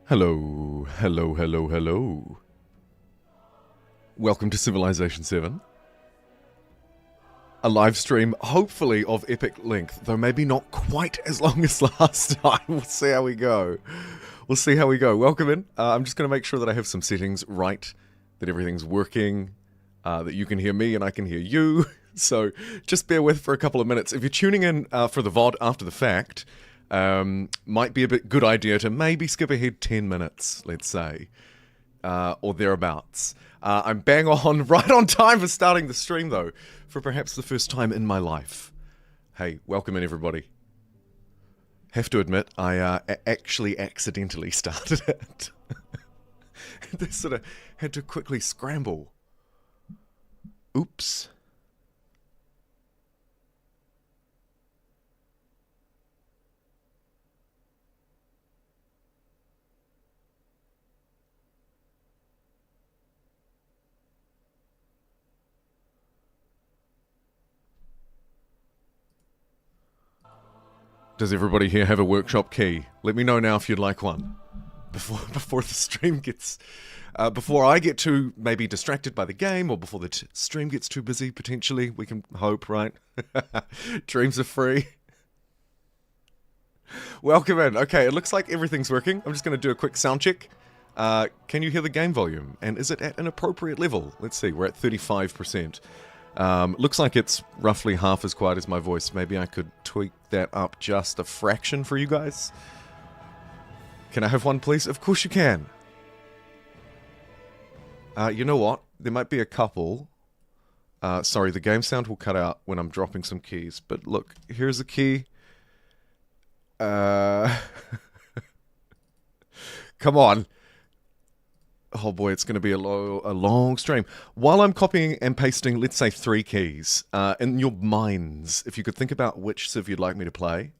Hello, hello, hello, hello. Welcome to Civilization 7. A live stream, hopefully of epic length, though maybe not quite as long as last time. We'll see how we go. Welcome in. I'm just going to make sure that I have some settings right, that everything's working, that you can hear me and I can hear you. So just bear with for a couple of minutes. If you're tuning in for the VOD after the fact, might be a good idea to maybe skip ahead 10 minutes, let's say, or thereabouts. I'm bang on, right on time for starting the stream, though, for perhaps the first time in my life. Hey, welcome in, everybody. Have to admit, I actually accidentally started it. They sort of had to quickly scramble. Oops. Does everybody here have a workshop key? Let me know now if you'd like one. Before the stream gets... before I get too maybe distracted by the game, or before the stream gets too busy, potentially. We can hope, right? Dreams are free. Welcome in. Okay, it looks like everything's working. I'm just going to do a quick sound check. Can you hear the game volume? And is it at an appropriate level? Let's see, we're at 35%. Looks like it's roughly half as quiet as my voice. Maybe I could tweak that up just a fraction for you guys. Can I have one, please? Of course you can. You know what? There might be a couple. Sorry, the game sound will cut out when I'm dropping some keys. But look, here's a key. Come on. Oh boy, it's going to be a long stream. While I'm copying and pasting, let's say 3 keys, in your minds, if you could think about which civ you'd like me to play,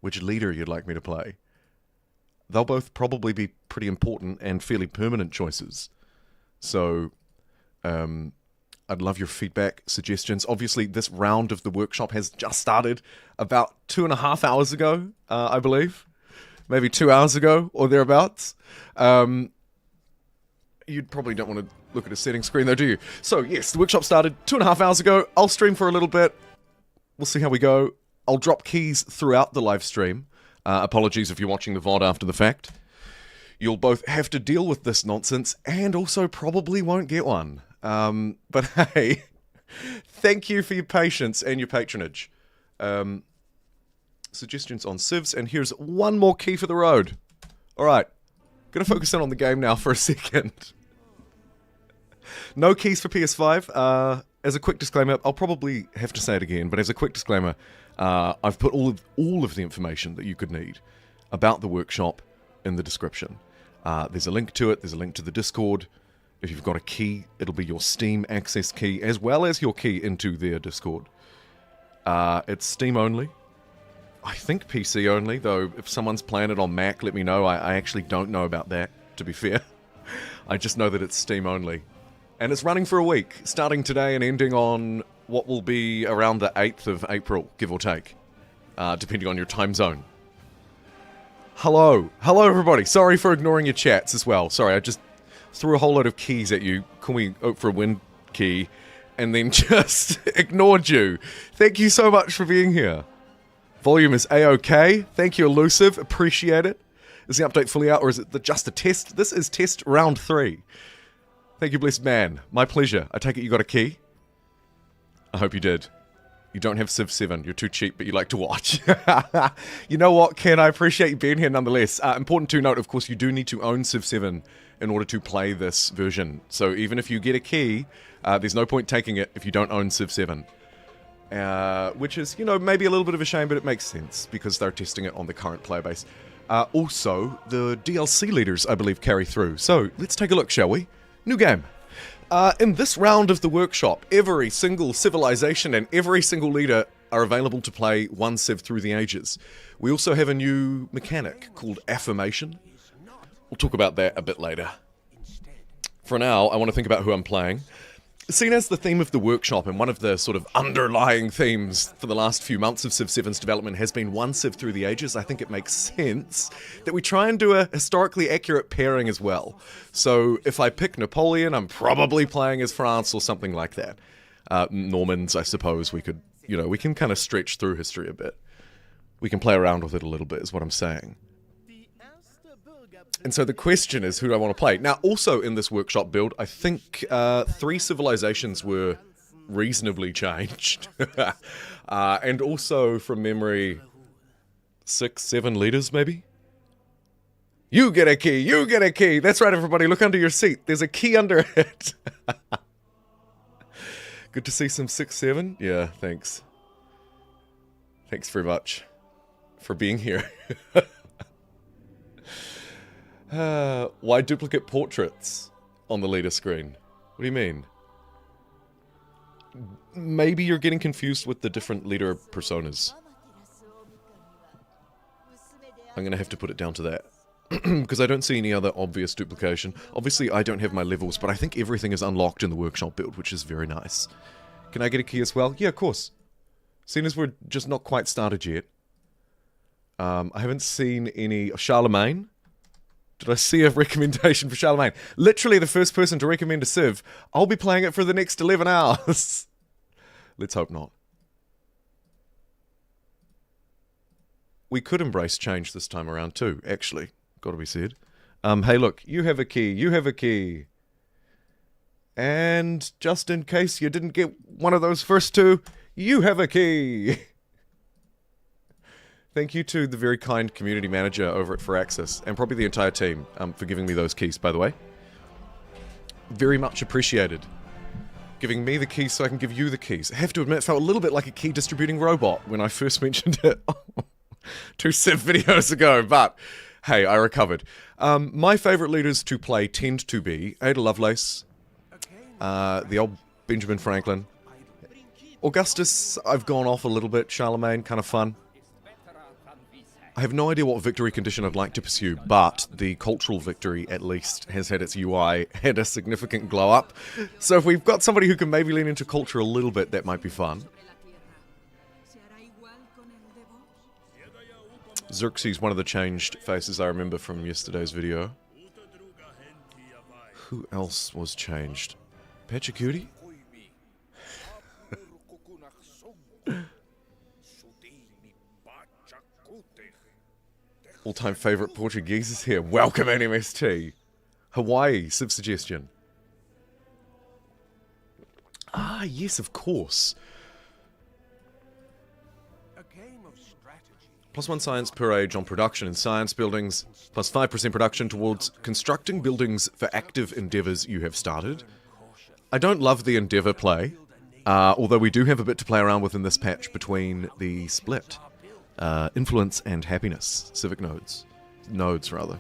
which leader you'd like me to play, they'll both probably be pretty important and fairly permanent choices. So, I'd love your feedback, suggestions. Obviously, this round of the workshop has just started about 2.5 hours ago, I believe. Maybe 2 hours ago, or thereabouts. You probably don't want to look at a settings screen though, do you? So yes, the workshop started 2.5 hours ago. I'll stream for a little bit. We'll see how we go. I'll drop keys throughout the live stream. Apologies if you're watching the VOD after the fact. You'll both have to deal with this nonsense and also probably won't get one. But hey, thank you for your patience and your patronage. Suggestions on civs, and here's one more key for the road. Alright, gonna focus in on the game now for a second. No keys for PS5. As a quick disclaimer, I'll probably have to say it again, but as a quick disclaimer, I've put all of the information that you could need about the workshop in the description. There's a link to it, there's a link to the Discord. If you've got a key, it'll be your Steam access key, as well as your key into their Discord. It's Steam only. I think PC only, though if someone's playing it on Mac, let me know. I actually don't know about that, to be fair. I just know that it's Steam only. And it's running for a week, starting today and ending on what will be around the 8th of April, give or take, depending on your time zone. Hello. Hello, everybody. Sorry for ignoring your chats as well. Sorry, I just threw a whole load of keys at you. Call me for a win key. And then just ignored you. Thank you so much for being here. Volume is A-OK. Thank you, Elusive. Appreciate it. Is the update fully out, or is it just a test? This is test round 3. Thank you, Blessed Man. My pleasure. I take it you got a key? I hope you did. You don't have Civ 7. You're too cheap, but you like to watch. You know what, Ken? I appreciate you being here nonetheless. Important to note, of course, you do need to own Civ 7 in order to play this version. So even if you get a key, there's no point taking it if you don't own Civ 7. Which is, you know, maybe a little bit of a shame, but it makes sense because they're testing it on the current player base. Also, the DLC leaders, I believe, carry through. So let's take a look, shall we? New game. In this round of the workshop, every single civilization and every single leader are available to play one civ through the ages. We also have a new mechanic called affirmation. We'll talk about that a bit later. For now, I want to think about who I'm playing. Seen as the theme of the workshop, and one of the sort of underlying themes for the last few months of Civ 7's development has been one Civ through the ages, I think it makes sense that we try and do a historically accurate pairing as well. So if I pick Napoleon, I'm probably playing as France or something like that. Normans, I suppose we could, we can kind of stretch through history a bit. We can play around with it a little bit, is what I'm saying. And so the question is, who do I want to play? Now, also in this workshop build, I think 3 civilizations were reasonably changed. And also, from memory, 6, 7 leaders, maybe? You get a key! You get a key! That's right, everybody, look under your seat. There's a key under it. Good to see some 6, 7. Yeah, thanks. Thanks very much for being here. Why duplicate portraits on the leader screen? What do you mean? Maybe you're getting confused with the different leader personas. I'm gonna have to put it down to that. Because I don't see any other obvious duplication. Obviously, I don't have my levels, but I think everything is unlocked in the workshop build, which is very nice. Can I get a key as well? Yeah, of course. Seeing as we're just not quite started yet. I haven't seen any... Charlemagne? Did I see a recommendation for Charlemagne? Literally the first person to recommend a Civ. I'll be playing it for the next 11 hours. Let's hope not. We could embrace change this time around too, actually. Gotta be said. Hey look, you have a key, you have a key. And just in case you didn't get one of those first two, you have a key. Thank you to the very kind community manager over at Firaxis, and probably the entire team, for giving me those keys, by the way. Very much appreciated. Giving me the keys so I can give you the keys. I have to admit, it felt a little bit like a key distributing robot when I first mentioned it 2 Civ videos ago, but hey, I recovered. My favourite leaders to play tend to be Ada Lovelace, the old Benjamin Franklin. Augustus, I've gone off a little bit. Charlemagne, kind of fun. I have no idea what victory condition I'd like to pursue, but the cultural victory, at least, has had its UI had a significant glow up. So if we've got somebody who can maybe lean into culture a little bit, that might be fun. Xerxes, one of the changed faces I remember from yesterday's video. Who else was changed? Pachacuti? All-time favourite Portuguese is here. Welcome, NMST. Hawaii, Civ suggestion. Ah, yes, of course. +1 science per age on production in science buildings, plus 5% production towards constructing buildings for active endeavours you have started. I don't love the endeavour play, although we do have a bit to play around with in this patch between the split. Influence and happiness, civic nodes. Nodes, rather.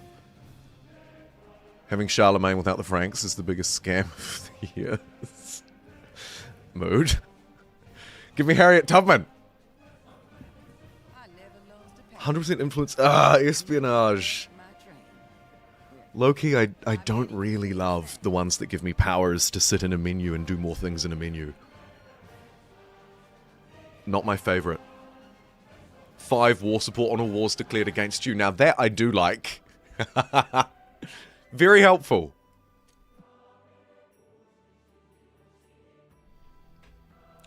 Having Charlemagne without the Franks is the biggest scam of the year. Mood. Give me Harriet Tubman! 100% influence. Espionage. Low-key, I don't really love the ones that give me powers to sit in a menu and do more things in a menu. Not my favourite. 5 war support on all wars declared against you. Now that I do like. Very helpful.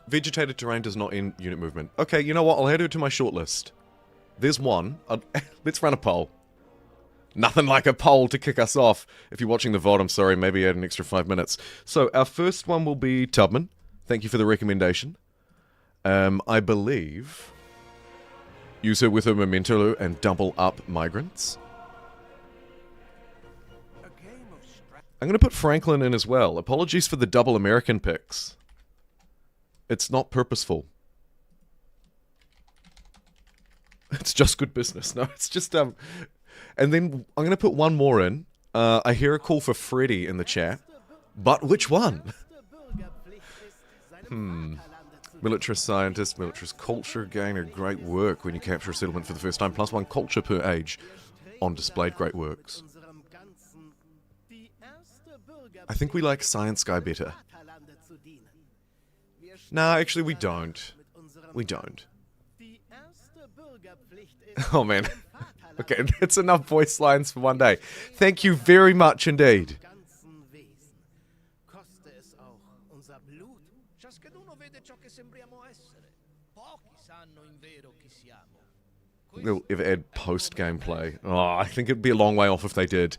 Vegetated terrain does not end unit movement. Okay, you know what? I'll add it to my shortlist. There's one. Let's run a poll. Nothing like a poll to kick us off. If you're watching the VOD, I'm sorry, maybe add an extra 5 minutes. So, our first one will be Tubman. Thank you for the recommendation. I believe... use her with her memento and double up migrants. I'm going to put Franklin in as well. Apologies for the double American picks. It's not purposeful. It's just good business. No, it's just... And then I'm going to put one more in. I hear a call for Freddy in the chat. But which one? Militarist scientist, militarist culture gainer, great work when you capture a settlement for the first time. +1 culture per age on displayed great works. I think we like Science Guy better. Nah, actually we don't. We don't. Oh man. Okay, that's enough voice lines for one day. Thank you very much indeed. They'll ever add post gameplay. Oh, I think it'd be a long way off if they did.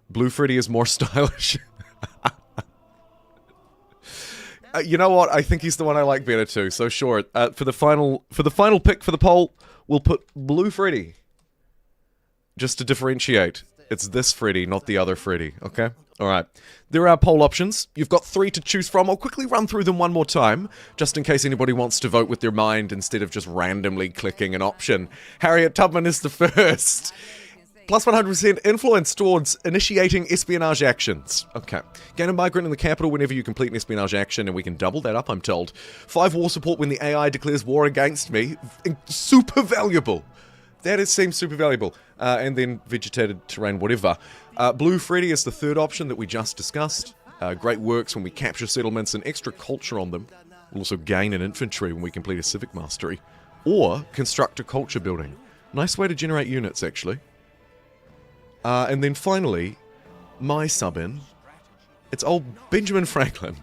Blue Freddy is more stylish. You know what? I think he's the one I like better too. So sure, for the final pick for the poll, we'll put Blue Freddy. Just to differentiate, it's this Freddy, not the other Freddy. Okay. All right. There are poll options. You've got 3 to choose from. I'll quickly run through them one more time, just in case anybody wants to vote with their mind instead of just randomly clicking an option. Harriet Tubman is the first. Plus 100% influence towards initiating espionage actions. Okay. Gain a migrant in the capital whenever you complete an espionage action, and we can double that up, I'm told. 5 war support when the AI declares war against me. Super valuable. That seems super valuable. And then vegetated terrain, whatever. Blue Freddy is the third option that we just discussed. Great works when we capture settlements and extra culture on them. We'll also gain an infantry when we complete a civic mastery. Or construct a culture building. Nice way to generate units, actually. And then finally, my sub-in. It's old Benjamin Franklin.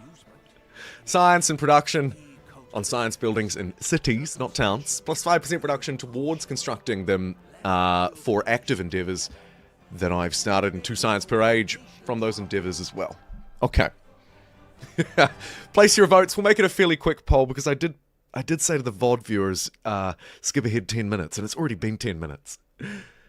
Science and production on science buildings in cities, not towns. Plus 5% production towards constructing them for active endeavours that I've started, and 2 science per age from those endeavours as well. Okay. Place your votes. We'll make it a fairly quick poll because I did say to the VOD viewers, skip ahead 10 minutes, and it's already been 10 minutes.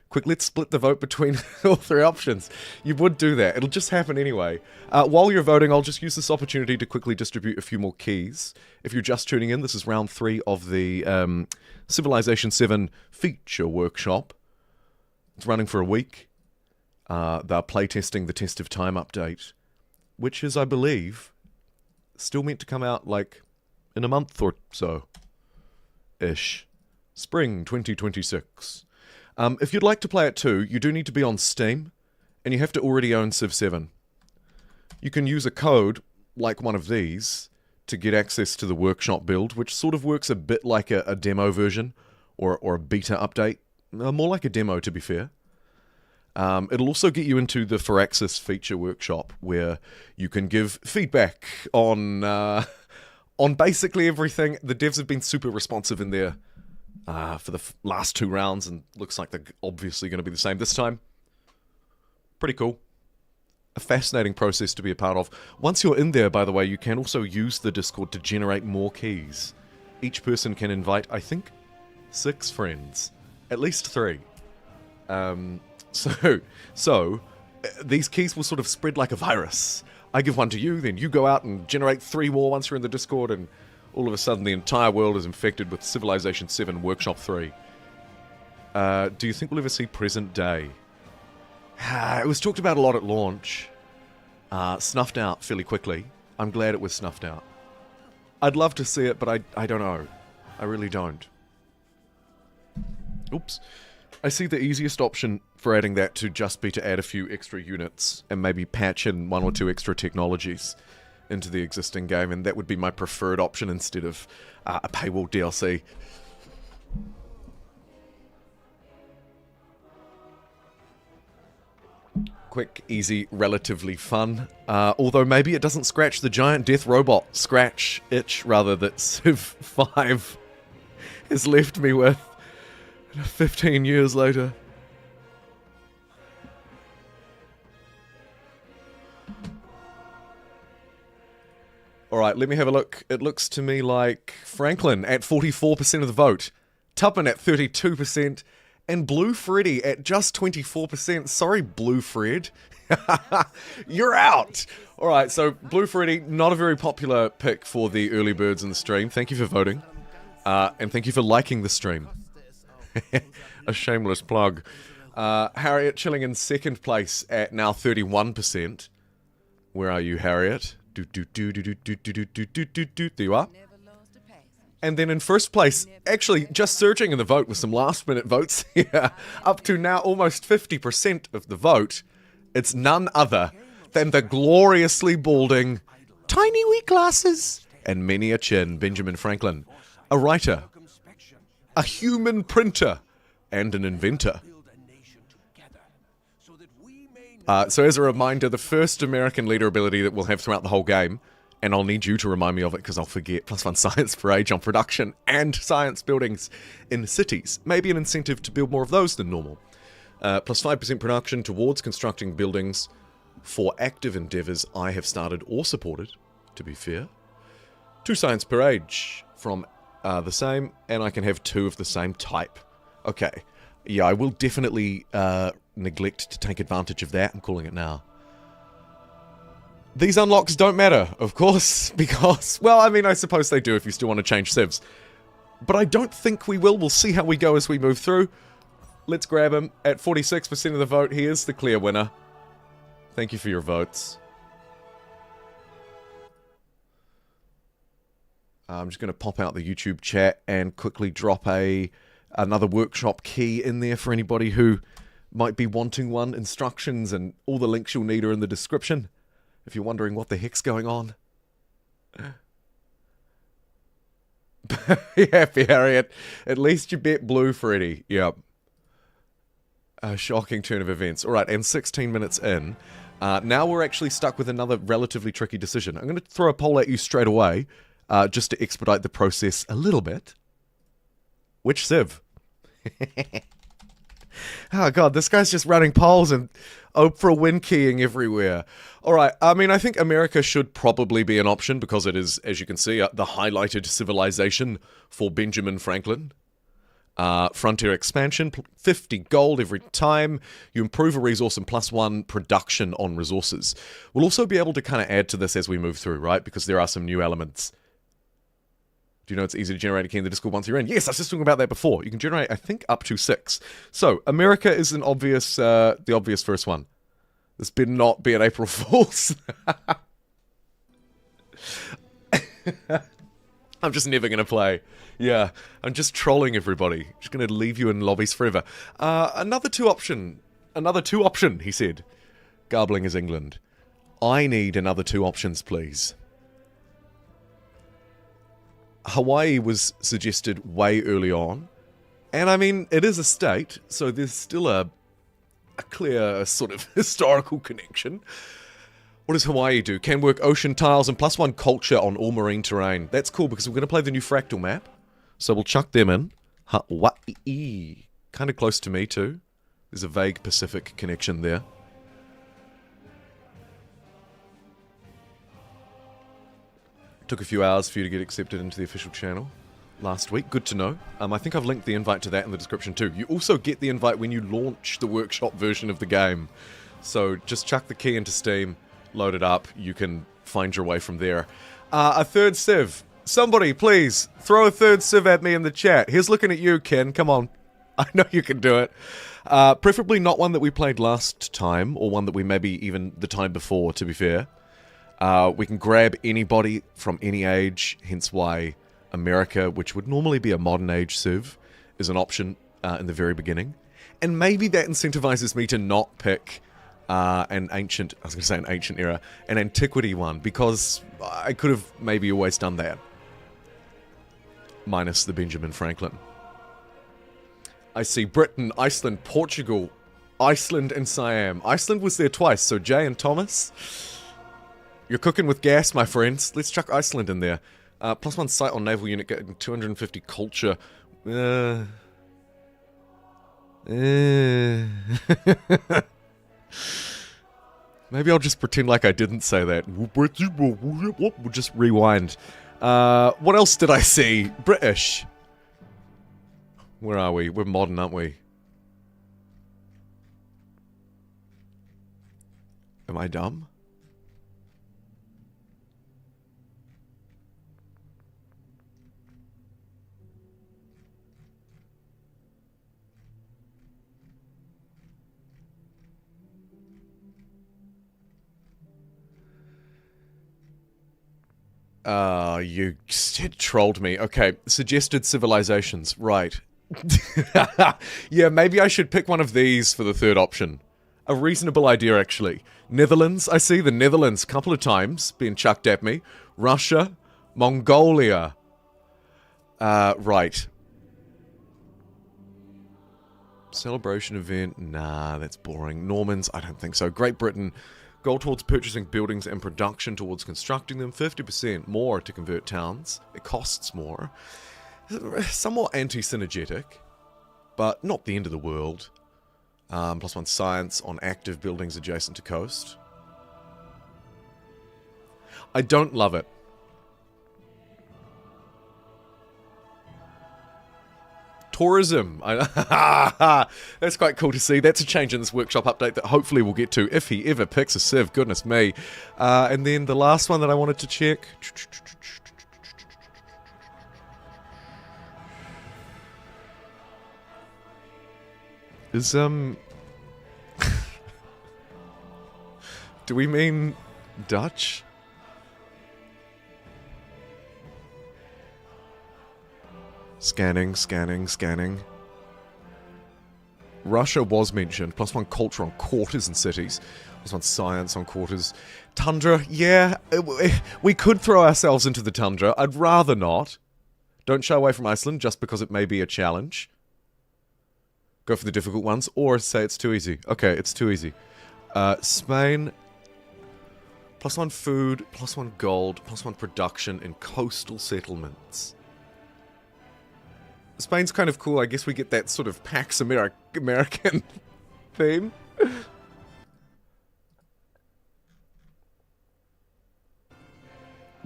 Quick, let's split the vote between all 3 options. You would do that. It'll just happen anyway. While you're voting, I'll just use this opportunity to quickly distribute a few more keys. If you're just tuning in, this is round 3 of the Civilization 7 Feature Workshop. It's running for a week. They're playtesting the Test of Time update, which is, I believe, still meant to come out, like, in a month or so-ish. Spring 2026. If you'd like to play it too, you do need to be on Steam, and you have to already own Civ 7. You can use a code, like one of these, to get access to the workshop build, which sort of works a bit like a demo version, or a beta update. More like a demo, to be fair. It'll also get you into the Firaxis Feature Workshop, where you can give feedback on basically everything. The devs have been super responsive in there. For the last 2 rounds, and looks like they're obviously going to be the same this time. Pretty cool. A fascinating process to be a part of. Once you're in there, by the way, you can also use the Discord to generate more keys. Each person can invite, I think, 6 friends. At least 3. So, these keys will sort of spread like a virus. I give one to you, then you go out and generate 3 more once you're in the Discord, and all of a sudden the entire world is infected with Civilization 7 Workshop 3. Do you think we'll ever see present day? It was talked about a lot at launch. Snuffed out fairly quickly. I'm glad it was snuffed out. I'd love to see it, but I don't know. I really don't. Oops. I see the easiest option for adding that to just be to add a few extra units and maybe patch in 1 or 2 extra technologies into the existing game, and that would be my preferred option instead of a paywall DLC. Quick, easy, relatively fun. Although maybe it doesn't scratch the giant death robot scratch itch, rather, that Civ 5 has left me with 15 years later. Alright, let me have a look. It looks to me like Franklin at 44% of the vote, Tubman at 32%, and Blue Freddy at just 24%. Sorry, Blue Fred. You're out! Alright, so Blue Freddy, not a very popular pick for the early birds in the stream. Thank you for voting. And thank you for liking the stream. A shameless plug. Harriet chilling in second place at now 31%. Where are you, Harriet? There you are. And then in first place, actually just surging in the vote with some last minute votes here, up to now almost 50% of the vote, it's none other than the gloriously balding, tiny wee glasses, and many a chin, Benjamin Franklin, a writer, a human printer, and an inventor. So as a reminder, the first American leader ability that we'll have throughout the whole game, and I'll need you to remind me of it because I'll forget, +1 science for age on production and science buildings in cities. Maybe an incentive to build more of those than normal. +5% production towards constructing buildings for active endeavours I have started or supported, to be fair. 2 science per age from the same, and I can have 2 of the same type. Okay. Yeah, I will definitely neglect to take advantage of that. I'm calling it now. These unlocks don't matter, of course, because, well, I mean, I suppose they do if you still want to change civs. But I don't think we will. We'll see how we go as we move through. Let's grab him. At 46% of the vote, he is the clear winner. Thank you for your votes. I'm just going to pop out the YouTube chat and quickly drop another workshop key in there for anybody who might be wanting one. Instructions and all the links you'll need are in the description, if you're wondering what the heck's going on. Happy Harriet. At least you bet blue, Freddy. Yep. A shocking turn of events. Alright, and 16 minutes in. Now we're actually stuck with another relatively tricky decision. I'm going to throw a poll at you straight away, just to expedite the process a little bit. Which civ? Oh god, this guy's just running polls and Oprah win keying everywhere. Alright, I mean, I think America should probably be an option because it is, as you can see, the highlighted civilization for Benjamin Franklin. Frontier expansion, 50 gold every time. You improve a resource and +1 production on resources. We'll also be able to kind of add to this as we move through, right? Because there are some new elements. Do you know it's easy to generate a key in the Discord once you're in? Yes, I was just talking about that before. You can generate, I think, up to 6. So, America is an obvious, the obvious first one. This better not be an April Fool's. I'm just never going to play. Yeah, I'm just trolling everybody. Just going to leave you in lobbies forever. Another 2 option, he said. Garbling is England. I need another 2 options, please. Hawaii was suggested way early on. And I mean, it is a state, so there's still a clear sort of historical connection. What does Hawaii do? Can work ocean tiles and +1 culture on all marine terrain. That's cool because we're going to play the new FRACTAL map. So we'll chuck them in. Hawaii. Kind of close to me too. There's a vague Pacific connection there. Took a few hours for you to get accepted into the official channel last week. Good to know. I think I've linked the invite to that in the description too. You also get the invite when you launch the workshop version of the game. So just chuck the key into Steam, load it up. You can find your way from there. A 3rd civ. Somebody, please, throw a 3rd civ at me in the chat. Here's looking at you, Ken. Come on. I know you can do it. Preferably not one that we played last time, or one that we maybe even the time before, to be fair. We can grab anybody from any age, hence why America, which would normally be a modern age civ, is an option in the very beginning. And maybe that incentivizes me to not pick an ancient, I was going to say an ancient era, an antiquity one, because I could have maybe always done that. Minus the Benjamin Franklin. I see Britain, Iceland, Portugal, Iceland and Siam. Iceland was there twice, so Jay and Thomas, you're cooking with gas, my friends. Let's chuck Iceland in there. +1 sight on naval unit, getting 250 culture. Maybe I'll just pretend like I didn't say that. We'll just rewind. What else did I see? British. Where are we? We're modern, aren't we? Am I dumb? You trolled me. Okay, suggested civilizations. Right. Yeah, maybe I should pick one of these for the 3rd option. A reasonable idea, actually. Netherlands, I see the Netherlands a couple of times being chucked at me. Russia, Mongolia. Right. Celebration event, nah, that's boring. Normans, I don't think so. Great Britain, goal towards purchasing buildings and production towards constructing them. 50% more to convert towns. It costs more. Somewhat anti-synergetic, but not the end of the world. +1 science on active buildings adjacent to coast. I don't love it. Tourism. That's quite cool to see. That's a change in this workshop update that hopefully we'll get to if he ever picks a civ. Goodness me. And then the last one that I wanted to check. Is, do we mean Dutch? Scanning, scanning, scanning. Russia was mentioned. +1 culture on quarters and cities. +1 science on quarters. Tundra, yeah. We could throw ourselves into the tundra. I'd rather not. Don't shy away from Iceland just because it may be a challenge. Go for the difficult ones, or say it's too easy. Okay, it's too easy. Spain, +1 food, +1 gold, +1 production in coastal settlements. Spain's kind of cool. I guess we get that sort of Pax American theme.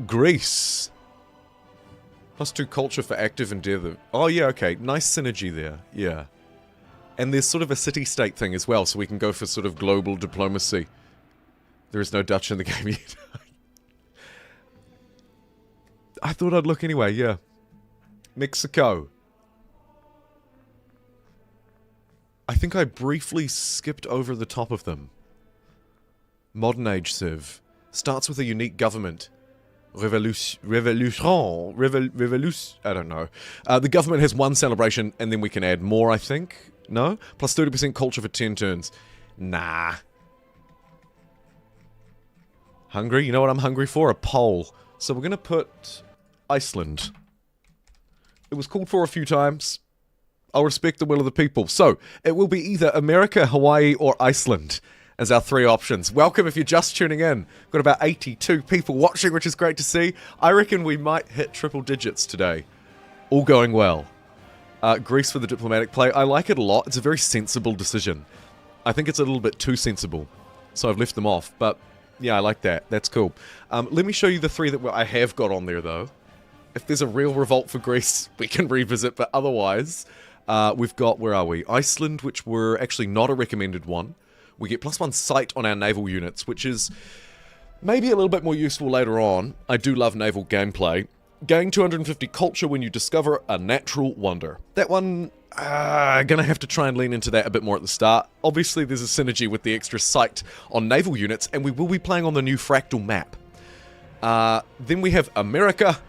Greece. +2 culture for active endeavor. Oh yeah, okay. Nice synergy there. Yeah. And there's sort of a city-state thing as well, so we can go for sort of global diplomacy. There is no Dutch in the game yet. I thought I'd look anyway, yeah. Mexico. I think I briefly skipped over the top of them. Modern Age Civ. Starts with a unique government. Revolution. I don't know. The government has one celebration, and then we can add more, I think. No? +30% culture for 10 turns. Nah. Hungry? You know what I'm hungry for? A poll. So we're going to put Iceland. It was called for a few times. I'll respect the will of the people. So, it will be either America, Hawaii, or Iceland as our 3 options. Welcome if you're just tuning in. Got about 82 people watching, which is great to see. I reckon we might hit triple digits today. All going well. Greece for the diplomatic play. I like it a lot. It's a very sensible decision. I think it's a little bit too sensible. So I've left them off. But, yeah, I like that. That's cool. Let me show you the 3 that I have got on there, though. If there's a real revolt for Greece, we can revisit. But otherwise... we've got, where are we? Iceland, which were actually not a recommended one. We get +1 sight on our naval units, which is maybe a little bit more useful later on. I do love naval gameplay. Gain 250 culture when you discover a natural wonder. That one, gonna have to try and lean into that a bit more at the start. Obviously, there's a synergy with the extra sight on naval units, and we will be playing on the new FRACTAL map. Then we have America.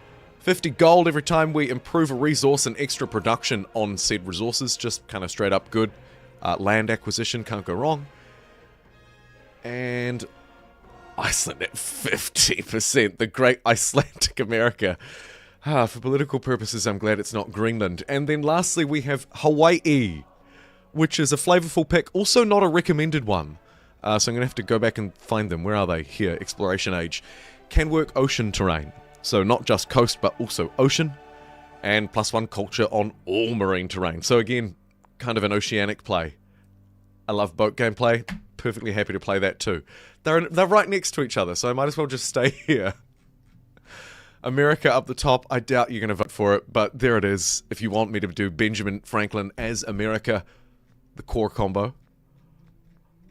50 gold every time we improve a resource and extra production on said resources. Just kind of straight up good. Land acquisition, can't go wrong. And Iceland at 50%. The great Icelandic America. For political purposes, I'm glad it's not Greenland. And then lastly, we have Hawaii, which is a flavorful pick. Also not a recommended one. So I'm going to have to go back and find them. Where are they? Here, Exploration Age. Can work ocean terrain. So not just coast, but also ocean. And +1 culture on all marine terrain. So again, kind of an oceanic play. I love boat gameplay. Perfectly happy to play that too. They're right next to each other, so I might as well just stay here. America up the top. I doubt you're going to vote for it, but there it is. If you want me to do Benjamin Franklin as America, the core combo.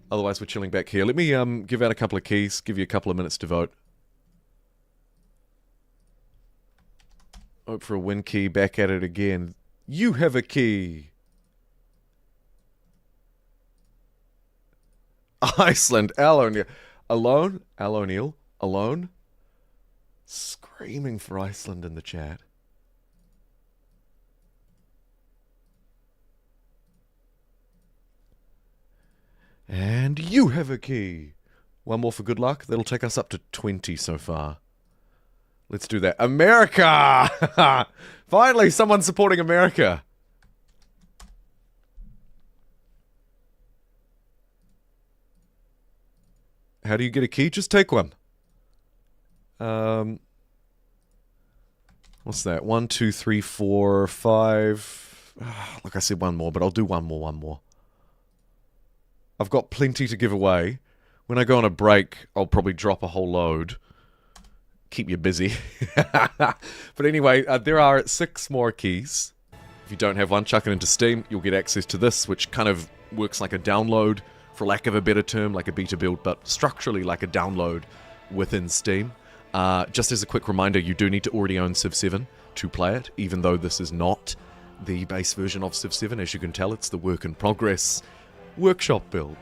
Otherwise, we're chilling back here. Let me give out a couple of keys, give you a couple of minutes to vote. Hope for a win key, back at it again. You have a key. Iceland, Al O'Neill. Alone? Al O'Neill? Alone? Screaming for Iceland in the chat. And you have a key. One more for good luck. That'll take us up to 20 so far. Let's do that. America! Finally, someone supporting America. How do you get a key? Just take one. What's that? 1, 2, 3, 4, 5. Like I said, one more, but I'll do one more. I've got plenty to give away. When I go on a break, I'll probably drop a whole load. Keep you busy. But anyway, there are 6 more keys. If you don't have one, chuck it into Steam. You'll get access to this, which kind of works like a download, for lack of a better term, like a beta build, but structurally like a download within Steam. Just as a quick reminder, you do need to already own Civ 7 to play it, even though this is not the base version of Civ 7. As you can tell, it's the work-in-progress workshop build.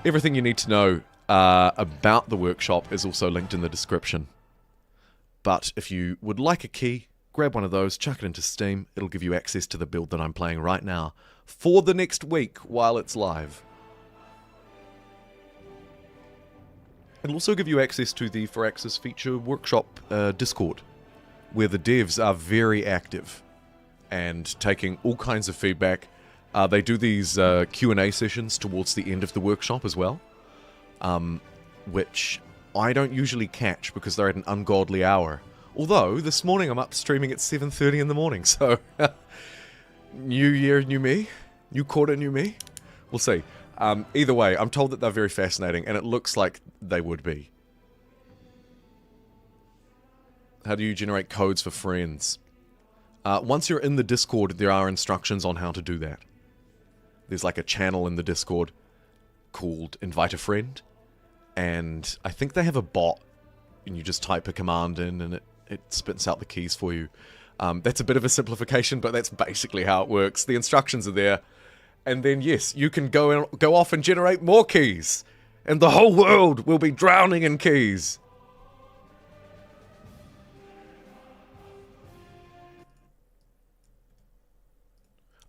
Everything you need to know about the workshop is also linked in the description. But if you would like a key, grab one of those, chuck it into Steam. It'll give you access to the build that I'm playing right now for the next week while it's live. It'll also give you access to the Firaxis Feature Workshop Discord, where the devs are very active and taking all kinds of feedback. They do these Q&A sessions towards the end of the workshop as well, which I don't usually catch because they're at an ungodly hour. Although, this morning I'm up streaming at 7:30 in the morning, so new year, new me? New quarter, new me? We'll see. Either way, I'm told that they're very fascinating, and it looks like they would be. How do you generate codes for friends? Once you're in the Discord, there are instructions on how to do that. There's like a channel in the Discord called Invite a Friend, and I think they have a bot, and you just type a command in, and it spits out the keys for you. That's a bit of a simplification, but that's basically how it works. The instructions are there. And then, yes, you can go off and generate more keys. And the whole world will be drowning in keys.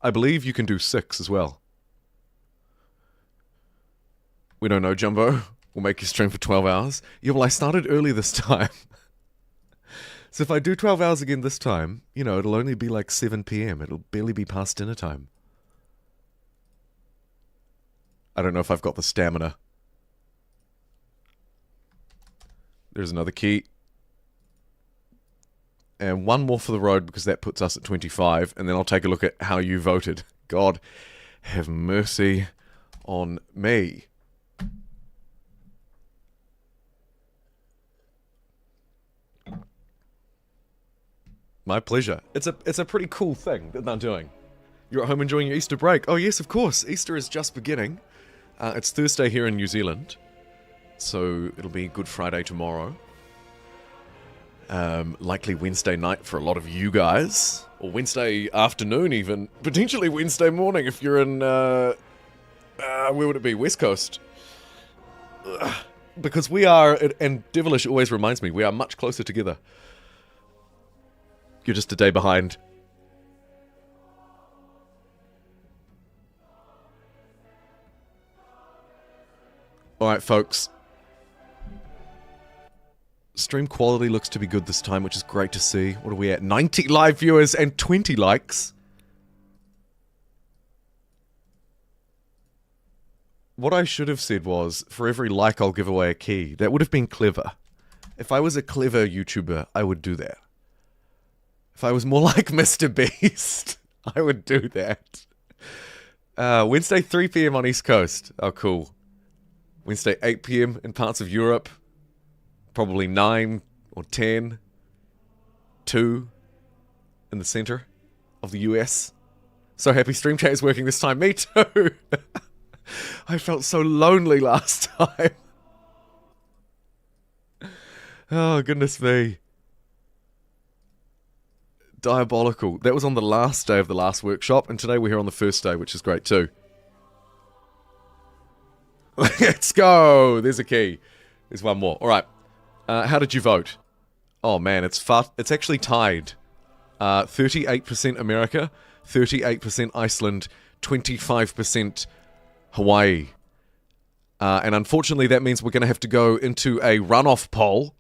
I believe you can do 6 as well. We don't know, Jumbo. We'll make you stream for 12 hours. Yeah, well, I started early this time. So if I do 12 hours again this time, you know, it'll only be like 7 PM. It'll barely be past dinner time. I don't know if I've got the stamina. There's another key. And one more for the road, because that puts us at 25. And then I'll take a look at how you voted. God, have mercy on me. My pleasure. It's a pretty cool thing that they're doing. You're at home enjoying your Easter break. Oh yes, of course. Easter is just beginning. It's Thursday here in New Zealand, so it'll be Good Friday tomorrow. Likely Wednesday night for a lot of you guys, or Wednesday afternoon even, potentially Wednesday morning if you're in, where would it be? West Coast. Because we are, and Devilish always reminds me, we are much closer together. You're just a day behind. Alright, folks. Stream quality looks to be good this time, which is great to see. What are we at? 90 live viewers and 20 likes. What I should have said was, for every like I'll give away a key. That would have been clever. If I was a clever YouTuber, I would do that. If I was more like Mr. Beast, I would do that. Wednesday 3 PM on East Coast. Oh, cool. Wednesday 8 PM in parts of Europe. Probably 9 or 10. 2 in the center of the US. So happy Stream Chat is working this time. Me too. I felt so lonely last time. Oh, goodness me. Diabolical. That was on the last day of the last workshop, and today we're here on the first day, which is great too. Let's go! There's a key. There's one more. Alright. How did you vote? Oh man, it's actually tied. 38% America, 38% Iceland, 25% Hawaii. And unfortunately, that means we're going to have to go into a runoff poll.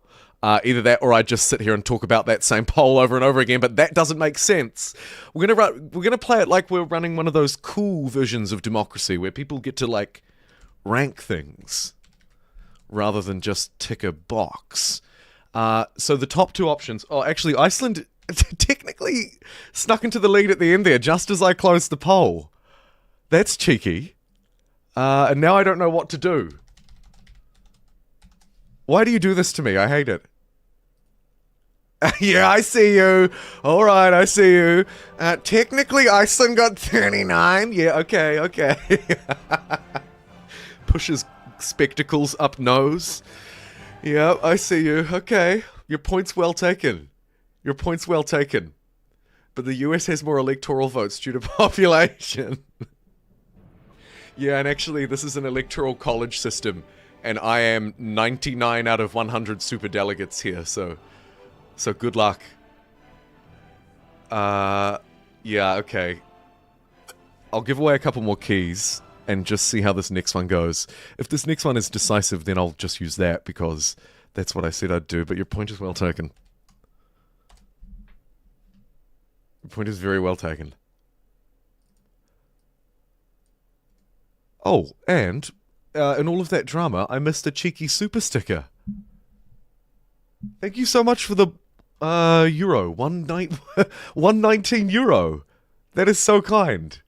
Either that or I just sit here and talk about that same poll over and over again, but that doesn't make sense. We're gonna play it like we're running one of those cool versions of democracy where people get to, like, rank things rather than just tick a box. So the top two options... Oh, actually, Iceland technically snuck into the lead at the end there, just as I closed the poll. That's cheeky. And now I don't know what to do. Why do you do this to me? I hate it. Yeah, I see you. Alright, I see you. Technically, Iceland got 39. Yeah, okay. Pushes spectacles up nose. Yeah, I see you. Okay. Your point's well taken. But the US has more electoral votes due to population. Yeah, and actually, this is an electoral college system. And I am 99 out of 100 superdelegates here, so good luck. Yeah, okay. I'll give away a couple more keys and just see how this next one goes. If this next one is decisive, then I'll just use that because that's what I said I'd do, but your point is well taken. Your point is very well taken. Oh, and... in all of that drama, I missed a cheeky super sticker. Thank you so much for the euro. 119 euro. That is so kind.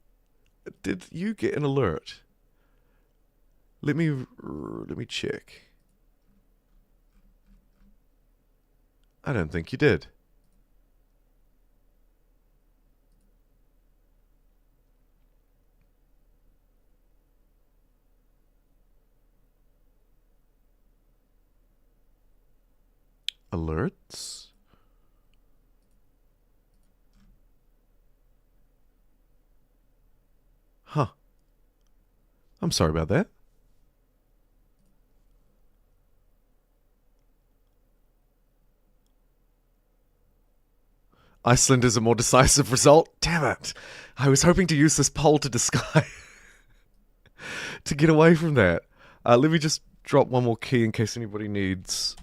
Did you get an alert? Let me check. I don't think you did. Alerts? Huh. I'm sorry about that. Iceland is a more decisive result. Damn it. I was hoping to use this poll to disguise... to get away from that. Let me just drop one more key in case anybody needs...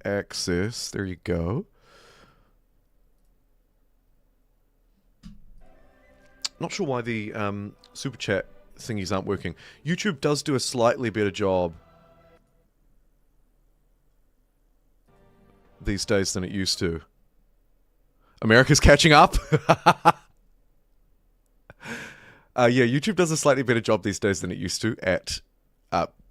access. There you go. Not sure why the super chat thingies aren't working. YouTube does do a slightly better job these days than it used to. America's catching up. Yeah, YouTube does a slightly better job these days than it used to at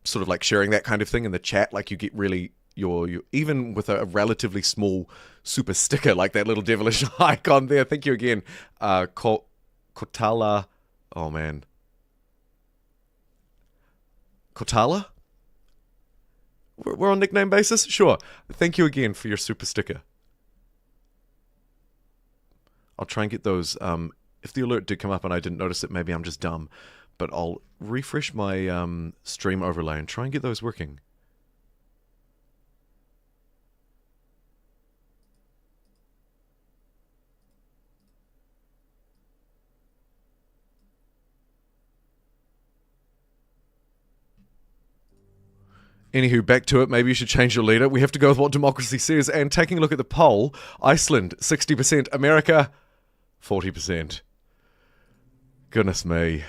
sort of like sharing that kind of thing in the chat. Like you get really your even with a relatively small super sticker like that little devilish icon there. Thank you again, Kotala. Oh man, Kotala. We're on nickname basis? Sure. Thank you again for your super sticker. I'll try and get those. If the alert did come up and I didn't notice it, maybe I'm just dumb. But I'll refresh my stream overlay and try and get those working. Anywho, back to it. Maybe you should change your leader. We have to go with what democracy says. And taking a look at the poll, Iceland, 60%. America, 40%. Goodness me.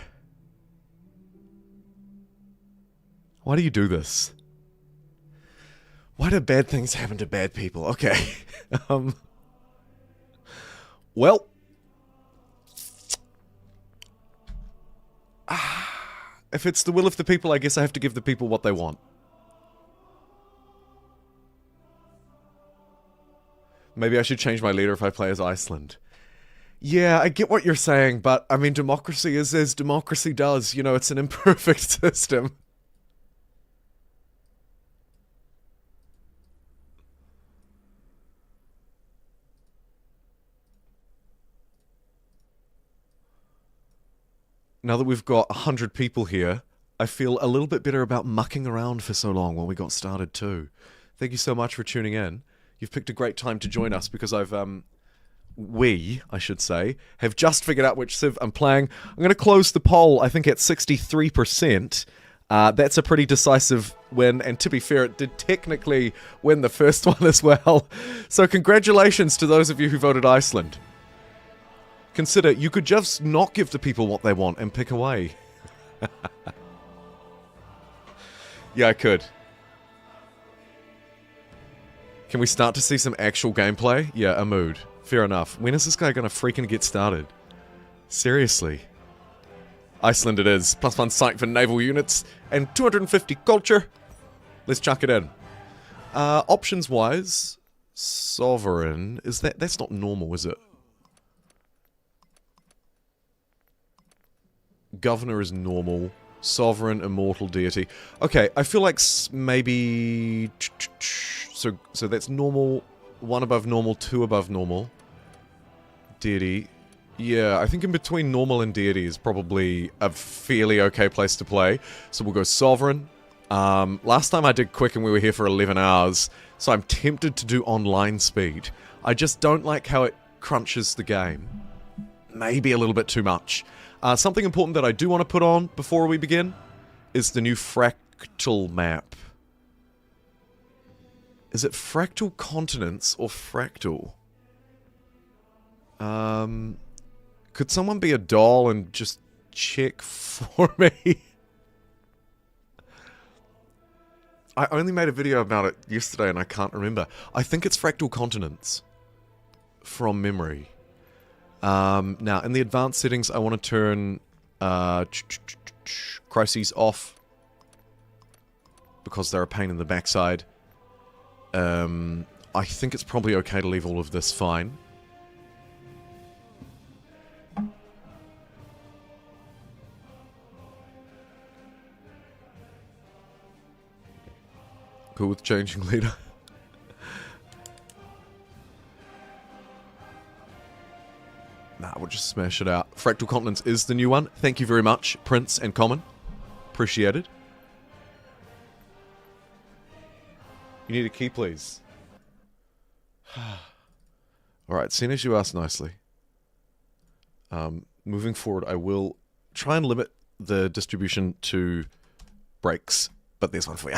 Why do you do this? Why do bad things happen to bad people? Okay. Well. If it's the will of the people, I guess I have to give the people what they want. Maybe I should change my leader if I play as Iceland. Yeah, I get what you're saying, but, I mean, democracy is as democracy does. You know, it's an imperfect system. Now that we've got 100 people here, I feel a little bit better about mucking around for so long when we got started too. Thank you so much for tuning in. You've picked a great time to join us because I've we, I should say, have just figured out which Civ I'm playing. I'm going to close the poll, I think, at 63%. That's a pretty decisive win, and to be fair, it did technically win the first one as well. So congratulations to those of you who voted Iceland. Consider, you could just not give the people what they want and pick away. Yeah, I could. Can we start to see some actual gameplay? Yeah, a mood. Fair enough. When is this guy gonna freaking get started? Seriously. Iceland it is. +1 sight for naval units. And 250 culture. Let's chuck it in. Options-wise... Sovereign... That's not normal, is it? Governor is normal. Sovereign, immortal, deity. Okay, I feel like maybe... So that's normal. 1 above normal, 2 above normal. Deity. Yeah, I think in between normal and deity is probably a fairly okay place to play. So we'll go Sovereign. Last time I did quick and we were here for 11 hours, so I'm tempted to do online speed. I just don't like how it crunches the game. Maybe a little bit too much. Something important that I do want to put on before we begin is the new FRACTAL map. Is it Fractal Continents or Fractal? Could someone be a doll and just check for me? I only made a video about it yesterday and I can't remember. I think it's Fractal Continents. From memory. Now, in the advanced settings, I want to turn crises off. Because they're a pain in the backside. I think it's probably okay to leave all of this fine. Cool with changing leader. Nah, we'll just smash it out. Fractal Continents is the new one. Thank you very much, Prince and Common. Appreciated. You need a key, please. Alright, seeing as you asked nicely. Moving forward, I will try and limit the distribution to breaks. But there's one for you.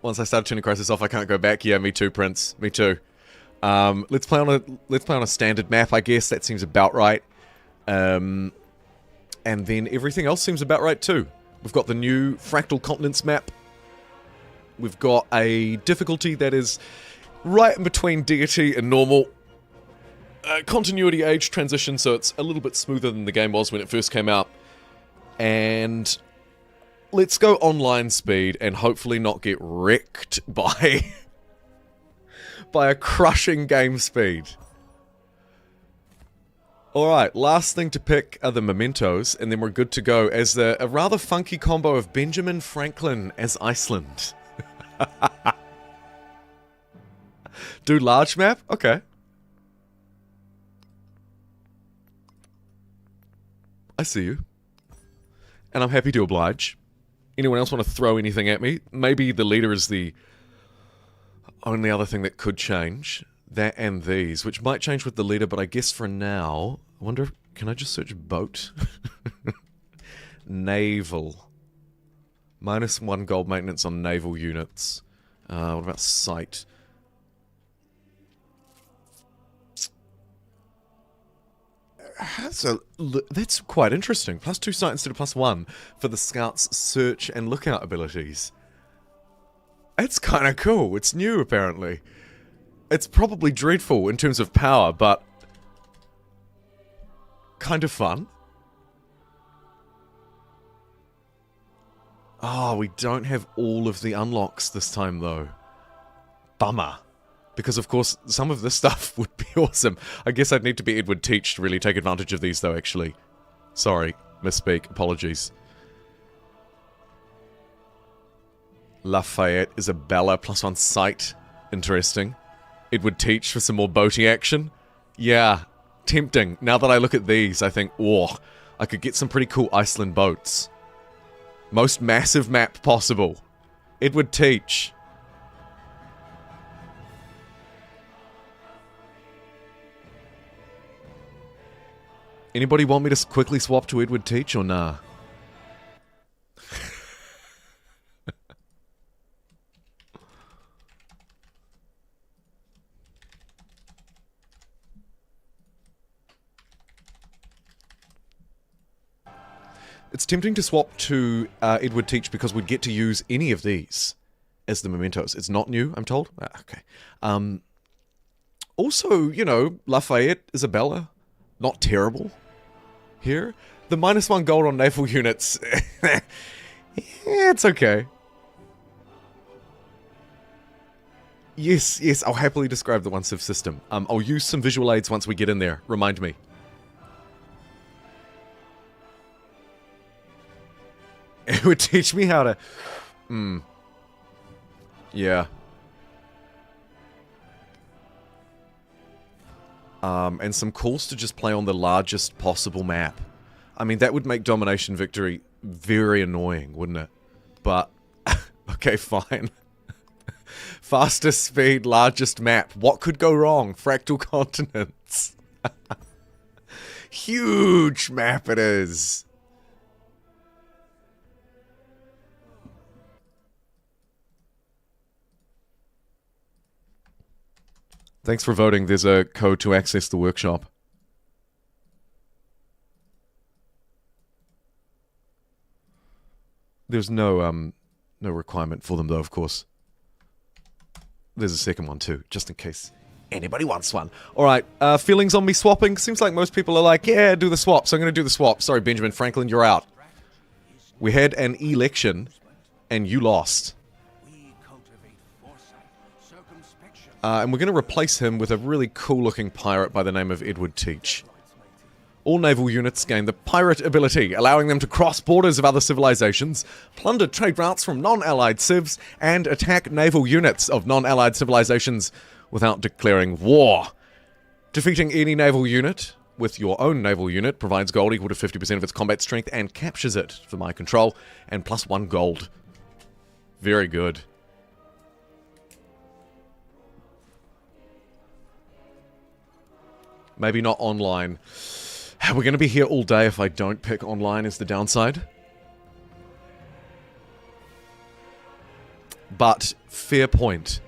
Once I start turning crisis off, I can't go back. Yeah, me too, Prince. Me too. Let's play on a standard map, I guess. That seems about right. And then everything else seems about right too. We've got the new Fractal Continents map. We've got a difficulty that is right in between deity and normal. Continuity age transition, so it's a little bit smoother than the game was when it first came out. And let's go online speed and hopefully not get wrecked by by a crushing game speed. Alright, last thing to pick are the mementos, and then we're good to go as a rather funky combo of Benjamin Franklin as Iceland. Do large map? Okay. I see you. And I'm happy to oblige. Anyone else want to throw anything at me? Maybe the leader is the only other thing that could change. That and these, which might change with the leader, but I guess for now... I wonder, can I just search boat? Naval. -1 gold maintenance on naval units. What about sight? That's quite interesting. +2 sight instead of +1 for the scout's search and lookout abilities. That's kind of cool. It's new, apparently. It's probably dreadful in terms of power, but kind of fun. Oh, we don't have all of the unlocks this time, though. Bummer. Because, of course, some of this stuff would be awesome. I guess I'd need to be Edward Teach to really take advantage of these, though, actually. Sorry. Misspeak. Apologies. Lafayette is a Bella +1 sight. Interesting. Edward Teach for some more boating action. Yeah. Tempting. Now that I look at these, I think, oh, I could get some pretty cool Iceland boats. Most massive map possible. Edward Teach. Anybody want me to quickly swap to Edward Teach or nah? It's tempting to swap to Edward Teach because we'd get to use any of these as the mementos. It's not new, I'm told. Okay. Also, you know, Lafayette, Isabella, not terrible here. The -1 gold on naval units, yeah, it's okay. Yes, yes, I'll happily describe the 1 civ system. I'll use some visual aids once we get in there. Remind me. It would teach me how to... Yeah. And some calls to just play on the largest possible map. I mean, that would make Domination Victory very annoying, wouldn't it? But, okay, fine. Fastest speed, largest map. What could go wrong? Fractal continents. Huge map it is. Thanks for voting. There's a code to access the workshop. There's no requirement for them though, of course. There's a second one too, just in case anybody wants one. Alright, feelings on me swapping? Seems like most people are like, yeah, do the swap, so I'm gonna do the swap. Sorry, Benjamin Franklin, you're out. We had an election, and you lost. And we're going to replace him with a really cool-looking pirate by the name of Edward Teach. All naval units gain the pirate ability, allowing them to cross borders of other civilizations, plunder trade routes from non-allied civs, and attack naval units of non-allied civilizations without declaring war. Defeating any naval unit with your own naval unit provides gold equal to 50% of its combat strength and captures it for my control, and +1 gold. Very good. Maybe not online. We're going to be here all day if I don't pick online is the downside. But, fair point.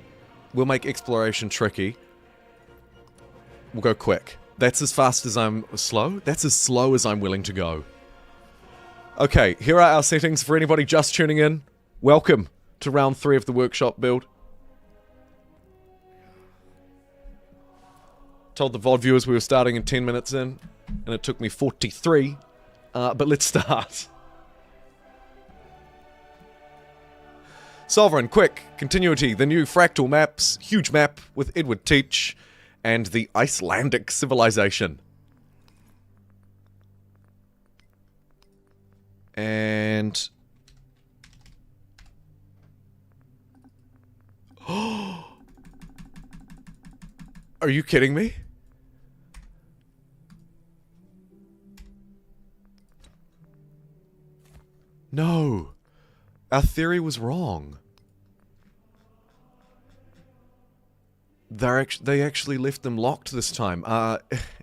We'll make exploration tricky. We'll go quick. That's as fast as I'm slow? That's as slow as I'm willing to go. Okay, here are our settings for anybody just tuning in. Welcome to round 3 of the workshop build. Told the VOD viewers we were starting in 10 minutes in, and it took me 43, but let's start. Sovereign, quick, continuity, the new fractal maps, huge map with Edward Teach, and the Icelandic civilization. And... Are you kidding me? No. Our theory was wrong. They actually left them locked this time.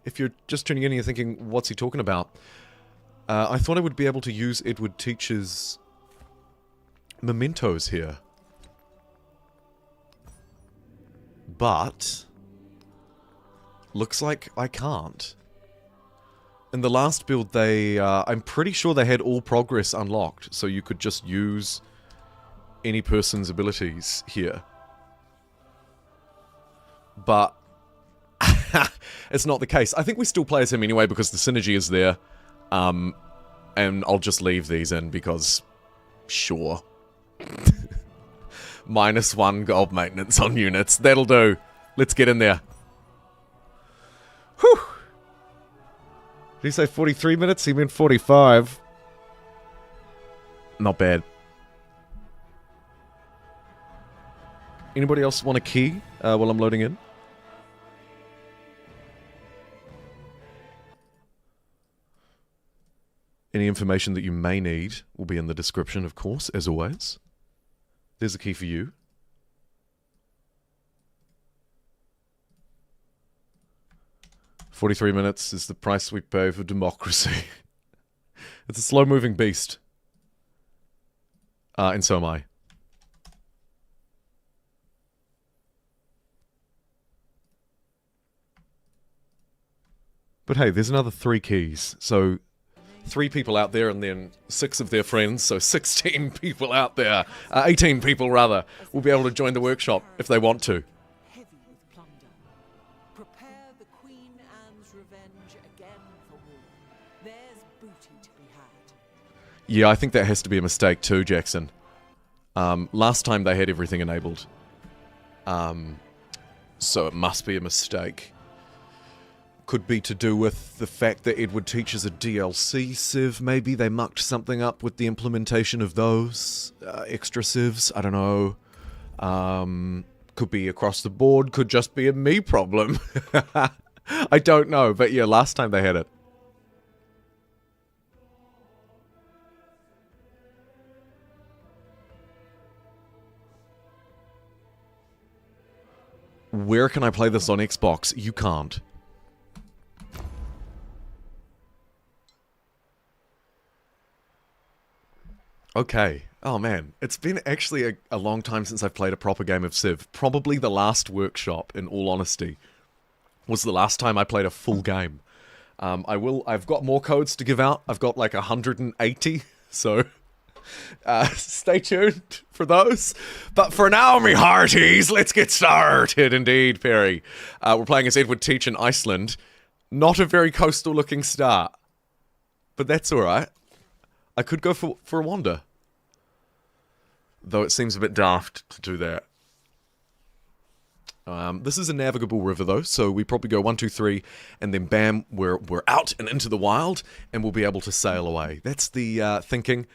If you're just tuning in and you're thinking, what's he talking about? I thought I would be able to use Edward Teach's mementos here. But... looks like I can't. In the last build, they, I'm pretty sure they had all progress unlocked, so you could just use any person's abilities here. But, it's not the case. I think we still play as him anyway because the synergy is there. And I'll just leave these in because, sure. -1 gold maintenance on units. That'll do. Let's get in there. Whew. Did he say 43 minutes? He meant 45. Not bad. Anybody else want a key while I'm loading in? Any information that you may need will be in the description, of course, as always. There's a key for you. 43 minutes is the price we pay for democracy. It's a slow-moving beast. And so am I. But hey, there's another 3 keys. So 3 people out there and then 6 of their friends. So 16 people out there. 18 people, rather, will be able to join the workshop if they want to. Heavy with plunder. Prepare the Queen Anne's revenge again for war. There's booty to be had. Yeah, I think that has to be a mistake too, Jackson. Last time they had everything enabled. So it must be a mistake. Could be to do with the fact that Edward teaches a DLC civ, maybe they mucked something up with the implementation of those extra civs, I don't know. Could be across the board, could just be a me problem. I don't know, but yeah, last time they had it. Where can I play this on Xbox? You can't. Okay. Oh man, it's been actually a long time since I've played a proper game of Civ. Probably the last workshop, in all honesty, was the last time I played a full game. I've got more codes to give out. I've got like 180, so stay tuned for those. But for now, me hearties, let's get started indeed, Perry. We're playing as Edward Teach in Iceland. Not a very coastal looking start, but that's alright. I could go for a wander. Though it seems a bit daft to do that. This is a navigable river though, so we probably go 1, 2, 3, and then bam, we're out and into the wild, and we'll be able to sail away. That's the thinking.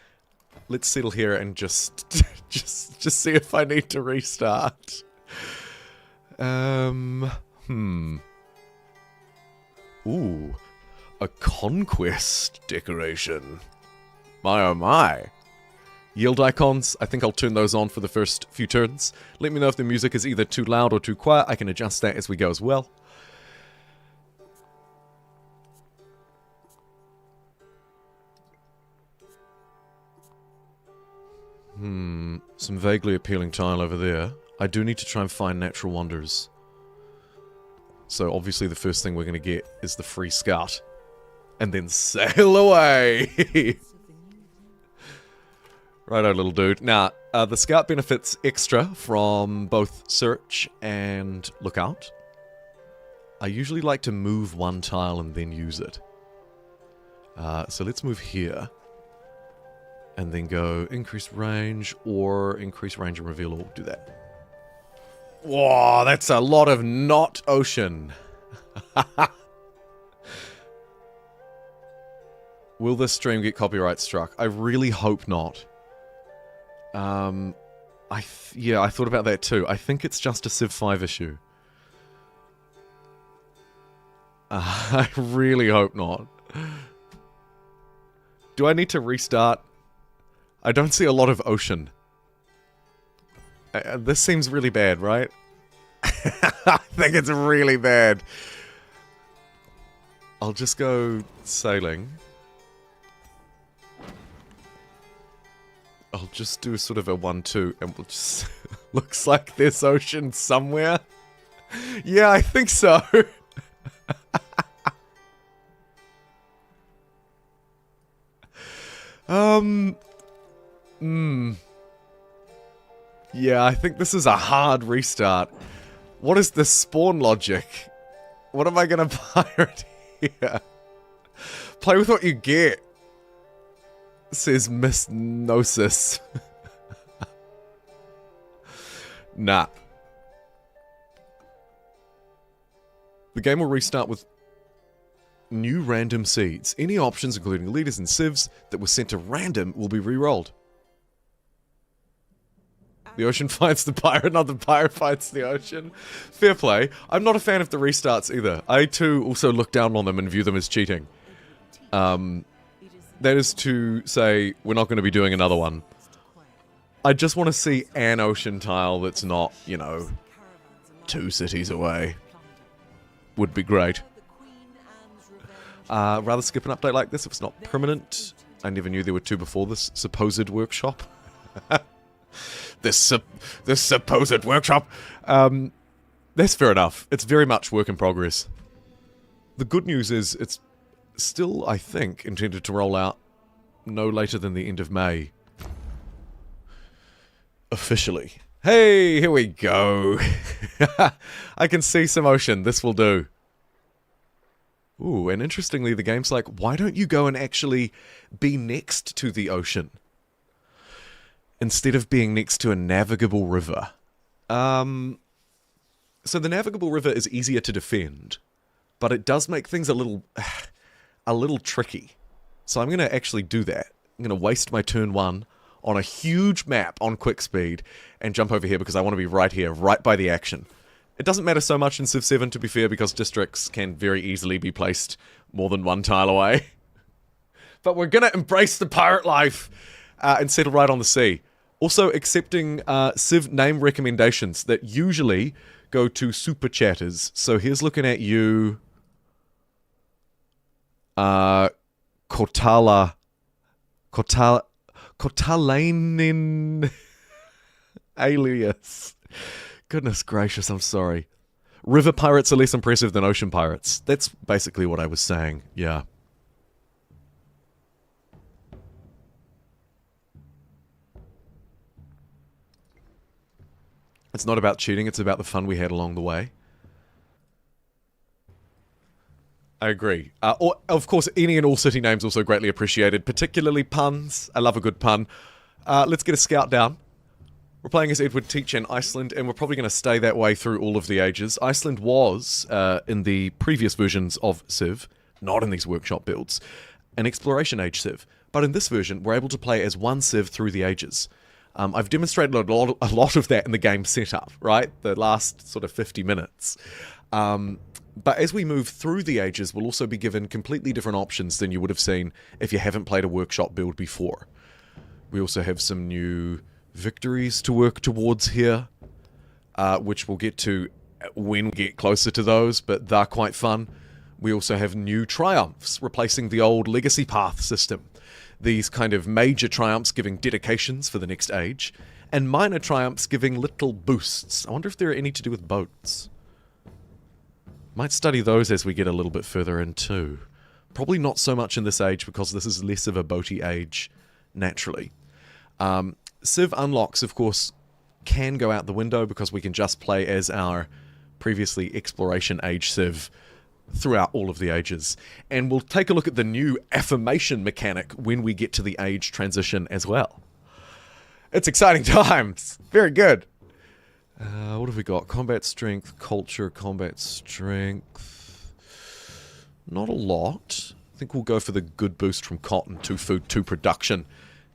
Let's settle here and just see if I need to restart. Ooh, a conquest decoration. My oh my. Yield icons, I think I'll turn those on for the first few turns. Let me know if the music is either too loud or too quiet. I can adjust that as we go as well. Some vaguely appealing tile over there. I do need to try and find natural wonders. So obviously the first thing we're going to get is the free scout. And then sail away! Righto, little dude. Now, the scout benefits extra from both search and lookout. I usually like to move one tile and then use it. So let's move here. And then go increase range or increase range and reveal, or do that. Whoa, that's a lot of not ocean. Will this stream get copyright struck? I really hope not. Yeah, I thought about that too. I think it's just a Civ 5 issue. I really hope not. Do I need to restart? I don't see a lot of ocean. This seems really bad, right? I think it's really bad. I'll just go sailing. I'll just do sort of a 1-2 and we'll just... Looks like there's ocean somewhere. Yeah, I think so. Yeah, I think this is a hard restart. What is the spawn logic? What am I gonna pirate here? Play with what you get. Says Miss Gnosis. Nah. The game will restart with new random seeds. Any options, including leaders and civs, that were sent to random will be re-rolled. The ocean finds the pirate, not the pirate finds the ocean. Fair play. I'm not a fan of the restarts either. I too also look down on them and view them as cheating. That is to say, we're not going to be doing another one. I just want to see an ocean tile that's not, you know, 2 cities away. Would be great. rather skip an update like this if it's not permanent. I never knew there were two before this supposed workshop. this supposed workshop. That's fair enough. It's very much work in progress. The good news is it's still, I think, intended to roll out no later than the end of May. Officially. Hey, here we go. I can see some ocean. This will do. Ooh, and interestingly, the game's like, why don't you go and actually be next to the ocean? Instead of being next to a navigable river. So the navigable river is easier to defend, but it does make things a little tricky. So I'm going to actually do that. I'm going to waste my turn 1 on a huge map on quick speed and jump over here because I want to be right here, right by the action. It doesn't matter so much in Civ 7, to be fair, because districts can very easily be placed more than 1 tile away. But we're going to embrace the pirate life and settle right on the sea. Also accepting Civ name recommendations that usually go to super chatters. So here's looking at you, Kotalainen alias. Goodness gracious, I'm sorry. River pirates are less impressive than ocean pirates. That's basically what I was saying, yeah. It's not about cheating, it's about the fun we had along the way. I agree. Of course, any and all city names also greatly appreciated, particularly puns. I love a good pun. Let's get a scout down. We're playing as Edward Teach in Iceland, and we're probably going to stay that way through all of the ages. Iceland was, in the previous versions of Civ, not in these workshop builds, an exploration age Civ. But in this version, we're able to play as one Civ through the ages. I've demonstrated a lot of that in the game setup, right? The last sort of 50 minutes. But as we move through the ages, we'll also be given completely different options than you would have seen if you haven't played a workshop build before. We also have some new victories to work towards here, which we'll get to when we get closer to those, but they're quite fun. We also have new triumphs, replacing the old legacy path system. These kind of major triumphs giving dedications for the next age, and minor triumphs giving little boosts. I wonder if there are any to do with boats. Might study those as we get a little bit further in too. Probably not so much in this age because this is less of a boaty age naturally. Civ unlocks, of course, can go out the window because we can just play as our previously exploration age Civ throughout all of the ages. And we'll take a look at the new affirmation mechanic when we get to the age transition as well. It's exciting times! Very good! What have we got? Combat strength, culture, combat strength. Not a lot. I think we'll go for the good boost from cotton to food to production.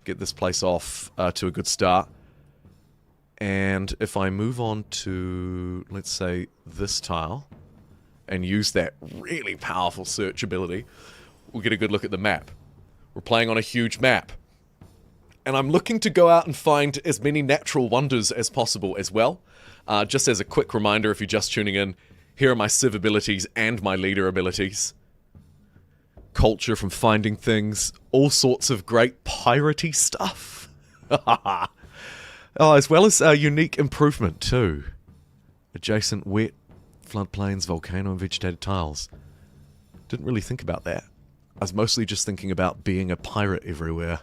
Get this place off to a good start. And if I move on to, let's say, this tile, and use that really powerful search ability, we'll get a good look at the map. We're playing on a huge map. And I'm looking to go out and find as many natural wonders as possible as well. Just as a quick reminder, if you're just tuning in, here are my Civ abilities and my leader abilities. Culture from finding things, all sorts of great piratey stuff. Oh, as well as unique improvement too. Adjacent wet, floodplains, volcano and vegetated tiles. Didn't really think about that. I was mostly just thinking about being a pirate everywhere.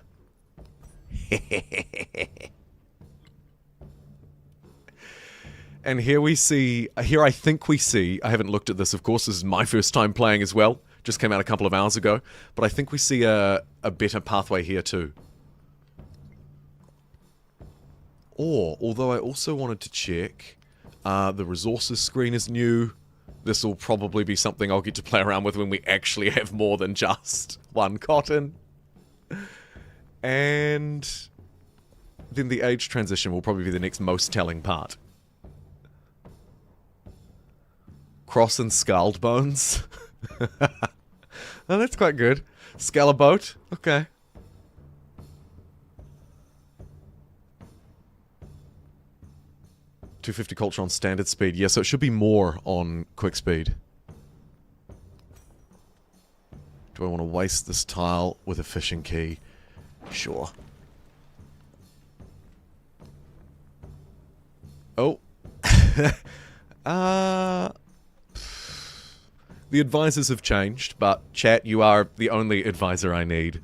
And here we see, I think we see, I haven't looked at this, of course, this is my first time playing as well, just came out a couple of hours ago, but I think we see a better pathway here too. Or, although I also wanted to check, the resources screen is new. This will probably be something I'll get to play around with when we actually have more than just one cotton. And then the age transition will probably be the next most telling part. Cross and scald bones. Oh, that's quite good. Scale a boat? Okay. $250 culture on standard speed. Yeah, so it should be more on quick speed. Do I want to waste this tile with a fishing key? Sure. Oh. The advisors have changed, but chat, you are the only advisor I need.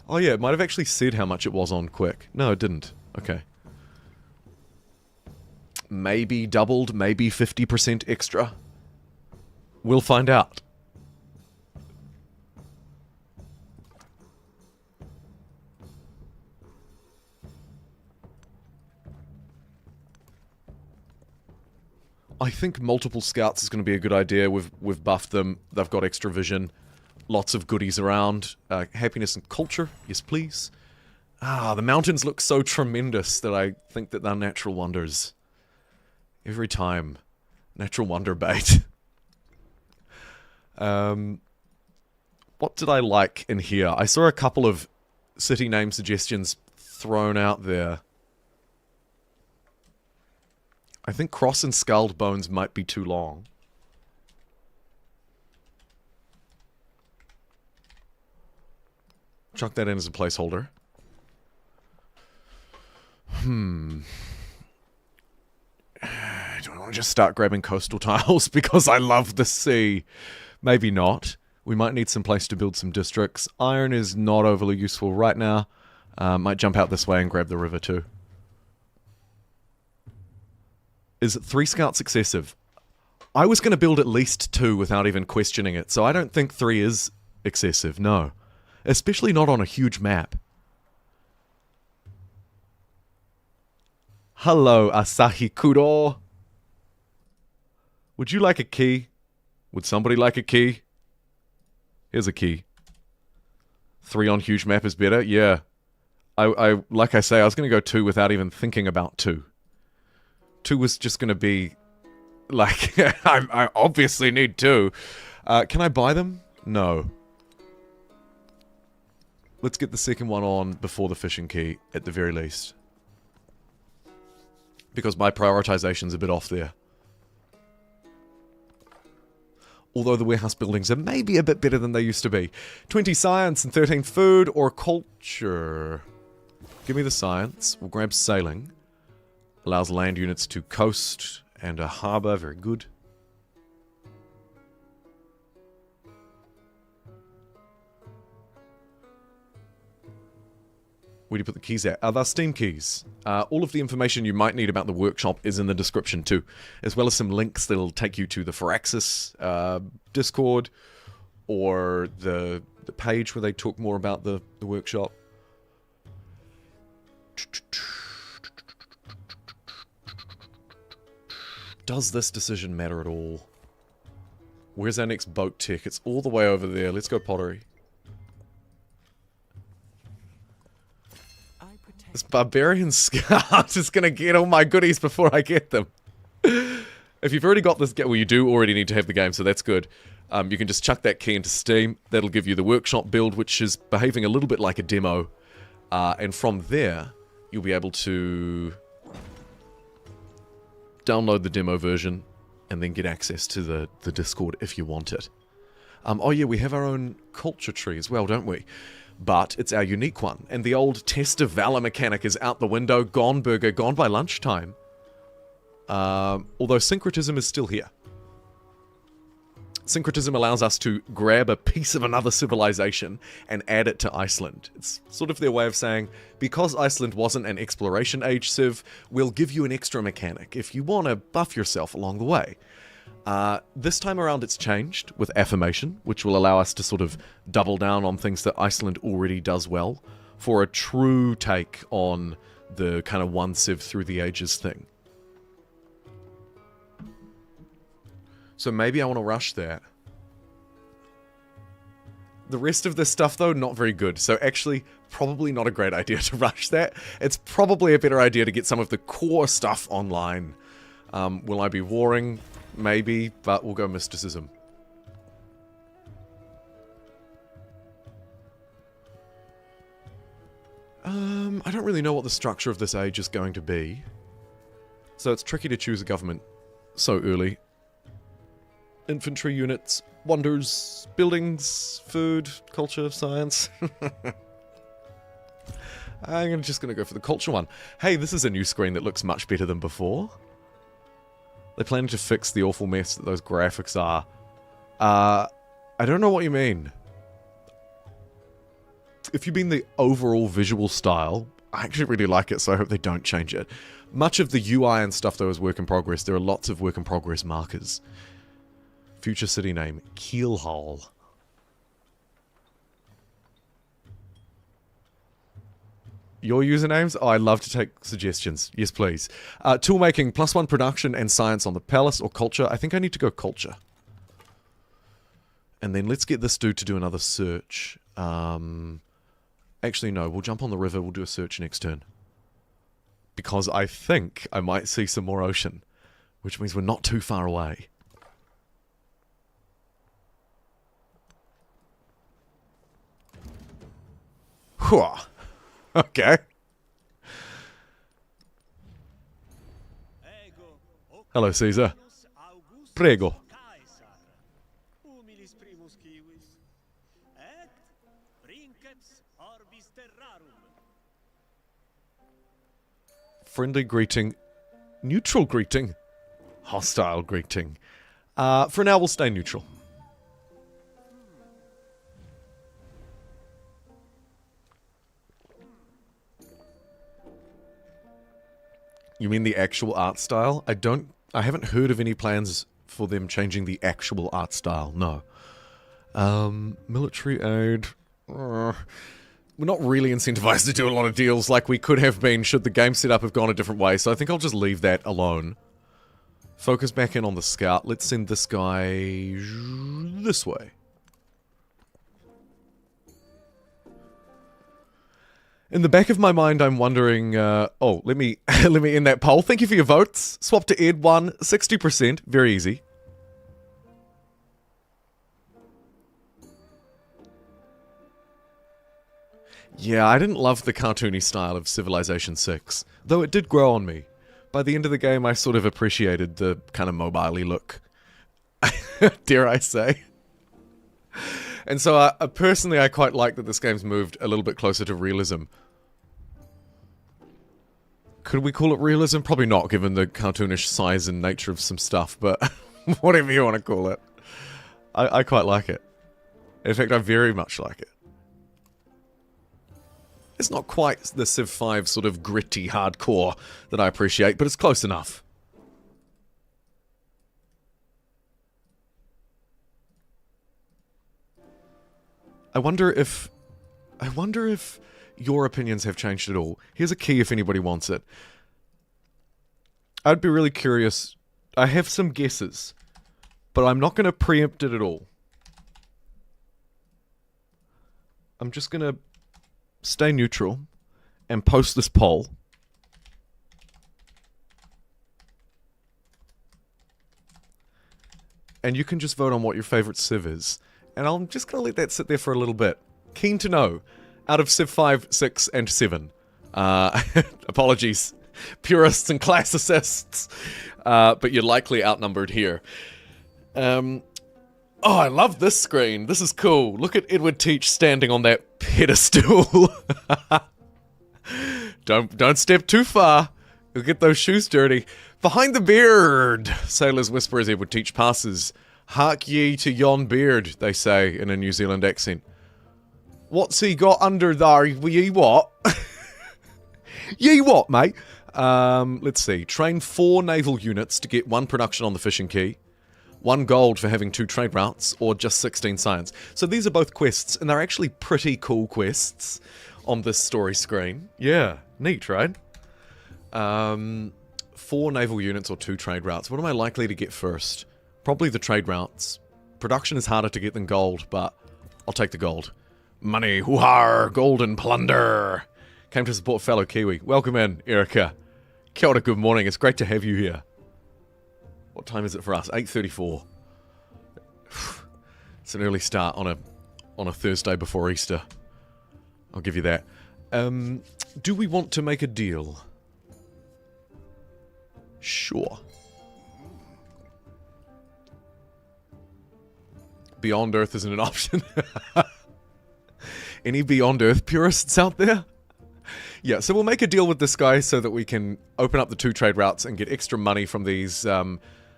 Oh yeah, it might have actually said how much it was on quick. No, it didn't. Okay. Maybe doubled, maybe 50% extra. We'll find out. I think multiple scouts is going to be a good idea. We've buffed them. They've got extra vision. Lots of goodies around. Happiness and culture. Yes, please. Ah, the mountains look so tremendous that I think that they're natural wonders. Every time. Natural wonder bait. What did I like in here? I saw a couple of city name suggestions thrown out there. I think Cross and Skulled Bones might be too long. Chuck that in as a placeholder. Do I want to just start grabbing coastal tiles because I love the sea? Maybe not. We might need some place to build some districts. Iron is not overly useful right now. Might jump out this way and grab the river too. Is 3 scouts excessive? I was going to build at least 2 without even questioning it, so I don't think 3 is excessive, no. Especially not on a huge map. Hello, Asahi Kuro. Would you like a key? Would somebody like a key? Here's a key. 3 on huge map is better? Yeah. I like I say, I was going to go 2 without even thinking about 2. 2 was just going to be, like, I obviously need 2. Can I buy them? No. Let's get the second one on before the fishing key, at the very least. Because my prioritization's a bit off there. Although the warehouse buildings are maybe a bit better than they used to be. 20 science and 13 food or culture. Give me the science. We'll grab sailing. Allows land units to coast and a harbour. Very good. Where do you put the keys at? They're Steam keys. All of the information you might need about the workshop is in the description too, as well as some links that'll take you to the Firaxis Discord or the page where they talk more about the workshop. Does this decision matter at all? Where's our next boat tech? It's all the way over there. Let's go pottery. This barbarian scout is going to get all my goodies before I get them. If you've already got this, well, you do already need to have the game, so that's good. You can just chuck that key into Steam. That'll give you the workshop build, which is behaving a little bit like a demo. And from there, you'll be able to download the demo version and then get access to the Discord if you want it. Oh yeah, we have our own culture tree as well, don't we? But it's our unique one. And the old Test of Valor mechanic is out the window, gone burger, gone by lunchtime. Although syncretism is still here. Syncretism allows us to grab a piece of another civilization and add it to Iceland. It's sort of their way of saying, because Iceland wasn't an exploration age civ, we'll give you an extra mechanic if you want to buff yourself along the way. This time around it's changed with affirmation, which will allow us to sort of double down on things that Iceland already does well for a true take on the kind of one civ through the ages thing. So maybe I want to rush that. The rest of this stuff, though, not very good. So actually, probably not a great idea to rush that. It's probably a better idea to get some of the core stuff online. Will I be warring? Maybe, but we'll go mysticism. I don't really know what the structure of this age is going to be. So it's tricky to choose a government so early. infantry units, wonders, buildings, food, culture, science. I'm just going to go for the culture one. Hey, this is a new screen that looks much better than before. They're planning to fix the awful mess that those graphics are. I don't know what you mean. If you mean the overall visual style, I actually really like it, so I hope they don't change it. Much of the UI and stuff, though, is work in progress. There are lots of work in progress markers. Future city name, Keelhall. Your usernames? Oh, I love to take suggestions. Yes, please. Toolmaking, +1 production and science on the palace or culture. I think I need to go culture. And then let's get this dude to do another search. Actually, no. We'll jump on the river. We'll do a search next turn. Because I think I might see some more ocean. Which means we're not too far away. Whew. Okay. Hello, Caesar. Prego. Friendly greeting. Neutral greeting. Hostile greeting. For now, we'll stay neutral. You mean the actual art style? I haven't heard of any plans for them changing the actual art style, no. Military aid. We're not really incentivized to do a lot of deals like we could have been should the game setup have gone a different way, so I think I'll just leave that alone. Focus back in on the scout. Let's send this guy this way. In the back of my mind, I'm wondering, oh, let me end that poll. Thank you for your votes. Swap to Ed 1, 60%. Very easy. Yeah, I didn't love the cartoony style of Civilization 6, though it did grow on me. By the end of the game, I sort of appreciated the kind of mobile-y look. Dare I say. And so, personally, I quite like that this game's moved a little bit closer to realism. Could we call it realism? Probably not, given the cartoonish size and nature of some stuff, but whatever you want to call it. I quite like it. In fact, I very much like it. It's not quite the Civ 5 sort of gritty hardcore that I appreciate, but it's close enough. I wonder if your opinions have changed at all. Here's a key if anybody wants it. I'd be really curious. I have some guesses, but I'm not going to preempt it at all. I'm just going to stay neutral and post this poll. And you can just vote on what your favorite Civ is. And I'm just going to let that sit there for a little bit. Keen to know. Out of Civ 5, 6, and 7. Apologies, purists and classicists. But you're likely outnumbered here. Oh, I love this screen. This is cool. Look at Edward Teach standing on that pedestal. Don't step too far. You'll get those shoes dirty. Behind the beard, sailors whisper as Edward Teach passes. Hark ye to yon beard, they say in a New Zealand accent. What's he got under there? Ye what? Ye what, mate? Let's see. Train 4 naval units to get 1 production on the fishing quay. 1 gold for having 2 trade routes, or just 16 science. So these are both quests, and they're actually pretty cool quests on this story screen. Yeah, neat, right? 4 naval units or 2 trade routes. What am I likely to get first? Probably the trade routes. Production is harder to get than gold, but I'll take the gold. Money, hoo-har, gold and plunder. Came to support fellow Kiwi. Welcome in, Erica. Kia ora, good morning. It's great to have you here. What time is it for us? 8:34. It's an early start on a Thursday before Easter. I'll give you that. Do we want to make a deal? Sure. Beyond Earth isn't an option. Any Beyond Earth purists out there? Yeah, so we'll make a deal with this guy so that we can open up the 2 trade routes and get extra money from these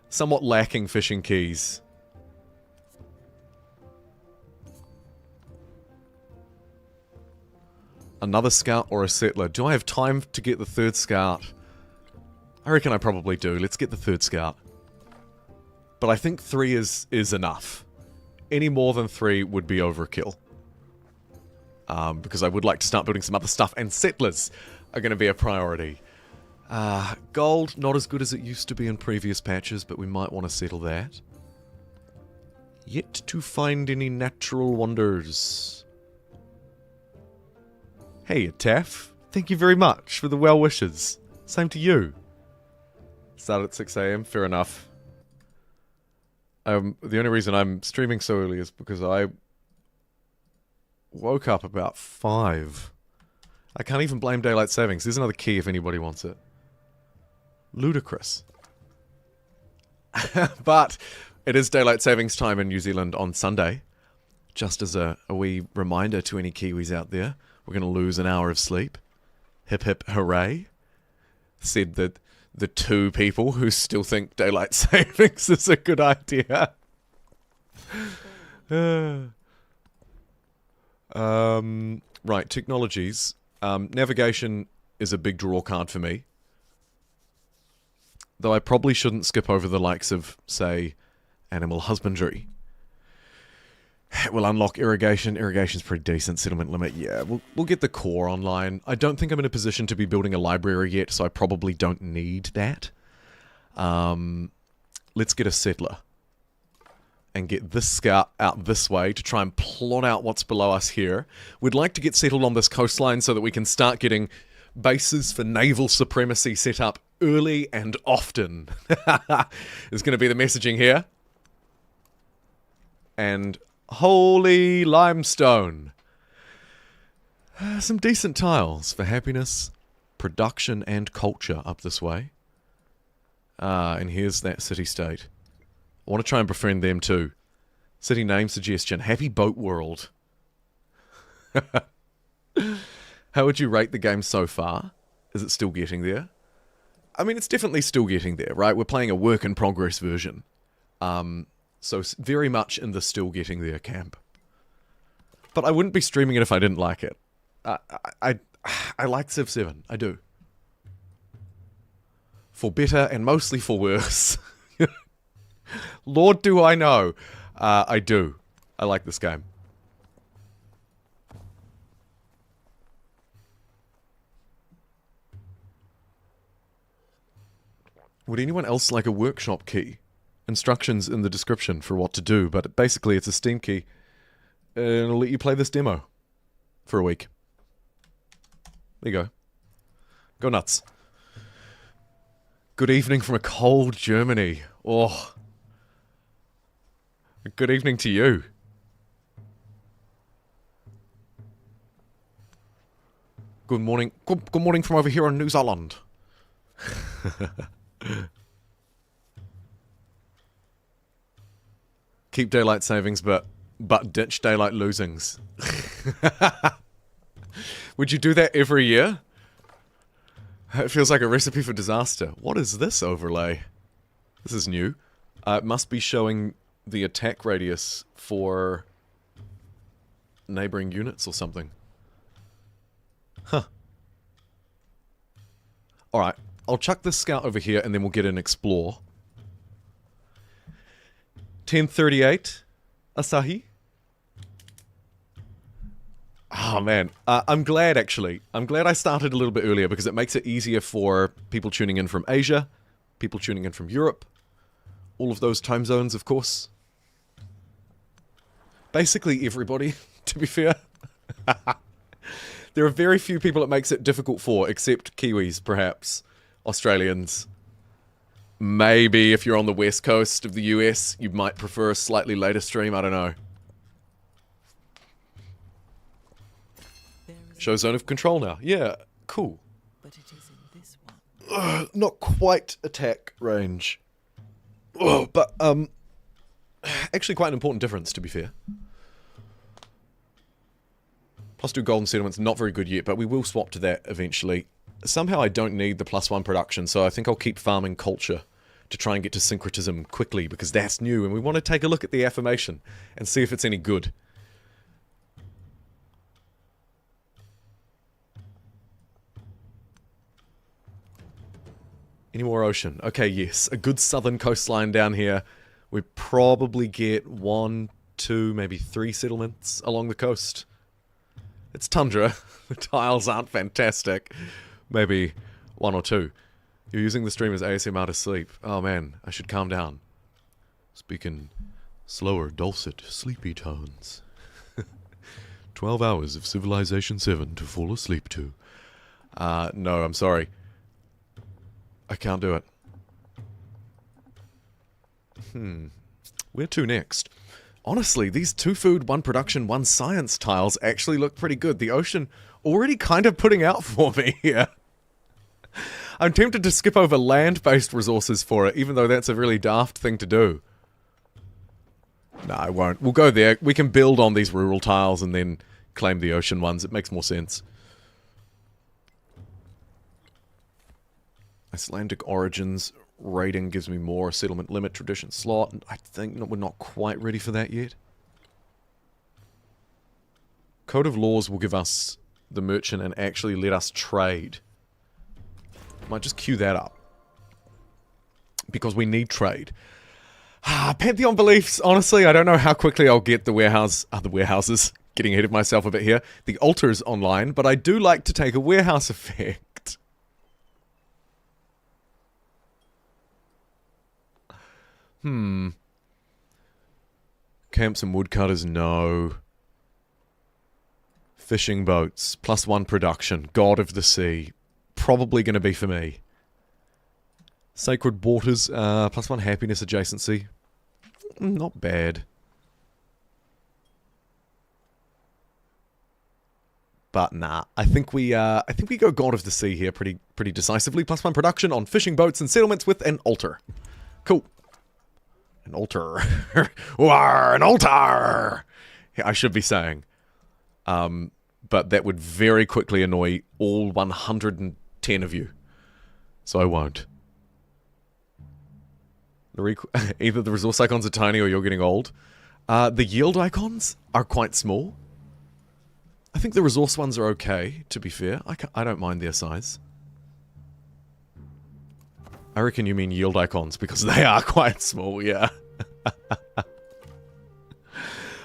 somewhat lacking fishing keys. Another scout or a settler? Do I have time to get the 3rd scout? I reckon I probably do. Let's get the 3rd scout. But I think 3 is enough. Any more than 3 would be overkill. Because I would like to start building some other stuff, and settlers are going to be a priority. Gold, not as good as it used to be in previous patches, but we might want to settle that. Yet to find any natural wonders. Hey, Taff. Thank you very much for the well wishes. Same to you. Started at 6 AM, fair enough. The only reason I'm streaming so early is because I woke up about 5. I can't even blame daylight savings. There's another key if anybody wants it. Ludicrous. But it is daylight savings time in New Zealand on Sunday. Just as a wee reminder to any Kiwis out there, we're going to lose an hour of sleep. Hip hip hooray. Said that the 2 people who still think daylight savings is a good idea. Right, technologies. Navigation is a big draw card for me. Though I probably shouldn't skip over the likes of, say, animal husbandry. It will unlock irrigation. Irrigation's pretty decent. Settlement limit, yeah. We'll get the core online. I don't think I'm in a position to be building a library yet, so I probably don't need that. Let's get a settler. And get this scout out this way to try and plot out what's below us here. We'd like to get settled on this coastline so that we can start getting bases for naval supremacy set up early and often. Is going to be the messaging here. And holy limestone. Some decent tiles for happiness, production, and culture up this way. And here's that city-state. I want to try and befriend them too. City name suggestion. Happy Boat World. How would you rate the game so far? Is it still getting there? I mean, it's definitely still getting there, right? We're playing a work-in-progress version. So very much in the still getting there camp. But I wouldn't be streaming it if I didn't like it. I like Civ 7. I do. For better and mostly for worse. Lord, do I know. I do. I like this game. Would anyone else like a workshop key? Instructions in the description for what to do, but basically it's a Steam key. And it'll let you play this demo for a week. There you go. Go nuts. Good evening from a cold Germany. Oh. Good evening to you. Good morning. Good morning from over here in New Zealand. Keep daylight savings, but ditch daylight losings. Would you do that every year? It feels like a recipe for disaster. What is this overlay? This is new. It must be showing the attack radius for neighboring units or something. Huh. Alright, I'll chuck this scout over here and then we'll get an explore. 1038 Asahi. Oh man, I'm glad actually. I'm glad I started a little bit earlier because it makes it easier for people tuning in from Asia, people tuning in from Europe, all of those time zones, of course. Basically everybody, to be fair. There are very few people it makes it difficult for, except Kiwis, perhaps. Australians. Maybe if you're on the west coast of the US, you might prefer a slightly later stream, I don't know. Show zone of control now. Yeah, cool. But it is in this one. Not quite attack range. But, actually quite an important difference, to be fair. +2 golden settlements, not very good yet, but we will swap to that eventually. Somehow I don't need the +1 production, so I think I'll keep farming culture to try and get to syncretism quickly, because that's new, and we want to take a look at the affirmation and see if it's any good. Any more ocean? Okay, yes. A good southern coastline down here. We probably get 1, 2, maybe 3 settlements along the coast. It's tundra. The tiles aren't fantastic. Maybe 1 or 2. You're using the stream as ASMR to sleep. Oh man, I should calm down. Speaking slower, dulcet, sleepy tones. 12 hours of Civilization 7 to fall asleep to. No, I'm sorry. I can't do it. Where to next? Honestly, these 2 food, 1 production, 1 science tiles actually look pretty good. The ocean already kind of putting out for me here. I'm tempted to skip over land-based resources for it, even though that's a really daft thing to do. No, I won't. We'll go there. We can build on these rural tiles and then claim the ocean ones. It makes more sense. Icelandic origins rating gives me more settlement limit tradition slot. I think we're not quite ready for that yet. Code of laws will give us the merchant and actually let us trade. Might just queue that up. Because we need trade. Pantheon beliefs. Honestly, I don't know how quickly I'll get the warehouses. Getting ahead of myself a bit here. The altars online, but I do like to take a warehouse effect. Camps and woodcutters, no. Fishing boats, +1 production, God of the Sea. Probably going to be for me. Sacred waters, +1 happiness adjacency. Not bad. But nah, I think we go God of the Sea here pretty decisively. +1 production on fishing boats and settlements with an altar. Cool. An altar. An altar! Yeah, I should be saying. But that would very quickly annoy all 110 of you. So I won't. Either the resource icons are tiny or you're getting old. The yield icons are quite small. I think the resource ones are okay, to be fair. I don't mind their size. I reckon you mean yield icons, because they are quite small, yeah.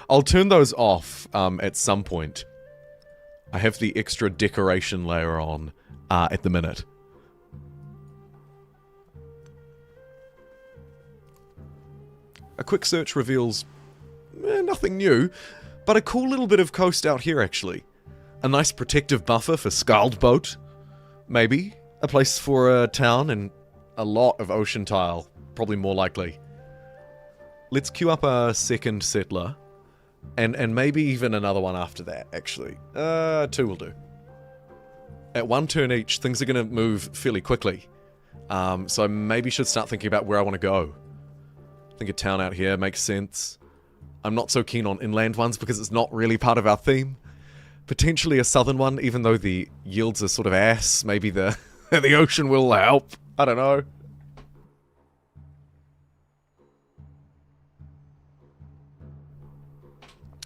I'll turn those off at some point. I have the extra decoration layer on at the minute. A quick search reveals nothing new, but a cool little bit of coast out here, actually. A nice protective buffer for Scald Boat, maybe. A place for a town and a lot of ocean tile, probably more likely. Let's queue up a second settler, and maybe even another one after that, actually. 2 will do. At 1 turn each, things are going to move fairly quickly. So I maybe should start thinking about where I want to go. I think a town out here makes sense. I'm not so keen on inland ones because it's not really part of our theme. Potentially a southern one, even though the yields are sort of ass. Maybe the the ocean will help. I don't know.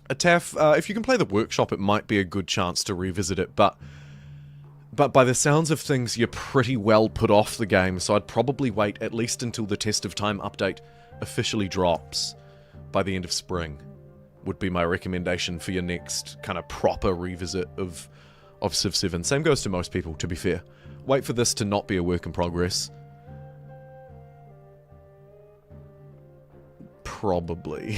Ataf, if you can play the workshop, it might be a good chance to revisit it, but by the sounds of things, you're pretty well put off the game, so I'd probably wait at least until the Test of Time update officially drops by the end of spring, would be my recommendation for your next kind of proper revisit of Civ 7. Same goes to most people, to be fair. Wait for this to not be a work in progress. Probably.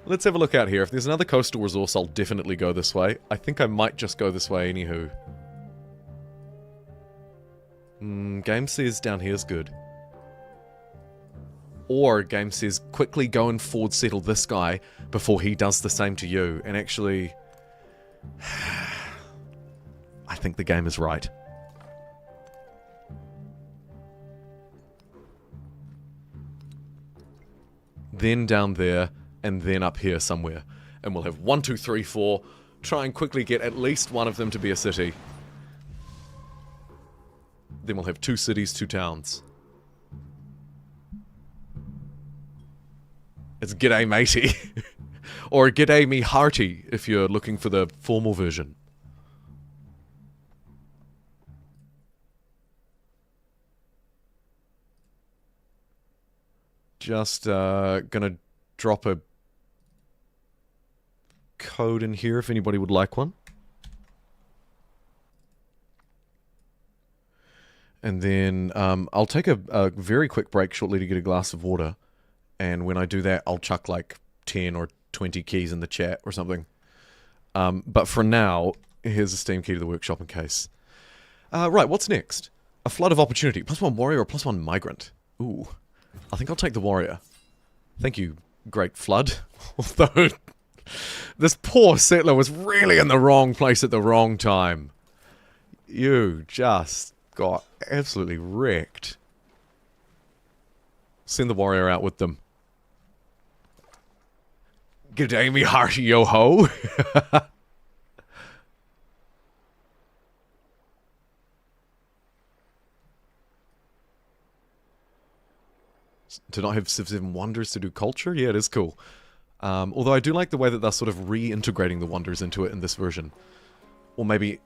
Let's have a look out here. If there's another coastal resource, I'll definitely go this way. I think I might just go this way anywho. Game says down here's good. Or game says quickly go and forward settle this guy before he does the same to you. And actually, I think the game is right. then down there, and then up here somewhere. And we'll have 1, 2, 3, 4. Try and quickly get at least one of them to be a city. Then we'll have 2 cities, 2 towns. It's g'day matey. Or g'day me hearty, if you're looking for the formal version. Just gonna drop a code in here if anybody would like one. And then I'll take a very quick break shortly to get a glass of water. And when I do that, I'll chuck like 10 or 20 keys in the chat or something. But for now, here's a Steam key to the workshop in case. Right, what's next? A flood of opportunity. +1 warrior or +1 migrant? Ooh. I think I'll take the warrior. Thank you, Great Flood. Although, this poor settler was really in the wrong place at the wrong time. You just got absolutely wrecked. Send the warrior out with them. G'day me hearty yo-ho. To not have Civ 7 wonders to do culture? Yeah, it is cool. Although I do like the way that they're sort of reintegrating the wonders into it in this version. Or maybe...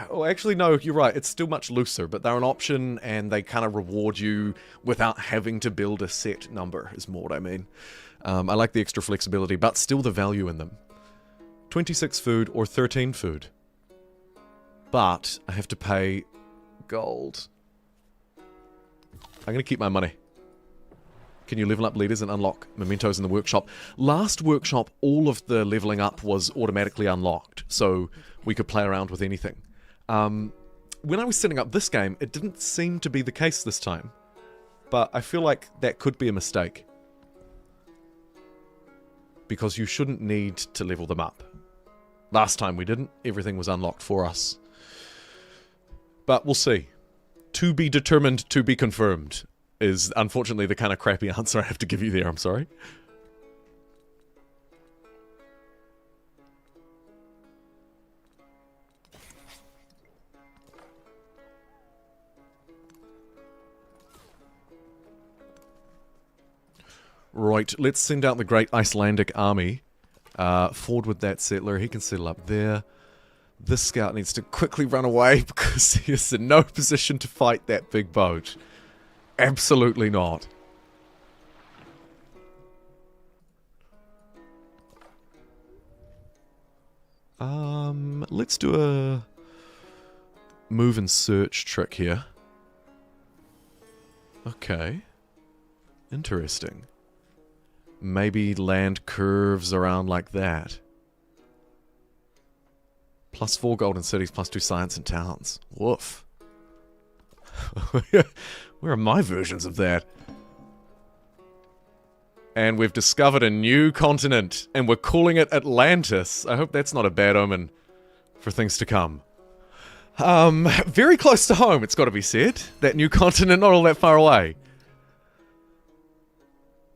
Oh, actually, no, you're right. It's still much looser, but they're an option and they kind of reward you without having to build a set number, is more what I mean. I like the extra flexibility, but still the value in them. 26 food or 13 food. But I have to pay gold. I'm going to keep my money. Can you level up leaders and unlock mementos in the workshop? Last workshop, all of the leveling up was automatically unlocked, so we could play around with anything. When I was setting up this game, it didn't seem to be the case this time. But I feel like that could be a mistake. Because you shouldn't need to level them up. Last time we didn't. Everything was unlocked for us. But we'll see. To be determined, to be confirmed, is unfortunately the kind of crappy answer I have to give you there, I'm sorry. Right, let's send out the great Icelandic army. Forward with that settler, he can settle up there. This scout needs to quickly run away because he is in no position to fight that big boat. Absolutely not. Let's do a move and search trick here. Okay. Interesting. Maybe land curves around like that. +4 golden cities, +2 science and towns. Woof. Where are my versions of that? And we've discovered a new continent, and we're calling it Atlantis. I hope that's not a bad omen for things to come. Very close to home, it's got to be said. That new continent, not all that far away.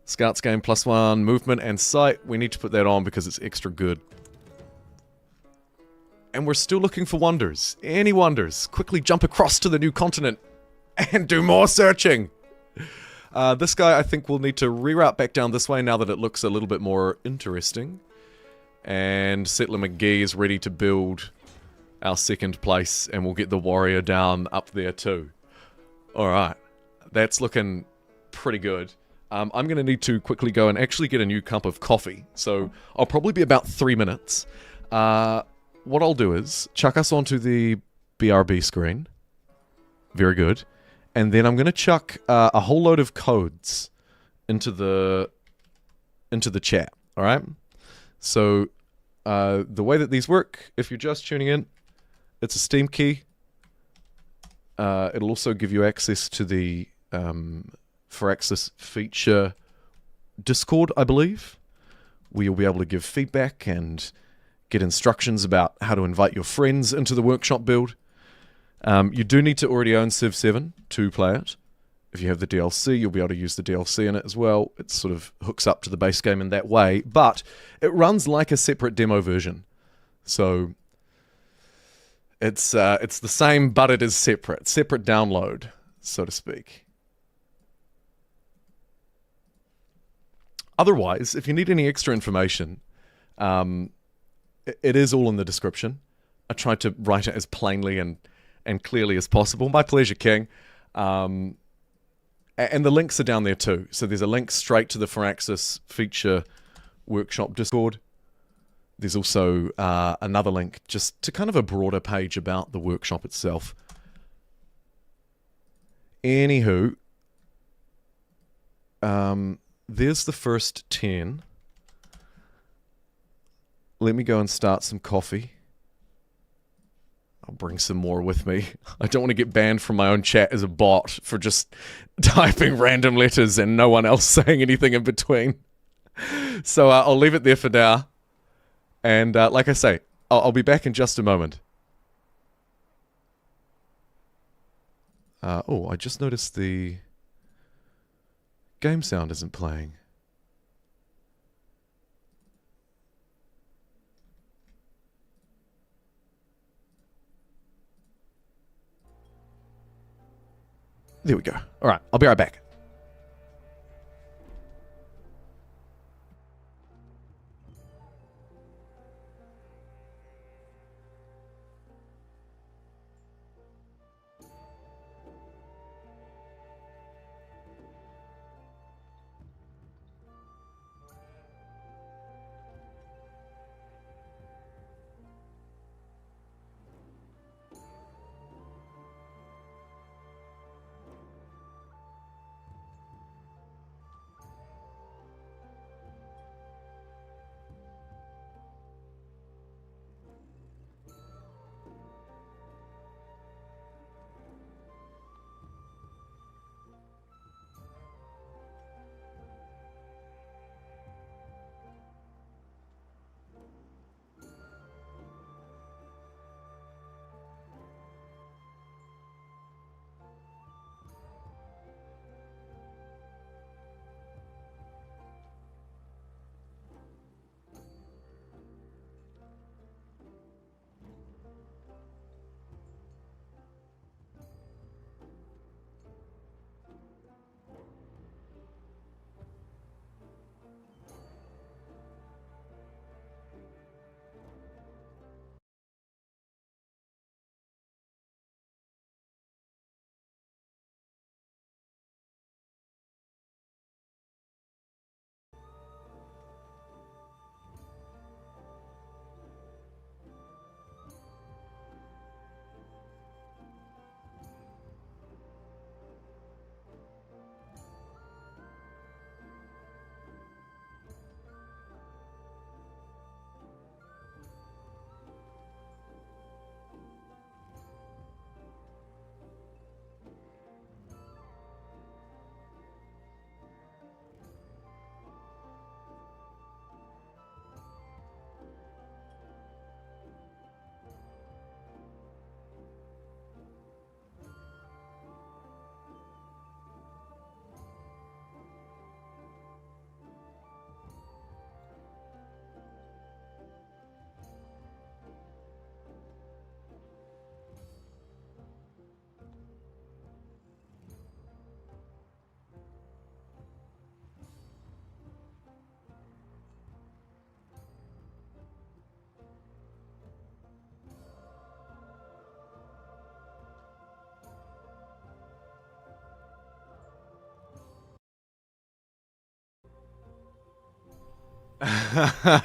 Scouts gain +1 movement and sight. We need to put that on because it's extra good. And we're still looking for wonders. Any wonders. Quickly jump across to the new continent and do more searching. This guy, I think, will need to reroute back down this way now that it looks a little bit more interesting. And Settler McGee is ready to build our second place, and we'll get the warrior down up there too. Alright. That's looking pretty good. I'm going to need to quickly go and actually get a new cup of coffee. So I'll probably be about 3 minutes. What I'll do is chuck us onto the BRB screen. Very good. And then I'm going to chuck a whole load of codes into the chat. All right. So the way that these work, if you're just tuning in, it's a Steam key. It'll also give you access to the Firaxis Feature Discord, I believe, where you'll be able to give feedback and get instructions about how to invite your friends into the workshop build. You do need to already own Civ 7 to play it. If you have the DLC, you'll be able to use the DLC in it as well. It sort of hooks up to the base game in that way, but it runs like a separate demo version. So it's the same, but it is separate download, so to speak. Otherwise, if you need any extra information, it is all in the description. I tried to write it as plainly and clearly as possible. My pleasure, King. And the links are down there too. So there's a link straight to the Firaxis Feature Workshop Discord. There's also another link just to kind of a broader page about the workshop itself. Anywho, there's the first 10. Let me go and start some coffee. I'll bring some more with me. I don't want to get banned from my own chat as a bot for just typing random letters and no one else saying anything in between. So I'll leave it there for now. And like I say, I'll be back in just a moment. Oh, I just noticed the game sound isn't playing. There we go. All right, I'll be right back.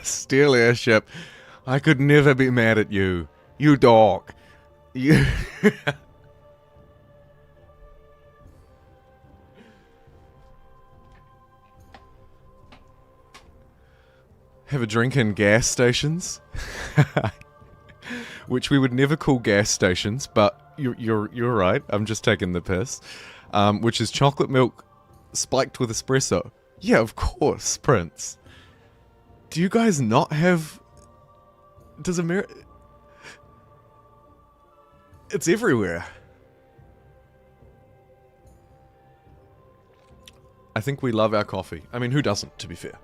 Steel airship. I could never be mad at you. You dog. You. Have a drink in gas stations, which we would never call gas stations, but you're right. I'm just taking the piss. Which is chocolate milk spiked with espresso. Yeah, of course, Prince. Do you guys not have... Does America... It's everywhere. I think we love our coffee. I mean, who doesn't, to be fair?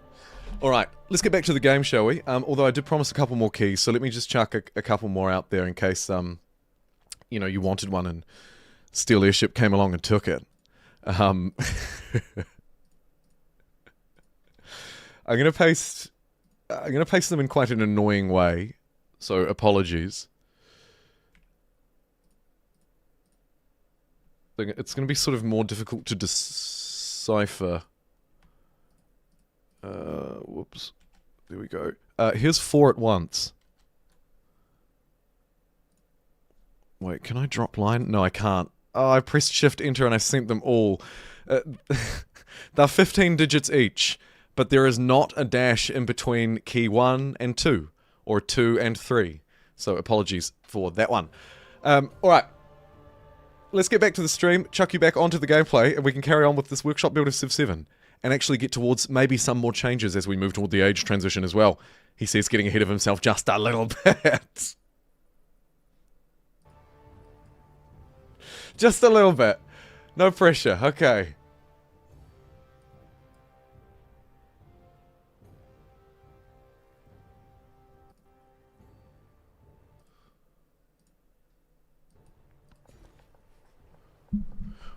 Alright, let's get back to the game, shall we? Although I did promise a couple more keys, so let me just chuck a couple more out there in case, you know, you wanted one and Steel Airship came along and took it. I'm gonna paste them in quite an annoying way, so apologies. It's gonna be sort of more difficult to decipher. Whoops. There we go. Here's 4 at once. Wait, can I drop line? No, I can't. Oh, I pressed Shift Enter and I sent them all. They're 15 digits each, but there is not a dash in between key 1 and 2, or 2 and 3. So apologies for that one. Alright. Let's get back to the stream, chuck you back onto the gameplay, and we can carry on with this workshop build of Civ 7. And actually get towards maybe some more changes as we move toward the age transition as well. He says getting ahead of himself just a little bit. Just a little bit. No pressure, okay.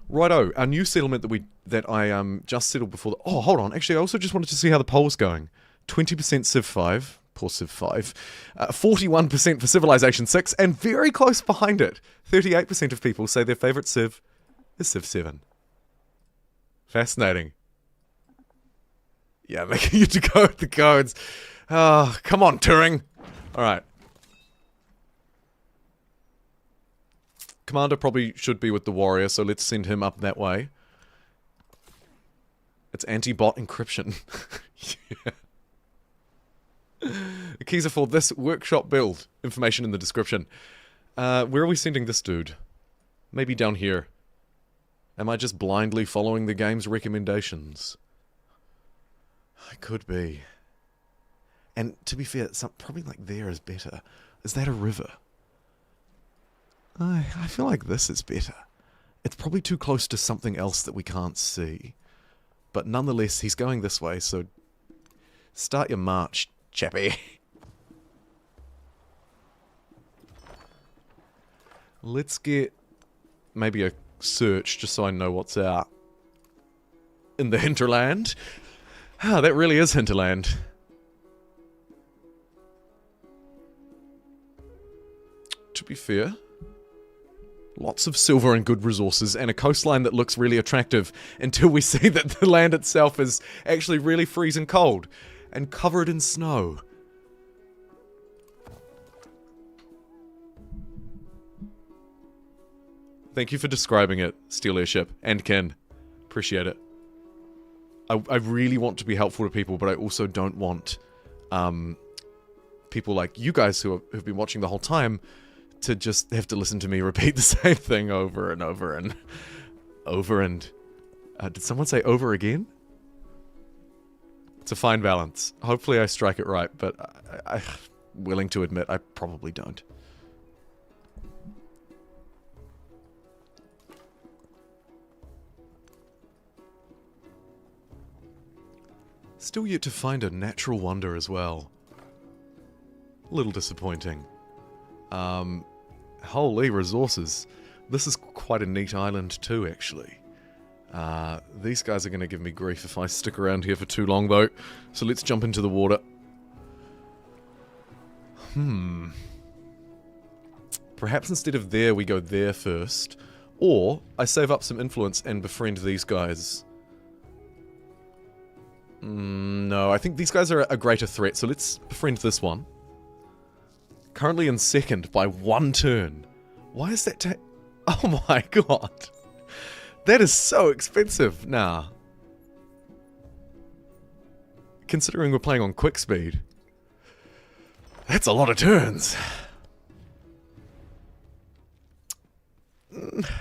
Righto, our new settlement that I just settled before the... Oh, hold on. Actually, I also just wanted to see how the poll's going. 20% Civ 5. Poor Civ 5. 41% for Civilization 6. And very close behind it, 38% of people say their favourite Civ is Civ 7. Fascinating. Yeah, making you to go with the codes. Oh, come on, Turing. Alright. Commander probably should be with the warrior, so let's send him up that way. It's anti-bot encryption. Yeah. The keys are for this workshop build. Information in the description. Where are we sending this dude? Maybe down here. Am I just blindly following the game's recommendations? I could be. And to be fair, probably like there is better. Is that a river? I feel like this is better. It's probably too close to something else that we can't see. But nonetheless, he's going this way, so start your march, chappy. Let's get maybe a search just so I know what's out. In the hinterland. Ah, that really is hinterland. To be fair, lots of silver and good resources, and a coastline that looks really attractive until we see that the land itself is actually really freezing cold and covered in snow. Thank you for describing it, Steel Airship, and Ken. Appreciate it. I really want to be helpful to people, but I also don't want people like you guys who've been watching the whole time to just have to listen to me repeat the same thing over and over and over and... did someone say over again? It's a fine balance. Hopefully I strike it right, but I'm willing to admit I probably don't. Still yet to find a natural wonder as well. A little disappointing. Holy resources. This is quite a neat island too, actually. These guys are going to give me grief if I stick around here for too long, though. So let's jump into the water. Perhaps instead of there, we go there first. Or, I save up some influence and befriend these guys. No, I think these guys are a greater threat, so let's befriend this one. Currently in second by 1 turn. Why is that Oh my god. That is so expensive. Nah. Considering we're playing on quick speed. That's a lot of turns.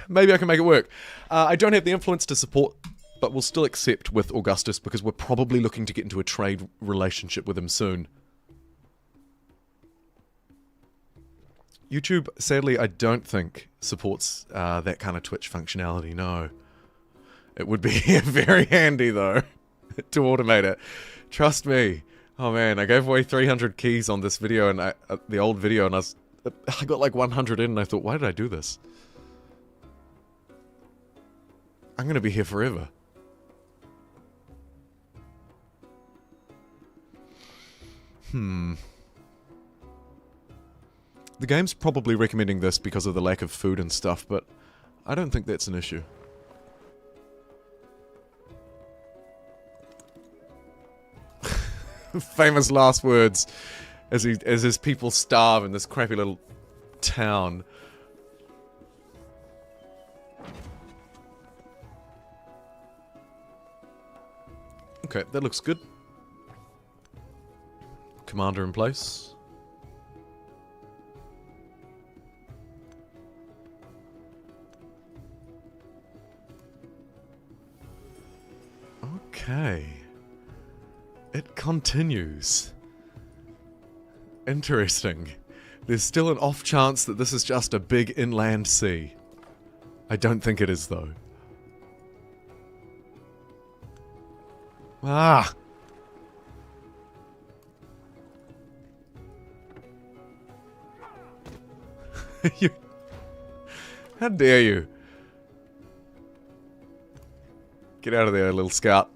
Maybe I can make it work. I don't have the influence to support, but we'll still accept with Augustus because we're probably looking to get into a trade relationship with him soon. YouTube, sadly, I don't think supports that kind of Twitch functionality, no. It would be very handy, though, to automate it. Trust me. Oh, man, I gave away 300 keys on this video, and the old video, and I got like 100 in, and I thought, why did I do this? I'm going to be here forever. The game's probably recommending this because of the lack of food and stuff, but I don't think that's an issue. Famous last words as his people starve in this crappy little town. Okay, that looks good. Commander in place. Okay. It continues. Interesting. There's still an off chance that this is just a big inland sea. I don't think it is, though. Ah! How dare you? Get out of there, little scout.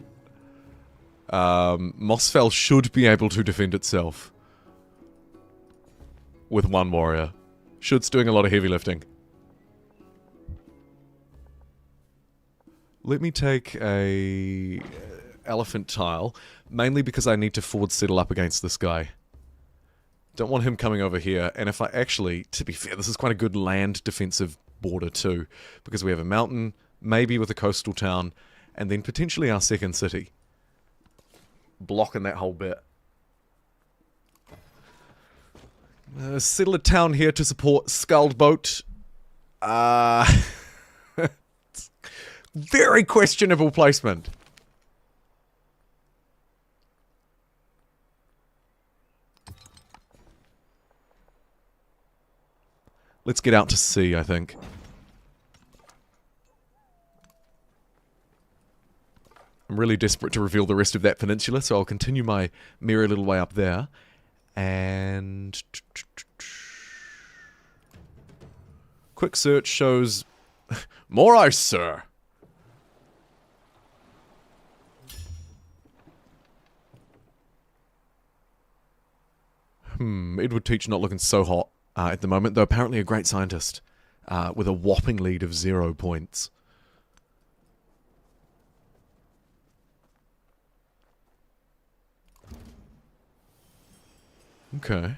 Mossfell should be able to defend itself. With one warrior. Should's doing a lot of heavy lifting. Let me take a elephant tile, mainly because I need to forward settle up against this guy. Don't want him coming over here, and if I actually, to be fair, this is quite a good land defensive border too, because we have a mountain, maybe with a coastal town, and then potentially our second city. Blocking that whole bit. Settle a town here to support Sculled Boat. Very questionable placement. Let's get out to sea, I think. I'm really desperate to reveal the rest of that peninsula, so I'll continue my merry little way up there. And... quick search shows... more ice, sir! Edward Teach not looking so hot at the moment, though apparently a great scientist with a whopping lead of 0 points. Okay.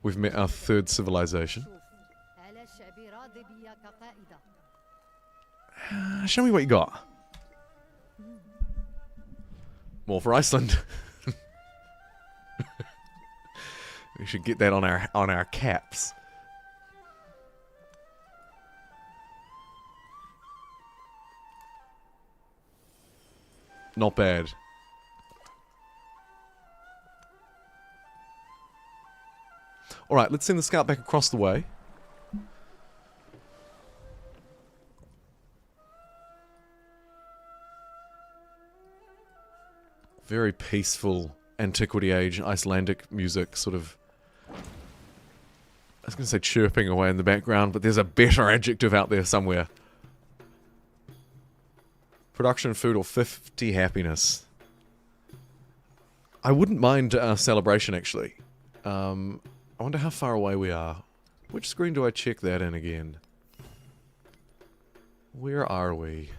We've met our third civilization. Show me what you got. More for Iceland. We should get that on our caps. Not bad. Alright, let's send the scout back across the way. Very peaceful antiquity age Icelandic music, sort of... I was going to say chirping away in the background, but there's a better adjective out there somewhere. Production food or 50 happiness. I wouldn't mind a celebration, actually. I wonder how far away we are. Which screen do I check that in again? Where are we?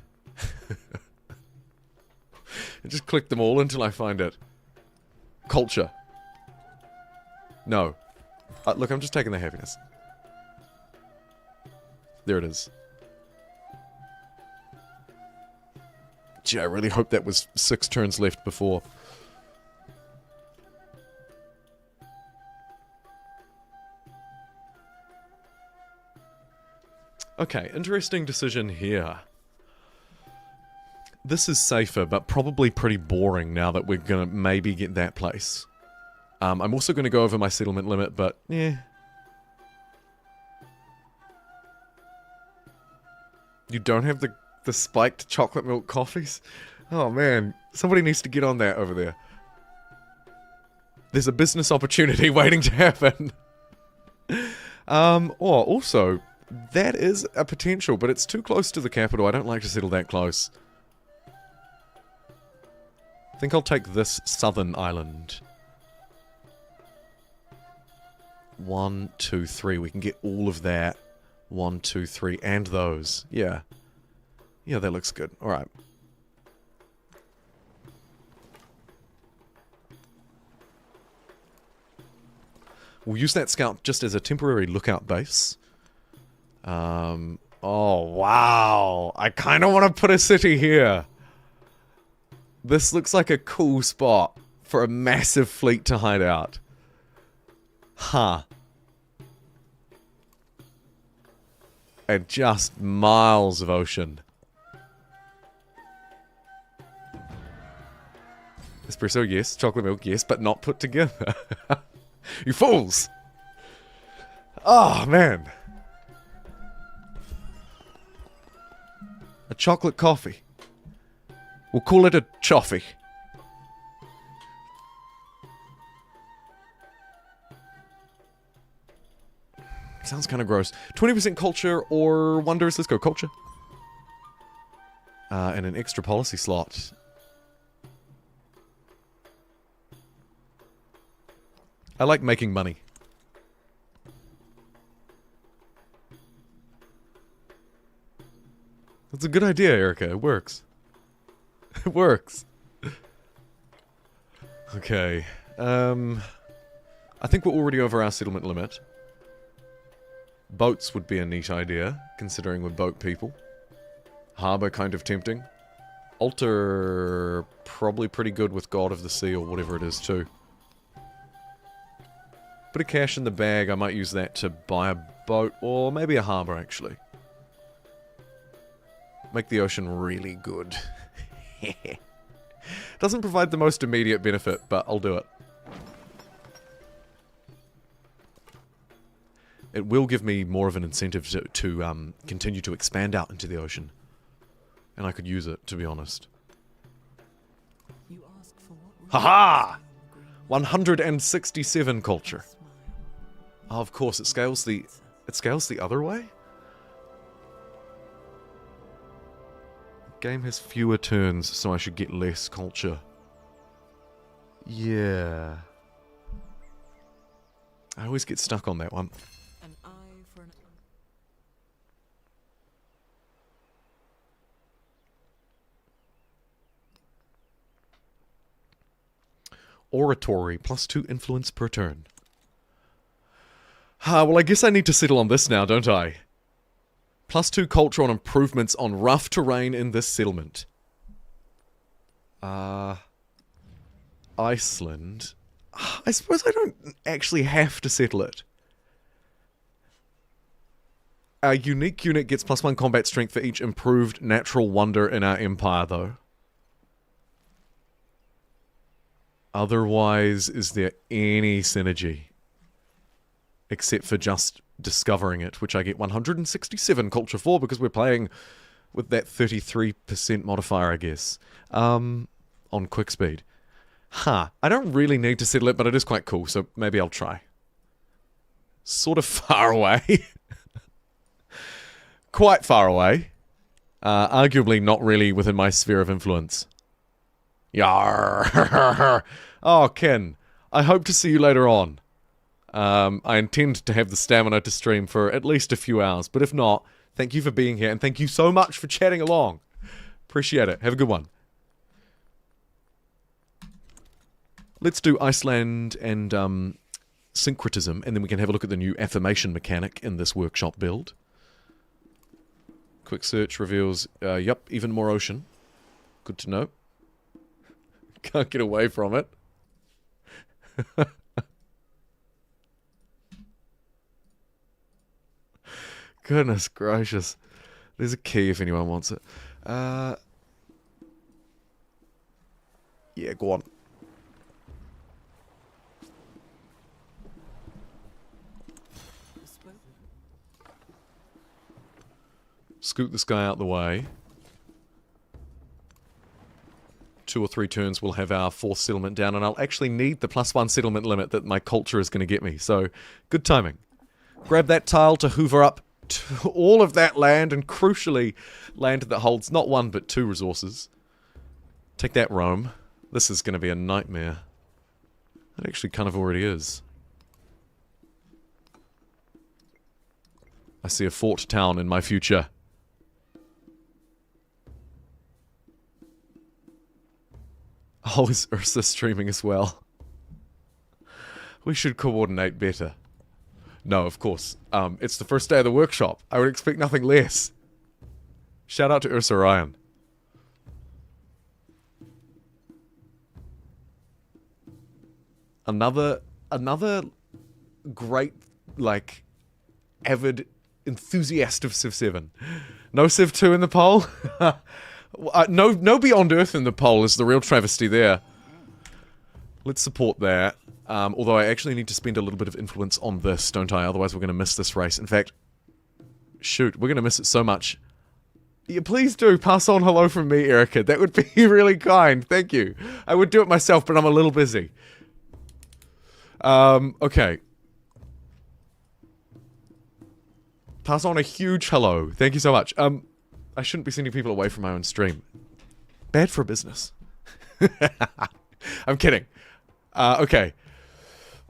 I just click them all until I find it. Culture. No. Look, I'm just taking the happiness. There it is. Gee, I really hope that was 6 turns left before. Okay, interesting decision here. This is safer, but probably pretty boring now that we're gonna maybe get that place. I'm also gonna go over my settlement limit, but yeah. You don't have the spiked chocolate milk coffees? Oh man, somebody needs to get on that over there. There's a business opportunity waiting to happen. Also, that is a potential, but it's too close to the capital. I don't like to settle that close. I think I'll take this southern island. 1, 2, 3. We can get all of that. 1, 2, 3, and those. Yeah. Yeah, that looks good. Alright. We'll use that scout just as a temporary lookout base. Oh, wow. I kind of want to put a city here. This looks like a cool spot for a massive fleet to hide out. Huh. And just miles of ocean. Espresso, yes. Chocolate milk, yes. But not put together. You fools! Oh, man. A chocolate coffee. We'll call it a choffee. Sounds kind of gross. 20% culture or wonders. Let's go culture. And an extra policy slot. I like making money. That's a good idea, Erica. It works. It works. Okay. I think we're already over our settlement limit. Boats would be a neat idea, considering we're boat people. Harbour kind of tempting. Altar probably pretty good with God of the Sea or whatever it is too. Bit of cash in the bag, I might use that to buy a boat, or maybe a harbour actually. Make the ocean really good. Doesn't provide the most immediate benefit, but I'll do it. It will give me more of an incentive to continue to expand out into the ocean. And I could use it, to be honest. Haha! 167 culture. Oh, of course, it scales the other way? Game has fewer turns, so I should get less culture. Yeah. I always get stuck on that one. An eye for an Oratory, +2 influence per turn. Well, I guess I need to settle on this now, don't I? +2 culture on improvements on rough terrain in this settlement. Iceland. I suppose I don't actually have to settle it. Our unique unit gets +1 combat strength for each improved natural wonder in our empire, though. Otherwise, is there any synergy? Except for just discovering it, which I get 167 culture for because we're playing with that 33% modifier, I guess. On quick speed. I don't really need to settle it, but it is quite cool, so maybe I'll try. Sort of far away. Quite far away. Arguably not really within my sphere of influence. Yarr. Oh, Ken. I hope to see you later on. I intend to have the stamina to stream for at least a few hours, but if not, thank you for being here, and thank you so much for chatting along. Appreciate it. Have a good one. Let's do Iceland and syncretism, and then we can have a look at the new affirmation mechanic in this workshop build. Quick search reveals, yup, even more ocean. Good to know. Can't get away from it. Goodness gracious. There's a key if anyone wants it. Yeah, go on. Scoot this guy out the way. 2 or 3 turns we'll have our 4th settlement down, and I'll actually need the +1 settlement limit that my culture is going to get me, so good timing. Grab that tile to hoover up all of that land, and crucially, land that holds not 1 but 2 resources. Take that, Rome. This is going to be a nightmare. It actually kind of already is. I see a fort town in my future. Oh, is Ursa streaming as well? We should coordinate better. No, of course. It's the first day of the workshop. I would expect nothing less. Shout out to Ursa Ryan. Another great, like, avid enthusiast of Civ 7. No Civ 2 in the poll? No Beyond Earth in the poll is the real travesty there. Let's support that. Although I actually need to spend a little bit of influence on this, don't I? Otherwise we're going to miss this race. In fact, shoot, we're going to miss it so much. Yeah, please do pass on hello from me, Erica. That would be really kind. Thank you. I would do it myself, but I'm a little busy. Okay. Pass on a huge hello. Thank you so much. I shouldn't be sending people away from my own stream. Bad for business. I'm kidding. Okay.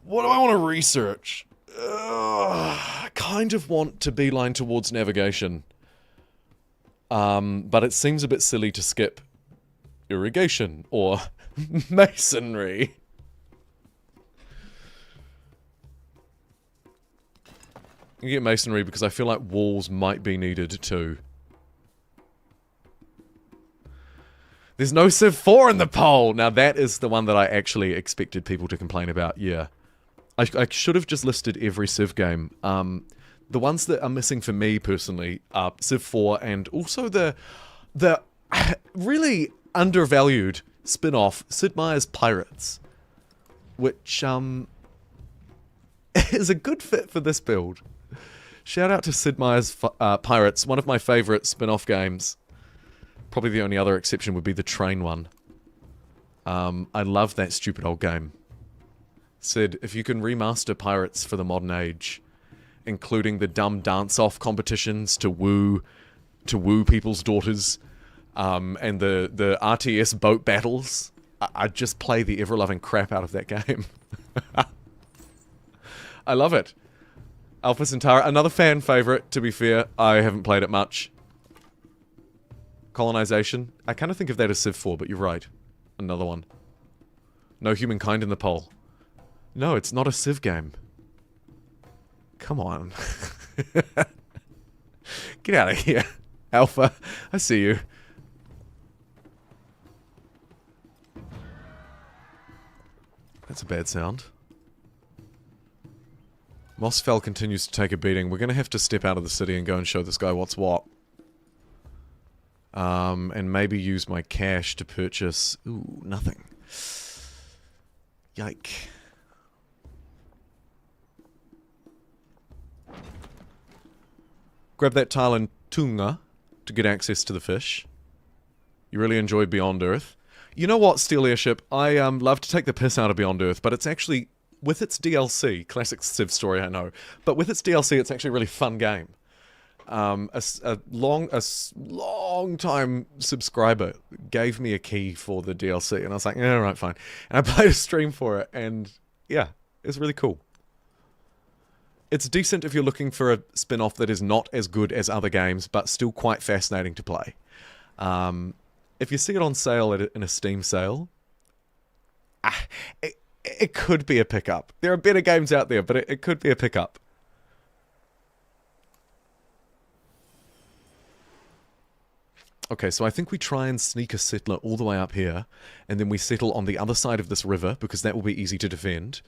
What do I want to research? I kind of want to beeline towards navigation. But it seems a bit silly to skip irrigation or masonry. You get masonry because I feel like walls might be needed too. There's no Civ 4 in the poll! Now that is the one that I actually expected people to complain about, yeah. I should have just listed every Civ game. The ones that are missing for me personally are Civ 4 and also the really undervalued spin-off Sid Meier's Pirates. Which, is a good fit for this build. Shout out to Sid Meier's Pirates, one of my favourite spin-off games. Probably the only other exception would be the train one. I love that stupid old game. Sid, if you can remaster Pirates for the modern age, including the dumb dance-off competitions to woo people's daughters, and the RTS boat battles, I'd just play the ever-loving crap out of that game. I love it. Alpha Centauri, another fan favourite, to be fair. I haven't played it much. Colonization. I kind of think of that as Civ 4, but you're right. Another one. No humankind in the poll. No, it's not a Civ game. Come on. Get out of here, Alpha. I see you. That's a bad sound. Mossfell continues to take a beating. We're going to have to step out of the city and go and show this guy what's what. And maybe use my cash to purchase... Ooh, nothing. Yike. Grab that tile in Tunga to get access to the fish. You really enjoy Beyond Earth. You know what, Steel Airship? I love to take the piss out of Beyond Earth, but it's actually... With its DLC, classic Civ story, I know, but with its DLC, it's actually a really fun game. A long time subscriber gave me a key for the DLC, and I was like, yeah, right, fine. And I played a stream for it, and yeah, it's really cool. It's decent if you're looking for a spin-off that is not as good as other games, but still quite fascinating to play. If you see it on sale in a Steam sale, it could be a pickup. There are better games out there, but it could be a pickup. Okay, so I think we try and sneak a settler all the way up here, and then we settle on the other side of this river, because that will be easy to defend.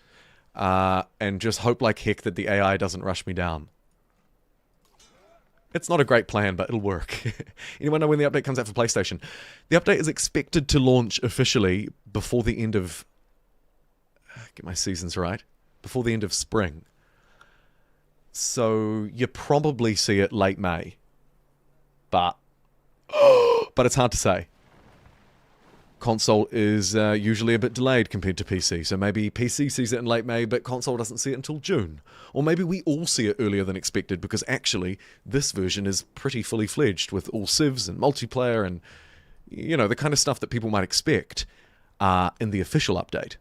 And just hope like heck that the AI doesn't rush me down. It's not a great plan, but it'll work. Anyone know when the update comes out for PlayStation? The update is expected to launch officially before the end of... Get my seasons right. Before the end of spring. So you probably see it late May. but it's hard to say. Console is usually a bit delayed compared to PC, so maybe PC sees it in late May, but console doesn't see it until June. Or maybe we all see it earlier than expected, because actually, this version is pretty fully fledged with all civs and multiplayer and, you know, the kind of stuff that people might expect in the official update.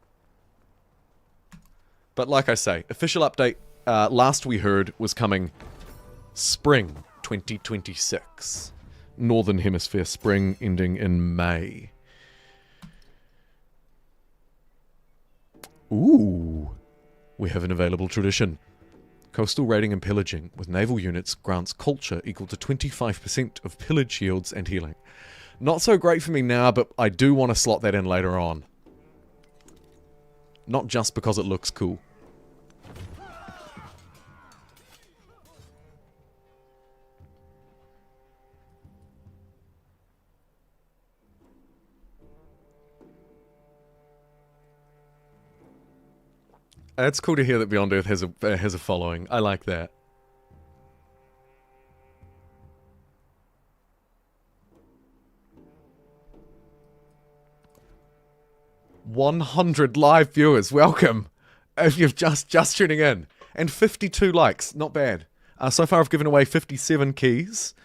But like I say, official update, last we heard, was coming spring 2026. Northern Hemisphere spring ending in May. Ooh, we have an available tradition. Coastal raiding and pillaging with naval units grants culture equal to 25% of pillage yields and healing. Not so great for me now, but I do want to slot that in later on. Not just because it looks cool. It's cool to hear that Beyond Earth has a following. I like that. $100 live viewers, welcome. If you've just tuning in, and 52 likes, not bad. So far, I've given away 57 keys.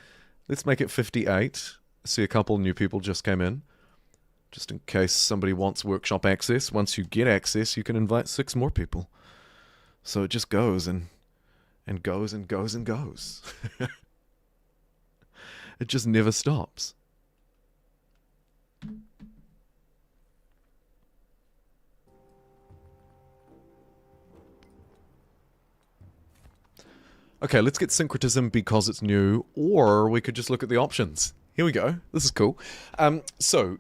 Let's make it 58. See, a couple new people just came in. Just in case somebody wants workshop access. Once you get access, you can invite 6 more people. So it just goes and goes and goes and goes. It just never stops. Okay, let's get syncretism because it's new, or we could just look at the options. Here we go. This is cool. So,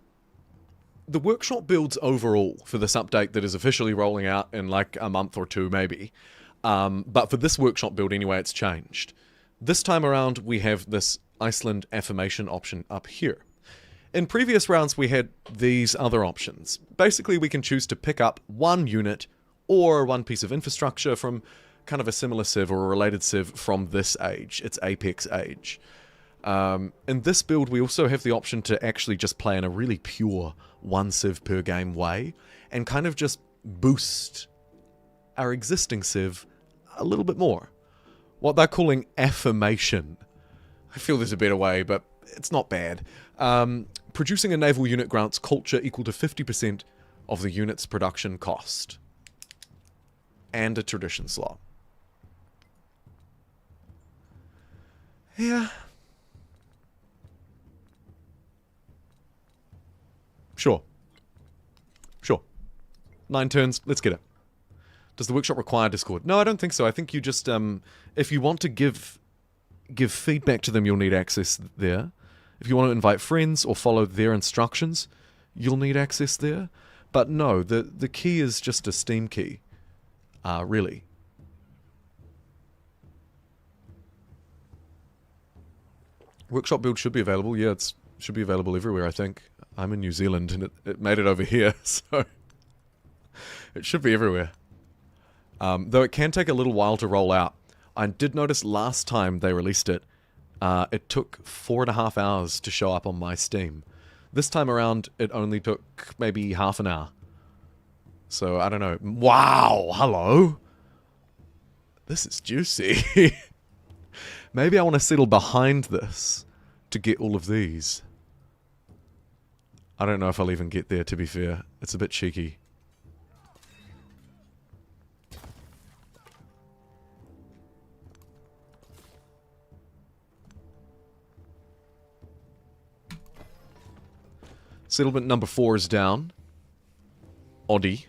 the workshop builds overall for this update that is officially rolling out in like a month or two, maybe. But for this workshop build anyway, it's changed. This time around, we have this Iceland affirmation option up here. In previous rounds, we had these other options. Basically, we can choose to pick up one unit or one piece of infrastructure from kind of a similar civ or a related civ from this age. It's Apex age. In this build, we also have the option to actually just play in a really pure one civ per game way and kind of just boost our existing civ a little bit more. What they're calling affirmation. I feel there's a better way, but it's not bad. Producing a naval unit grants culture equal to 50% of the unit's production cost. And a tradition slot. Yeah. Sure. 9 turns, let's get it. Does the workshop require Discord? No, I don't think so. I think you just, if you want to give feedback to them, you'll need access there. If you want to invite friends or follow their instructions, you'll need access there. But no, the key is just a Steam key, really. Workshop build should be available. Yeah, it should be available everywhere, I think. I'm in New Zealand, and it made it over here, so it should be everywhere. Though it can take a little while to roll out. I did notice last time they released it, it took 4.5 hours to show up on my Steam. This time around, it only took maybe half an hour. So, I don't know. Wow! Hello? This is juicy. Maybe I want to settle behind this to get all of these. I don't know if I'll even get there, to be fair. It's a bit cheeky. Settlement number 4 is down. Oddie.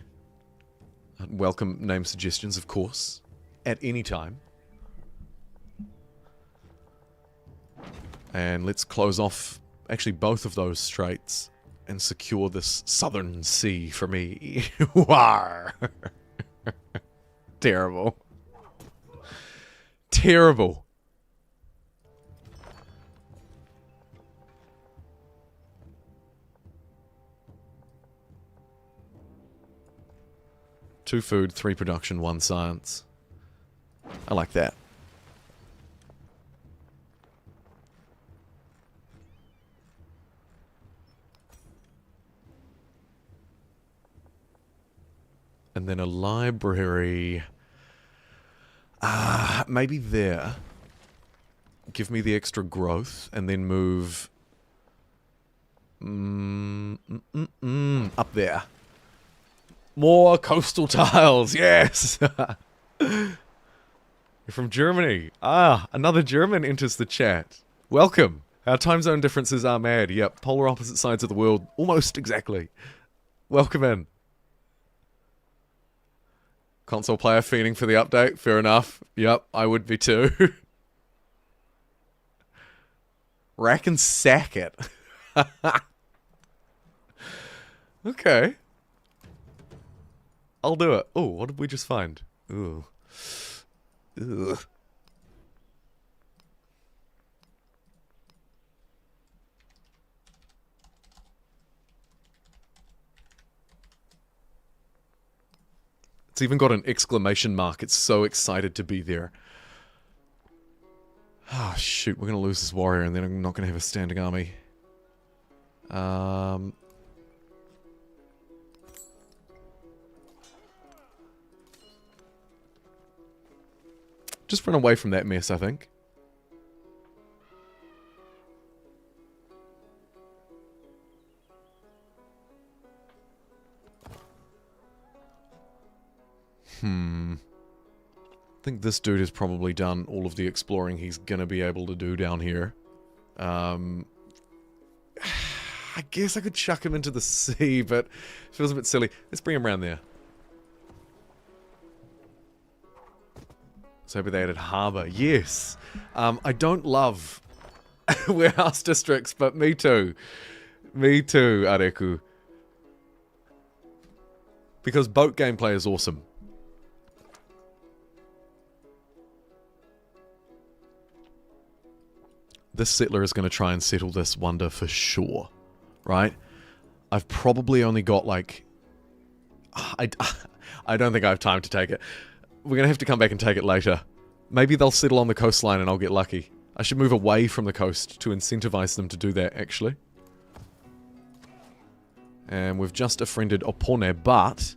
Welcome name suggestions, of course. At any time. And let's close off, actually, both of those straits and secure this southern sea for me. War. Terrible. Terrible. Two food, 3 production, 1 science. I like that. And then a library. Maybe there. Give me the extra growth, and then move... up there. More coastal tiles, yes! You're from Germany. Another German enters the chat. Welcome. Our time zone differences are mad. Yep, polar opposite sides of the world. Almost exactly. Welcome in. Console player fiending for the update. Fair enough. Yep, I would be too. Rack and sack it. Okay. I'll do it. Oh, what did we just find? Ooh. Ugh. It's even got an exclamation mark. It's so excited to be there. Oh, shoot. We're going to lose this warrior, and then I'm not going to have a standing army. Just run away from that mess, I think. I think this dude has probably done all of the exploring he's gonna be able to do down here. I guess I could chuck him into the sea, but it feels a bit silly. Let's bring him around there. So maybe they added harbour. Yes! I don't love warehouse districts, but me too. Me too, Areku. Because boat gameplay is awesome. This settler is going to try and settle this wonder for sure, right? I've probably only got like... I don't think I have time to take it. We're going to have to come back and take it later. Maybe they'll settle on the coastline and I'll get lucky. I should move away from the coast to incentivize them to do that, actually. And we've just befriended Opone, but...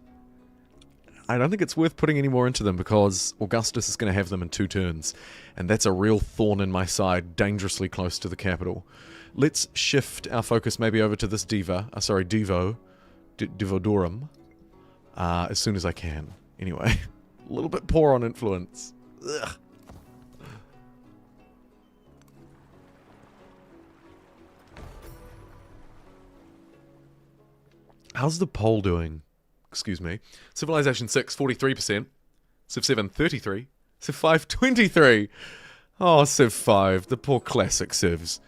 I don't think it's worth putting any more into them because Augustus is going to have them in 2 turns. And that's a real thorn in my side, dangerously close to the capital. Let's shift our focus maybe over to this Devodorum, as soon as I can. Anyway, a little bit poor on influence. Ugh. How's the poll doing? Excuse me. Civilization 6, 43%. Civ 7, 33. Civ 5, 23. Oh, Civ 5. The poor classic civs.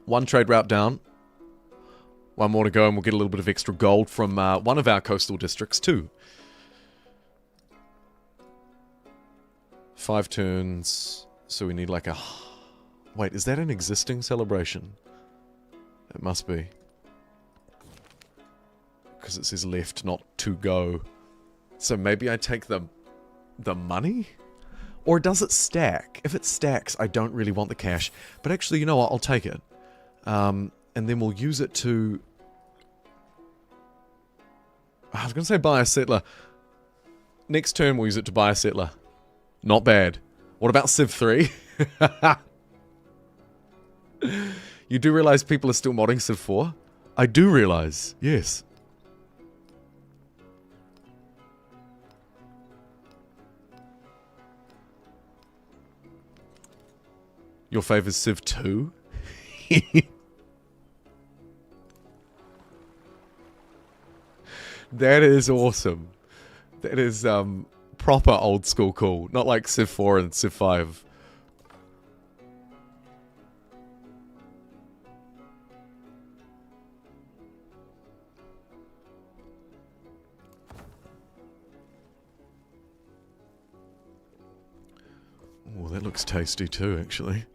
One trade route down. One more to go and we'll get a little bit of extra gold from one of our coastal districts too. 5 turns. So we need like a... Wait, is that an existing celebration? It must be. Because it says left, not to go. So maybe I take the money? Or does it stack? If it stacks, I don't really want the cash. But actually, you know what? I'll take it. And then we'll use it to... I was going to say buy a settler. Next turn we'll use it to buy a settler. Not bad. What about Civ 3? You do realize people are still modding Civ 4? I do realize, yes. Your favor's Civ 2? That is awesome. That is proper old school cool. Not like Civ 4 and Civ 5. Oh, that looks tasty too, actually.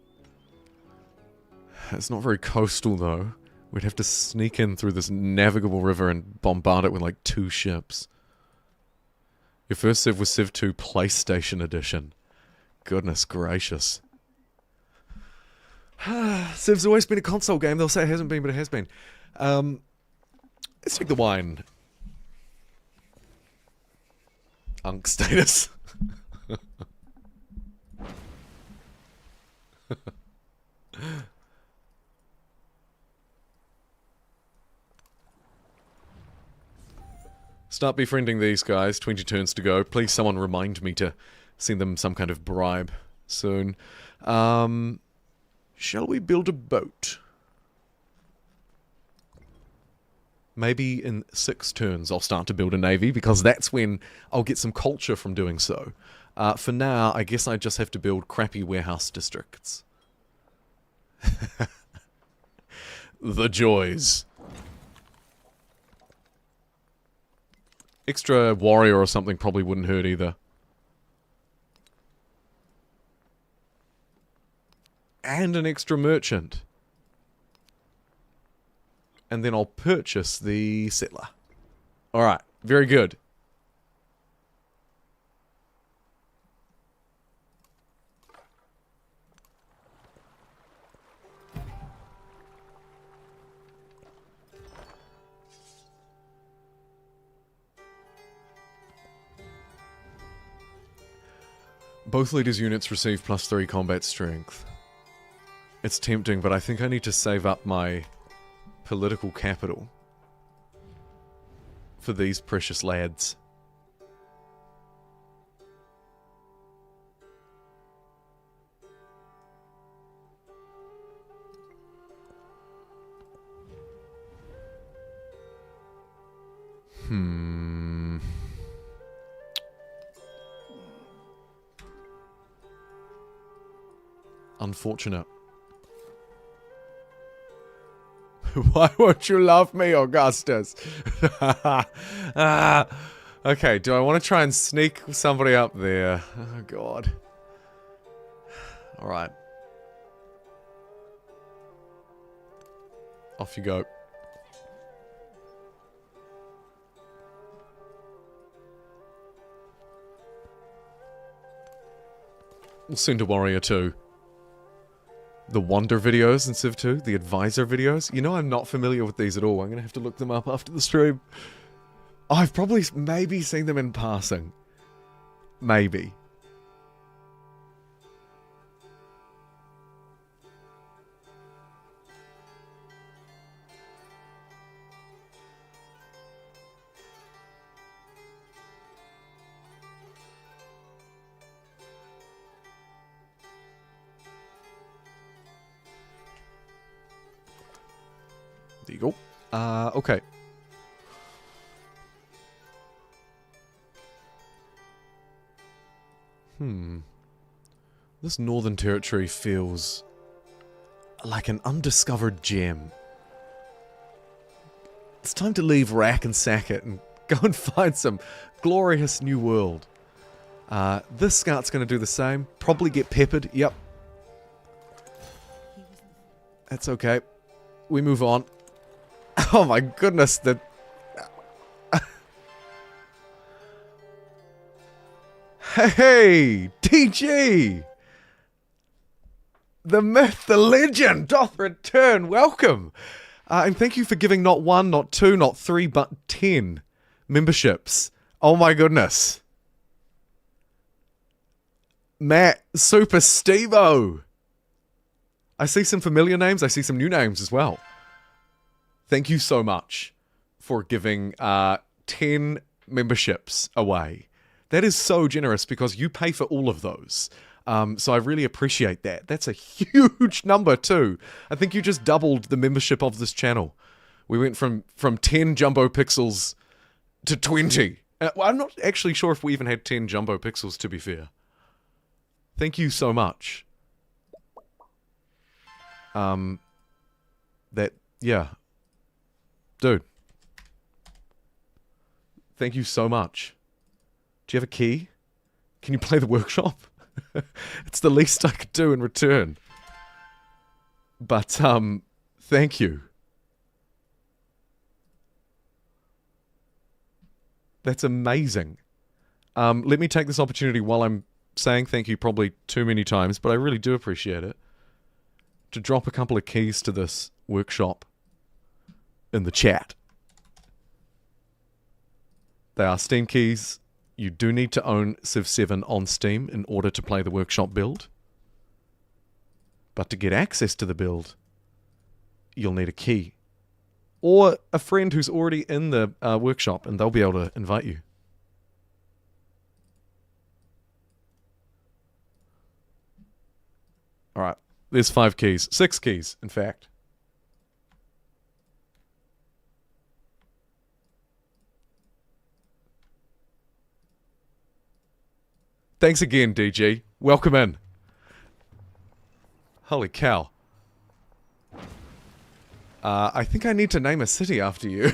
It's not very coastal, though. We'd have to sneak in through this navigable river and bombard it with, like, 2 ships. Your first Civ was Civ 2 PlayStation Edition. Goodness gracious. Civ's always been a console game. They'll say it hasn't been, but it has been. Let's take the wine. Unk status. Start befriending these guys. 20 turns to go. Please someone remind me to send them some kind of bribe soon. Shall we build a boat? Maybe in 6 turns I'll start to build a navy, because that's when I'll get some culture from doing so. For now, I guess I just have to build crappy warehouse districts. The joys. Extra warrior or something probably wouldn't hurt either. And an extra merchant. And then I'll purchase the settler. Alright, very good. Both leaders' units receive +3 combat strength. It's tempting, but I think I need to save up my political capital for these precious lads. Unfortunate. Why won't you love me, Augustus? Okay, do I want to try and sneak somebody up there? Oh, God. Alright. Off you go. We'll send a warrior too. The Wonder videos in Civ 2, the Advisor videos. You know, I'm not familiar with these at all. I'm going to have to look them up after the stream. I've probably maybe seen them in passing. Maybe. There you go. Okay. This Northern Territory feels like an undiscovered gem. It's time to leave Rack and Sack it and go and find some glorious new world. This scout's going to do the same. Probably get peppered. Yep. That's okay. We move on. Oh my goodness, the... Hey, DG! The myth, the legend doth return. Welcome! And thank you for giving not 1, not 2, not 3, but 10 memberships. Oh my goodness. Matt, Super Stevo! I see some familiar names, I see some new names as well. Thank you so much for giving 10 memberships away. That is so generous because you pay for all of those. So I really appreciate that. That's a huge number too. I think you just doubled the membership of this channel. We went from 10 JumboPixels to 20. Well, I'm not actually sure if we even had 10 JumboPixels, to be fair. Thank you so much. Yeah. Dude. Thank you so much. Do you have a key? Can you play the workshop? It's the least I could do in return. But, thank you. That's amazing. Let me take this opportunity while I'm saying thank you probably too many times, but I really do appreciate it, to drop a couple of keys to this workshop in the chat. They are Steam keys. You do need to own Civ 7 on Steam in order to play the workshop build. But to get access to the build, you'll need a key. Or a friend who's already in the workshop, and they'll be able to invite you. Alright, there's 5 keys. 6 keys, in fact. Thanks again, DG. Welcome in. Holy cow. I think I need to name a city after you.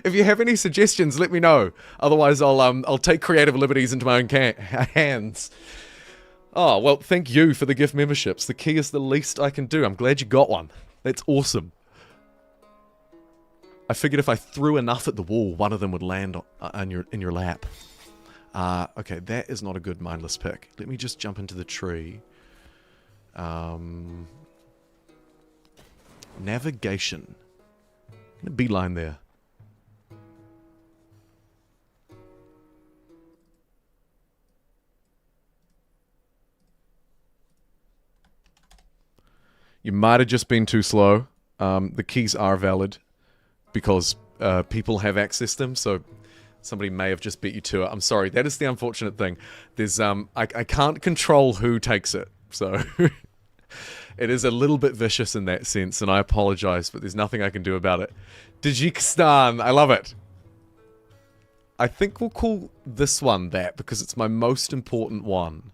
If you have any suggestions, let me know. Otherwise, I'll take creative liberties into my own hands. Oh, well, thank you for the gift memberships. The key is the least I can do. I'm glad you got one. That's awesome. I figured if I threw enough at the wall, one of them would land in your lap. Okay, that is not a good mindless pick. Let me just jump into the tree. Navigation. A beeline there. You might have just been too slow. The keys are valid because people have accessed them, so somebody may have just beat you to it. I'm sorry, that is the unfortunate thing. There's I can't control who takes it, so it is a little bit vicious in that sense, and I apologize, but there's nothing I can do about it. Tajikistan, I love it. I think we'll call this one that because it's my most important one.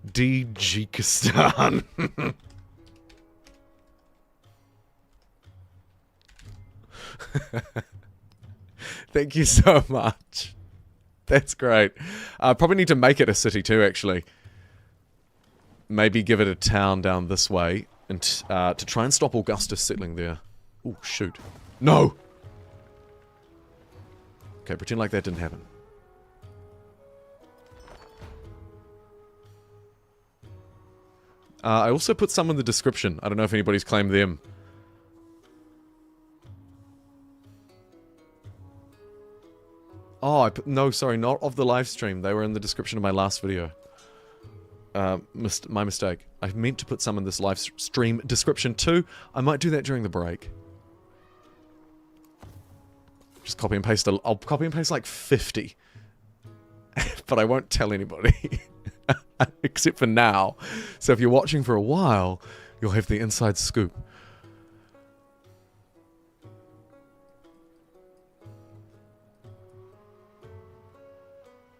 Tajikistan. Thank you so much. That's great. Probably need to make it a city too, actually. Maybe give it a town down this way and to try and stop Augustus settling there. Oh, shoot. No! Okay, pretend like that didn't happen. I also put some in the description. I don't know if anybody's claimed them. Oh, no, sorry, not of the live stream. They were in the description of my last video. My mistake. I meant to put some in this live stream description too. I might do that during the break. Just copy and paste. I'll copy and paste like 50. But I won't tell anybody. Except for now. So if you're watching for a while, you'll have the inside scoop.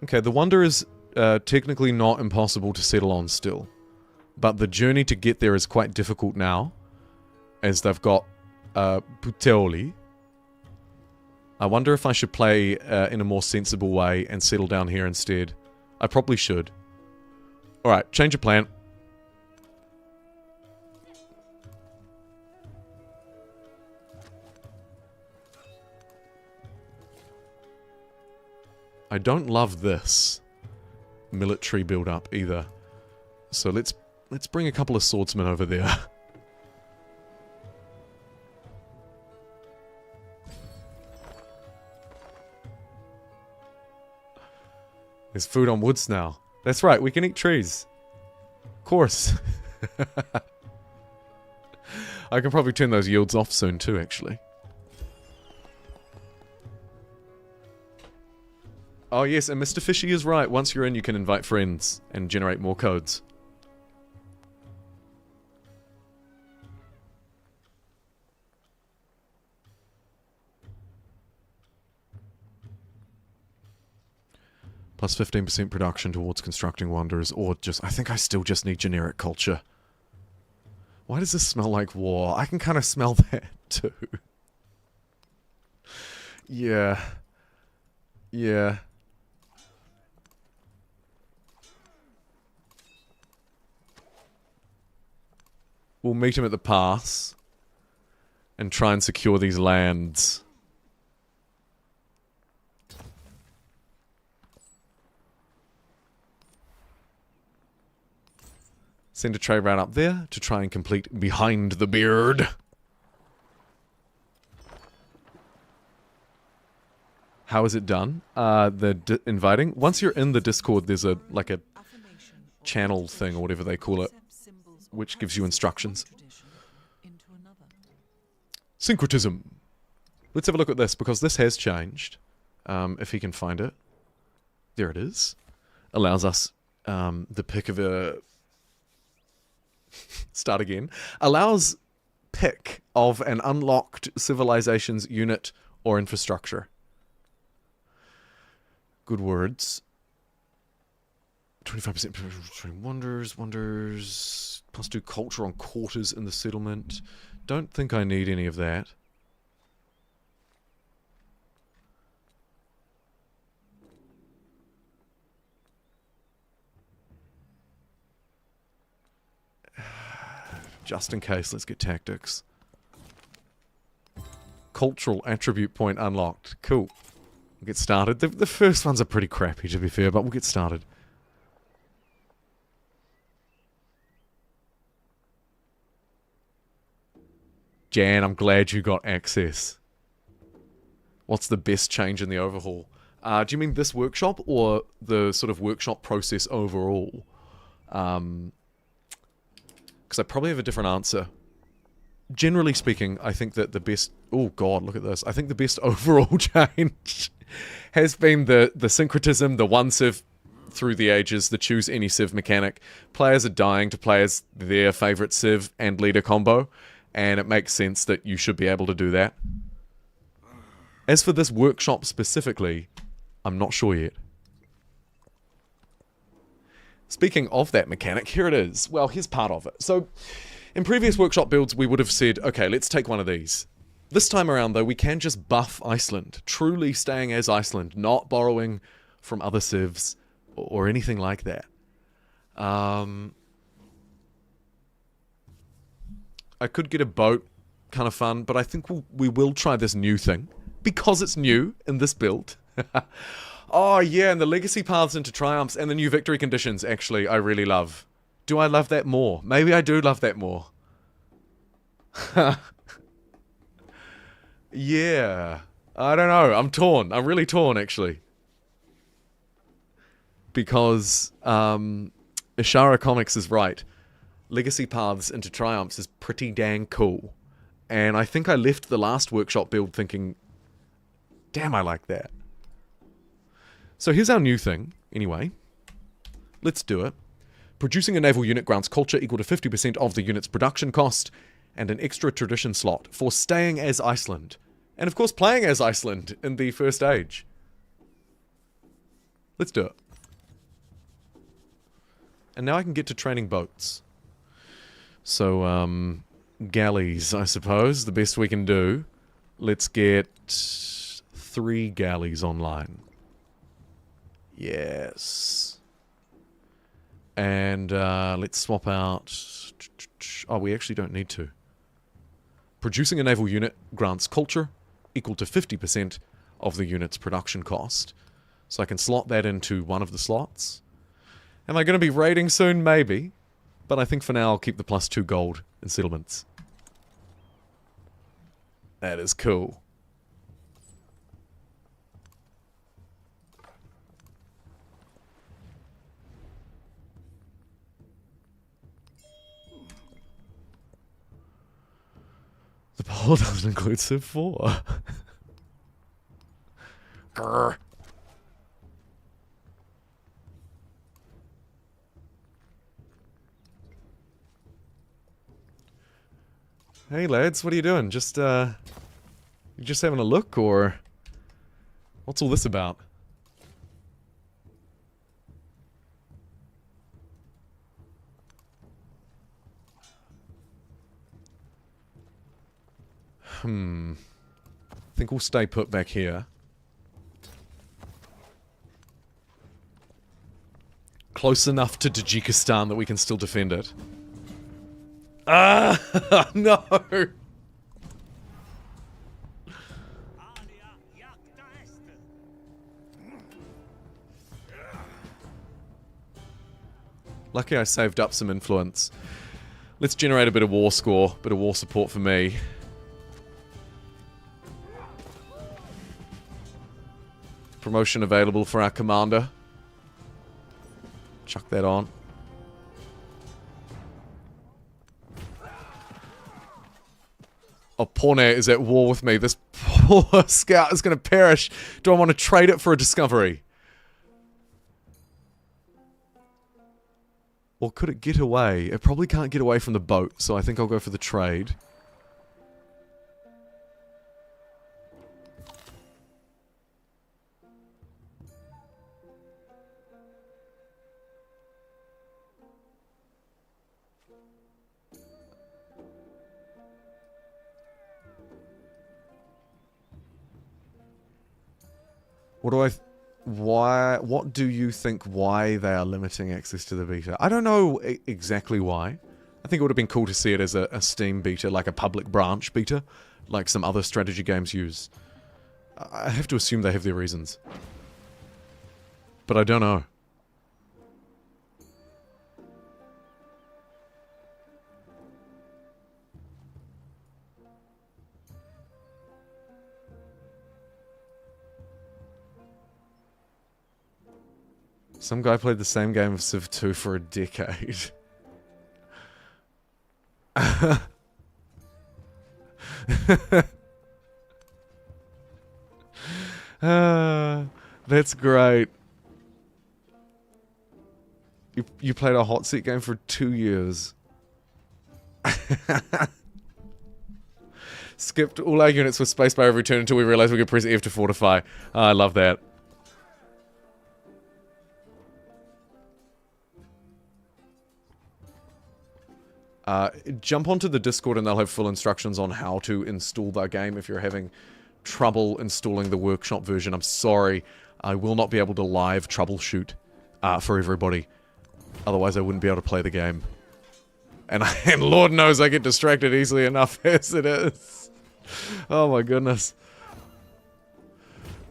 Okay, the Wonder is technically not impossible to settle on still. But the journey to get there is quite difficult now. As they've got Puteoli. I wonder if I should play in a more sensible way and settle down here instead. I probably should. Alright, change of plan. I don't love this military build-up either. So let's bring a couple of swordsmen over there. There's food on woods now. That's right, we can eat trees. Of course. I can probably turn those yields off soon too, actually. Oh yes, and Mr. Fishy is right. Once you're in, you can invite friends and generate more codes. Plus 15% production towards constructing wonders, or just... I think I still just need generic culture. Why does this smell like war? I can kind of smell that too. Yeah. Yeah. We'll meet him at the pass and try and secure these lands. Send a trade route up there to try and complete Behind the Beard. How is it done? Inviting. Once you're in the Discord, there's a channel thing or whatever they call it, which gives you instructions. Syncretism. Let's have a look at this, because this has changed. If he can find it. There it is. Allows us the pick of a... Start again. Allows pick of an unlocked civilization's unit or infrastructure. Good words. 25% wonders. Plus 2 culture on quarters in the settlement. Don't think I need any of that. Just in case, let's get tactics. Cultural attribute point unlocked. Cool. We'll get started. The first ones are pretty crappy, to be fair, but we'll get started. Jan, I'm glad you got access. What's the best change in the overhaul? Do you mean this workshop or the sort of workshop process overall? Because I probably have a different answer. Generally speaking, I think that the best... Oh god, look at this. I think the best overall change has been the syncretism, the one civ through the ages, the choose any civ mechanic. Players are dying to play as their favourite civ and leader combo, and it makes sense that you should be able to do that. As for this workshop specifically, I'm not sure yet. Speaking of that mechanic, here it is. Well, here's part of it. So, in previous workshop builds, we would have said, okay, let's take one of these. This time around, though, we can just buff Iceland. Truly staying as Iceland, not borrowing from other civs or anything like that. I could get a boat, kind of fun, but I think we will try this new thing. Because it's new in this build. Oh, yeah, and the legacy paths into triumphs and the new victory conditions, actually, I really love. Do I love that more? Maybe I do love that more. Yeah. I don't know. I'm torn. I'm really torn, actually. Because Ishara Comics is right. Legacy paths into triumphs is pretty dang cool. And I think I left the last workshop build thinking, damn, I like that. So here's our new thing, anyway. Let's do it. Producing a naval unit grants culture equal to 50% of the unit's production cost, and an extra tradition slot for staying as Iceland. And of course playing as Iceland in the first age. Let's do it. And now I can get to training boats. So, galleys, I suppose, the best we can do. Let's get 3 galleys online. Yes. And let's swap out... Oh, we actually don't need to. Producing a naval unit grants culture equal to 50% of the unit's production cost. So I can slot that into one of the slots. Am I going to be raiding soon? Maybe. But I think for now I'll keep the +2 gold in settlements. That is cool. The poll doesn't include Civ 4. Grr. Hey lads, what are you doing? Just you just having a look, or what's all this about? I think we'll stay put back here. Close enough to Tajikistan that we can still defend it. Ah, no! Lucky I saved up some influence. Let's generate a bit of war score, bit of war support for me. Promotion available for our commander. Chuck that on. Oh, Pornair is at war with me. This poor scout is going to perish. Do I want to trade it for a discovery? Or could it get away? It probably can't get away from the boat, so I think I'll go for the trade. What do you think why they are limiting access to the beta? I don't know exactly why. I think it would have been cool to see it as a Steam beta, like a public branch beta, like some other strategy games use. I have to assume they have their reasons. But I don't know. Some guy played the same game of Civ 2 for a decade. That's great. You played a hot seat game for 2 years. Skipped all our units with spacebar every turn until we realized we could press F to fortify. Oh, I love that. Jump onto the Discord and they'll have full instructions on how to install the game if you're having trouble installing the workshop version. I'm sorry, I will not be able to live troubleshoot for everybody. Otherwise I wouldn't be able to play the game. And Lord knows I get distracted easily enough as it is. Oh my goodness.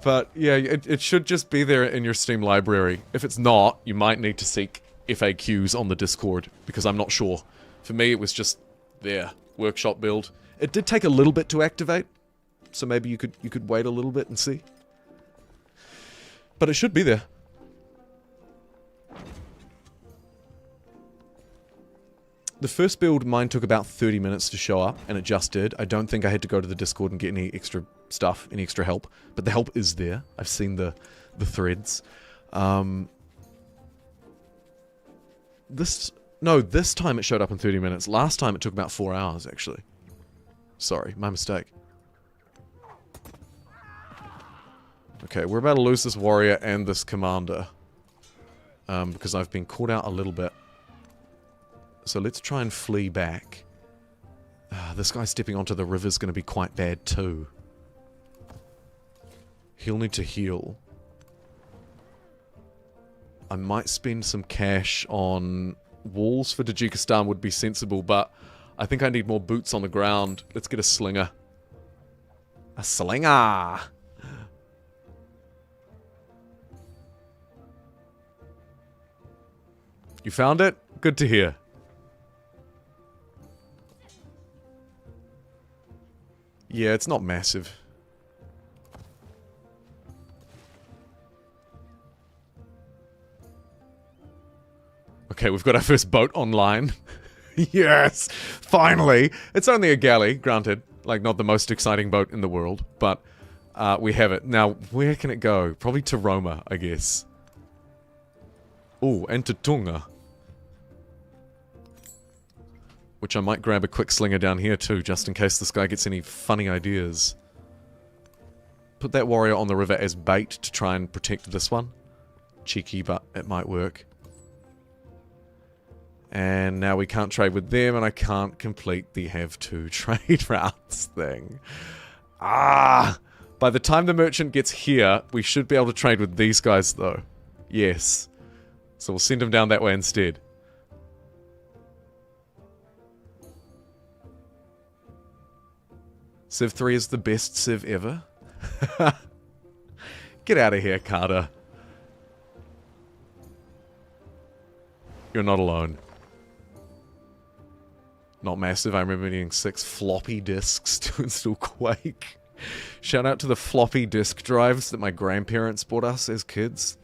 But yeah, it should just be there in your Steam library. If it's not, you might need to seek FAQs on the Discord, because I'm not sure. For me, it was just there, workshop build. It did take a little bit to activate, so maybe you could wait a little bit and see. But it should be there. The first build, mine took about 30 minutes to show up, and it just did. I don't think I had to go to the Discord and get any extra stuff, any extra help. But the help is there. I've seen the threads. This time it showed up in 30 minutes. Last time it took about 4 hours, actually. Sorry, my mistake. Okay, we're about to lose this warrior and this commander. Because I've been caught out a little bit. So let's try and flee back. This guy stepping onto the river is going to be quite bad too. He'll need to heal. I might spend some cash on walls for Tajikistan would be sensible, but I think I need more boots on the ground. Let's get a slinger. A slinger! You found it? Good to hear. Yeah, it's not massive. Okay, we've got our first boat online. Yes! Finally! It's only a galley, granted. Like, not the most exciting boat in the world, but we have it. Now, where can it go? Probably to Roma, I guess. Ooh, and to Tunga. Which I might grab a quick slinger down here too, just in case this guy gets any funny ideas. Put that warrior on the river as bait to try and protect this one. Cheeky, but it might work. And now we can't trade with them, and I can't complete the have to trade routes thing. Ah! By the time the merchant gets here, we should be able to trade with these guys though. Yes. So we'll send him down that way instead. Civ 3 is the best Civ ever? Get out of here, Carter. You're not alone. Not massive. I remember needing 6 floppy disks to install Quake. Shout out to the floppy disk drives that my grandparents bought us as kids.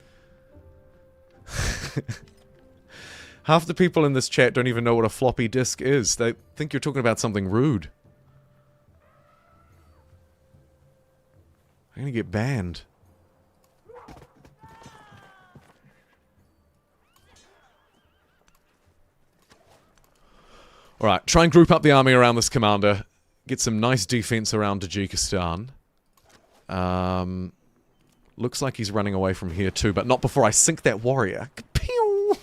Half the people in this chat don't even know what a floppy disk is. They think you're talking about something rude. I'm gonna get banned. Alright, try and group up the army around this commander. Get some nice defense around Tajikistan. Looks like he's running away from here too, but not before I sink that warrior. Pew!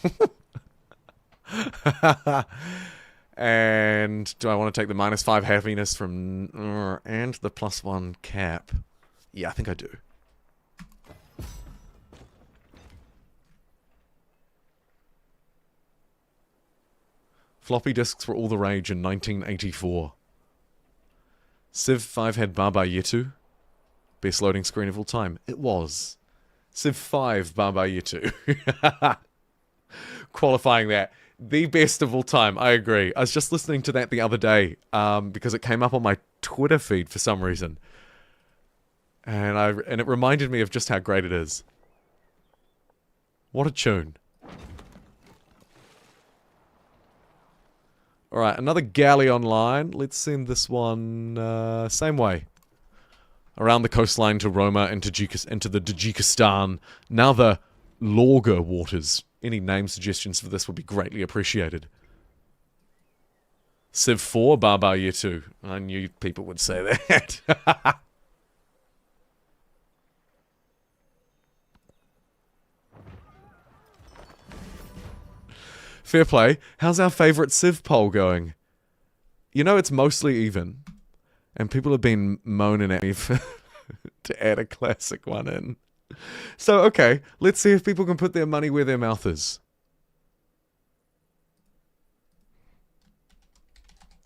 And do I want to take the -5 happiness from... and the +1 cap? Yeah, I think I do. Floppy disks were all the rage in 1984. Civ 5 had Baba Yetu. Best loading screen of all time. It was. Civ 5 Baba Yetu. Qualifying that. The best of all time, I agree. I was just listening to that the other day, because it came up on my Twitter feed for some reason. And it reminded me of just how great it is. What a tune. Alright, another galley online. Let's send this one, same way. Around the coastline to Roma and into the Tajikistan. Now the Lorga waters. Any name suggestions for this would be greatly appreciated. Civ 4, Baba Yetu. I knew people would say that. Fair play. How's our favourite Civ poll going? You know, it's mostly even. And people have been moaning at me for to add a classic one in. So, okay, let's see if people can put their money where their mouth is.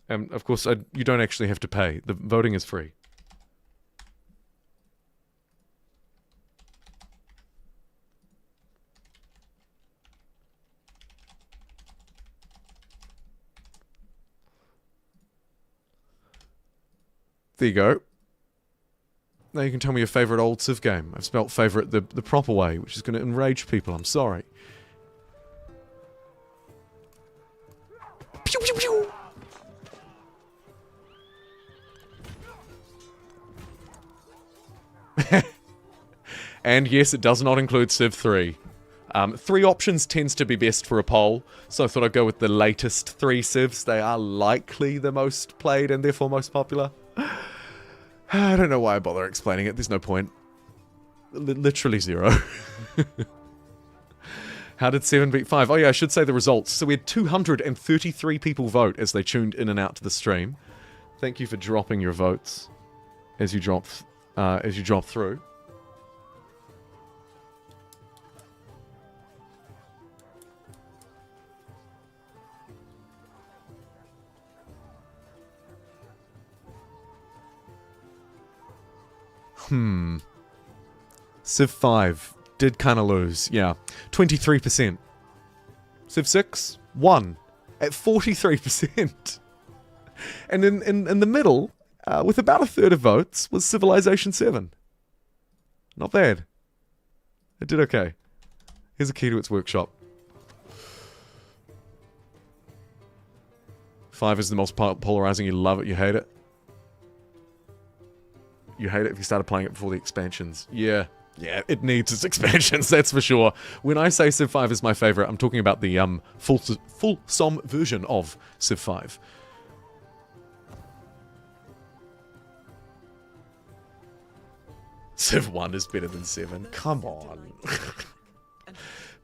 And, of course, you don't actually have to pay. The voting is free. There you go. Now you can tell me your favourite old Civ game. I've spelt favourite the proper way, which is going to enrage people. I'm sorry. Pew, pew, pew. And yes, it does not include Civ 3. 3 options tends to be best for a poll, so I thought I'd go with the latest 3 Civs. They are likely the most played and therefore most popular. I don't know why I bother explaining it. There's no point. Literally 0. How did 7 beat 5? Oh yeah, I should say the results. So we had 233 people vote as they tuned in and out to the stream. Thank you for dropping your votes as you drop through. Civ 5 did kind of lose, yeah. 23%. Civ 6, 1 at 43%. And in the middle, with about 1/3 of votes, was Civilization 7. Not bad. It did okay. Here's a key to its workshop. 5 is the most polarizing. You love it, you hate it. You hate it if you started playing it before the expansions. Yeah, it needs its expansions, that's for sure. When I say Civ 5 is my favorite, I'm talking about the full-som version of Civ 5. Civ 1 is better than 7. Come on.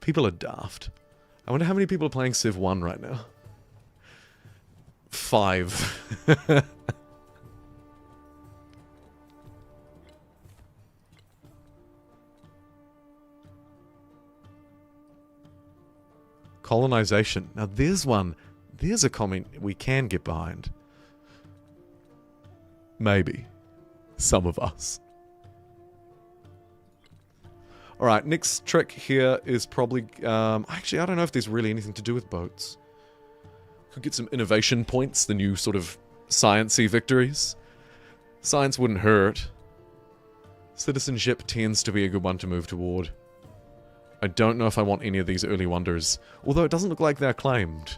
People are daft. I wonder how many people are playing Civ 1 right now. 5. Colonization. Now there's one. There's a comment we can get behind. Maybe. Some of us. Alright, next trick here is probably... actually, I don't know if there's really anything to do with boats. Could get some innovation points, the new sort of sciencey victories. Science wouldn't hurt. Citizenship tends to be a good one to move toward. I don't know if I want any of these early wonders, although it doesn't look like they're claimed.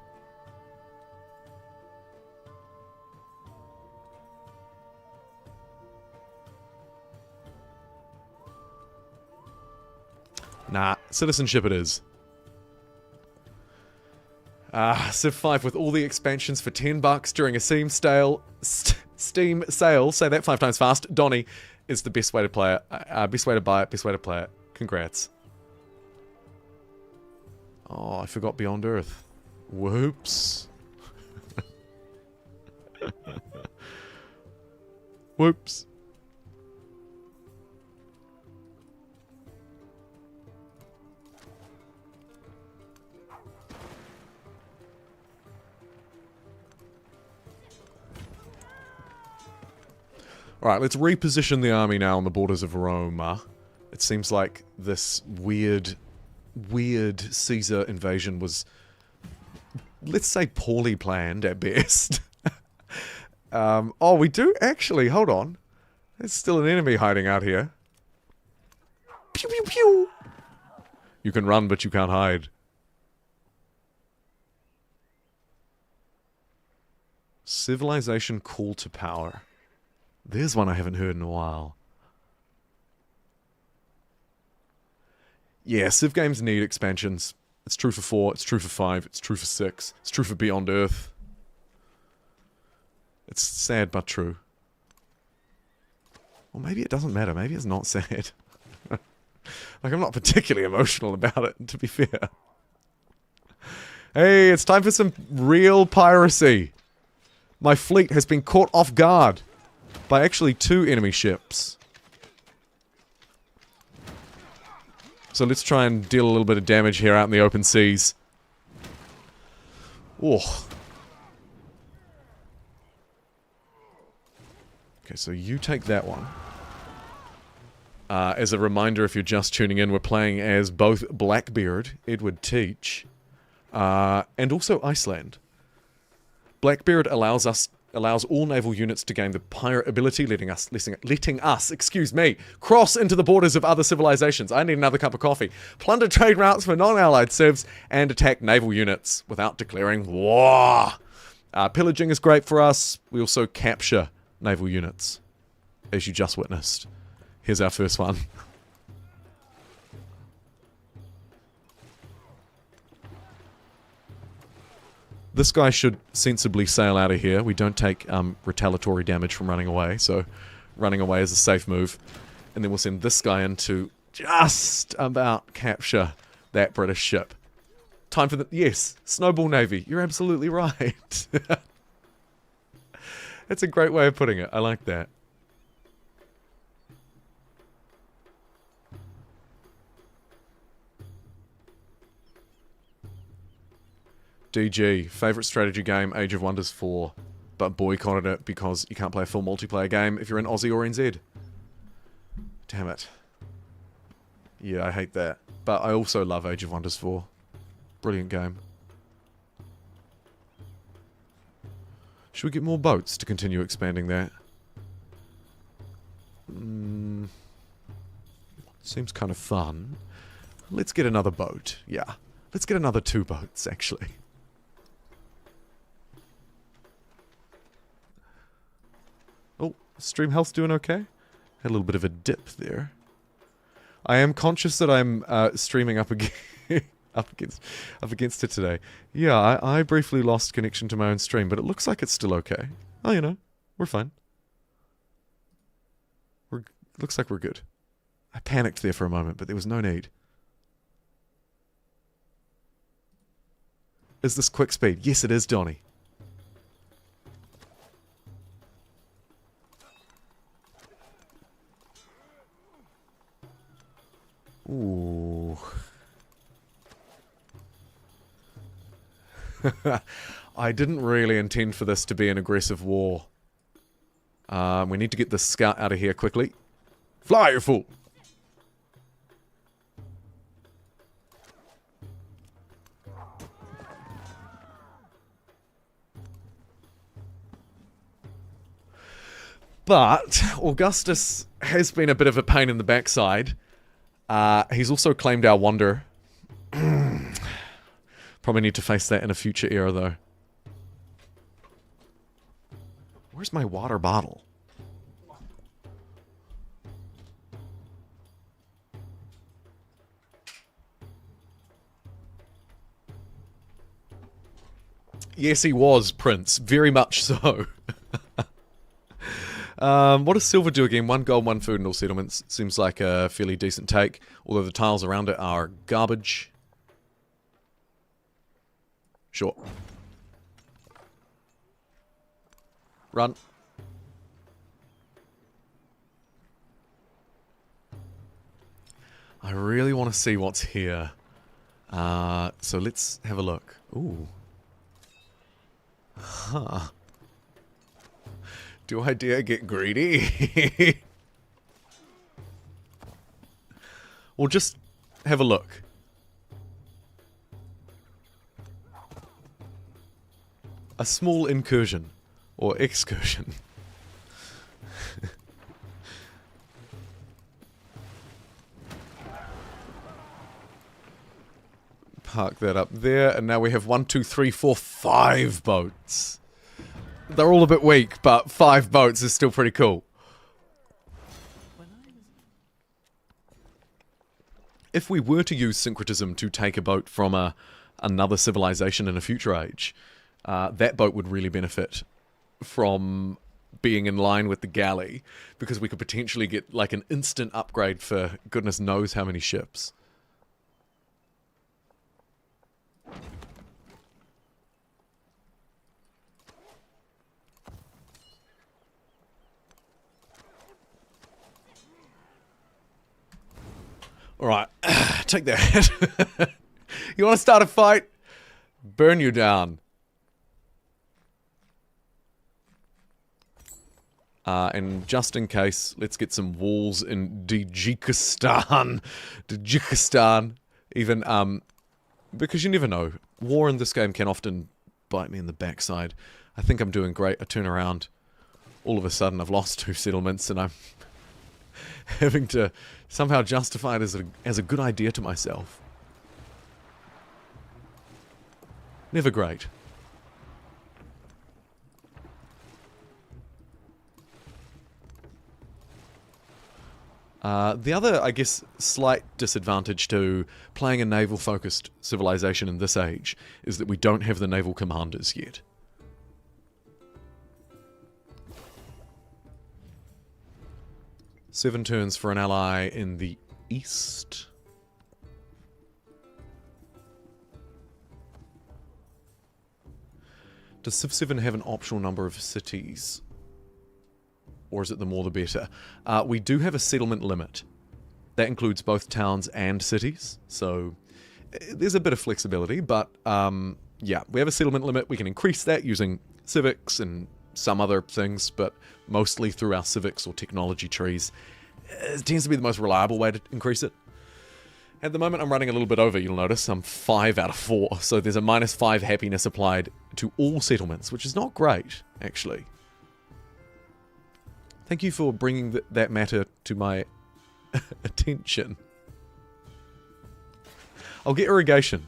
Nah, citizenship it is. Civ 5 with all the expansions for $10 during a Steam sale. Steam sale, say that 5 times fast. Donnie is the best way to play it. Best way to buy it, best way to play it. Congrats. Oh, I forgot Beyond Earth. Whoops. Whoops. Alright, let's reposition the army now on the borders of Rome. It seems like this weird Caesar invasion was, let's say, poorly planned at best. Oh, we do actually, hold on. There's still an enemy hiding out here. Pew pew pew! You can run, but you can't hide. Civilization call to power. There's one I haven't heard in a while. Yeah, Civ games need expansions. It's true for 4, it's true for 5, it's true for 6, it's true for Beyond Earth. It's sad but true. Or maybe it doesn't matter, maybe it's not sad. Like, I'm not particularly emotional about it, to be fair. Hey, it's time for some real piracy. My fleet has been caught off guard by actually 2 enemy ships. So let's try and deal a little bit of damage here out in the open seas. Oh. Okay, so you take that one. As a reminder, if you're just tuning in, we're playing as both Blackbeard, Edward Teach, and also Iceland. Blackbeard allows all naval units to gain the pirate ability, letting us, excuse me, cross into the borders of other civilizations. I need another cup of coffee. Plunder trade routes for non-allied civs, and attack naval units without declaring war. Pillaging is great for us. We also capture naval units, as you just witnessed. Here's our first one. This guy should sensibly sail out of here. We don't take retaliatory damage from running away, so running away is a safe move. And then we'll send this guy in to just about capture that British ship. Time for the... Yes, Snowball Navy. You're absolutely right. That's a great way of putting it. I like that. DG, favourite strategy game, Age of Wonders 4, but boycotted it because you can't play a full multiplayer game if you're in Aussie or NZ. Damn it. Yeah, I hate that. But I also love Age of Wonders 4. Brilliant game. Should we get more boats to continue expanding that? Seems kind of fun. Let's get another boat. Yeah. Let's get another 2 boats, actually. Oh, stream health doing okay? Had a little bit of a dip there. I am conscious that I'm streaming up again, up against it today. Yeah, I briefly lost connection to my own stream, but it looks like it's still okay. Oh, you know, we're fine. Looks like we're good. I panicked there for a moment, but there was no need. Is this quick speed? Yes, it is, Donnie. Ooh. I didn't really intend for this to be an aggressive war. We need to get this scout out of here quickly. Fly, you fool! But Augustus has been a bit of a pain in the backside. He's also claimed our wonder. Probably need to face that in a future era, though. Where's my water bottle? Yes, he was, Prince. Very much so. What does silver do again? 1 gold, 1 food, and all settlements. Seems like a fairly decent take. Although the tiles around it are garbage. Sure. Run. I really want to see what's here. So let's have a look. Ooh. Huh. Do I dare get greedy? Well, just have a look. A small incursion. Or excursion. Park that up there, and now we have 1, 2, 3, 4, 5 boats. They're all a bit weak, but 5 boats is still pretty cool. If we were to use syncretism to take a boat from another civilization in a future age, that boat would really benefit from being in line with the galley, because we could potentially get like an instant upgrade for goodness knows how many ships. Alright, take that. You want to start a fight? Burn you down. And just in case, let's get some walls in Tajikistan. Even, because you never know. War in this game can often bite me in the backside. I think I'm doing great. I turn around. All of a sudden, I've lost 2 settlements, and I'm having to somehow justify it as a good idea to myself. Never great. The other, I guess, slight disadvantage to playing a naval-focused civilization in this age is that we don't have the naval commanders yet. Seven turns for an ally in the east. Does Civ 7 have an optional number of cities? Or is it the more the better? We do have a settlement limit. That includes both towns and cities. So there's a bit of flexibility, but yeah, we have a settlement limit. We can increase that using civics and some other things, but mostly through our civics or technology trees. It tends to be the most reliable way to increase it. At the moment I'm running a little bit over, you'll notice. I'm 5 out of 4, so there's a -5 happiness applied to all settlements, which is not great, actually. Thank you for bringing that matter to my attention. I'll get irrigation.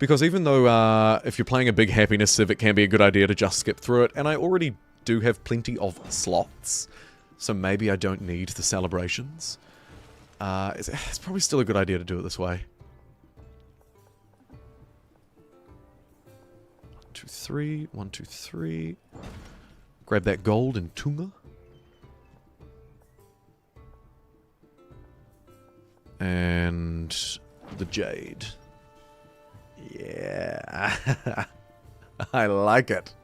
Because even though if you're playing a big happiness civ, it can be a good idea to just skip through it, and I already do have plenty of slots, so maybe I don't need the celebrations. It's probably still a good idea to do it this way. 1, 2, 3, 1, 2, 3. Grab that gold in Tunga. And the jade. Yeah. I like it.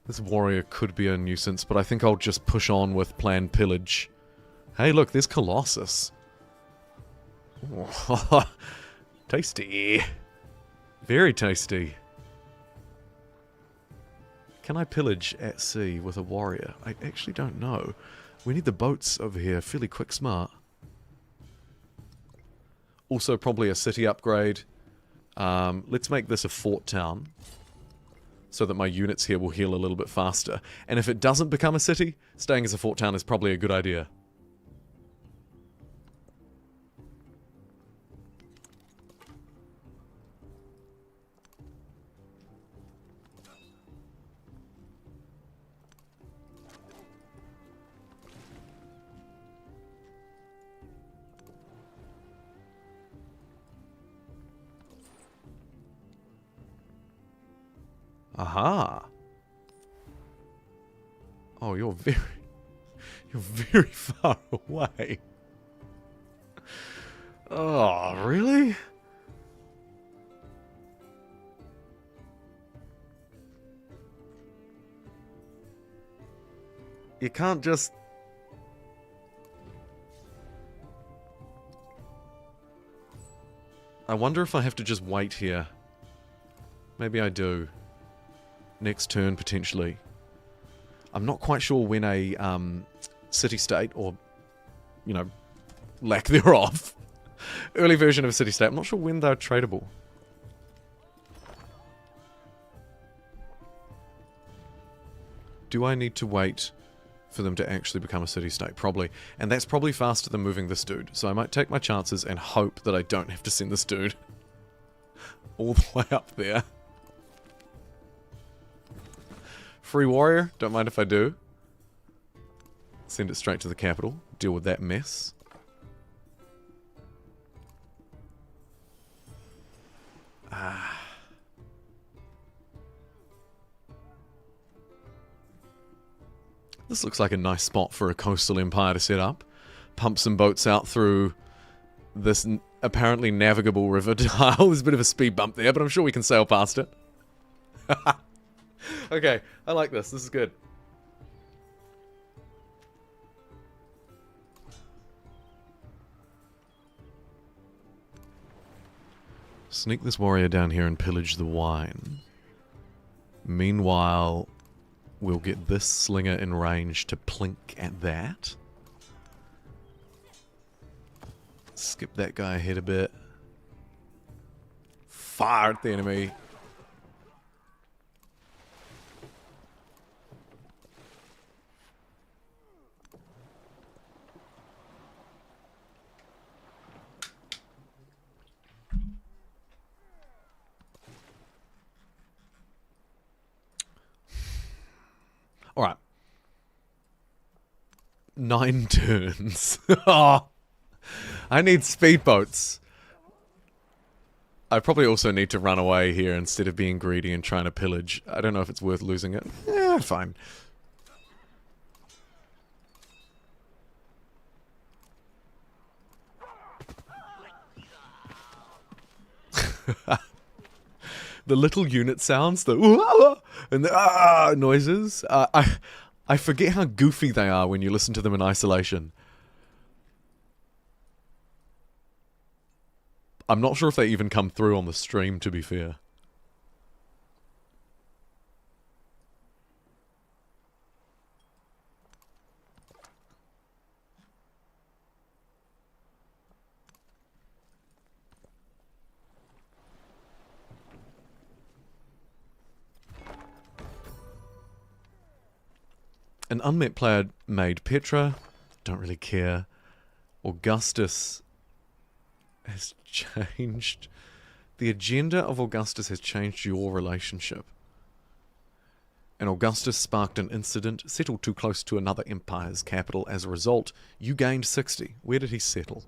This warrior could be a nuisance, but I think I'll just push on with planned pillage. Hey, look, there's Colossus. Oh, tasty. Very tasty. Can I pillage at sea with a warrior? I actually don't know. We need the boats over here. Fairly quick smart. Also probably a city upgrade. Let's make this a fort town. So that my units here will heal a little bit faster. And if it doesn't become a city, staying as a fort town is probably a good idea. Aha. Oh, you're very far away. Oh, really? You can't just... I wonder if I have to just wait here. Maybe I do. Next turn, potentially. I'm not quite sure when a city-state, or, you know, lack thereof, early version of a city-state, I'm not sure when they're tradable. Do I need to wait for them to actually become a city-state? Probably. And that's probably faster than moving this dude. So I might take my chances and hope that I don't have to send this dude all the way up there. Free warrior, don't mind if I do. Send it straight to the capital. Deal with that mess. This looks like a nice spot for a coastal empire to set up. Pump some boats out through this apparently navigable river tile. There's a bit of a speed bump there, but I'm sure we can sail past it. Okay, I like this. This is good. Sneak this warrior down here and pillage the wine. Meanwhile, we'll get this slinger in range to plink at that. Skip that guy ahead a bit. Fire at the enemy. Alright. 9 turns. Oh, I need speedboats. I probably also need to run away here instead of being greedy and trying to pillage. I don't know if it's worth losing it. Yeah, fine. The little unit sounds, the and the noises. I forget how goofy they are when you listen to them in isolation. I'm not sure if they even come through on the stream, to be fair. An unmet player made Petra. Don't really care. Augustus has changed. The agenda of Augustus has changed your relationship. And Augustus sparked an incident, settled too close to another empire's capital. As a result, you gained 60. Where did he settle?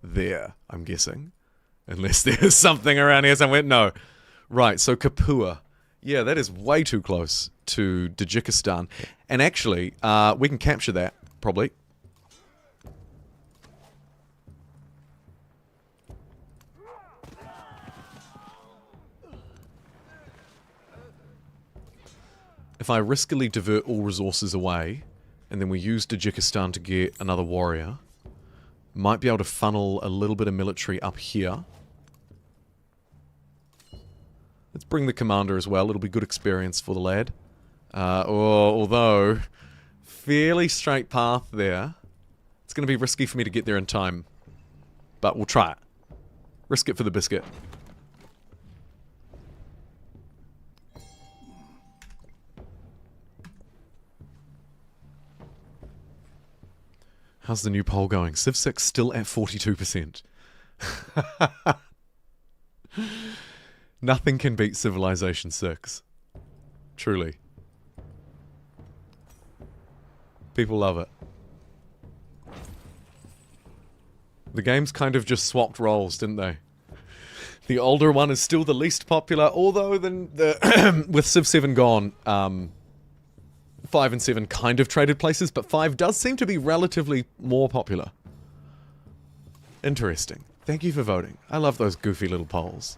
There, I'm guessing. Unless there's something around here somewhere. No. Right, so Capua. Yeah, that is way too close to Tajikistan. And actually, we can capture that, probably. If I riskily divert all resources away, and then we use Tajikistan to get another warrior, might be able to funnel a little bit of military up here. Let's bring the commander as well. It'll be good experience for the lad. Although, fairly straight path there. It's going to be risky for me to get there in time. But we'll try it. Risk it for the biscuit. How's the new poll going? Civ 6 still at 42%. Nothing can beat Civilization 6. Truly. People love it. The games kind of just swapped roles, didn't they? The older one is still the least popular, although with Civ 7 gone, 5 and 7 kind of traded places, but 5 does seem to be relatively more popular. Interesting. Thank you for voting. I love those goofy little polls.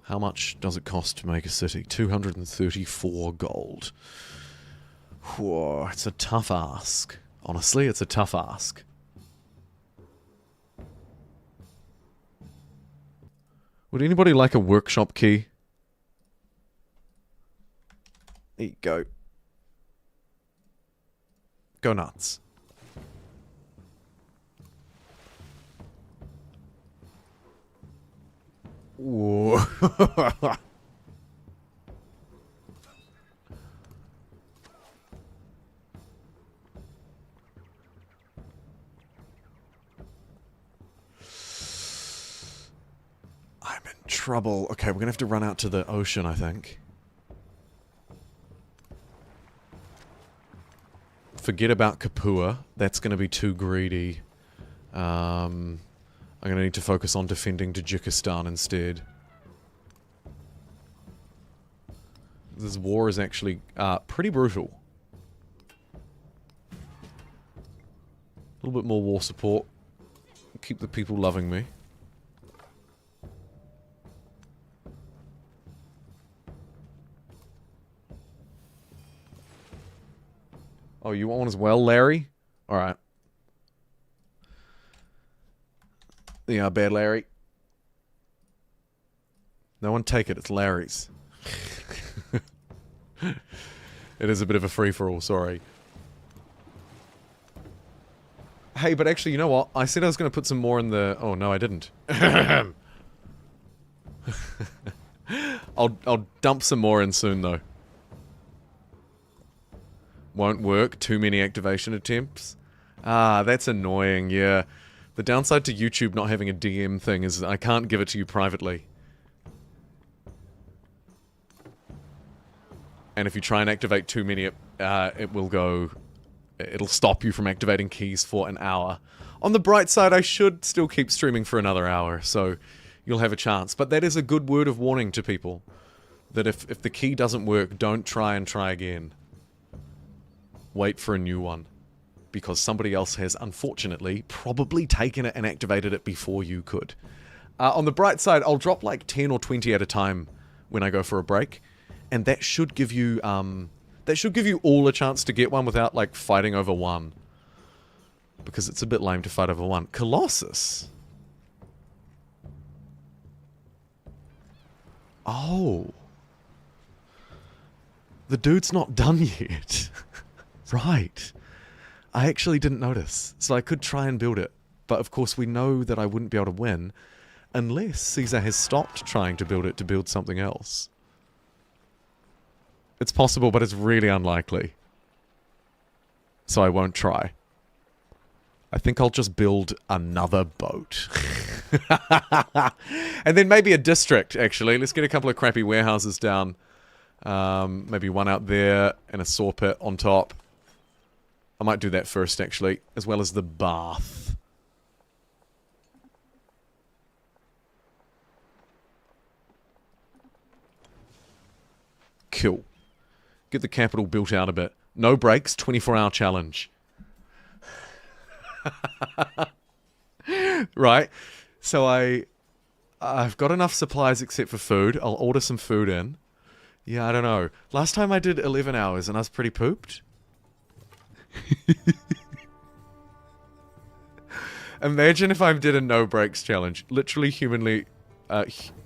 How much does it cost to make a city? 234 gold. Whoa, it's a tough ask. Honestly, it's a tough ask. Would anybody like a workshop key? There you go. Go nuts. Whoa. I'm in trouble. Okay, we're gonna have to run out to the ocean, I think. Forget about Kapua. That's gonna be too greedy. I'm going to need to focus on defending Tajikistan instead. This war is actually pretty brutal. A little bit more war support. Keep the people loving me. Oh, you want one as well, Larry? Alright. Yeah, bad Larry. No one take it, it's Larry's. It is a bit of a free-for-all, sorry. Hey, but actually, you know what? I said I was going to put some more in the... Oh, no, I didn't. I'll dump some more in soon, though. Won't work. Too many activation attempts. Ah, that's annoying, yeah. The downside to YouTube not having a DM thing is I can't give it to you privately. And if you try and activate too many, it will go... It'll stop you from activating keys for an hour. On the bright side, I should still keep streaming for another hour, so you'll have a chance. But that is a good word of warning to people. That if the key doesn't work, don't try and try again. Wait for a new one. Because somebody else has, unfortunately, probably taken it and activated it before you could. On the bright side, I'll drop like 10 or 20 at a time when I go for a break. And that should give you, all a chance to get one without, like, fighting over one. Because it's a bit lame to fight over one. Colossus! Oh. The dude's not done yet. Right. I actually didn't notice, so I could try and build it. But of course we know that I wouldn't be able to win unless Caesar has stopped trying to build it to build something else. It's possible, but it's really unlikely. So I won't try. I think I'll just build another boat. And then maybe a district, actually. Let's get a couple of crappy warehouses down. Maybe one out there and a saw pit on top. I might do that first, actually, as well as the bath. Cool. Get the capital built out a bit. No breaks, 24-hour challenge. Right. So I've got enough supplies except for food. I'll order some food in. Yeah, I don't know. Last time I did 11 hours and I was pretty pooped. Imagine if I did a no breaks challenge. Literally, humanly,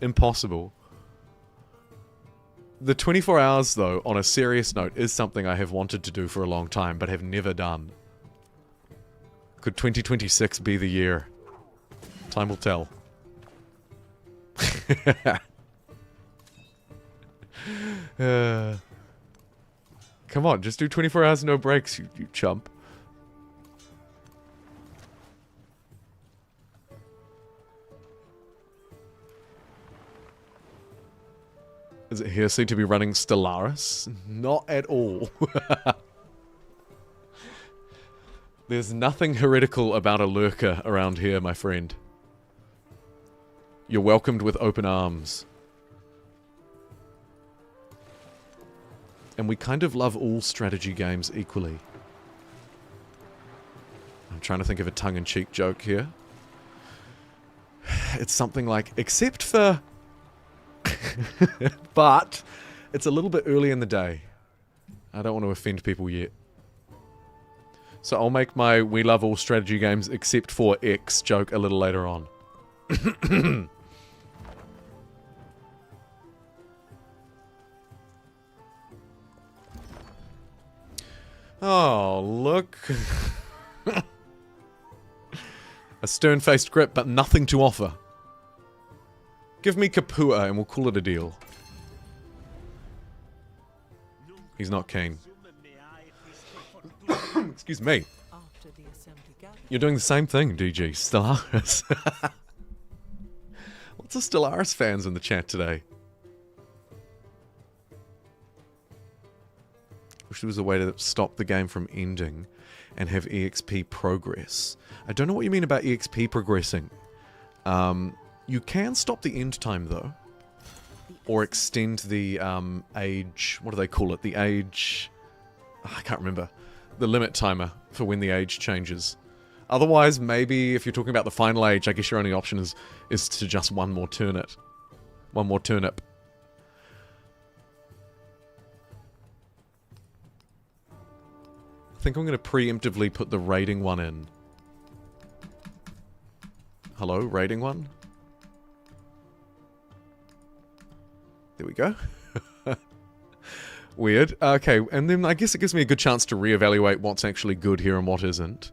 impossible. The 24 hours, though, on a serious note, is something I have wanted to do for a long time, but have never done. Could 2026 be the year? Time will tell. Come on, just do 24 hours no breaks, you chump. Is it heresy to be running Stellaris? Not at all. There's nothing heretical about a lurker around here, my friend. You're welcomed with open arms. And we kind of love all strategy games equally. I'm trying to think of a tongue-in-cheek joke here. It's something like, except for... but, it's a little bit early in the day. I don't want to offend people yet. So I'll make my we love all strategy games except for X joke a little later on. Oh, look. A stern-faced grip, but nothing to offer. Give me Kapua and we'll call it a deal. He's not keen. Excuse me. You're doing the same thing, DG. Stellaris. Lots of Stellaris fans in the chat today. Wish there was a way to stop the game from ending and have EXP progress. I don't know what you mean about EXP progressing. You can stop the end time, though. Or extend the age... What do they call it? The age... Oh, I can't remember. The limit timer for when the age changes. Otherwise, maybe if you're talking about the final age, I guess your only option is to just one more turnip. One more turnip. I think I'm going to preemptively put the raiding one in. Hello, raiding one? There we go. Weird. Okay, and then I guess it gives me a good chance to reevaluate what's actually good here and what isn't.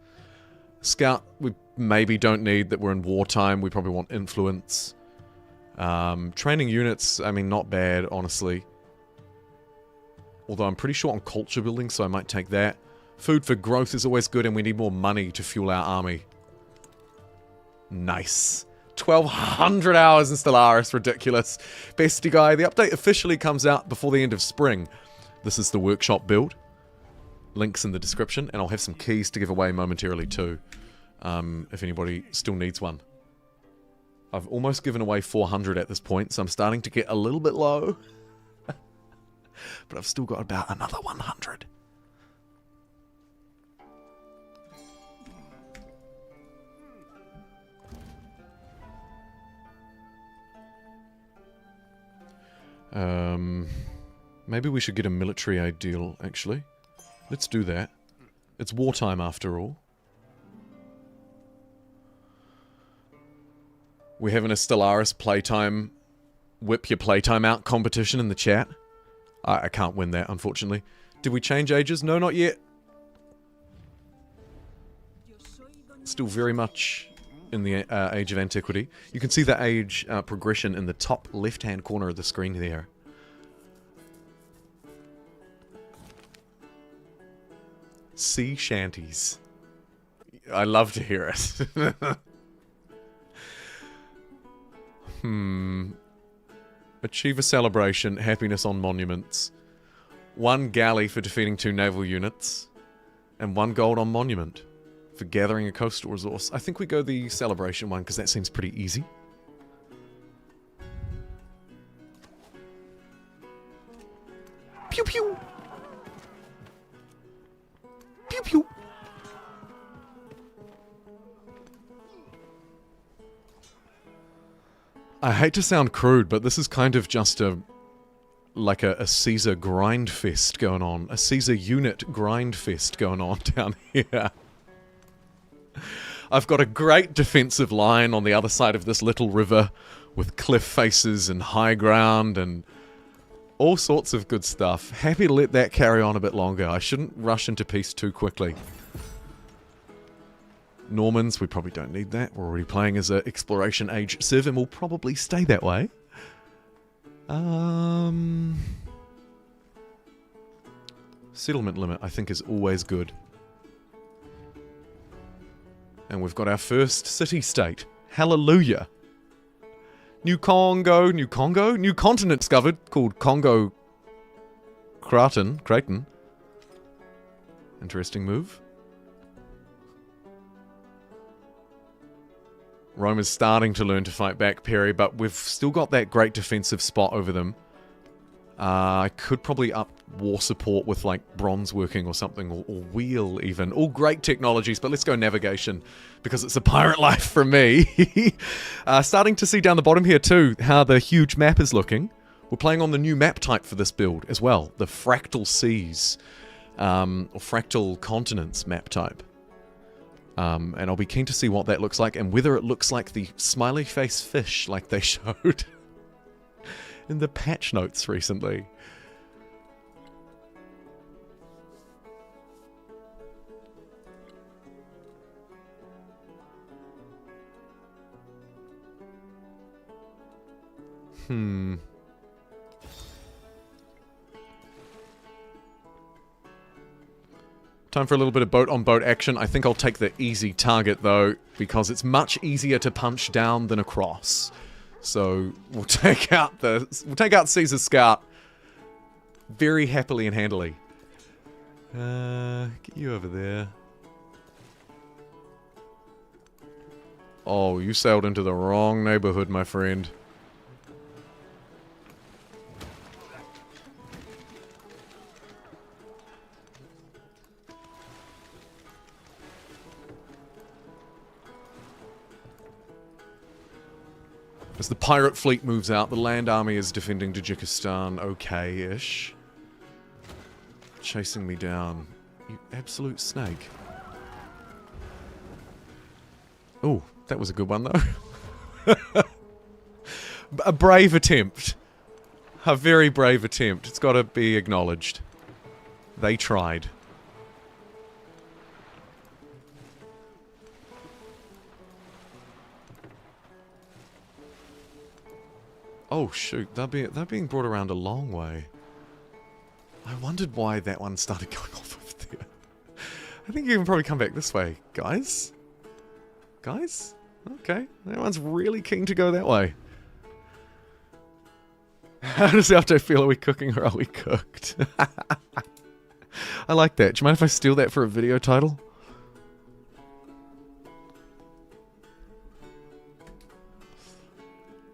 Scout, we maybe don't need that we're in wartime. We probably want influence. Training units, I mean, not bad, honestly. Although I'm pretty short on culture building, so I might take that. Food for growth is always good, and we need more money to fuel our army. Nice. 1,200 hours in Stellaris, ridiculous. Bestie guy, the update officially comes out before the end of spring. This is the workshop build. Links in the description, and I'll have some keys to give away momentarily too, if anybody still needs one. I've almost given away 400 at this point, so I'm starting to get a little bit low. But I've still got about another 100. Maybe we should get a military aid deal, actually. Let's do that. It's wartime after all. We're having a Stellaris playtime, whip your playtime out competition in the chat. I can't win that, unfortunately. Did we change ages? No, not yet. Still very much in the age of antiquity. You can see the age progression in the top left-hand corner of the screen there. Sea shanties. I love to hear it. Achieve a celebration, happiness on monuments. 1 galley for defeating 2 naval units. And 1 gold on monument for gathering a coastal resource. I think we go the celebration one because that seems pretty easy. Pew pew! Pew pew! I hate to sound crude, but this is kind of just like a Caesar grind fest going on. A Caesar unit grind fest going on down here. I've got a great defensive line on the other side of this little river with cliff faces and high ground and all sorts of good stuff. Happy to let that carry on a bit longer. I shouldn't rush into peace too quickly. Normans, we probably don't need that. We're already playing as an exploration age civ and we'll probably stay that way. Settlement limit, I think, is always good. And we've got our first city-state. Hallelujah! New continent discovered, called Congo Creighton. Interesting move. Rome is starting to learn to fight back, Perry, but we've still got that great defensive spot over them. I could probably up war support with, like, bronze working or something, or wheel even. All great technologies, but let's go navigation, because it's a pirate life for me. Starting to see down the bottom here, too, how the huge map is looking. We're playing on the new map type for this build as well, the fractal seas, or fractal continents map type. And I'll be keen to see what that looks like, and whether it looks like the smiley face fish like they showed in the patch notes recently. Time for a little bit of boat-on-boat action. I think I'll take the easy target, though, because it's much easier to punch down than across. So we'll take out Caesar's scout very happily and handily. Get you over there. Oh, you sailed into the wrong neighborhood, my friend. As the pirate fleet moves out, the land army is defending Tajikistan okay-ish. Chasing me down. You absolute snake. Oh, that was a good one, though. A brave attempt. A very brave attempt. It's got to be acknowledged. They tried. Oh shoot, they're being brought around a long way. I wondered why that one started going off over there. I think you can probably come back this way, guys. Guys? Okay, that one's really keen to go that way. How does the update feel? Are we cooking or are we cooked? I like that. Do you mind if I steal that for a video title?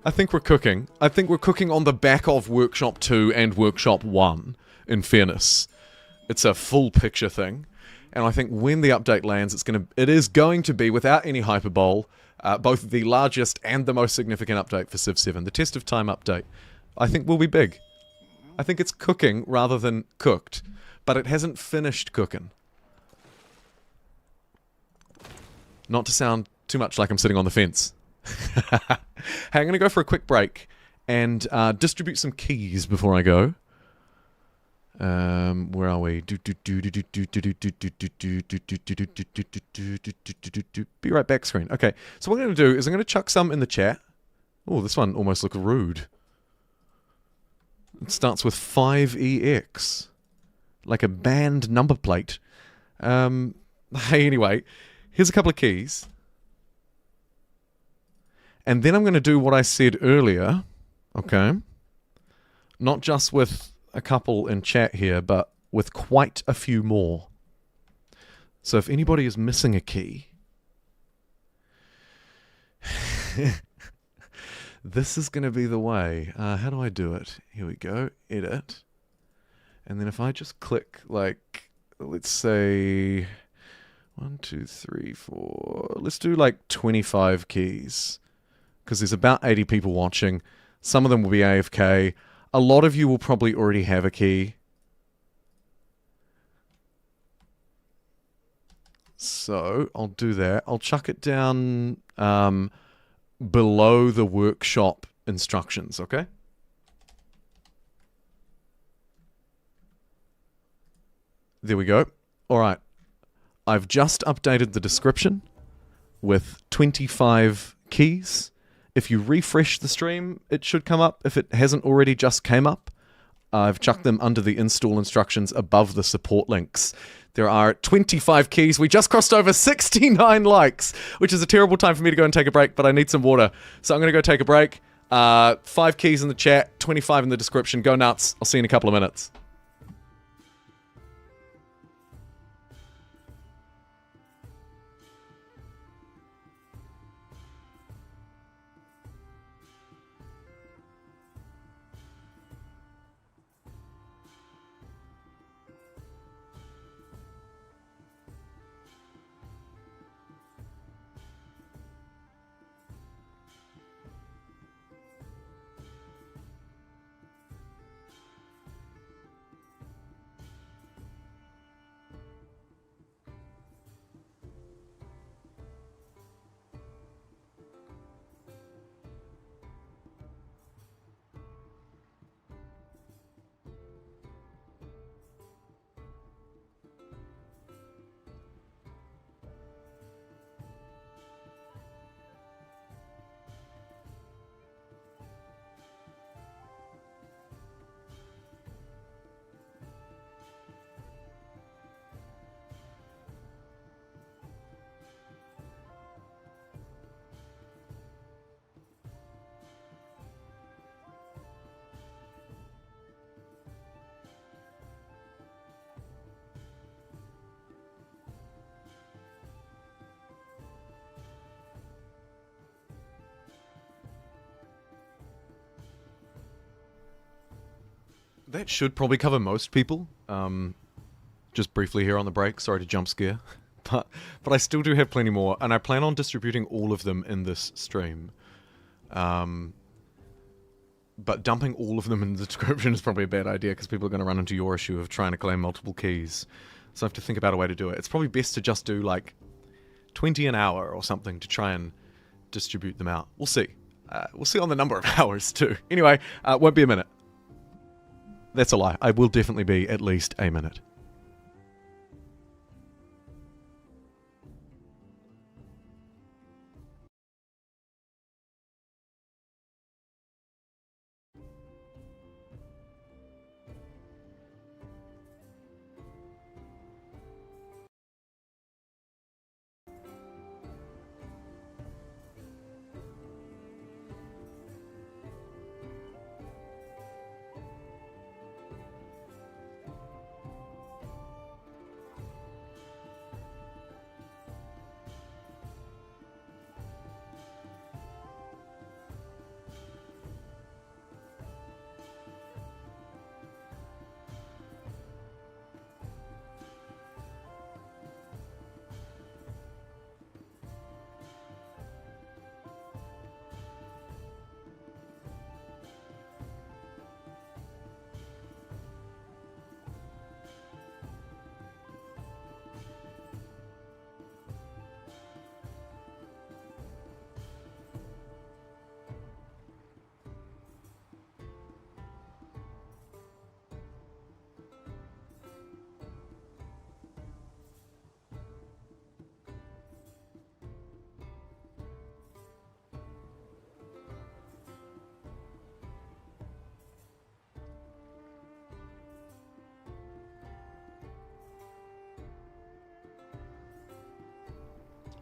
I think we're cooking. I think we're cooking on the back of Workshop 2 and Workshop 1, in fairness. It's a full picture thing. And I think when the update lands, it is going to be, without any hyperbole, both the largest and the most significant update for Civ 7. The Test of Time update, I think, will be big. I think it's cooking rather than cooked. But it hasn't finished cooking. Not to sound too much like I'm sitting on the fence. Hey, I'm going to go for a quick break and distribute some keys before I go. Where are we? Be right back screen. Okay, so what I'm going to do is I'm going to chuck some in the chat. Oh, this one almost looks rude. It starts with 5EX. Like a band number plate. Hey, anyway, here's a couple of keys. And then I'm going to do what I said earlier, okay? Not just with a couple in chat here, but with quite a few more. So if anybody is missing a key, this is going to be the way. How do I do it? Here we go, edit. And then if I just click, like, let's say 1, 2, 3, 4, let's do like 25 keys. Because there's about 80 people watching. Some of them will be AFK. A lot of you will probably already have a key. So I'll do that. I'll chuck it down below the workshop instructions, okay? There we go. All right. I've just updated the description with 25 keys. If you refresh the stream, it should come up. If it hasn't already just came up, I've chucked them under the install instructions above the support links. There are 25 keys. We just crossed over 69 likes, which is a terrible time for me to go and take a break, but I need some water. So I'm going to go take a break. 5 keys in the chat, 25 in the description. Go nuts. I'll see you in a couple of minutes. That should probably cover most people. Just briefly here on the break, sorry to jump scare. But I still do have plenty more, and I plan on distributing all of them in this stream. But dumping all of them in the description is probably a bad idea, because people are going to run into your issue of trying to claim multiple keys. So I have to think about a way to do it. It's probably best to just do, like, 20 an hour or something to try and distribute them out. We'll see. We'll see on the number of hours, too. Anyway, won't be a minute. That's a lie. I will definitely be at least a minute.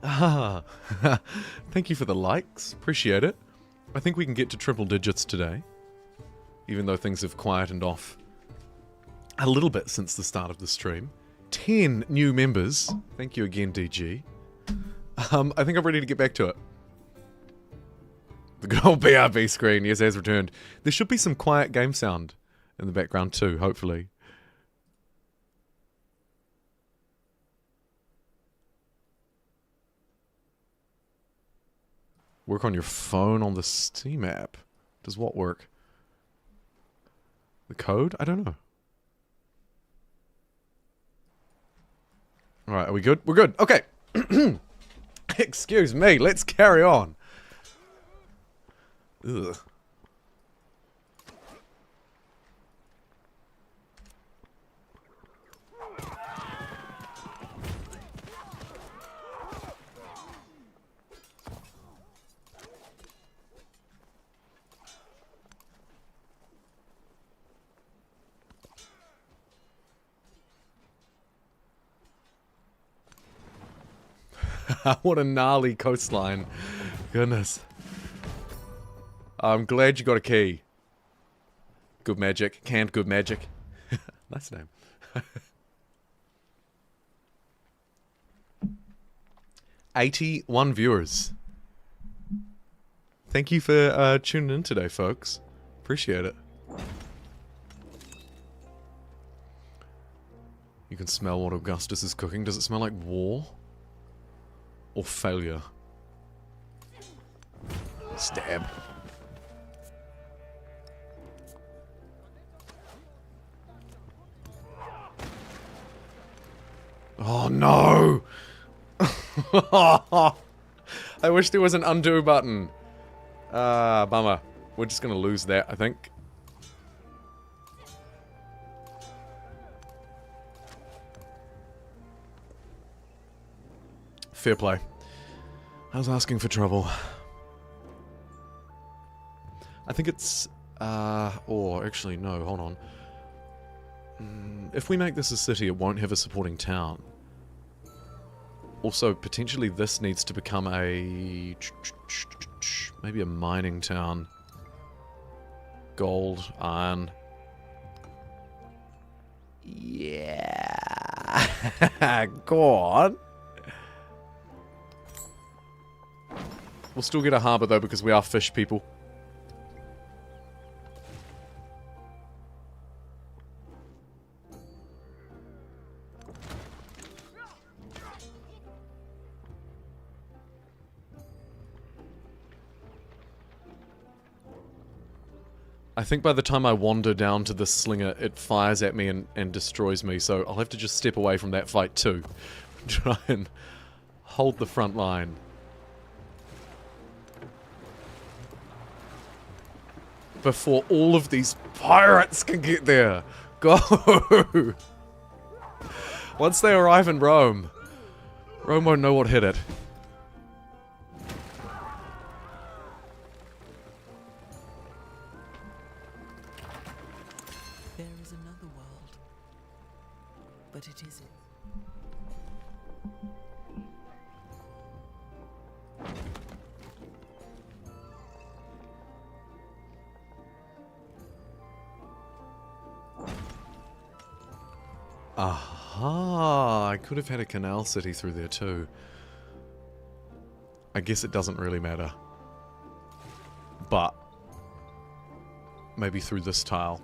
Ah, thank you for the likes. Appreciate it. I think we can get to triple digits today, even though things have quietened off a little bit since the start of the stream. 10 new members. Thank you again, DG. I think I'm ready to get back to it. The good old BRB screen, yes, has returned. There should be some quiet game sound in the background too, hopefully. Work on your phone on the Steam app. Does what work? The code? I don't know. Alright, are we good? We're good. Okay. Excuse me, let's carry on. Ugh. What a gnarly coastline. Goodness. I'm glad you got a key. Good magic. Canned good magic. Nice name. 81 viewers. Thank you for tuning in today, folks. Appreciate it. You can smell what Augustus is cooking. Does it smell like war? Or failure? Stab. Oh no! I wish there was an undo button. Bummer. We're just gonna lose that, I think. Fair play. I was asking for trouble. I think it's... or actually, no, hold on. If we make this a city, it won't have a supporting town. Also, potentially this needs to become a... maybe a mining town. Gold, iron... Yeah... Go on. We'll still get a harbour though because we are fish people. I think by the time I wander down to this slinger, it fires at me and destroys me, so I'll have to just step away from that fight too. Try and hold the front line. Before all of these pirates can get there. Go! Once they arrive in Rome, Rome won't know what hit it. There is another world, but it isn't. Aha! I could have had a canal city through there too. I guess it doesn't really matter. But maybe through this tile.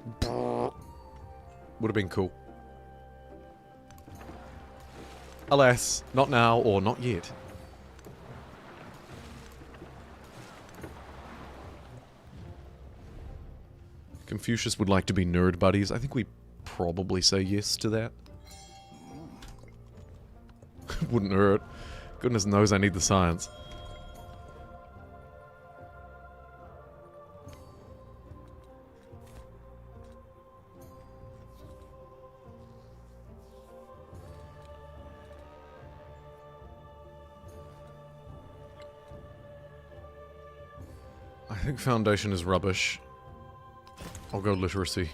Would have been cool. Alas, not now or not yet. Confucius would like to be nerd buddies. I think we probably say yes to that. Wouldn't hurt. Goodness knows I need the science. I think foundation is rubbish. I'll go literacy.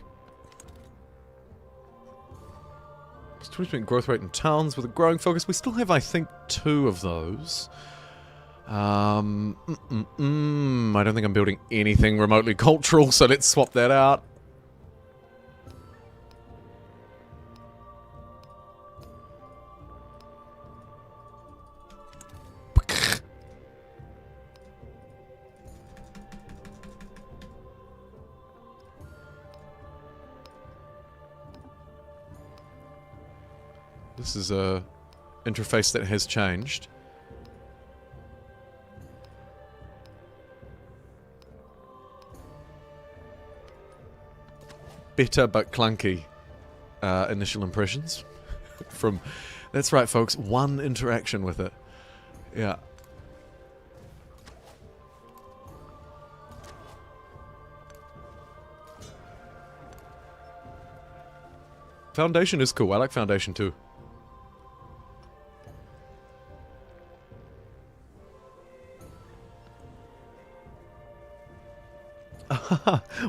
20% growth rate in towns with a growing focus. We still have, I think, 2 of those. I don't think I'm building anything remotely cultural, so let's swap that out. This is a interface that has changed. Better but clunky initial impressions from That's right, folks. One interaction with it. Yeah. Foundation is cool. I like Foundation too.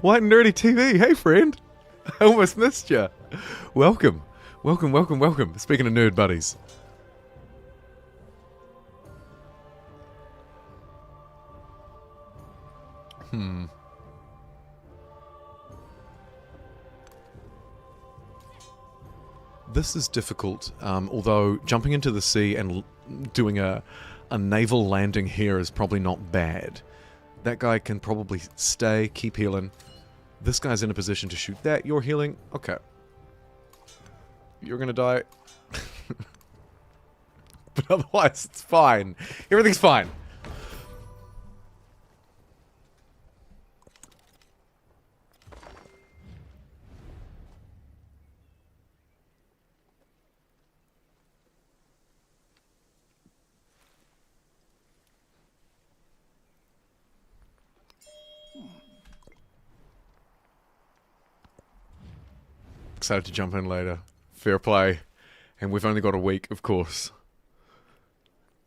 White and Nerdy TV. Hey, friend. I almost missed you. Welcome. Welcome, welcome, welcome. Speaking of nerd buddies. This is difficult, although jumping into the sea and doing a naval landing here is probably not bad. That guy can probably stay, keep healing. This guy's in a position to shoot that. You're healing. Okay. You're gonna die. But otherwise, it's fine. Everything's fine. Excited to jump in later. Fair play. And we've only got a week, of course.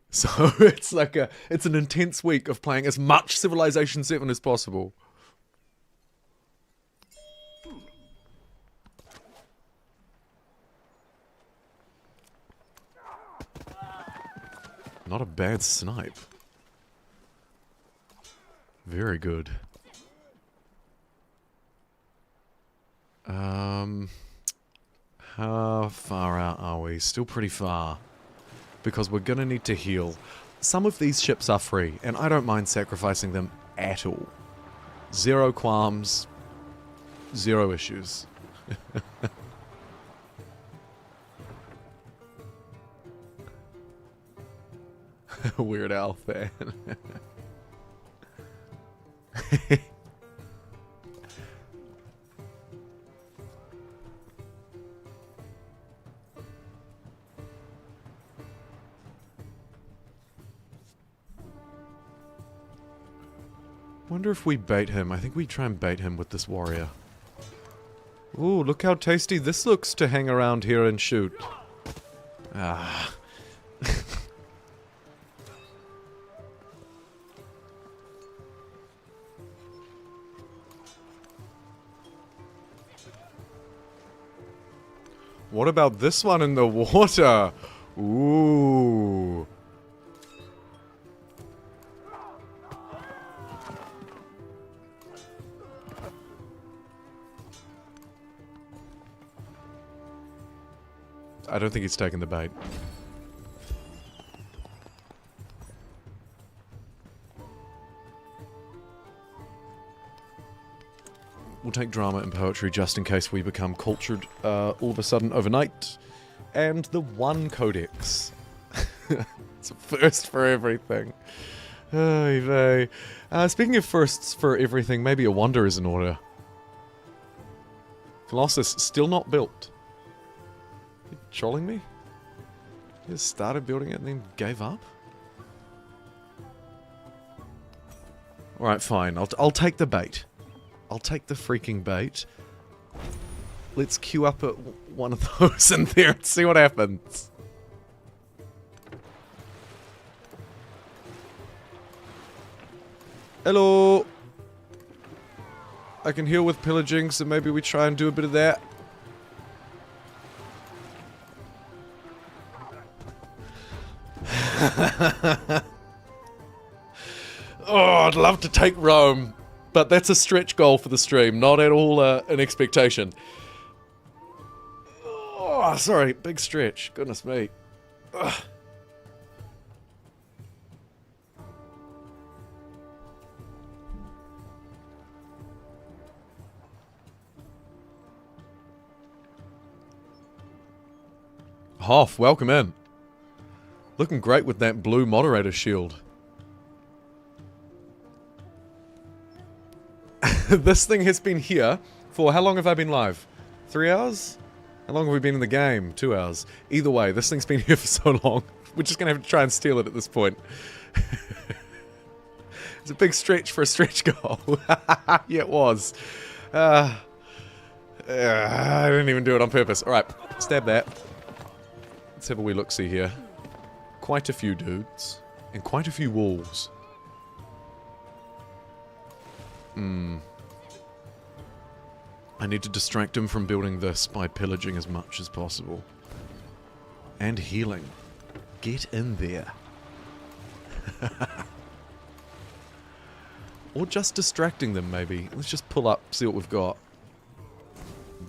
So it's like it's an intense week of playing as much Civilization 7 as possible. Not a bad snipe. Very good. How far out are we? Still pretty far. Because we're gonna need to heal. Some of these ships are free, and I don't mind sacrificing them at all. Zero qualms. Zero issues. Weird Al fan. Wonder if we bait him. I think we try and bait him with this warrior. Ooh, look how tasty this looks to hang around here and shoot. Ah. What about this one in the water? Ooh. I don't think he's taken the bait. We'll take drama and poetry just in case we become cultured all of a sudden overnight. And the one codex. It's a first for everything. Oy vey. Speaking of firsts for everything, maybe a wonder is in order. Colossus still not built. You trolling me? You just started building it and then gave up? Alright, fine. I'll take the bait. I'll take the freaking bait. Let's queue up at one of those in there and see what happens. Hello! I can heal with pillaging, so maybe we try and do a bit of that. Oh, I'd love to take Rome, but that's a stretch goal for the stream, not at all an expectation. Oh, sorry, big stretch. Goodness me. Ugh. Hoff, welcome in. Looking great with that blue moderator shield. This thing has been here for how long have I been live? 3 hours? How long have we been in the game? 2 hours. Either way, this thing's been here for so long. We're just gonna have to try and steal it at this point. It's a big stretch for a stretch goal. Yeah, it was. I didn't even do it on purpose. Alright, stab that. Let's have a wee look-see here. Quite a few dudes. And quite a few wolves. I need to distract him from building this by pillaging as much as possible. And healing. Get in there. Or just distracting them, maybe. Let's just pull up, see what we've got.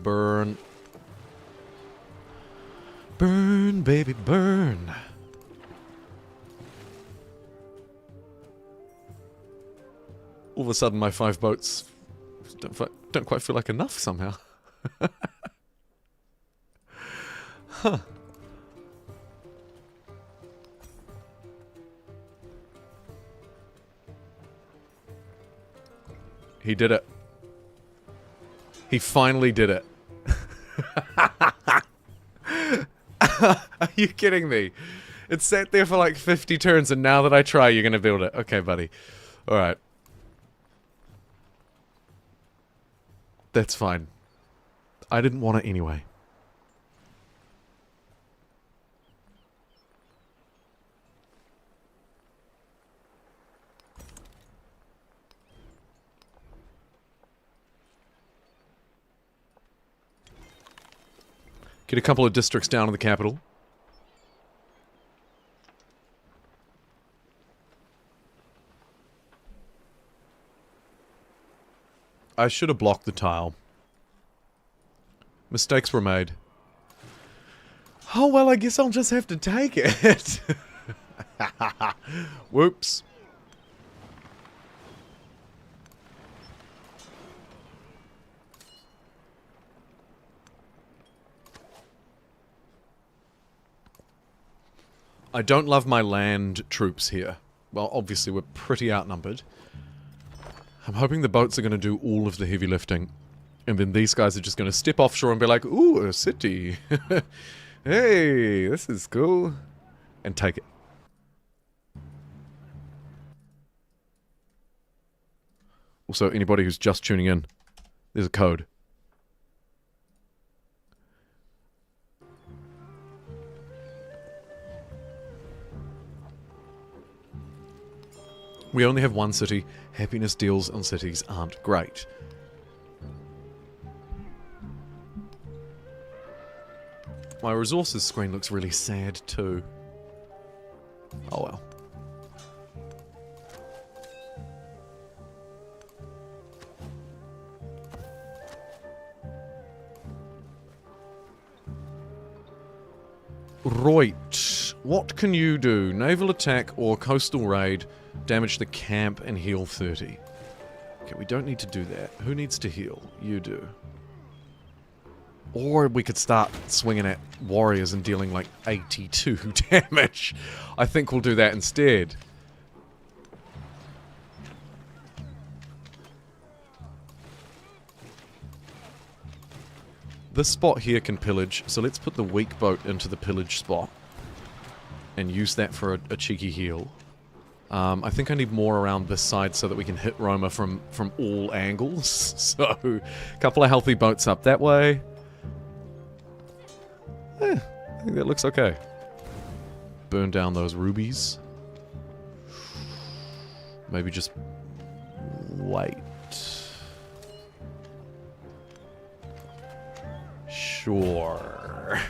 Burn. Burn, baby, burn. All of a sudden, my 5 boats don't quite feel like enough somehow. Huh. He did it. He finally did it. Are you kidding me? It sat there for like 50 turns and now that I try, you're gonna build it. Okay, buddy. Alright. That's fine. I didn't want it anyway. Get a couple of districts down in the capital. I should have blocked the tile. Mistakes were made. Oh, well, I guess I'll just have to take it. Whoops. I don't love my land troops here. Well, obviously we're pretty outnumbered. I'm hoping the boats are going to do all of the heavy lifting. And then these guys are just going to step offshore and be like, ooh, a city. Hey, this is cool. And take it. Also, anybody who's just tuning in, there's a code. We only have one city. Happiness deals on cities aren't great. My resources screen looks really sad too. Oh well. Right. What can you do? Naval attack or coastal raid? Damage the camp and heal 30. Okay, we don't need to do that. Who needs to heal? You do. Or we could start swinging at warriors and dealing like 82 damage. I think we'll do that instead. This spot here can pillage, so let's put the weak boat into the pillage spot. And use that for a cheeky heal. I think I need more around this side so that we can hit Roma from all angles. So, a couple of healthy boats up that way. I think that looks okay. Burn down those rubies. Maybe just wait. Sure.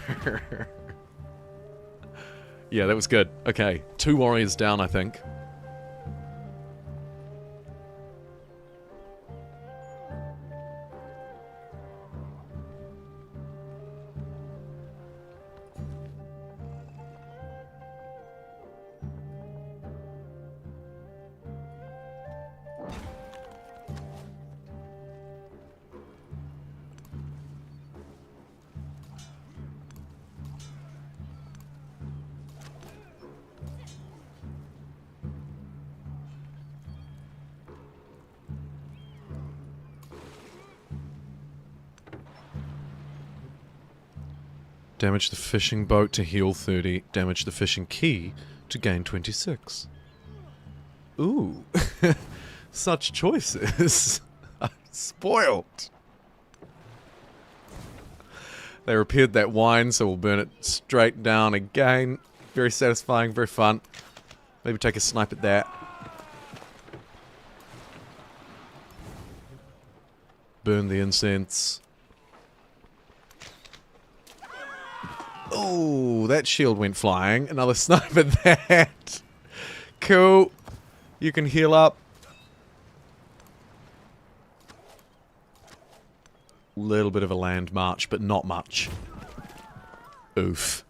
Yeah, that was good. Okay, 2 warriors down, I think. Damage the fishing boat to heal 30. Damage the fishing key to gain 26. Ooh. Such choices. I'm spoiled. They repaired that wine, so we'll burn it straight down again. Very satisfying, very fun. Maybe take a snipe at that. Burn the incense. Oh, that shield went flying. Another snipe at that. Cool. You can heal up. Little bit of a land march, but not much. Oof.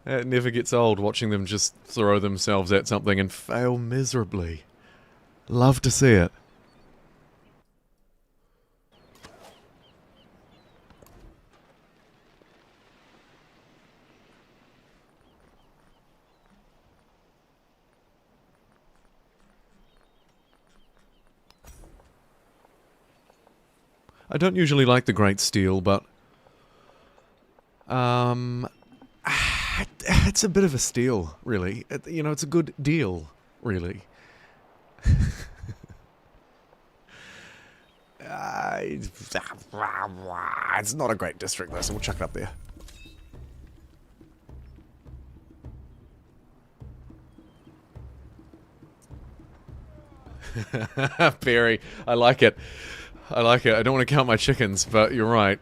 It never gets old watching them just throw themselves at something and fail miserably. Love to see it. I don't usually like the Great Steel, but it's a bit of a steal, really. You know, it's a good deal, really. It's not a great district, though, so we'll chuck it up there. Perry, I like it. I like it. I don't want to count my chickens, but you're right.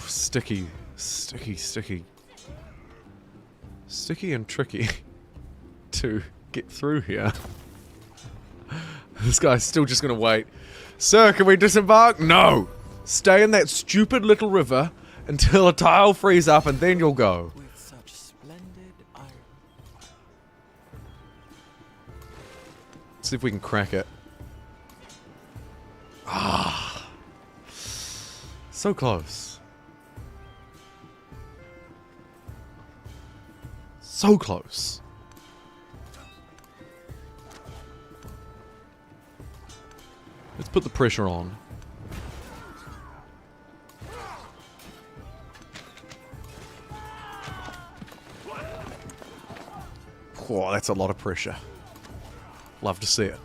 Sticky. Sticky, sticky. Sticky and tricky to get through here. This guy's still just gonna wait. Sir, can we disembark? No! Stay in that stupid little river until a tile frees up and then you'll go. With such splendid iron. See if we can crack it. Ah. So close. So close. Let's put the pressure on. Oh, that's a lot of pressure. Love to see it.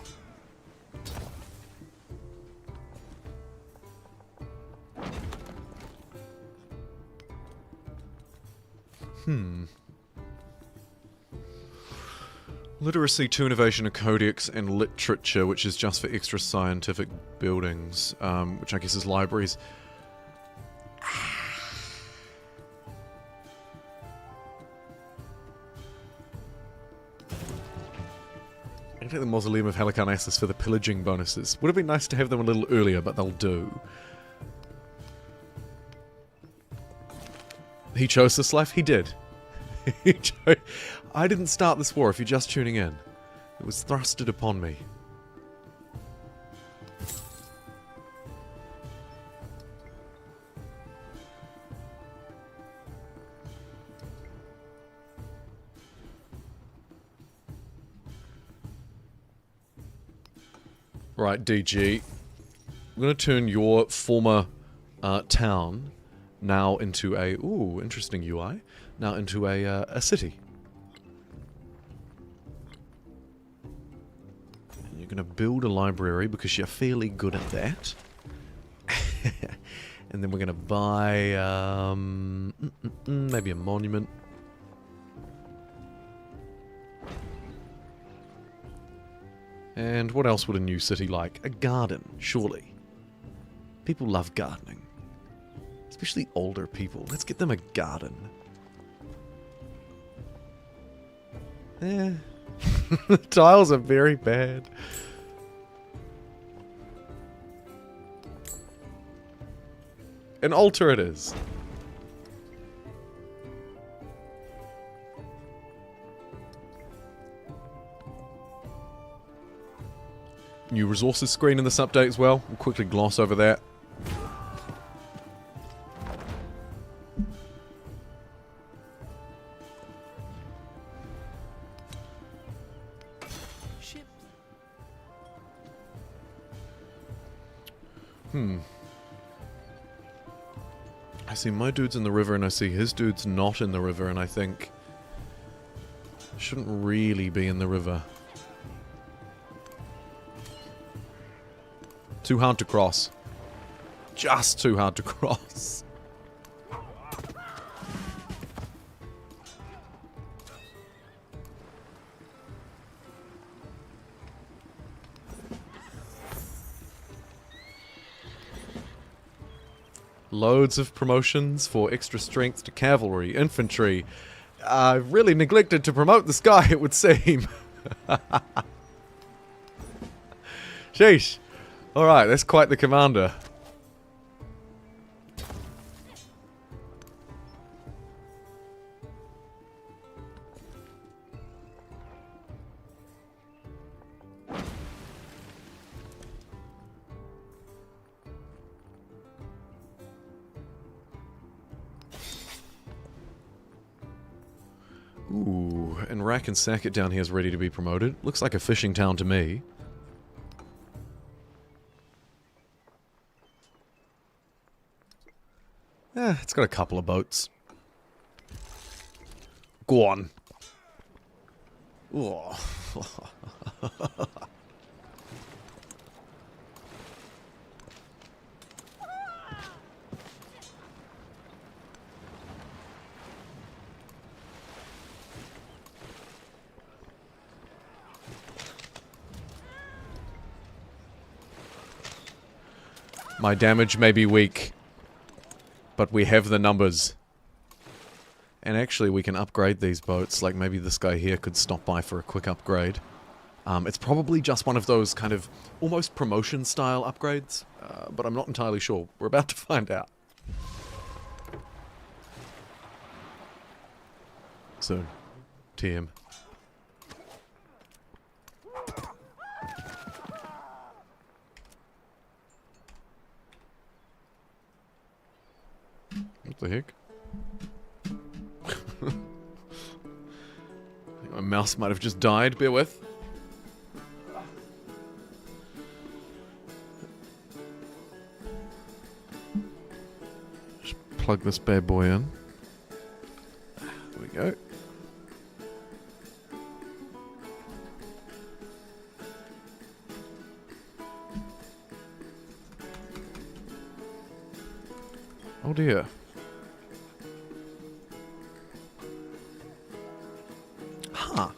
Literacy, 2 innovation, a codex, and literature, which is just for extra scientific buildings, which I guess is libraries. I take the Mausoleum of Halicarnassus for the pillaging bonuses. Would have been nice to have them a little earlier, but they'll do. He chose this life? He did. I didn't start this war, if you're just tuning in. It was thrusted upon me. Right, DG. I'm going to turn your former town now into a... Ooh, interesting UI. Now into a city. And you're going to build a library because you're fairly good at that. And then we're going to buy... maybe a monument. And what else would a new city like? A garden, surely. People love gardening. Especially older people. Let's get them a garden. Eh. The tiles are very bad. An altar it is. new resources screen in this update as well. We'll quickly gloss over that. Ship. I see my dude's in the river and I see his dude's not in the river, and I think shouldn't really be in the river. Too hard to cross. Just too hard to cross. Loads of promotions for extra strength to cavalry, infantry. I've really neglected to promote this guy, it would seem. Sheesh. Alright, that's quite the commander. Ooh, and Rack and Sackett down here is ready to be promoted. Looks like a fishing town to me. It's got a couple of boats. Go on. Oh. My damage may be weak, but we have the numbers. And actually we can upgrade these boats, like maybe this guy here could stop by for a quick upgrade. It's probably just one of those kind of almost promotion style upgrades, but I'm not entirely sure. We're about to find out. So, TM. What the heck? My mouse might have just died, bear with. Just plug this bad boy in. There we go. Oh dear. Huh.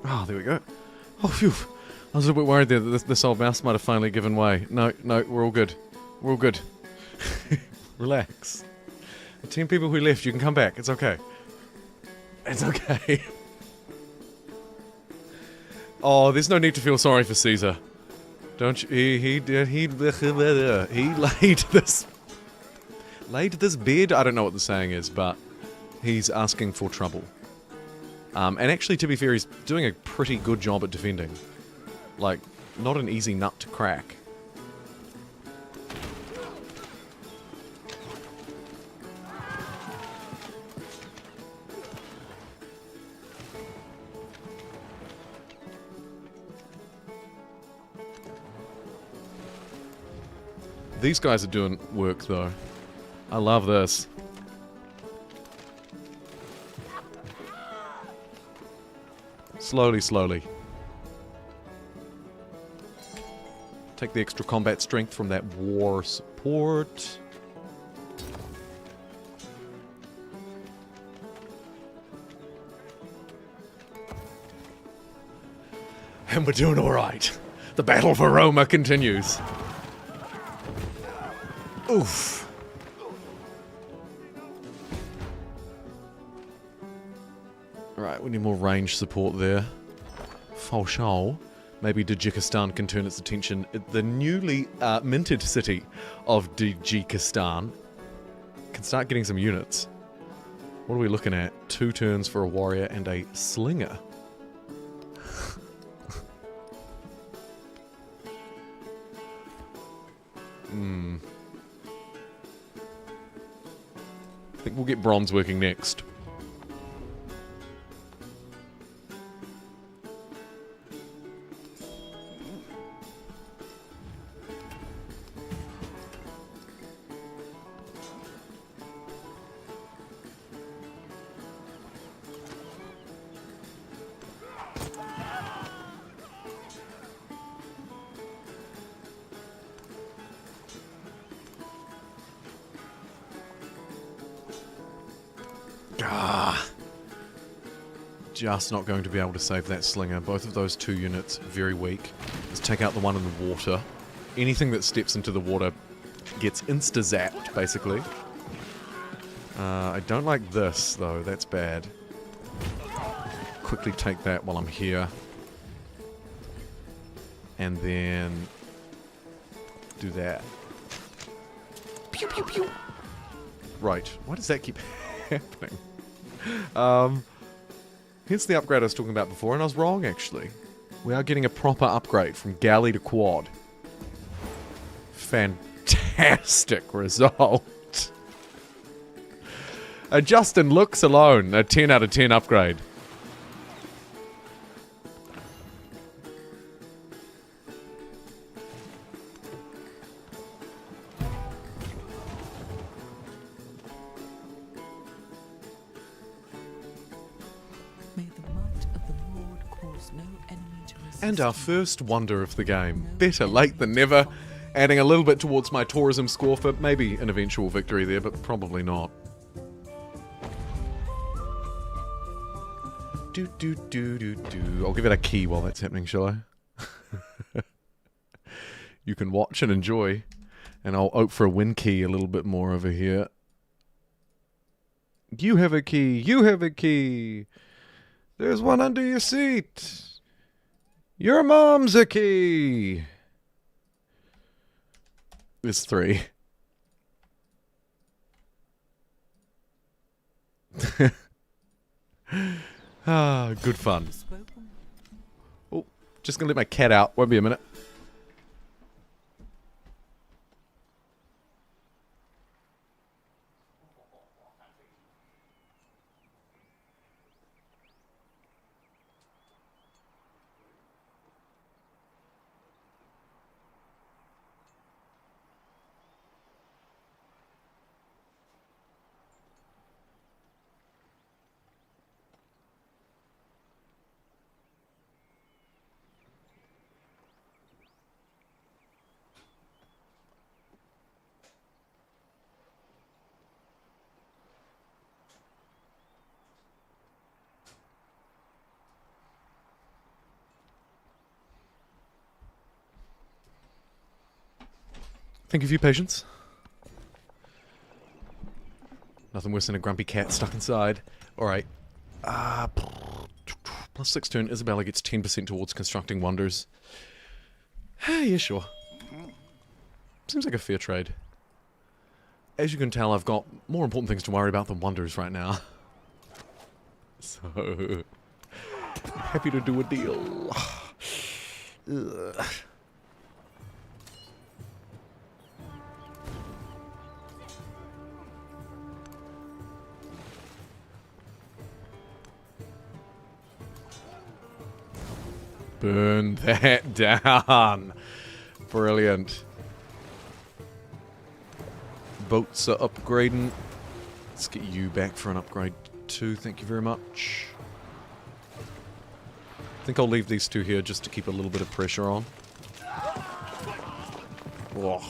Oh, there we go. Oh, phew. I was a little bit worried there that this old mouse might have finally given way. No, we're all good. We're all good. Relax. The 10 people who left, you can come back. It's okay. It's okay. Oh, there's no need to feel sorry for Caesar. Don't you? He laid this bed. I don't know what the saying is, but he's asking for trouble. And actually, to be fair, he's doing a pretty good job at defending. Like, not an easy nut to crack. These guys are doing work, though. I love this. Slowly, slowly. Take the extra combat strength from that war support. And we're doing alright. The battle for Roma continues. Oof. Right, we need more range support there. For sure. Maybe Tajikistan can turn its attention. The newly minted city of Tajikistan can start getting some units. What are we looking at? 2 turns for a warrior and a slinger. I think we'll get bronze working next. Just not going to be able to save that slinger. Both of those 2 units, very weak. Let's take out the one in the water. Anything that steps into the water gets insta-zapped, basically. I don't like this, though. That's bad. Quickly take that while I'm here. And then do that. Pew, pew, pew. Right. Why does that keep happening? Here's the upgrade I was talking about before, and I was wrong, actually. We are getting a proper upgrade from galley to quad. Fantastic result. Just in looks alone, a 10 out of 10 upgrade. And our first wonder of the game. Better late than never. Adding a little bit towards my tourism score for maybe an eventual victory there, but probably not. I'll give it a key while that's happening, shall I? You can watch and enjoy. And I'll opt for a win key a little bit more over here. You have a key. You have a key. There's one under your seat. Your mom's a key. There's 3. Good fun. Oh, just gonna let my cat out. Won't be a minute. Thank you for your patience. Nothing worse than a grumpy cat stuck inside. Alright. Plus 6 turn, Isabella gets 10% towards constructing wonders. Yeah, sure. Seems like a fair trade. As you can tell, I've got more important things to worry about than wonders right now. So... happy to do a deal. Ugh. Burn that down. Brilliant. Boats are upgrading. Let's get you back for an upgrade too. Thank you very much. I think I'll leave these 2 here just to keep a little bit of pressure on. Oh,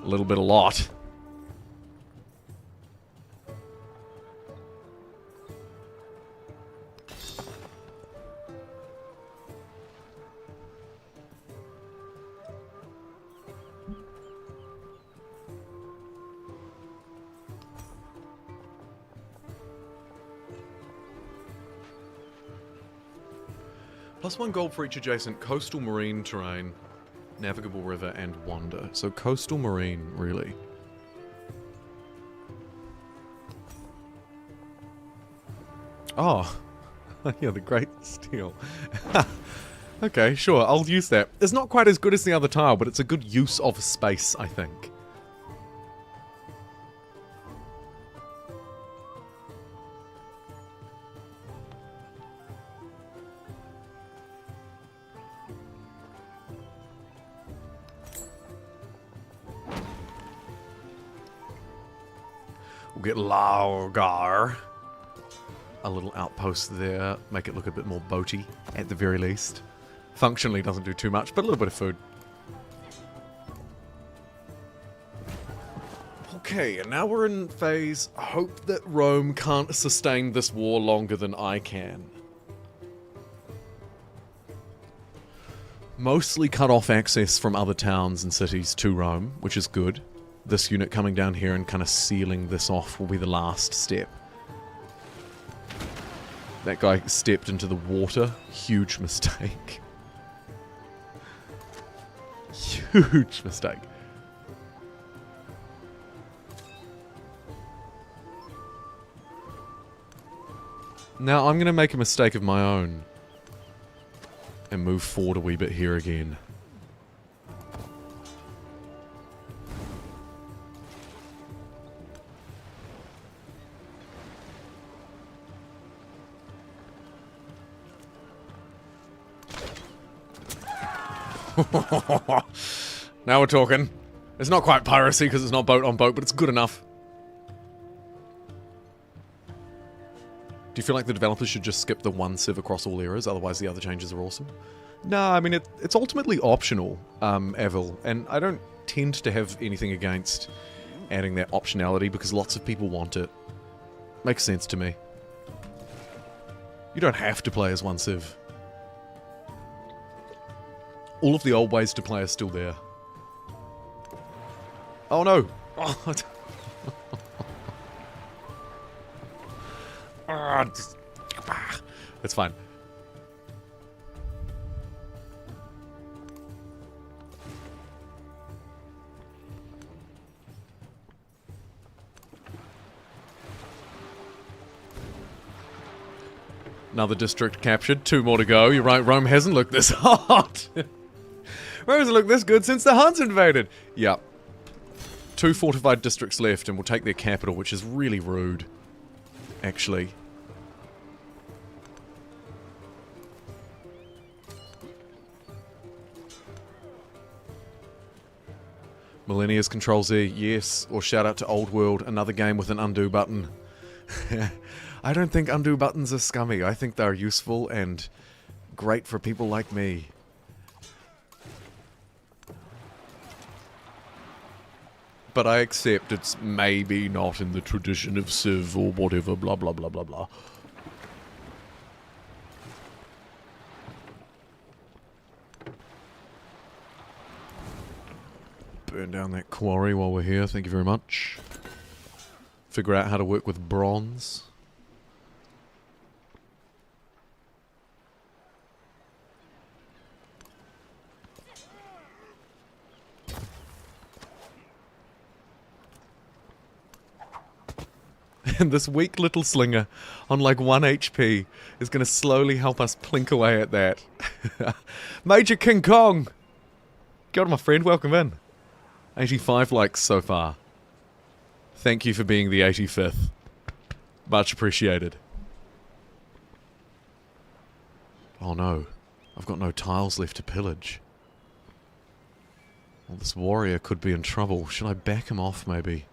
a little bit a lot. +1 gold for each adjacent coastal marine terrain, navigable river, and wander. So coastal marine, really. Oh, yeah, the Great Steel. Okay, sure, I'll use that. It's not quite as good as the other tile, but it's a good use of space, I think. We'll get Laugar. A little outpost there. Make it look a bit more boaty, at the very least. Functionally doesn't do too much, but a little bit of food. Okay, and now we're in phase, hope that Rome can't sustain this war longer than I can. Mostly cut off access from other towns and cities to Rome, which is good. This unit coming down here and kind of sealing this off will be the last step. That guy stepped into the water. Huge mistake. Huge mistake. Now I'm going to make a mistake of my own. And move forward a wee bit here again. Now we're talking. It's not quite piracy because it's not boat on boat, but it's good enough. Do you feel like the developers should just skip the one civ across all eras, otherwise the other changes are awesome? No, I mean, it's ultimately optional, Avil, and I don't tend to have anything against adding that optionality because lots of people want it. Makes sense to me. You don't have to play as one civ. All of the old ways to play are still there. Oh no! Oh, that's fine. Another district captured. 2 more to go. You're right, Rome hasn't looked this hot. Rome hasn't looked this good since the Huns invaded. Yep. 2 fortified districts left and we'll take their capital, which is really rude. Actually. Millennia's Control Z, yes. Or shout out to Old World, another game with an undo button. I don't think undo buttons are scummy. I think they're useful and great for people like me. But I accept it's maybe not in the tradition of Civ or whatever, blah blah blah blah blah. Burn down that quarry while we're here, thank you very much. Figure out how to work with bronze. And this weak little slinger on like 1 HP is going to slowly help us plink away at that. Major King Kong! God, my friend, welcome in. 85 likes so far. Thank you for being the 85th. Much appreciated. Oh no, I've got no tiles left to pillage. Well, this warrior could be in trouble. Should I back him off, maybe?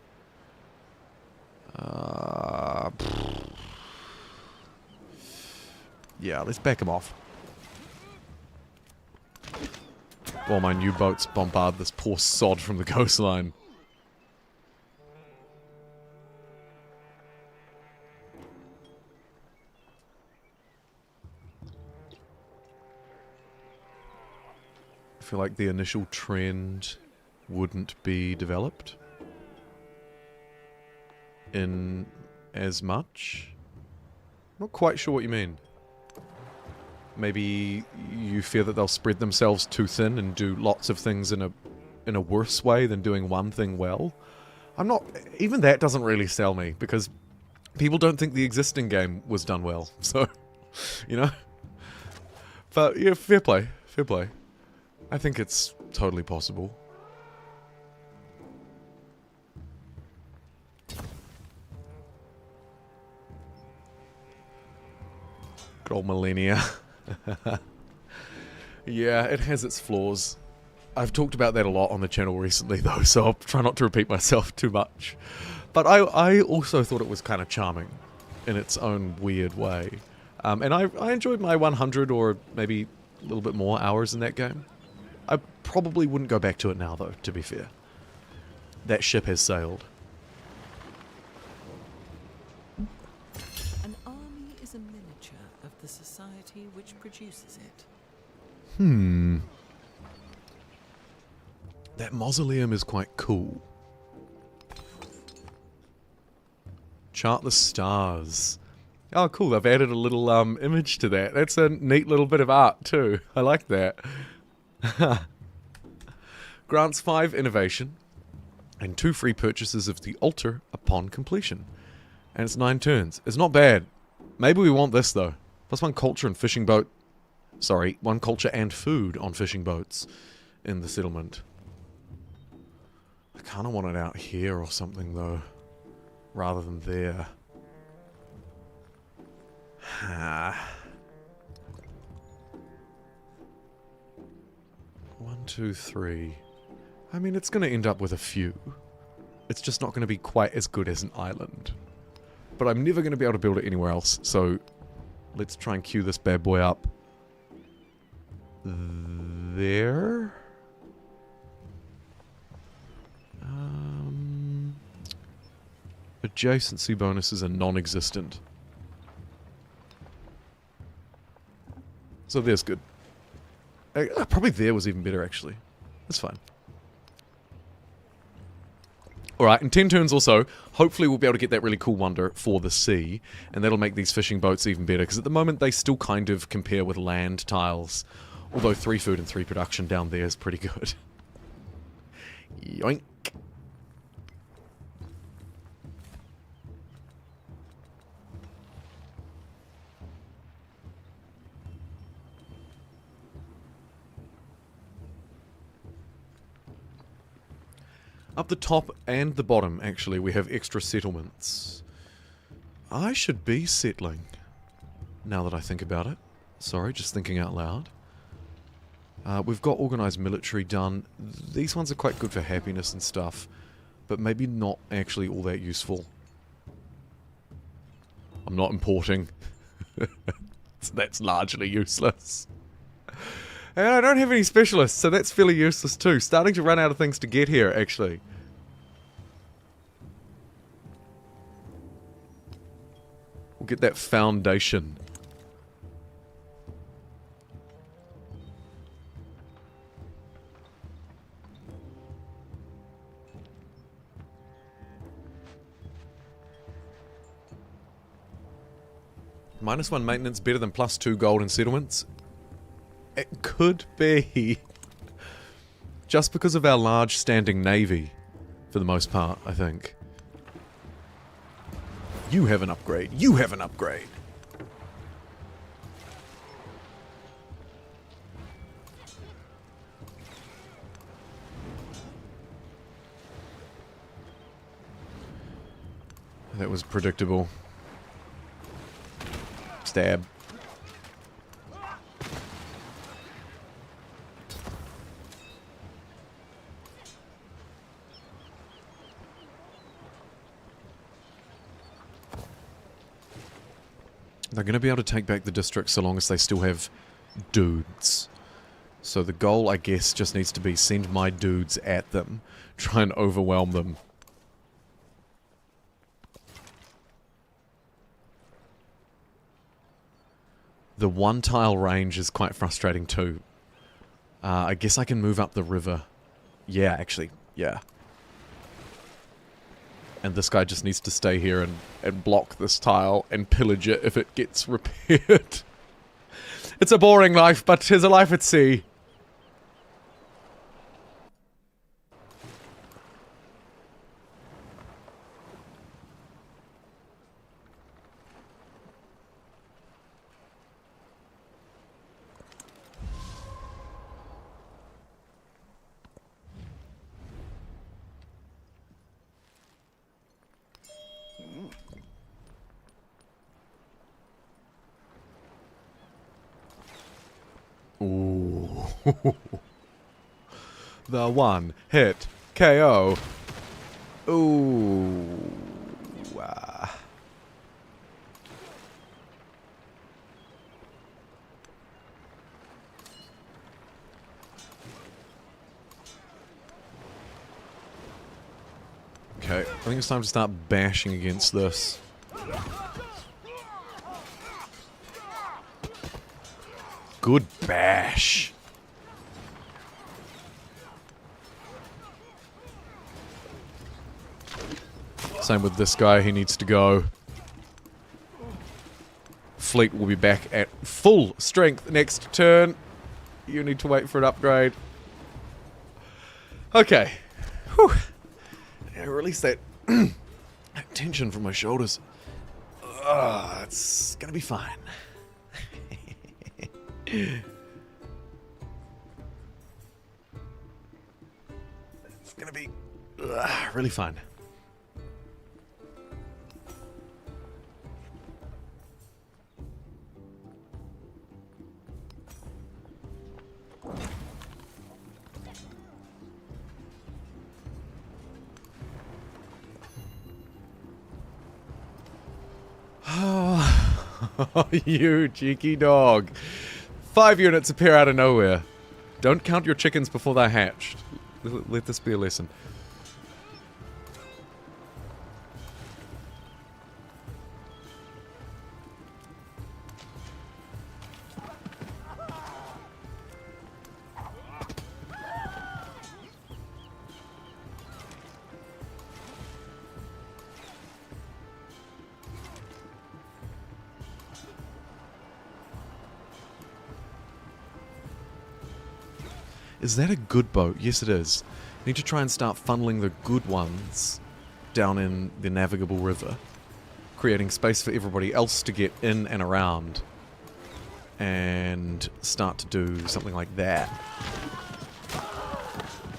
Yeah, let's back him off. While my new boats bombard this poor sod from the coastline. I feel like the initial trend wouldn't be developed in as much. Not quite sure what you mean. maybe you fear that they'll spread themselves too thin and do lots of things in a worse way than doing one thing well. I'm not... Even that doesn't really sell me, because people don't think the existing game was done well. So, you know? But, yeah, fair play. Fair play. I think it's totally possible. Good old millennia. Yeah, it has its flaws. I've talked about that a lot on the channel recently, though, so I'll try not to repeat myself too much. But I also thought it was kind of charming in its own weird way. And I enjoyed my 100 or maybe a little bit more hours in that game. I probably wouldn't go back to it now, though, to be fair. That ship has sailed. An army is a miniature of the society which produces it. That mausoleum is quite cool. Chart the stars. Oh, cool. They've added a little image to that. That's a neat little bit of art, too. I like that. Grants 5 innovation and 2 free purchases of the altar upon completion. And it's 9 turns. It's not bad. Maybe we want this, though. Plus 1 culture and fishing boat. Sorry, 1 culture and food on fishing boats in the settlement. I kind of want it out here or something, though, rather than there. 1, 2, 3. I mean, it's going to end up with a few. It's just not going to be quite as good as an island. But I'm never going to be able to build it anywhere else, so let's try and queue this bad boy up. There? Adjacency bonuses are non-existent. So there's good. Probably there was even better, actually. That's fine. Alright, in 10 turns or so, hopefully we'll be able to get that really cool wonder for the sea, and that'll make these fishing boats even better, because at the moment they still kind of compare with land tiles, although 3 food and 3 production down there is pretty good. Yoink. Up the top and the bottom, actually, we have extra settlements. I should be settling, now that I think about it. Sorry, just thinking out loud. We've got organised military done. These ones are quite good for happiness and stuff, but maybe not actually all that useful. I'm not importing. So that's largely useless. And I don't have any specialists, so that's fairly useless too. Starting to run out of things to get here, actually. We'll get that foundation. -1 maintenance better than +2 gold in settlements? It could be. Just because of our large standing navy, for the most part, I think. You have an upgrade. You have an upgrade. That was predictable. Stab. They're going to be able to take back the district so long as they still have dudes. So the goal, I guess, just needs to be send my dudes at them. Try and overwhelm them. The 1-tile range is quite frustrating too. I guess I can move up the river. Yeah, actually, yeah. And this guy just needs to stay here and block this tile and pillage it if it gets repaired. It's a boring life, but 'tis a life at sea. Ooh. The one hit KO. Ooh. Okay, I think it's time to start bashing against this. Good bash. Same with this guy, he needs to go. Fleet will be back at full strength next turn. You need to wait for an upgrade. Okay. Whew. I release that tension from my shoulders. It's gonna be fine. It's gonna be really fun. Oh, you cheeky dog. 5 units appear out of nowhere. Don't count your chickens before they're hatched. Let this be a lesson. Is that a good boat? Yes, it is. Need to try and start funneling the good ones down in the navigable river, creating space for everybody else to get in and around, and start to do something like that.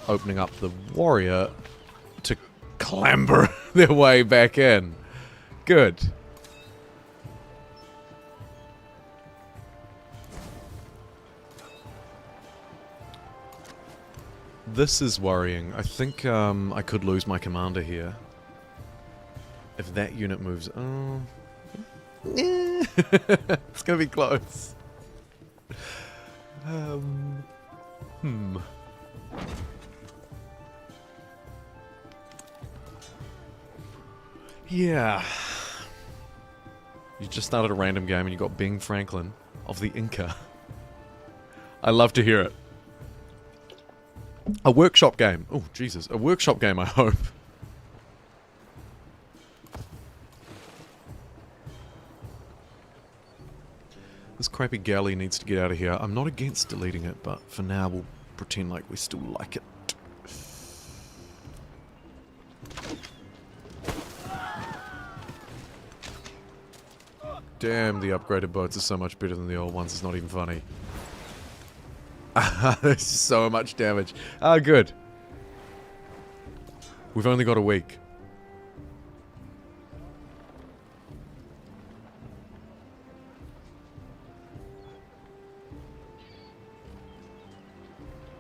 Opening up the warrior to clamber their way back in. Good. This is worrying. I think I could lose my commander here. If that unit moves... Oh... It's gonna be close. Yeah. You just started a random game and you got Bing Franklin of the Inca. I love to hear it. A workshop game. Oh, Jesus. A workshop game, I hope. This crappy galley needs to get out of here. I'm not against deleting it, but for now we'll pretend like we still like it. Damn, the upgraded boats are so much better than the old ones. It's not even funny. There's so much damage. Ah, good. We've only got a week.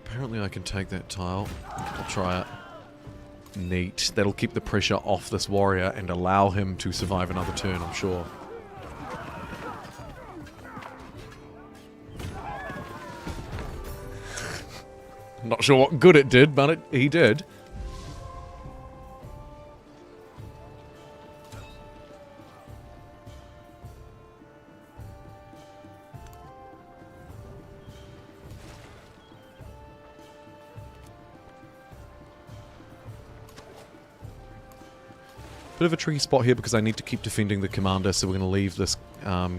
Apparently I can take that tile. I'll try it. Neat. That'll keep the pressure off this warrior and allow him to survive another turn, I'm sure. Not sure what good it did, but he did. Bit of a tricky spot here because I need to keep defending the commander, so we're going to leave this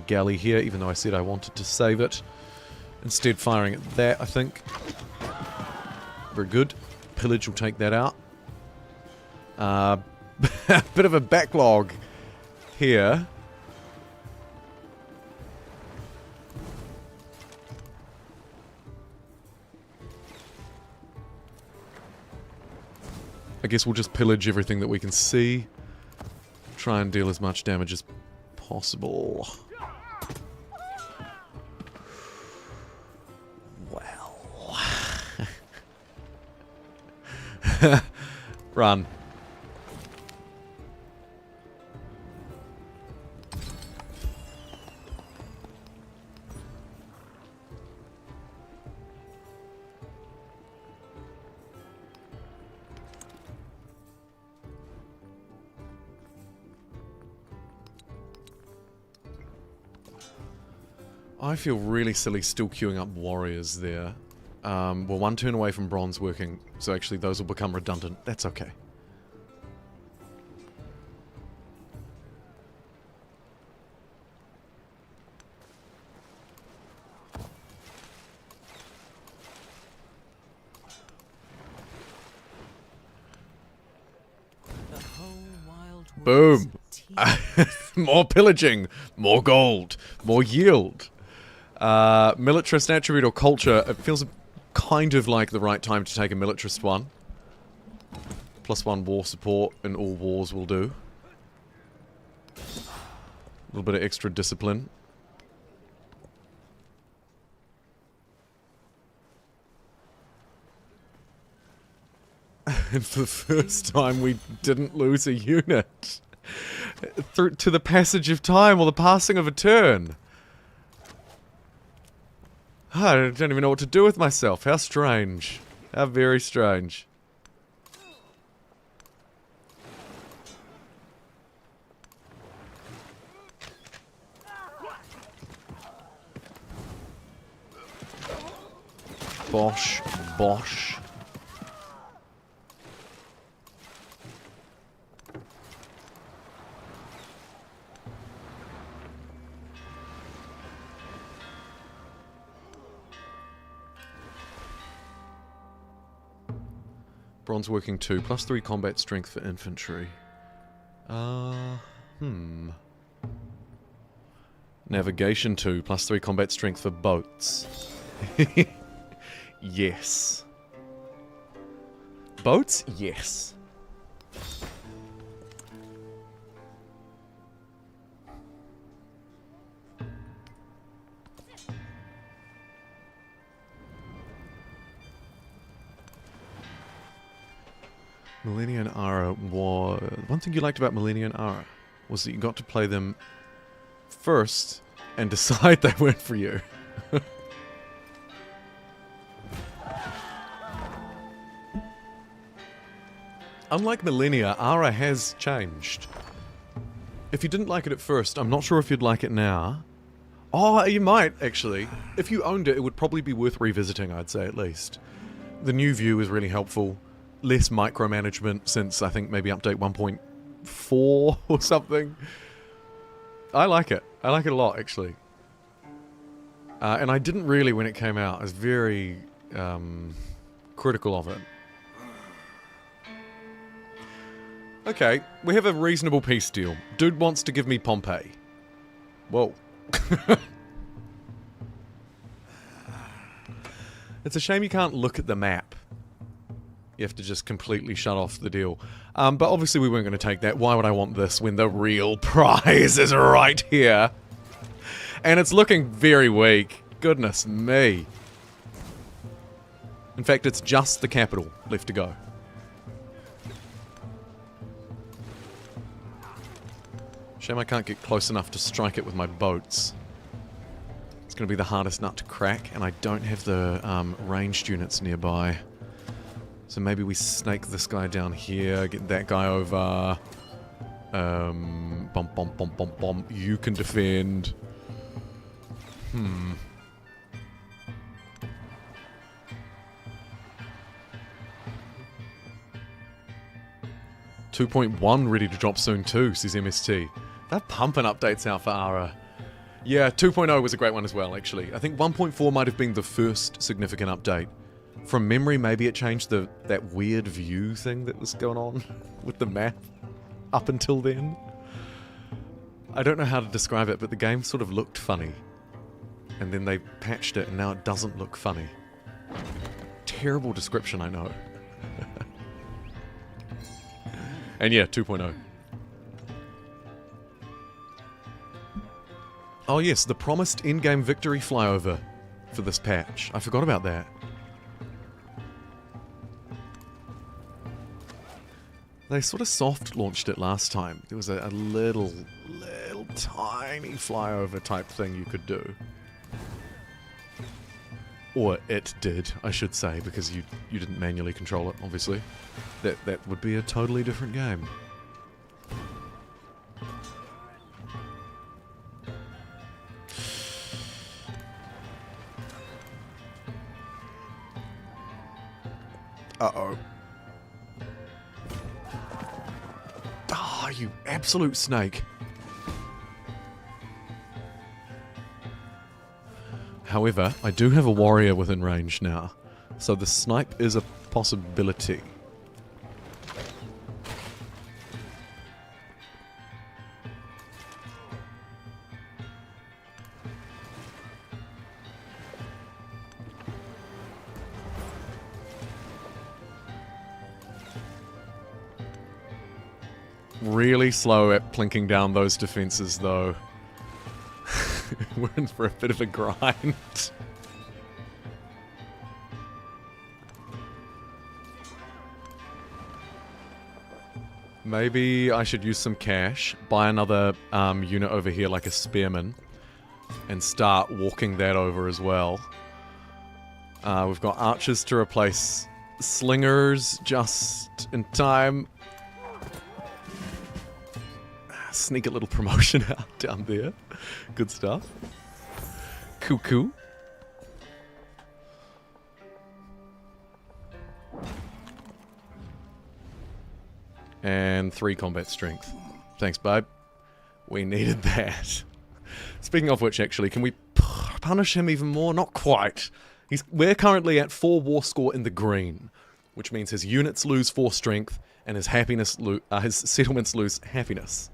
galley here, even though I said I wanted to save it. Instead firing at that, I think. Very good. Pillage will take that out. Bit of a backlog here. I guess we'll just pillage everything that we can see. Try and deal as much damage as possible. Well. Run. I feel really silly still queuing up warriors there. We're one turn away from bronze working, so actually those will become redundant. That's okay. The whole wild Boom! teems. More pillaging, more gold, more yield. Militarist attribute or culture, it feels kind of like the right time to take a militarist one. +1 war support in all wars will do. A little bit of extra discipline. And for the first time we didn't lose a unit. To the passage of time or the passing of a turn. I don't even know what to do with myself. How strange. How very strange. Bosh. Bosh. Bronze working 2, +3 combat strength for infantry. Navigation 2, +3 combat strength for boats. Yes. Boats? Yes. Millennia and Ara was... One thing you liked about Millennia and Ara was that you got to play them first and decide they weren't for you. Unlike Millennia, Ara has changed. If you didn't like it at first, I'm not sure if you'd like it now. Oh, you might, actually. If you owned it, it would probably be worth revisiting, I'd say, at least. The new view is really helpful. Less micromanagement since, I think, maybe update 1.4 or something. I like it. I like it a lot, actually. And I didn't really when it came out. I was very critical of it. Okay, we have a reasonable peace deal. Dude wants to give me Pompeii. Whoa. It's a shame you can't look at the map. You have to just completely shut off the deal. But obviously we weren't going to take that. Why would I want this when the real prize is right here? And it's looking very weak. Goodness me. In fact, it's just the capital left to go. Shame I can't get close enough to strike it with my boats. It's going to be the hardest nut to crack, and I don't have the ranged units nearby. So maybe we snake this guy down here, get that guy over. Bomb, bomb, bomb, bomb, bomb. You can defend. 2.1 ready to drop soon too, says MST. They're pumping updates out for Ara. Yeah, 2.0 was a great one as well, actually. I think 1.4 might have been the first significant update. From memory, maybe it changed that weird view thing that was going on with the map up until then. I don't know how to describe it, but the game sort of looked funny. And then they patched it, and now it doesn't look funny. Terrible description, I know. And yeah, 2.0. Oh yes, the promised in-game victory flyover for this patch. I forgot about that. They sort of soft launched it last time. There was a little tiny flyover type thing you could do. Or it did, I should say, because you didn't manually control it, obviously. That would be a totally different game. Uh-oh. Ah, you absolute snake. However, I do have a warrior within range now, so the snipe is a possibility. Really slow at plinking down those defenses, though. We're in for a bit of a grind. Maybe I should use some cash, buy another unit over here like a spearman, and start walking that over as well. We've got archers to replace slingers just in time. Sneak a little promotion out down there. Good stuff. Cuckoo. And 3 combat strength. Thanks, babe. We needed that. Speaking of which, actually, can we punish him even more? Not quite. We're currently at 4 war score in the green, which means his units lose 4 strength and his his settlements lose happiness.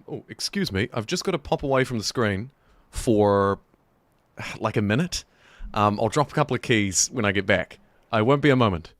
Oh, excuse me. I've just got to pop away from the screen for like a minute. I'll drop a couple of keys when I get back. I won't be a moment.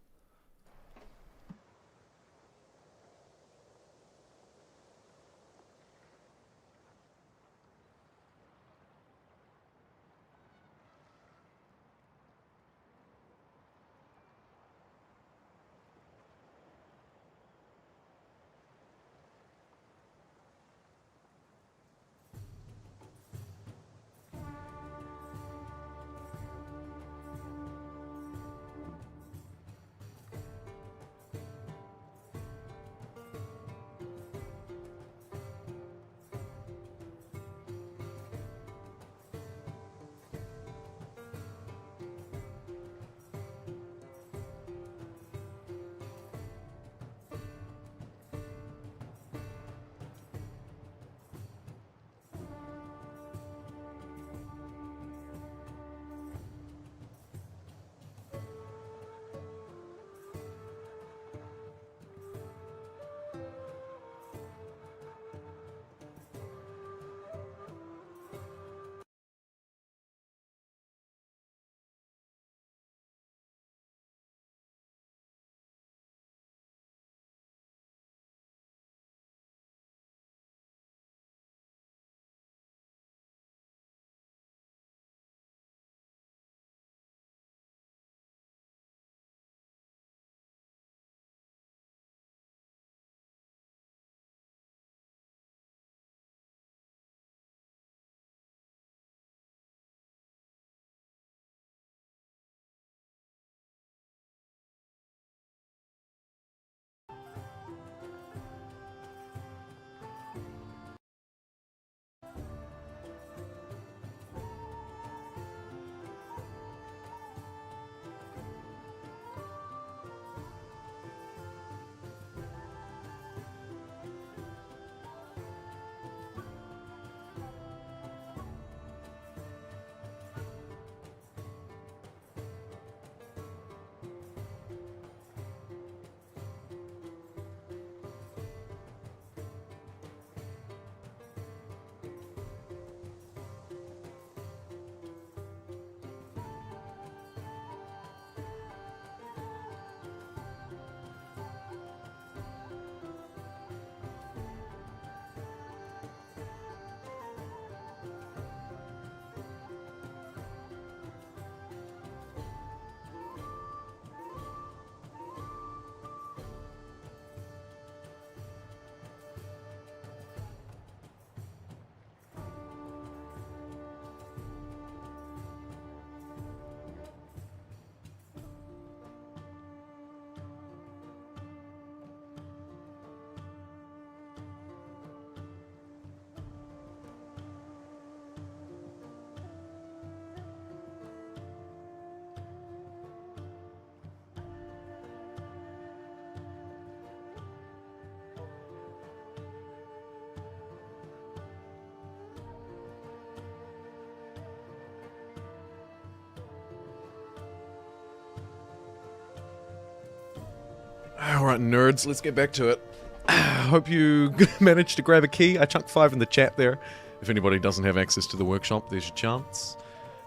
Alright, nerds, let's get back to it. Hope you managed to grab a key. I chunked 5 in the chat there. If anybody doesn't have access to the workshop, there's your chance.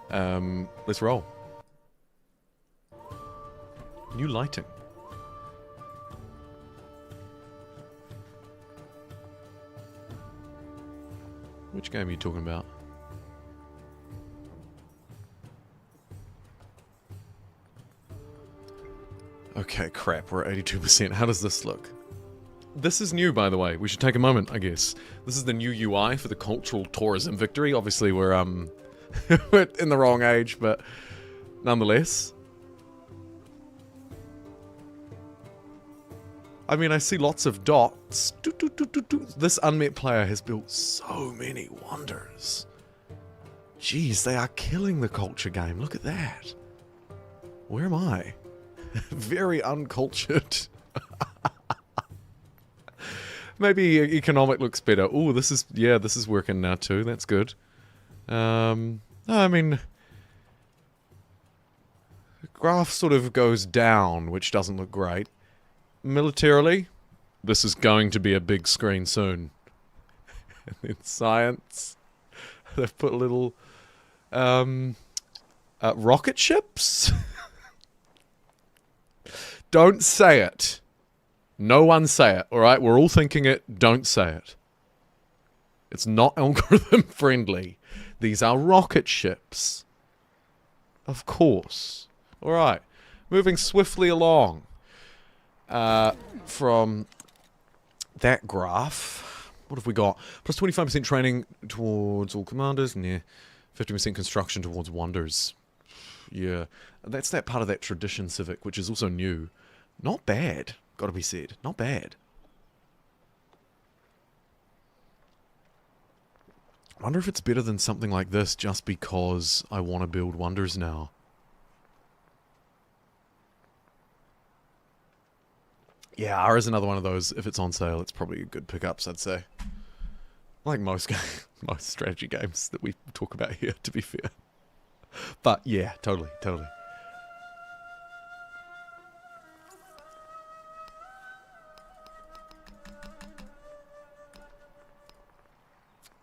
Let's roll. New lighting. Which game are you talking about? Okay, crap, we're at 82%. How does this look? This is new, by the way. We should take a moment, I guess. This is the new UI for the Cultural Tourism Victory. Obviously, we're, we're in the wrong age, but nonetheless. I mean, I see lots of dots. This unmet player has built so many wonders. Jeez, they are killing the culture game. Look at that. Where am I? Very uncultured. Maybe economic looks better. Oh, this is, yeah, this is working now too. That's good. I mean, the graph sort of goes down, which doesn't look great. Militarily, this is going to be a big screen soon. And then science, they've put little rocket ships. Don't say it. No one say it, alright? We're all thinking it, don't say it. It's not algorithm friendly. These are rocket ships. Of course. Alright, moving swiftly along. From that graph, what have we got? Plus 25% training towards all commanders, yeah. 50% construction towards wonders. Yeah, that's that part of that tradition civic, which is also new. Not bad, gotta be said. Not bad. I wonder if it's better than something like this just because I want to build wonders now. Yeah, R is another one of those. If it's on sale, it's probably a good pickups, I'd say. Like most most strategy games that we talk about here, to be fair. But yeah, totally, totally.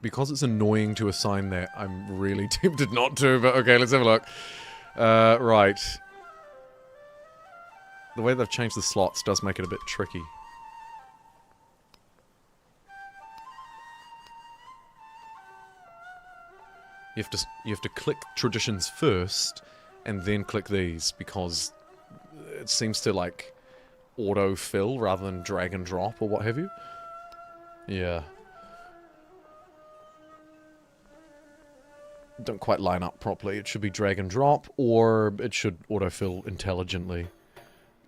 Because it's annoying to assign that, I'm really tempted not to, but okay, let's have a look. Right. The way they've changed the slots does make it a bit tricky. You have to click traditions first, and then click these, because it seems to, like, auto-fill rather than drag and drop or what have you. Yeah. Don't quite line up properly. It should be drag and drop, or it should autofill intelligently.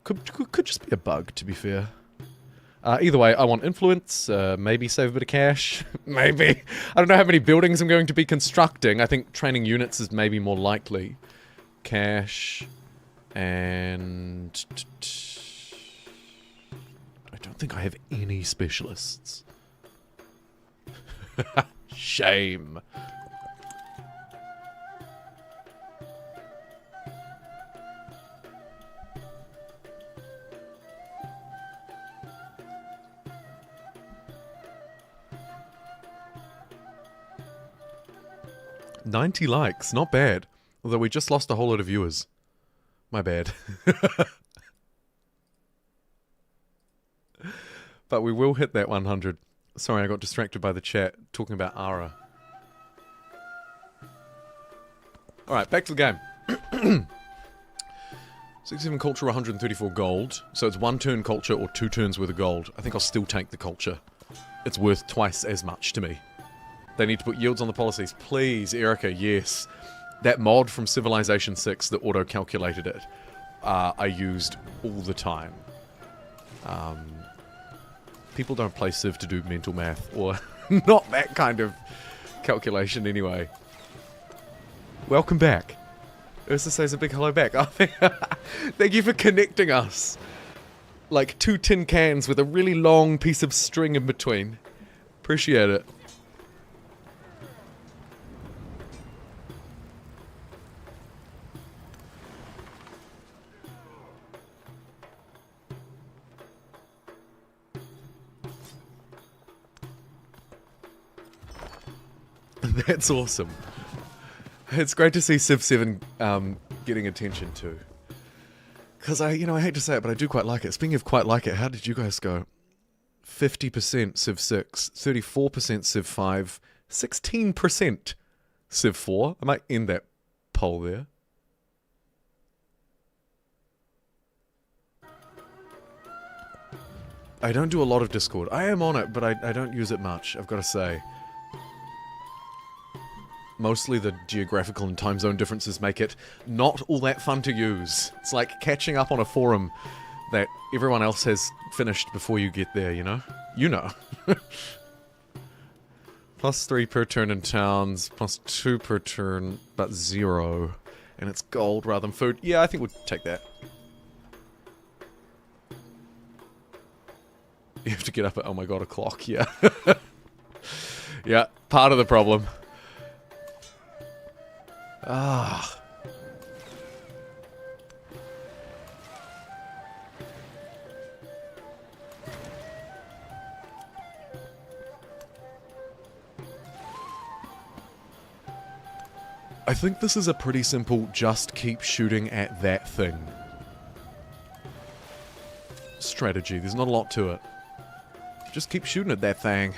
Could just be a bug, to be fair. Either way, I want influence, maybe save a bit of cash, maybe. I don't know how many buildings I'm going to be constructing. I think training units is maybe more likely. Cash, and... I don't think I have any specialists. Shame. $90 likes, not bad. Although we just lost a whole lot of viewers. My bad. But we will hit that 100. Sorry, I got distracted by the chat talking about Ara. Alright, back to the game. 67 culture, 134 gold. So it's 1 turn culture or 2 turns worth of gold. I think I'll still take the culture. It's worth twice as much to me. They need to put yields on the policies. Please, Erica, yes. That mod from Civilization 6 that auto-calculated it, I used all the time. People don't play Civ to do mental math, or not that kind of calculation anyway. Welcome back. Ursa says a big hello back. Oh, thank you for connecting us. Like 2 tin cans with a really long piece of string in between. Appreciate it. That's awesome. It's great to see Civ 7 getting attention too. Because I hate to say it, but I do quite like it. Speaking of quite like it, how did you guys go? 50% Civ 6, 34% Civ 5, 16% Civ 4. I might end that poll there. I don't do a lot of Discord. I am on it, but I don't use it much, I've got to say. Mostly the geographical and time zone differences make it not all that fun to use. It's like catching up on a forum that everyone else has finished before you get there, you know? You know. +3 per turn in towns, +2 per turn, but 0. And it's gold rather than food. Yeah, I think we'll take that. You have to get up at, oh my god, o'clock, yeah. Yeah, part of the problem. Ah. I think this is a pretty simple just keep shooting at that thing strategy. There's not a lot to it. Just keep shooting at that thing.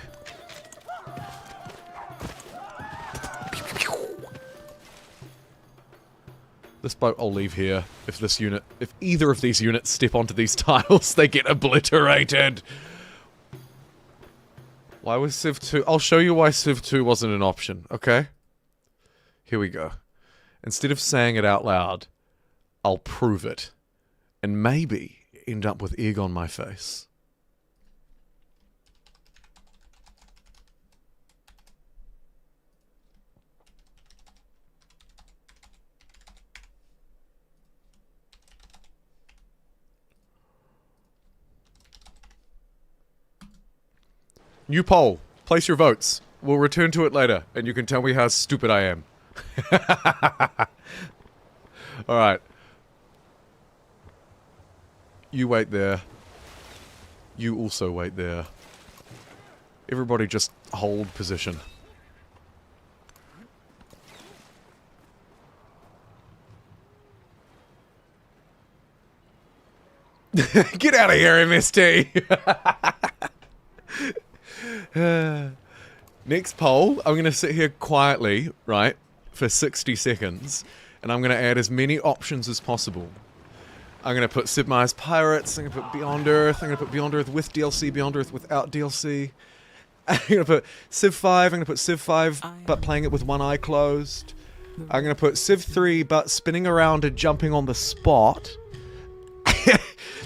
This boat I'll leave here. If either of these units step onto these tiles, they get obliterated. Why was Civ 2? I'll show you why Civ 2 wasn't an option, okay? Here we go. Instead of saying it out loud, I'll prove it. And maybe end up with egg on my face. New poll. Place your votes. We'll return to it later, and you can tell me how stupid I am. Alright. You wait there. You also wait there. Everybody just hold position. Get out of here, MST! Next poll, I'm going to sit here quietly, right, for 60 seconds, and I'm going to add as many options as possible. I'm going to put Sid Meier's Pirates, I'm going to put Beyond Earth, I'm going to put Beyond Earth with DLC, Beyond Earth without DLC. I'm going to put Civ 5, I'm going to put Civ 5, but playing it with one eye closed. I'm going to put Civ 3, but spinning around and jumping on the spot.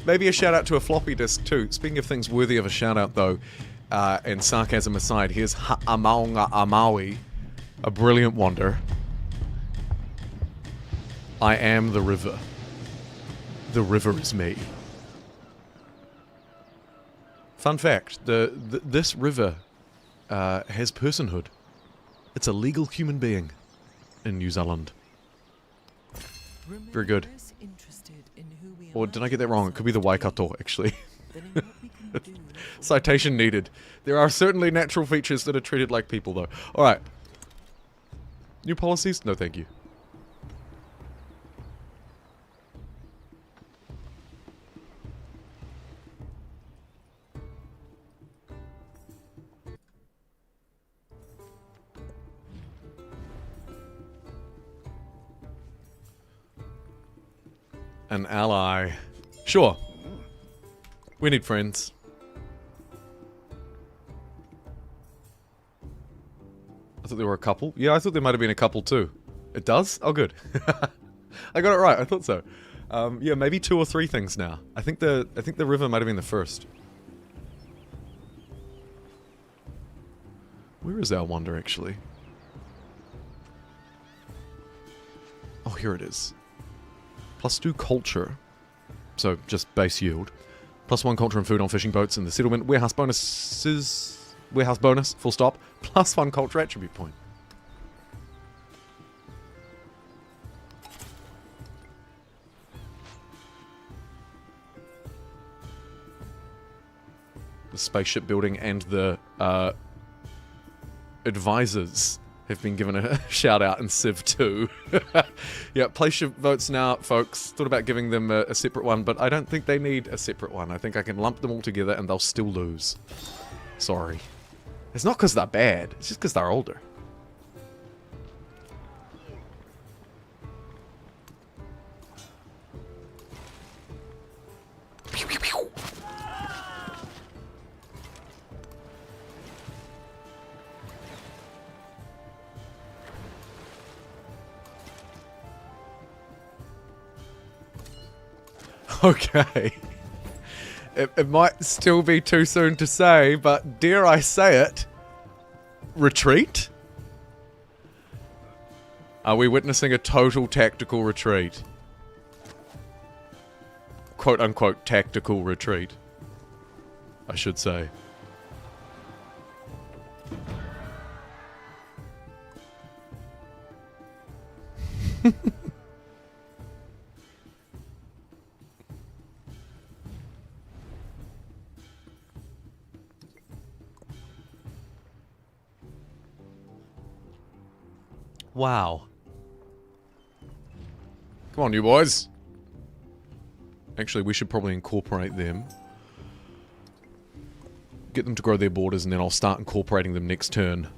Maybe a shout out to a floppy disk too. Speaking of things worthy of a shout out though, and sarcasm aside, here's Ha'amaunga Amaui, a brilliant wonder. I am the river. The river is me. Fun fact, this river has personhood. It's a legal human being in New Zealand. Very good. Or did I get that wrong? It could be the Waikato, actually. Citation needed. There are certainly natural features that are treated like people, though. Alright. New policies? No, thank you. An ally. Sure. We need friends. I thought there were a couple. Yeah, I thought there might have been a couple too. It does? Oh, good. I got it right. I thought so. Yeah, maybe 2 or 3 things now. I think the river might have been the first. Where is our wonder actually? Oh, here it is. +2 culture. So just base yield. +1 culture and food on fishing boats in the settlement. Warehouse bonuses. Warehouse bonus, full stop. +1 culture attribute point. The spaceship building and the advisors have been given a shout out in Civ 2. Yeah, place your votes now, folks. Thought about giving them a separate one, but I don't think they need a separate one. I think I can lump them all together and they'll still lose. Sorry. It's not because they're bad, it's just because they're older. Okay. It might still be too soon to say, but dare I say it? Retreat? Are we witnessing a total tactical retreat? Quote unquote tactical retreat, I should say. Wow. Come on, you boys. Actually, we should probably incorporate them. Get them to grow their borders, and then I'll start incorporating them next turn.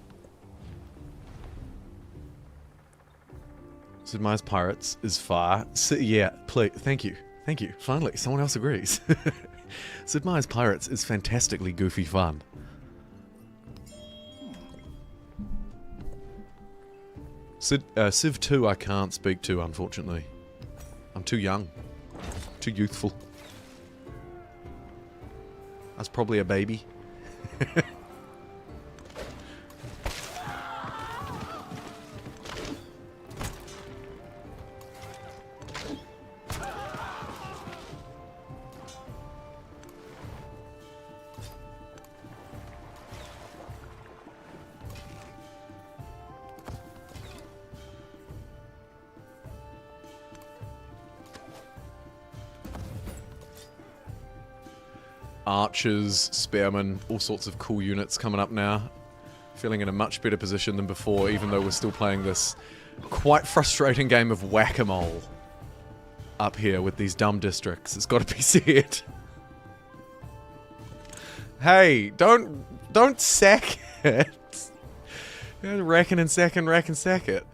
Sid Meier's Pirates is far. Yeah, please. Thank you. Thank you. Finally, someone else agrees. Sid Meier's Pirates is fantastically goofy fun. Civ 2 I can't speak to, unfortunately. I'm too young. Too youthful. I was probably a baby. Archers, spearmen, all sorts of cool units coming up now. Feeling in a much better position than before, even though we're still playing this quite frustrating game of whack-a-mole up here with these dumb districts. It's got to be said. Hey, don't sack it. Rack and sack it.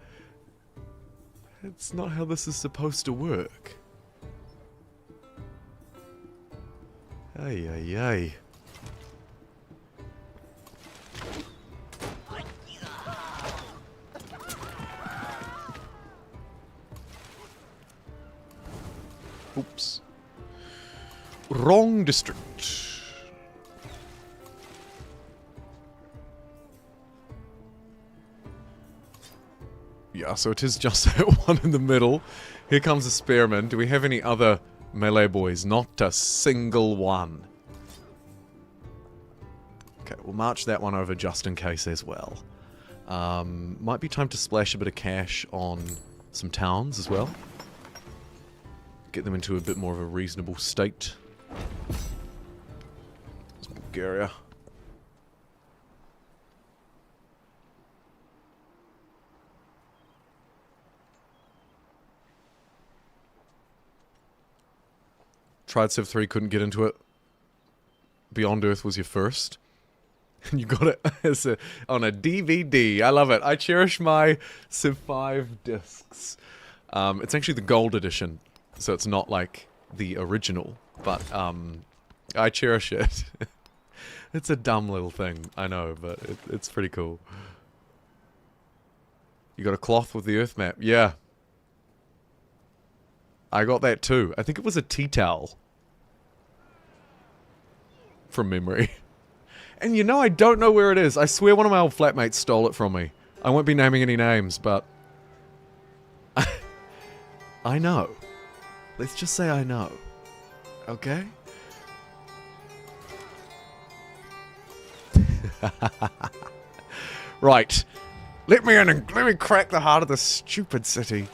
It's not how this is supposed to work. Ay, ay, ay. Oops. Wrong district. Yeah, so it is just that one in the middle. Here comes the spearman. Do we have any other melee boys? Not a single one. Okay, we'll march that one over just in case as well. Might be time to splash a bit of cash on some towns as well. Get them into a bit more of a reasonable state. It's Bulgaria. Tried Civ 3, couldn't get into it. Beyond Earth was your first. And you got it as on a DVD. I love it. I cherish my Civ 5 discs. It's actually the gold edition, so it's not like the original, but I cherish it. It's a dumb little thing, I know, but it's pretty cool. You got a cloth with the Earth map? Yeah. I got that too. I think it was a tea towel. From memory. And you know, I don't know where it is. I swear one of my old flatmates stole it from me. I won't be naming any names, but I know. Let's just say I know. Okay? Right. Let me in and let me crack the heart of this stupid city.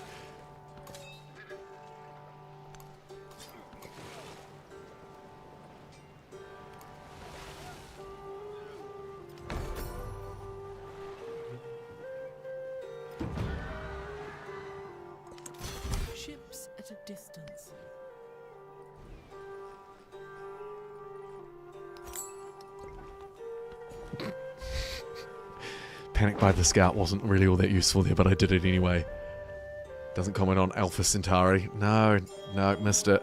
at a distance. Panic by the Scout wasn't really all that useful there, but I did it anyway. Doesn't comment on Alpha Centauri. No, missed it.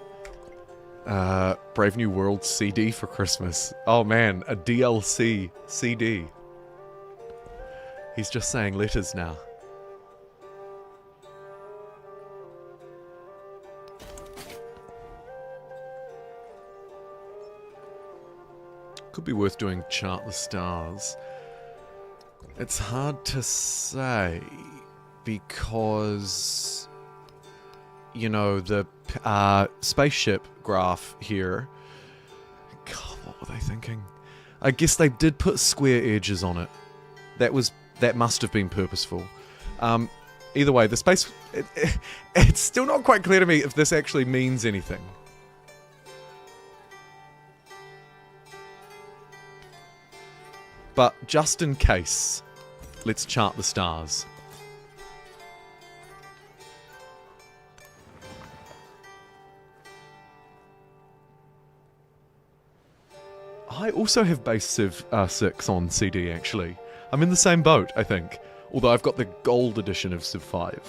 Brave New World CD for Christmas. Oh man, a DLC CD. He's just saying letters now. Could be worth doing Chart the Stars. It's hard to say because, you know, the spaceship graph here. God, what were they thinking? I guess they did put square edges on it. That must have been purposeful. Either way, the space... it's still not quite clear to me if this actually means anything. But just in case, let's chart the stars. I also have base Civ 6 on CD, actually. I'm in the same boat, I think. Although I've got the gold edition of Civ 5.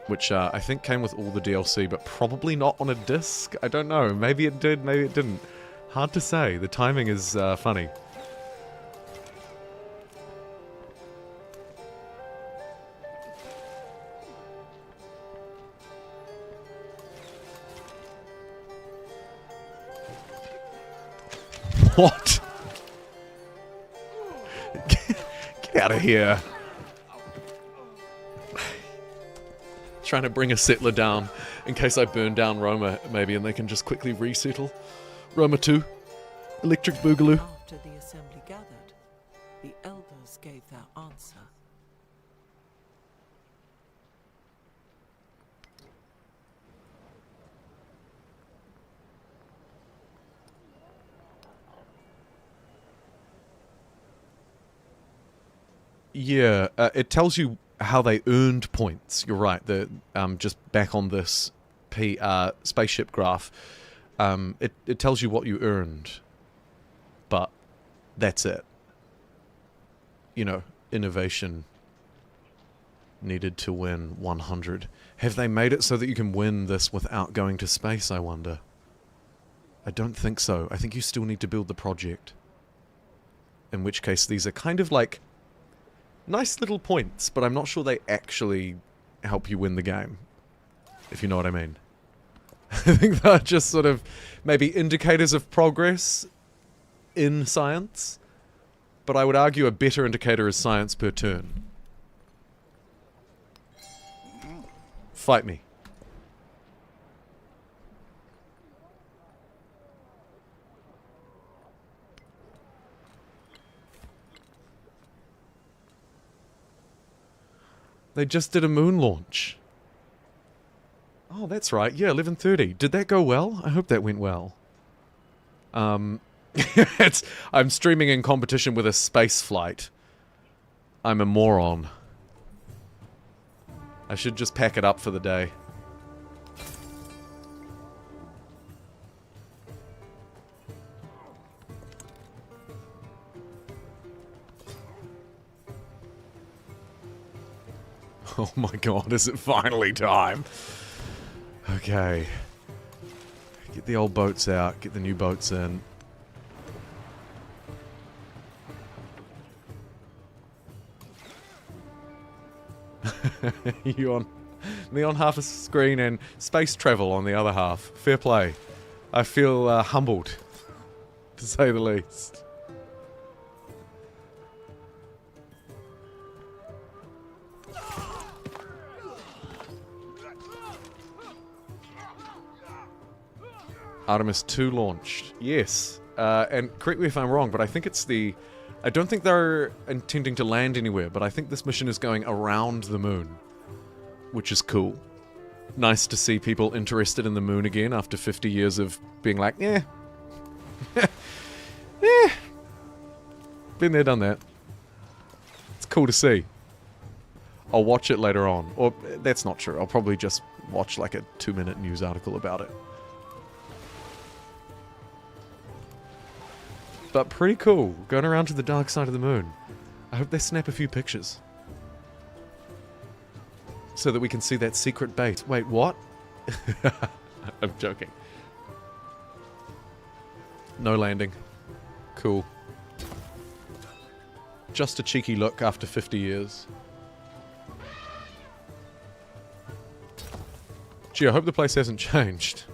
Which I think came with all the DLC, but probably not on a disc. I don't know. Maybe it did, maybe it didn't. Hard to say. The timing is funny. What? Get out of here. Trying to bring a settler down in case I burn down Roma, maybe, and they can just quickly resettle. Roma 2. Electric Boogaloo. After the assembly gathered, the elders gave their answer. Yeah, it tells you how they earned points. You're right. The just back on this spaceship graph, it tells you what you earned, but that's it. You know, innovation needed to win 100. Have they made it so that you can win this without going to space, I wonder? I don't think so. I think you still need to build the project. In which case, these are kind of like nice little points, but I'm not sure they actually help you win the game, if you know what I mean. I think they're just sort of maybe indicators of progress in science, but I would argue a better indicator is science per turn. Fight me. They just did a moon launch. Oh, that's right. Yeah, 11:30. Did that go well? I hope that went well. I'm streaming in competition with a space flight. I'm a moron. I should just pack it up for the day. Oh my god, is it finally time? Okay. Get the old boats out, get the new boats in. Me on half a screen and space travel on the other half. Fair play. I feel humbled, to say the least. Artemis 2 launched. Yes. And correct me if I'm wrong, but I think it's the... I don't think they're intending to land anywhere, but I think this mission is going around the moon. Which is cool. Nice to see people interested in the moon again after 50 years of being like, eh. Eh. Been there, done that. It's cool to see. I'll watch it later on. Or, that's not true. I'll probably just watch like a 2-minute news article about it. But pretty cool. Going around to the dark side of the moon. I hope they snap a few pictures. So that we can see that secret base. Wait, what? I'm joking. No landing. Cool. Just a cheeky look after 50 years. Gee, I hope the place hasn't changed.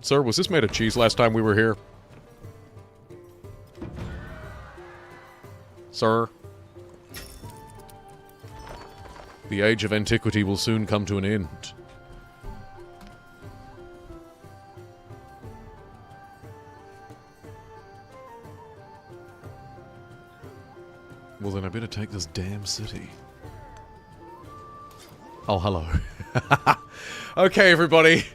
Sir, was this made of cheese last time we were here? Sir? The age of antiquity will soon come to an end. Well, then I better take this damn city. Oh, hello. Okay, everybody.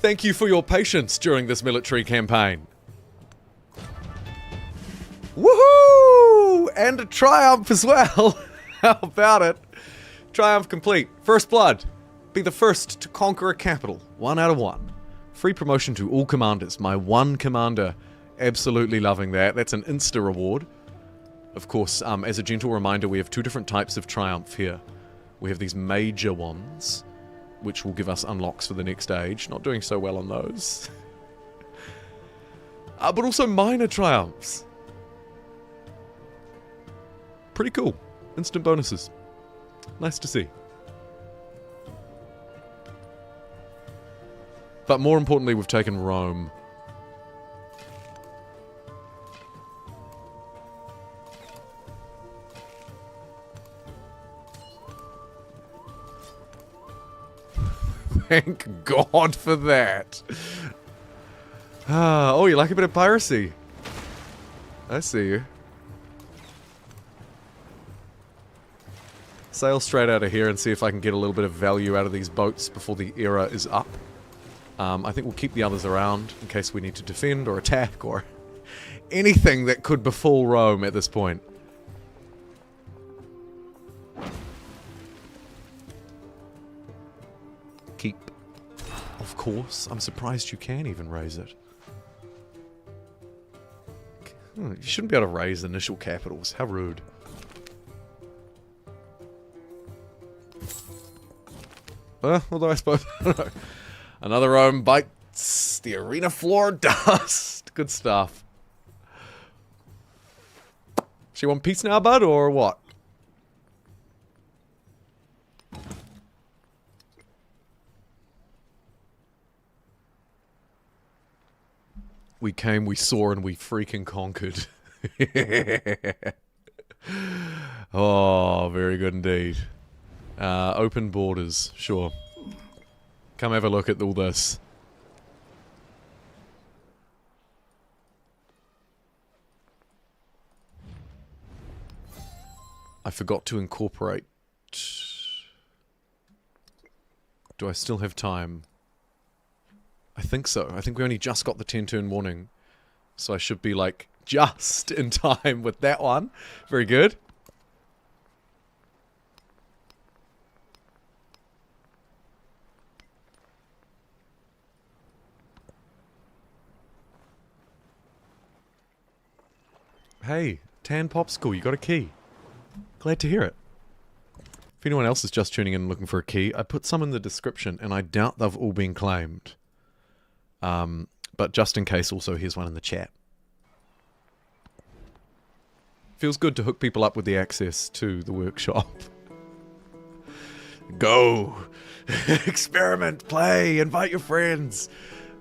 Thank you for your patience during this military campaign. Woohoo! And a triumph as well. How about it? Triumph complete. First blood. Be the first to conquer a capital. 1 out of 1. Free promotion to all commanders. My one commander. Absolutely loving that. That's an insta reward. Of course, as a gentle reminder, we have 2 different types of triumph here. We have these major ones, which will give us unlocks for the next age. Not doing so well on those. But also minor triumphs. Pretty cool. Instant bonuses. Nice to see. But more importantly, we've taken Rome. Thank God for that. Oh, you like a bit of piracy? I see you. Sail straight out of here and see if I can get a little bit of value out of these boats before the era is up. I think we'll keep the others around in case we need to defend or attack or anything that could befall Rome at this point. Keep. Of course. I'm surprised you can even raise it. You shouldn't be able to raise initial capitals. How rude. Although I suppose... Another Rome bites the arena floor dust. Good stuff. So you want peace now, bud, or what? We came, we saw, and we freaking conquered. Oh, very good indeed. Open borders, sure. Come have a look at all this. I forgot to incorporate... Do I still have time? I think so. I think we only just got the 10-turn warning. So I should be, like, just in time with that one. Very good. Hey, Tan Popsicle, you got a key. Glad to hear it. If anyone else is just tuning in and looking for a key, I put some in the description, and I doubt they've all been claimed. But just in case, also, here's one in the chat. Feels good to hook people up with the access to the workshop. Go! Experiment, play, invite your friends.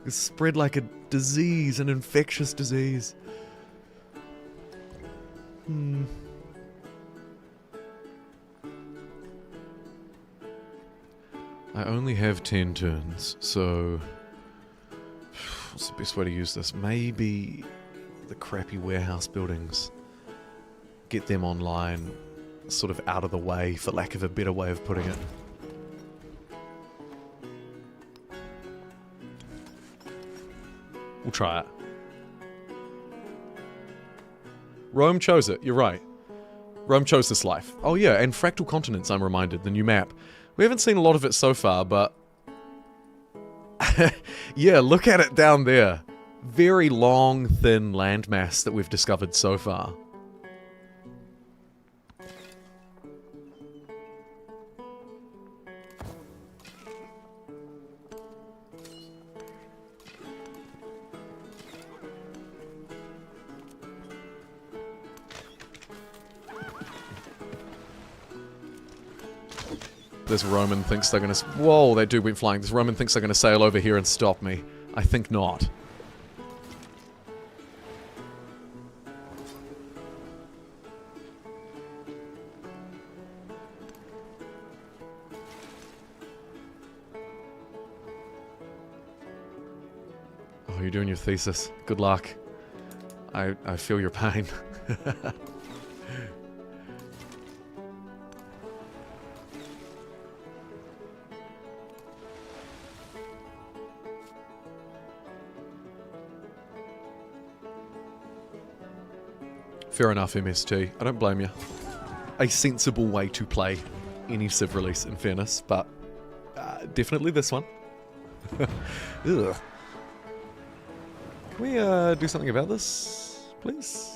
Spread like a disease, an infectious disease. I only have 10 turns, so... What's the best way to use this? Maybe the crappy warehouse buildings. Get them online, sort of out of the way, for lack of a better way of putting it. We'll try it. Rome chose it, you're right. Rome chose this life. Oh yeah, and Fractal Continents, I'm reminded, the new map. We haven't seen a lot of it so far, but... yeah, look at it down there. Very long, thin landmass that we've discovered so far. This Roman thinks they're gonna... Whoa, that dude went flying. This Roman thinks they're gonna sail over here and stop me. I think not. Oh, you're doing your thesis. Good luck. I feel your pain. Fair enough, MST. I don't blame you. A sensible way to play any Civ release, in fairness, but definitely this one. Ugh. Can we do something about this, please?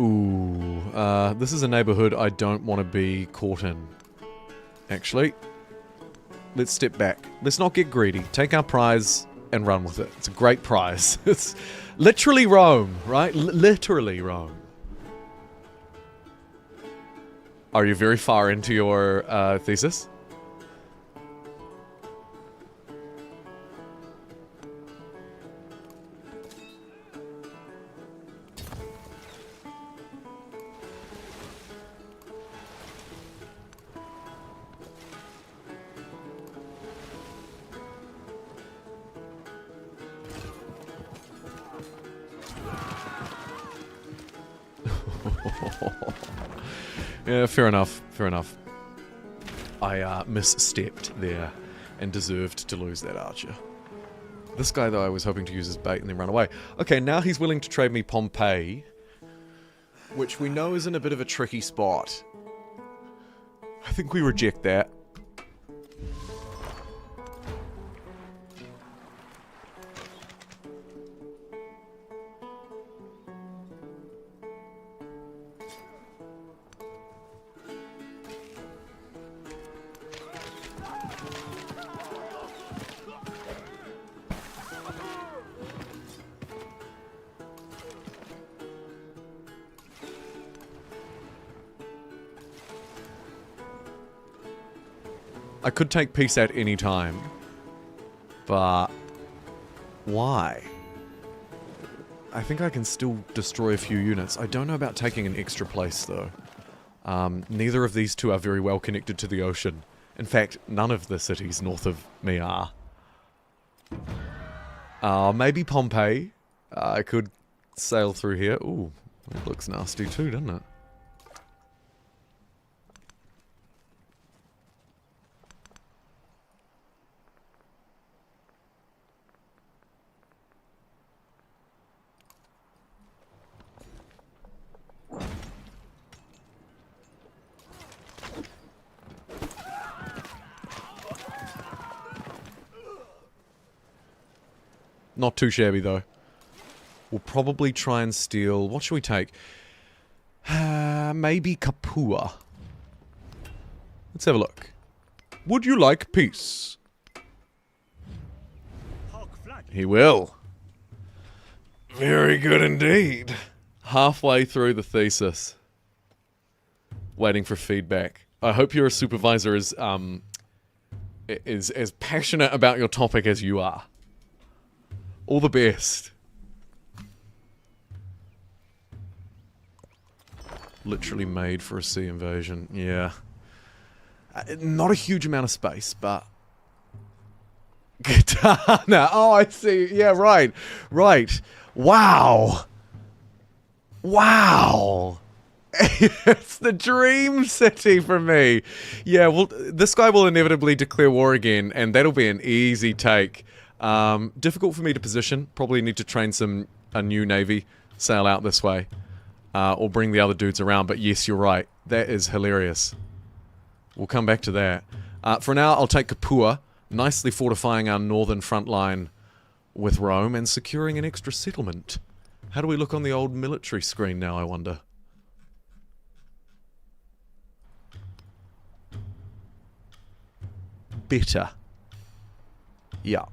Ooh, this is a neighborhood I don't want to be caught in. Actually, let's step back. Let's not get greedy. Take our prize and run with it. It's a great prize. It's literally Rome, right? Literally Rome. Are you very far into your thesis? Yeah, fair enough, fair enough. I misstepped there and deserved to lose that archer. This guy, though, I was hoping to use as bait and then run away. Okay, now he's willing to trade me Pompeii, which we know is in a bit of a tricky spot. I think we reject that. I could take peace at any time, but why? I think I can still destroy a few units. I don't know about taking an extra place, though. Neither of these two are very well connected to the ocean. In fact, none of the cities north of me are. Maybe Pompeii. I could sail through here. Ooh, that looks nasty too, doesn't it? Not too shabby, though. We'll probably try and steal... What should we take? Maybe Capua. Let's have a look. Would you like peace? He will. Very good indeed. Halfway through the thesis. Waiting for feedback. I hope your supervisor is as passionate about your topic as you are. All the best. Literally made for a sea invasion. Yeah. Not a huge amount of space, but... Katana! Oh, I see. Yeah, right. Right. Wow! Wow! It's the dream city for me. Yeah, well, this guy will inevitably declare war again, and that'll be an easy take. Difficult for me to position. Probably need to train a new navy, sail out this way, or bring the other dudes around. But yes, you're right. That is hilarious. We'll come back to that. For now, I'll take Capua, nicely fortifying our northern front line with Rome and securing an extra settlement. How do we look on the old military screen now, I wonder? Better. Yeah.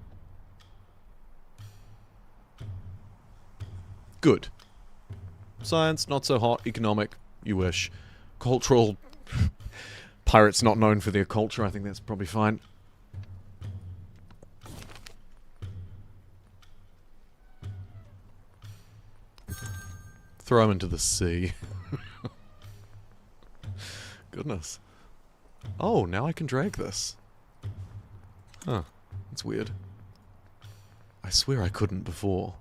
Good. Science, not so hot. Economic, you wish. Cultural... Pirates not known for their culture, I think that's probably fine. Throw him into the sea. Goodness. Oh, now I can drag this. Huh. That's weird. I swear I couldn't before.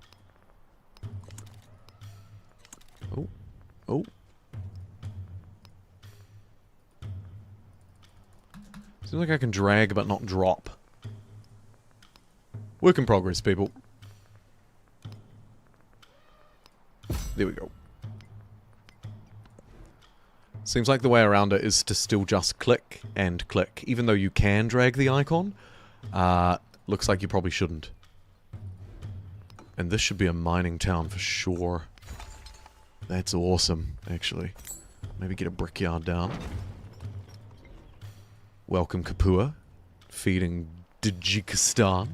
Oh. Oh. Seems like I can drag but not drop. Work in progress, people. There we go. Seems like the way around it is to still just click and click. Even though you can drag the icon, looks like you probably shouldn't. And this should be a mining town for sure. That's awesome, actually. Maybe get a brickyard down. Welcome Capua. Feeding Tajikistan.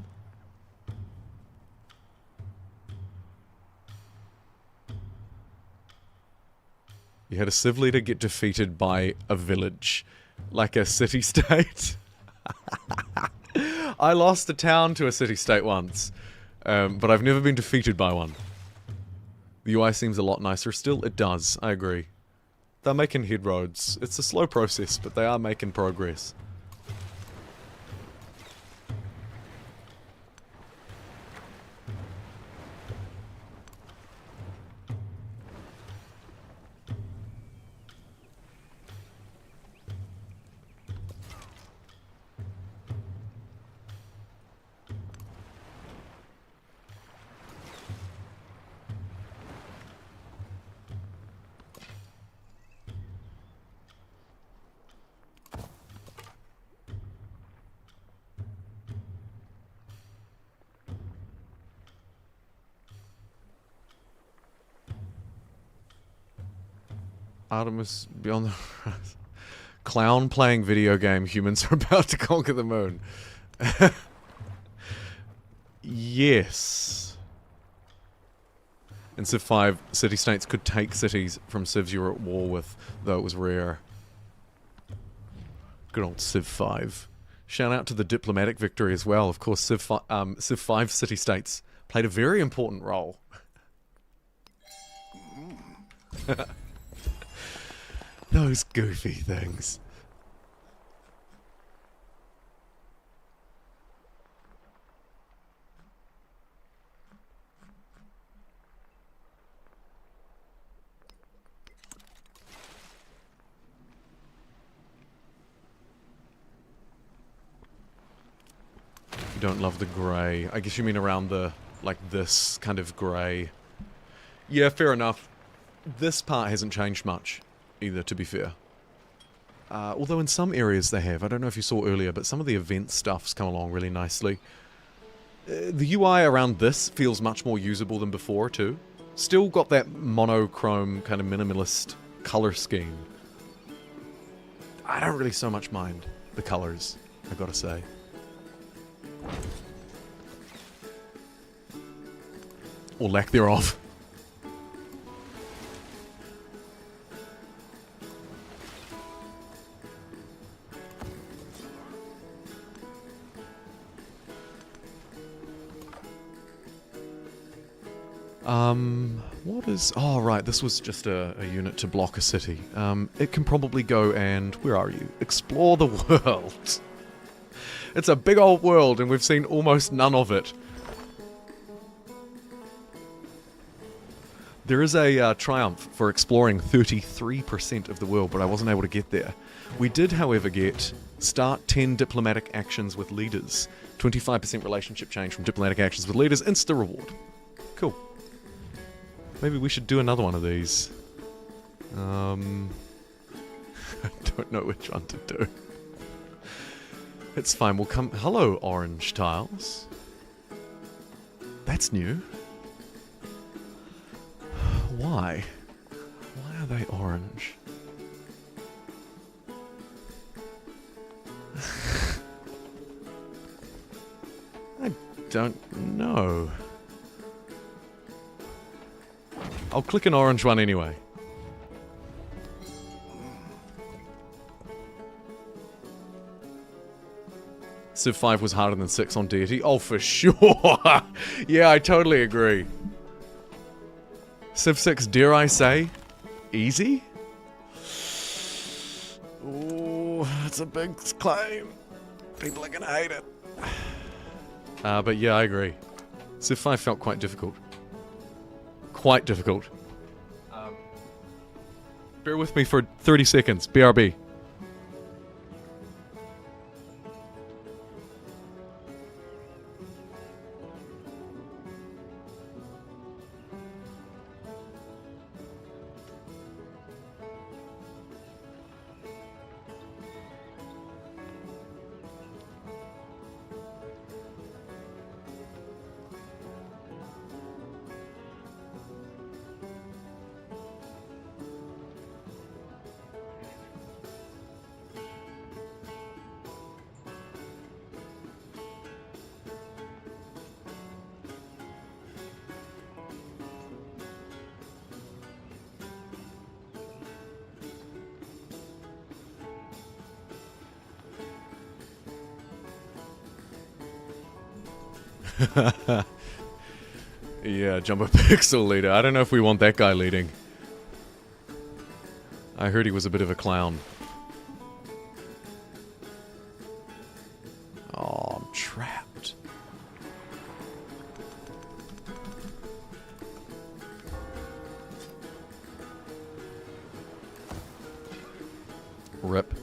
You had a civ leader get defeated by a village. Like a city-state. I lost a town to a city-state once. But I've never been defeated by one. The UI seems a lot nicer still. It does, I agree. They're making headroads. It's a slow process, but they are making progress. Artemis beyond the horizon. Clown playing video game. Humans are about to conquer the moon. Yes. In Civ 5, city-states could take cities from civs you were at war with, though it was rare. Good old Civ 5. Shout out to the diplomatic victory as well. Of course, Civ 5 city-states played a very important role. Those goofy things. You don't love the grey. I guess you mean around the, like this kind of grey. Yeah, fair enough. This part hasn't changed much. Either, to be fair. Although in some areas they have. I don't know if you saw earlier, but some of the event stuff's come along really nicely. The UI around this feels much more usable than before, too. Still got that monochrome kind of minimalist color scheme. I don't really so much mind the colors, I've got to say. Or lack thereof. What is... Oh, right, this was just a unit to block a city. It can probably go and... Where are you? Explore the world. It's a big old world, and we've seen almost none of it. There is a triumph for exploring 33% of the world, but I wasn't able to get there. We did, however, get start 10 diplomatic actions with leaders. 25% relationship change from diplomatic actions with leaders. Insta reward. Cool. Maybe we should do another one of these. I don't know which one to do. It's fine, we'll come... Hello, orange tiles. That's new. Why? Why are they orange? I don't know. I'll click an orange one anyway. Civ 5 was harder than 6 on deity. Oh, for sure! Yeah, I totally agree. Civ 6, dare I say, easy? Ooh, that's a big claim. People are gonna hate it. But yeah, I agree. Civ 5 felt quite difficult. Quite difficult. Bear with me for 30 seconds. BRB. Yeah, JumboPixel leader. I don't know if we want that guy leading. I heard he was a bit of a clown. Oh, I'm trapped. Rip.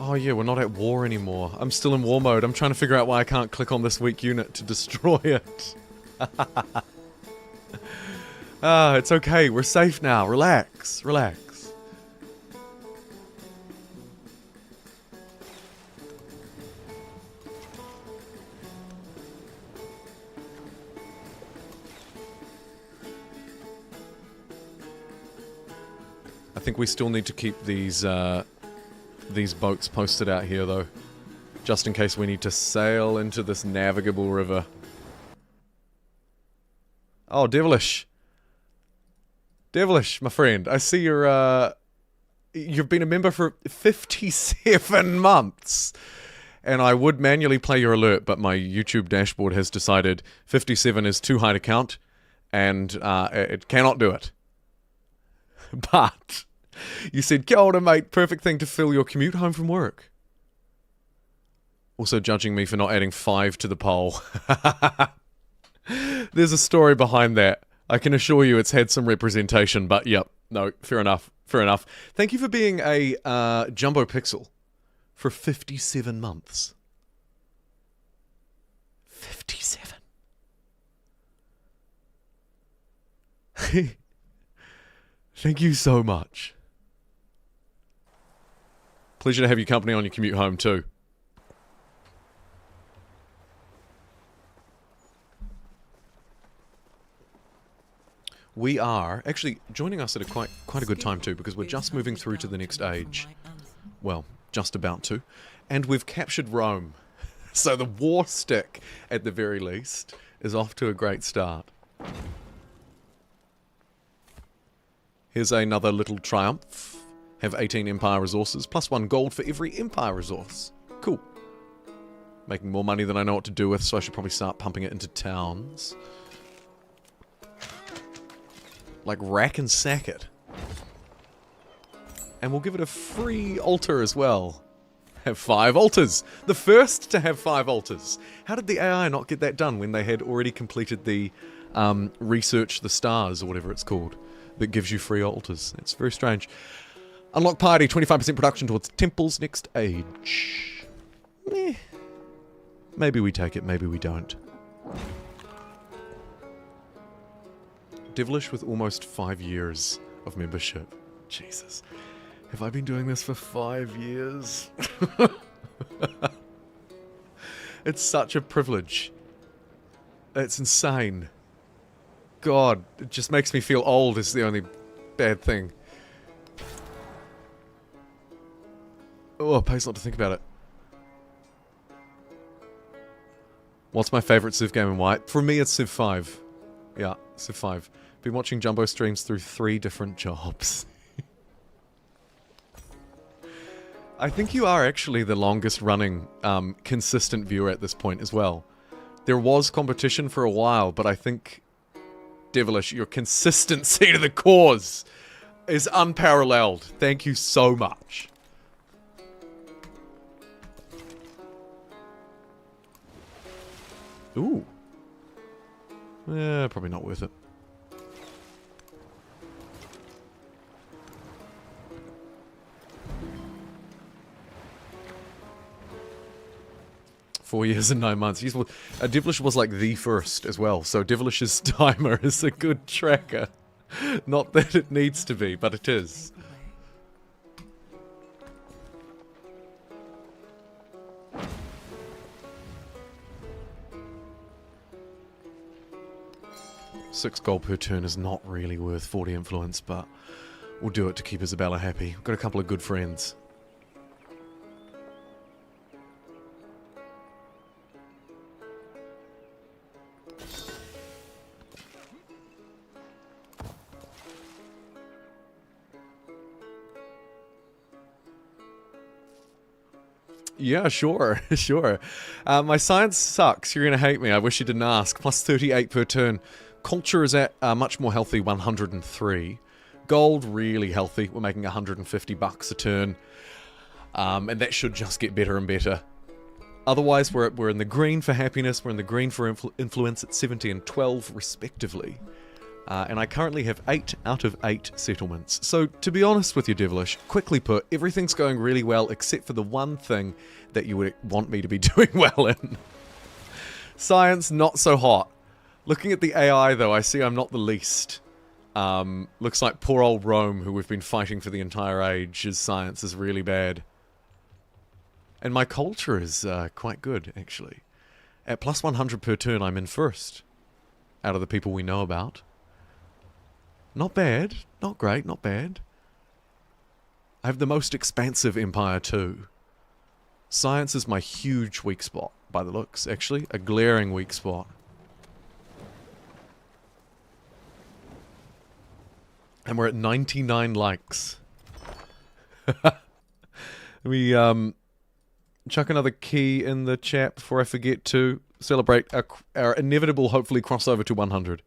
Oh yeah, we're not at war anymore. I'm still in war mode. I'm trying to figure out why I can't click on this weak unit to destroy it. Ah, it's okay. We're safe now. Relax. Relax. I think we still need to keep these boats posted out here, though. Just in case we need to sail into this navigable river. Oh, Devilish. Devilish, my friend. I see you're, you've been a member for 57 months. And I would manually play your alert, but my YouTube dashboard has decided 57 is too high to count, and it cannot do it. But... you said, "Kia ora, mate, perfect thing to fill your commute home from work." Also judging me for not adding 5 to the poll. There's a story behind that. I can assure you it's had some representation, but yep, no, fair enough, fair enough. Thank you for being a JumboPixel for 57 months. 57. Thank you so much. Pleasure to have your company on your commute home, too. We are actually joining us at a quite a good time, too, because we're just moving through to the next age. Well, just about to. And we've captured Rome. So the war stick, at the very least, is off to a great start. Here's another little triumph. Have 18 Empire resources, plus 1 gold for every Empire resource. Cool. Making more money than I know what to do with, so I should probably start pumping it into towns. Like, rack and sack it. And we'll give it a free altar as well. Have 5 altars! The first to have 5 altars! How did the AI not get that done when they had already completed the Research the Stars, or whatever it's called, that gives you free altars? It's very strange. Unlock party, 25% production towards temple's next age. Eh. Maybe we take it, maybe we don't. Devilish with almost 5 years of membership. Jesus. Have I been doing this for 5 years? It's such a privilege. It's insane. God, it just makes me feel old is the only bad thing. Oh, it pays not to think about it. What's my favourite Civ game in white? For me, it's Civ 5. Yeah, Civ 5. Been watching Jumbo streams through 3 different jobs. I think you are actually the longest running consistent viewer at this point as well. There was competition for a while, but I think, Devilish, your consistency to the cause is unparalleled. Thank you so much. Ooh. Probably not worth it. Four years and 9 months. Devilish was like the first as well, so Devilish's timer is a good tracker. Not that it needs to be, but it is. $6 gold per turn is not really worth 40 influence, but we'll do it to keep Isabella happy. We've got a couple of good friends. Yeah, sure, sure. My science sucks. You're going to hate me. I wish you didn't ask. Plus 38 per turn. Culture is at much more healthy, 103. Gold, really healthy. We're making 150 bucks a turn. And that should just get better and better. Otherwise, we're in the green for happiness. We're in the green for influence at 70 and 12, respectively. And I currently have 8 out of 8 settlements. So, to be honest with you, Devilish, quickly put, everything's going really well except for the one thing that you would want me to be doing well in. Science, not so hot. Looking at the AI, though, I see I'm not the least. Looks like poor old Rome, who we've been fighting for the entire age, his science is really bad. And my culture is quite good, actually. At plus 100 per turn, I'm in first. Out of the people we know about. Not bad. Not great. Not bad. I have the most expansive empire too. Science is my huge weak spot, by the looks, actually. A glaring weak spot. And we're at 99 likes. Let me chuck another key in the chat before I forget to celebrate our inevitable, hopefully, crossover to 100.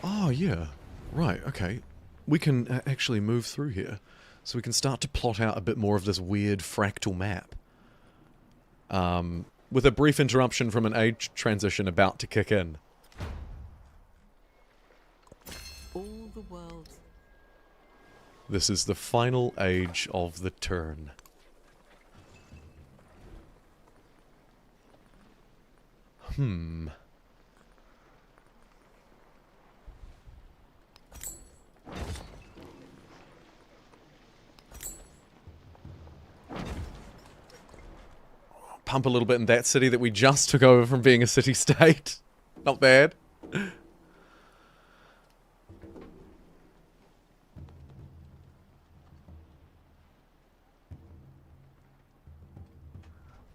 Oh, yeah. Right, okay. We can actually move through here. So we can start to plot out a bit more of this weird fractal map. With a brief interruption from an age transition about to kick in. All the world. This is the final age of the turn. Pump a little bit in that city that we just took over from being a city-state. Not bad.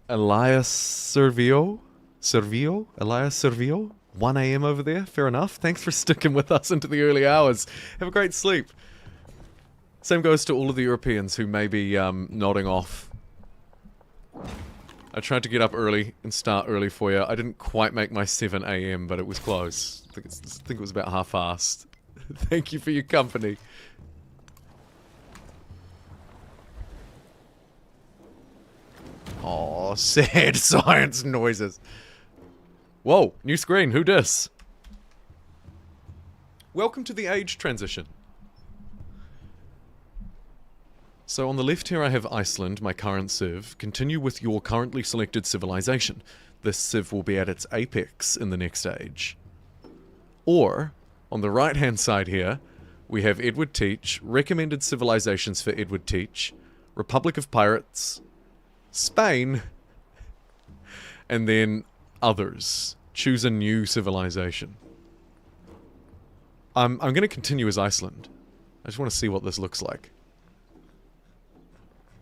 Elias Servio? Elias Servio? 1 a.m. over there? Fair enough. Thanks for sticking with us into the early hours. Have a great sleep. Same goes to all of the Europeans who may be nodding off. I tried to get up early and start early for you. I didn't quite make my 7 a.m., but it was close. I think it was about half-assed. Thank you for your company. Oh, sad science noises. Whoa, new screen. Who dis? Welcome to the age transition. So on the left here I have Iceland, my current civ. Continue with your currently selected civilization. This civ will be at its apex in the next age. Or, on the right hand side here, we have Edward Teach, recommended civilizations for Edward Teach, Republic of Pirates, Spain, and then others. Choose a new civilization. I'm going to continue as Iceland. I just want to see what this looks like.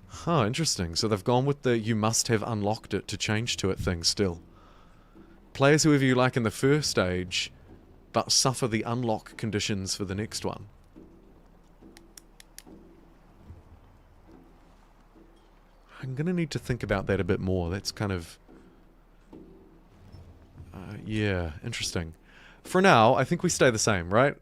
Huh, interesting. So they've gone with the you must have unlocked it to change to it thing still. Play as whoever you like in the first stage, but suffer the unlock conditions for the next one. I'm gonna need to think about that a bit more. That's kind of... yeah, interesting. For now, I think we stay the same, right?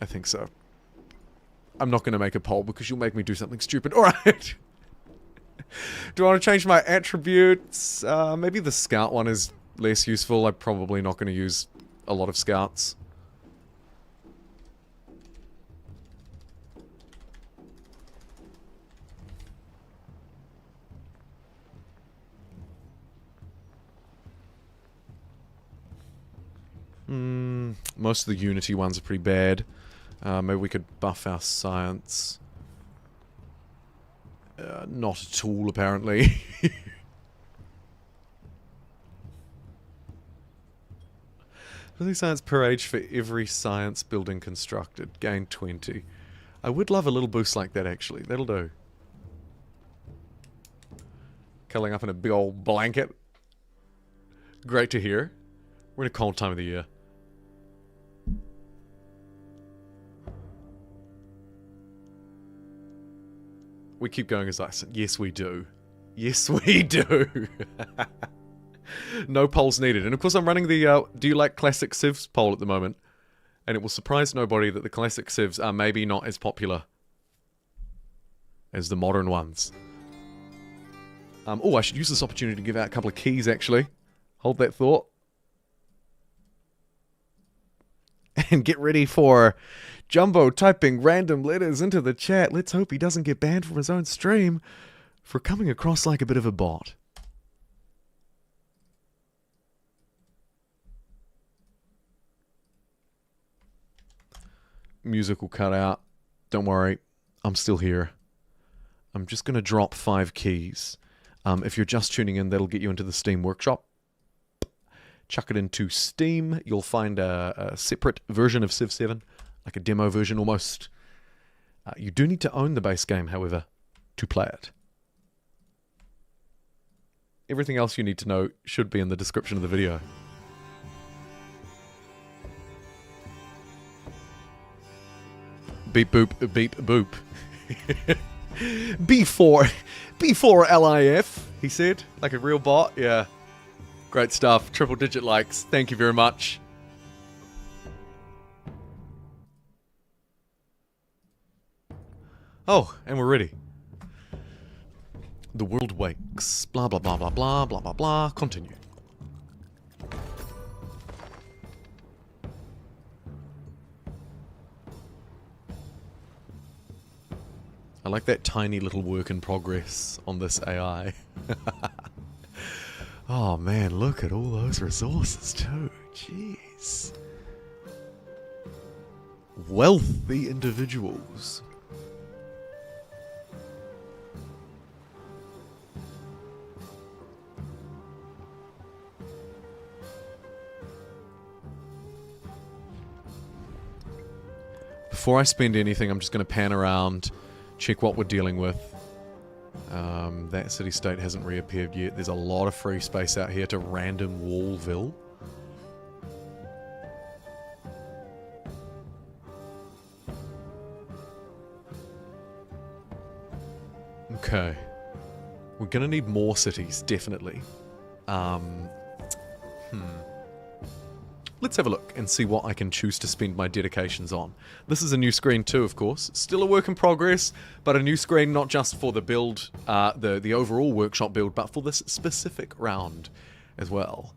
I think so. I'm not going to make a poll because you'll make me do something stupid. Alright! Do I want to change my attributes? Maybe the scout one is less useful. I'm probably not going to use a lot of scouts. Most of the Unity ones are pretty bad. Maybe we could buff our science. Not at all, apparently. Really science per age for every science building constructed. Gain 20. I would love a little boost like that, actually. That'll do. Cuddling up in a big old blanket. Great to hear. We're in a cold time of the year. We keep going as Iceland. Yes, we do. Yes, we do. No polls needed. And of course I'm running the do you like classic civs poll at the moment. And it will surprise nobody that the classic civs are maybe not as popular as the modern ones. Oh, I should use this opportunity to give out a couple of keys, actually. Hold that thought. And get ready for Jumbo typing random letters into the chat. Let's hope he doesn't get banned from his own stream for coming across like a bit of a bot. Music will cut out. Don't worry. I'm still here. I'm just going to drop 5 keys. If you're just tuning in, that'll get you into the Steam Workshop. Chuck it into Steam. You'll find a separate version of Civ 7, like a demo version almost. You do need to own the base game, however, to play it. Everything else you need to know should be in the description of the video. Beep boop, beep boop. B4 LIF, he said, like a real bot. Yeah. Great stuff. Triple digit likes. Thank you very much. Oh, and we're ready. The world wakes. Blah, blah, blah, blah, blah, blah, blah, blah. Continue. I like that tiny little work in progress on this AI. Oh man, look at all those resources too. Jeez. Wealthy individuals. before I spend anything, I'm just going to pan around, check what we're dealing with. That city-state hasn't reappeared yet. There's a lot of free space out here to random Wallville. Okay. We're going to need more cities, definitely. Let's have a look and see what I can choose to spend my dedications on. This is a new screen too, of course. Still a work in progress, but a new screen not just for the build, the overall workshop build, but for this specific round as well.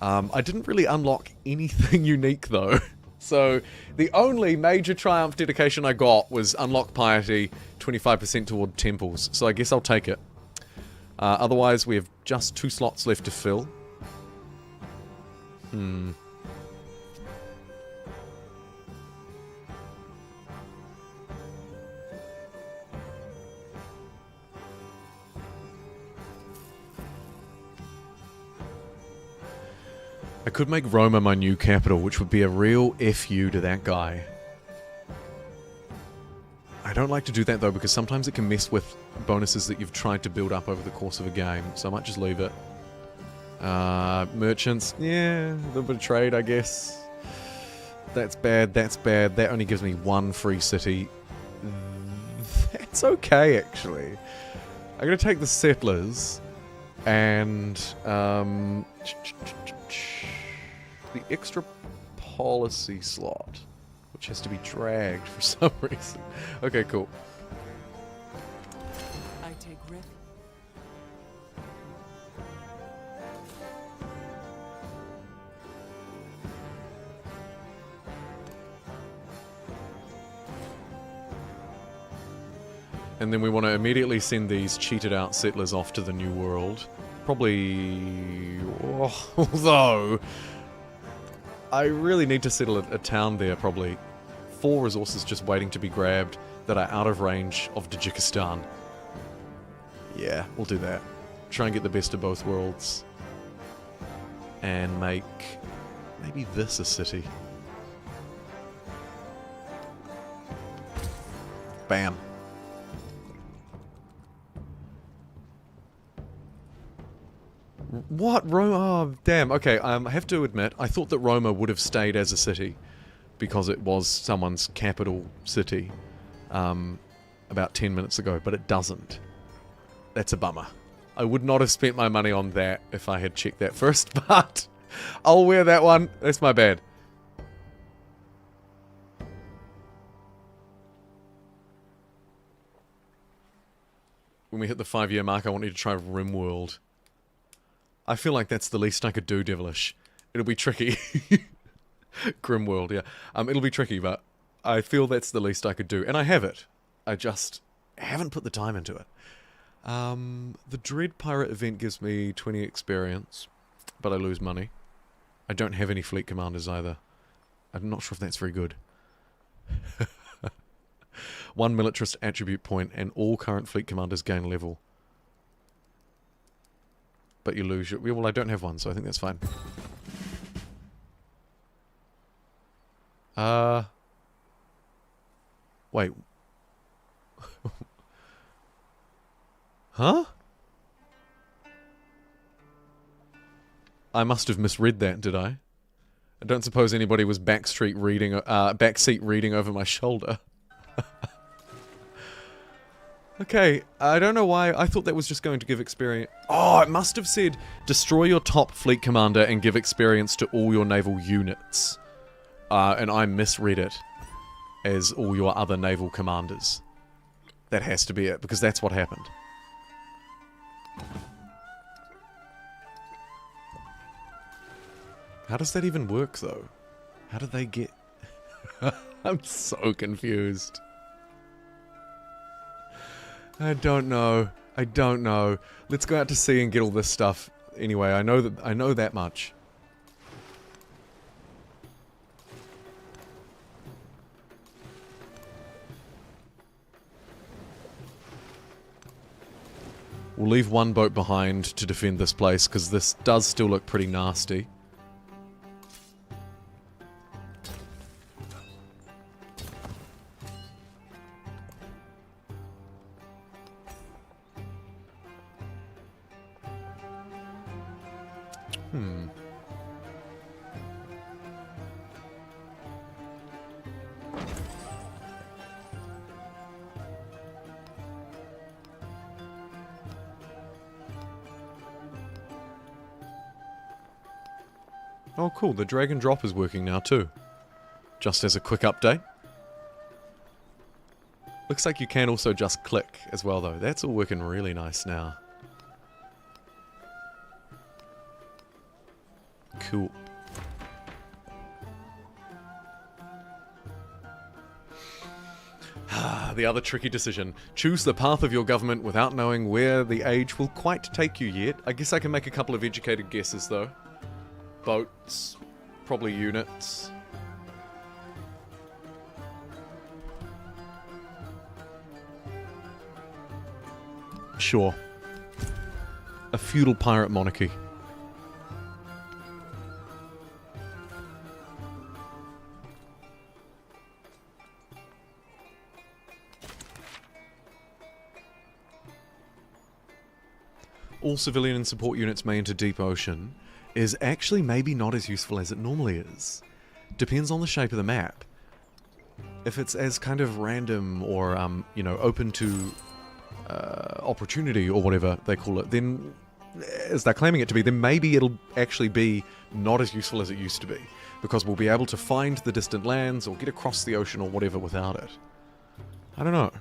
I didn't really unlock anything unique though. So the only major triumph dedication I got was unlock piety, 25% toward temples. So I guess I'll take it. Otherwise, we have just 2 slots left to fill. I could make Roma my new capital, which would be a real FU to that guy. I don't like to do that though, because sometimes it can mess with bonuses that you've tried to build up over the course of a game, so I might just leave it. Merchants, yeah, a little bit of trade, I guess. That's bad, that's bad. That only gives me 1 free city. That's okay, actually. I'm gonna take the settlers, and, the extra policy slot, which has to be dragged for some reason. Okay, cool. I take Rick. And then we want to immediately send these cheated out settlers off to the new world. Probably... although... I really need to settle a town there, probably. 4 resources just waiting to be grabbed that are out of range of Tajikistan. Yeah, we'll do that. Try and get the best of both worlds. And make... maybe this a city. Bam. What? Roma? Oh, damn. Okay, I have to admit, I thought that Roma would have stayed as a city because it was someone's capital city about 10 minutes ago, but it doesn't. That's a bummer. I would not have spent my money on that if I had checked that first, but I'll wear that one. That's my bad. When we hit the 5-year mark, I want you to try RimWorld. I feel like that's the least I could do, Devilish. It'll be tricky. Grimworld, yeah. It'll be tricky, but I feel that's the least I could do. And I have it. I just haven't put the time into it. The Dread Pirate event gives me 20 experience, but I lose money. I don't have any fleet commanders either. I'm not sure if that's very good. 1 militarist attribute point, and all current fleet commanders gain level. But you lose your... well, I don't have one, so I think that's fine. Wait. Huh? I must have misread that, did I? I don't suppose anybody was backseat reading over my shoulder. Okay, I don't know why. I thought that was just going to give experience. Oh, it must have said destroy your top fleet commander and give experience to all your naval units. And I misread it as all your other naval commanders. That has to be it, because that's what happened. How does that even work, though? How do they get... I'm so confused. I don't know. I don't know. Let's go out to sea and get all this stuff. Anyway, I know that much. We'll leave one boat behind to defend this place, because this does still look pretty nasty. Oh cool, the drag and drop is working now too. Just as a quick update. Looks like you can also just click as well though. That's all working really nice now. Cool. The other tricky decision. Choose the path of your government without knowing where the age will quite take you yet. I guess I can make a couple of educated guesses though. Boats, probably units. Sure. A feudal pirate monarchy. All civilian and support units may enter deep ocean is actually maybe not as useful as it normally is. Depends on the shape of the map. If it's as kind of random or, you know, open to opportunity or whatever they call it, then, as they're claiming it to be, then maybe it'll actually be not as useful as it used to be. Because we'll be able to find the distant lands or get across the ocean or whatever without it. I don't know.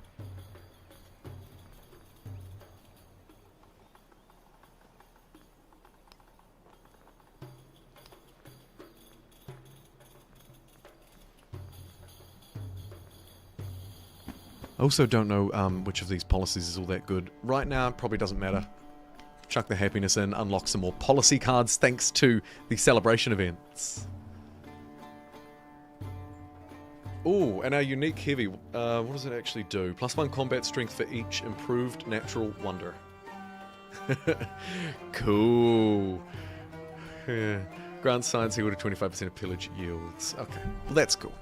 I also don't know which of these policies is all that good. Right now, it probably doesn't matter. Chuck the happiness in, unlock some more policy cards thanks to the celebration events. Ooh, and our unique heavy, what does it actually do? +1 combat strength for each improved natural wonder. Cool. Yeah. Grant science equal to 25% of pillage yields. Okay, well that's cool.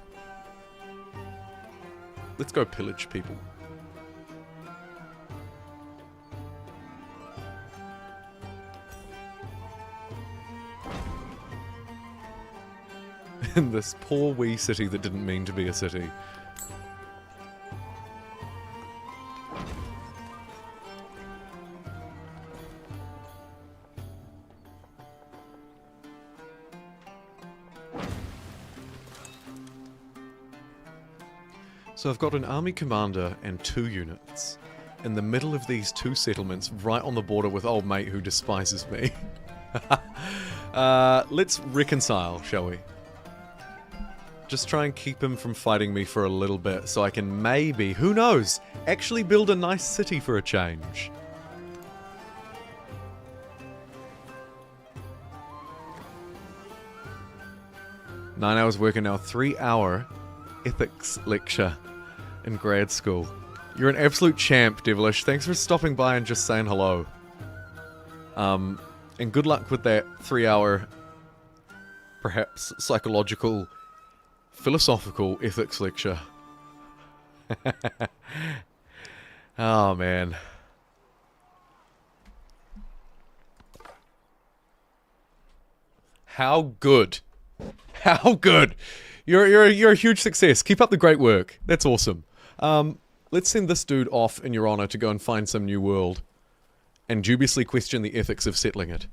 Let's go pillage people. In this poor wee city that didn't mean to be a city. So I've got an army commander and 2 units in the middle of these 2 settlements right on the border with old mate who despises me. Let's reconcile, shall we? Just try and keep him from fighting me for a little bit so I can maybe, who knows, actually build a nice city for a change. Nine hours working now, 3-hour ethics lecture in grad school. You're an absolute champ, Devilish. Thanks for stopping by and just saying hello. And good luck with that 3-hour, perhaps psychological, philosophical ethics lecture. Oh man. How good. How good. You're a huge success. Keep up the great work. That's awesome. Let's send this dude off in your honor to go and find some new world and dubiously question the ethics of settling it.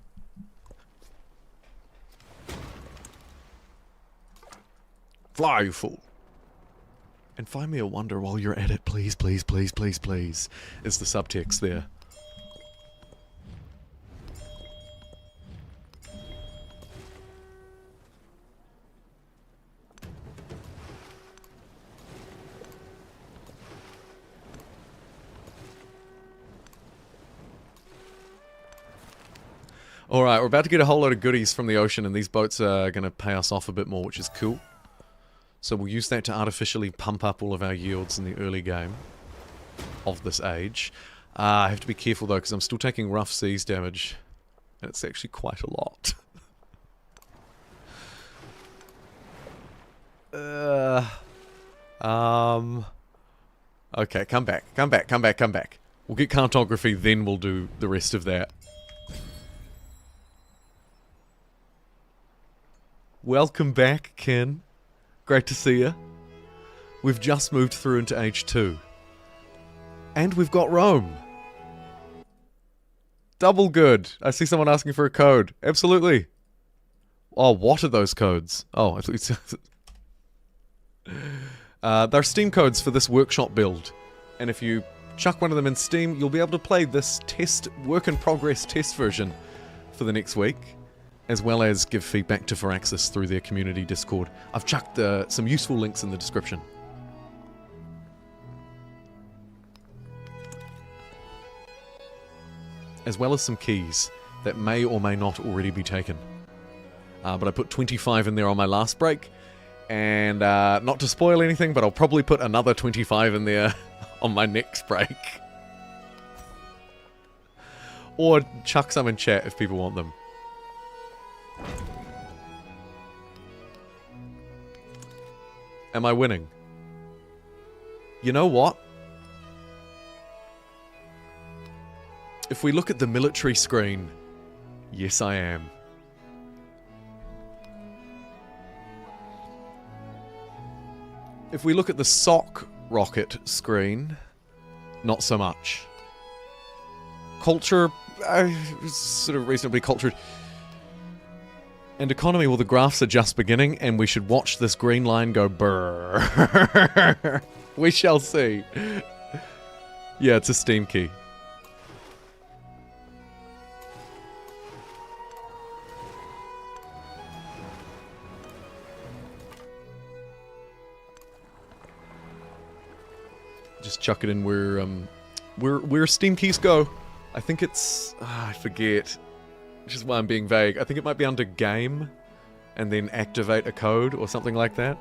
Fly, you fool. And find me a wonder while you're at it, please, please, please, please, please, is the subtext there. Alright, we're about to get a whole load of goodies from the ocean, and these boats are going to pay us off a bit more, which is cool. So we'll use that to artificially pump up all of our yields in the early game of this age. I have to be careful though, because I'm still taking rough seas damage. And it's actually quite a lot. Okay, come back, come back, come back, come back. We'll get cartography, then we'll do the rest of that. Welcome back, Ken. Great to see you. We've just moved through into Age 2. And we've got Rome. Double good. I see someone asking for a code. Absolutely. Oh, what are those codes? Oh, I thought you said... they're Steam codes for this workshop build. And if you chuck one of them in Steam, you'll be able to play this work-in-progress test version for the next week, as well as give feedback to Firaxis through their community Discord. I've chucked some useful links in the description. As well as some keys that may or may not already be taken. But I put 25 in there on my last break, and not to spoil anything, but I'll probably put another 25 in there on my next break. Or chuck some in chat if people want them. Am I winning? You know what? If we look at the military screen, yes I am. If we look at the sock rocket screen, not so much. Culture, sort of reasonably cultured. And economy, well, the graphs are just beginning, and we should watch this green line go brrrr. We shall see. Yeah, it's a Steam key. Just chuck it in where Steam keys go. I think it's... I forget. Which is why I'm being vague. I think it might be under game, and then activate a code, or something like that.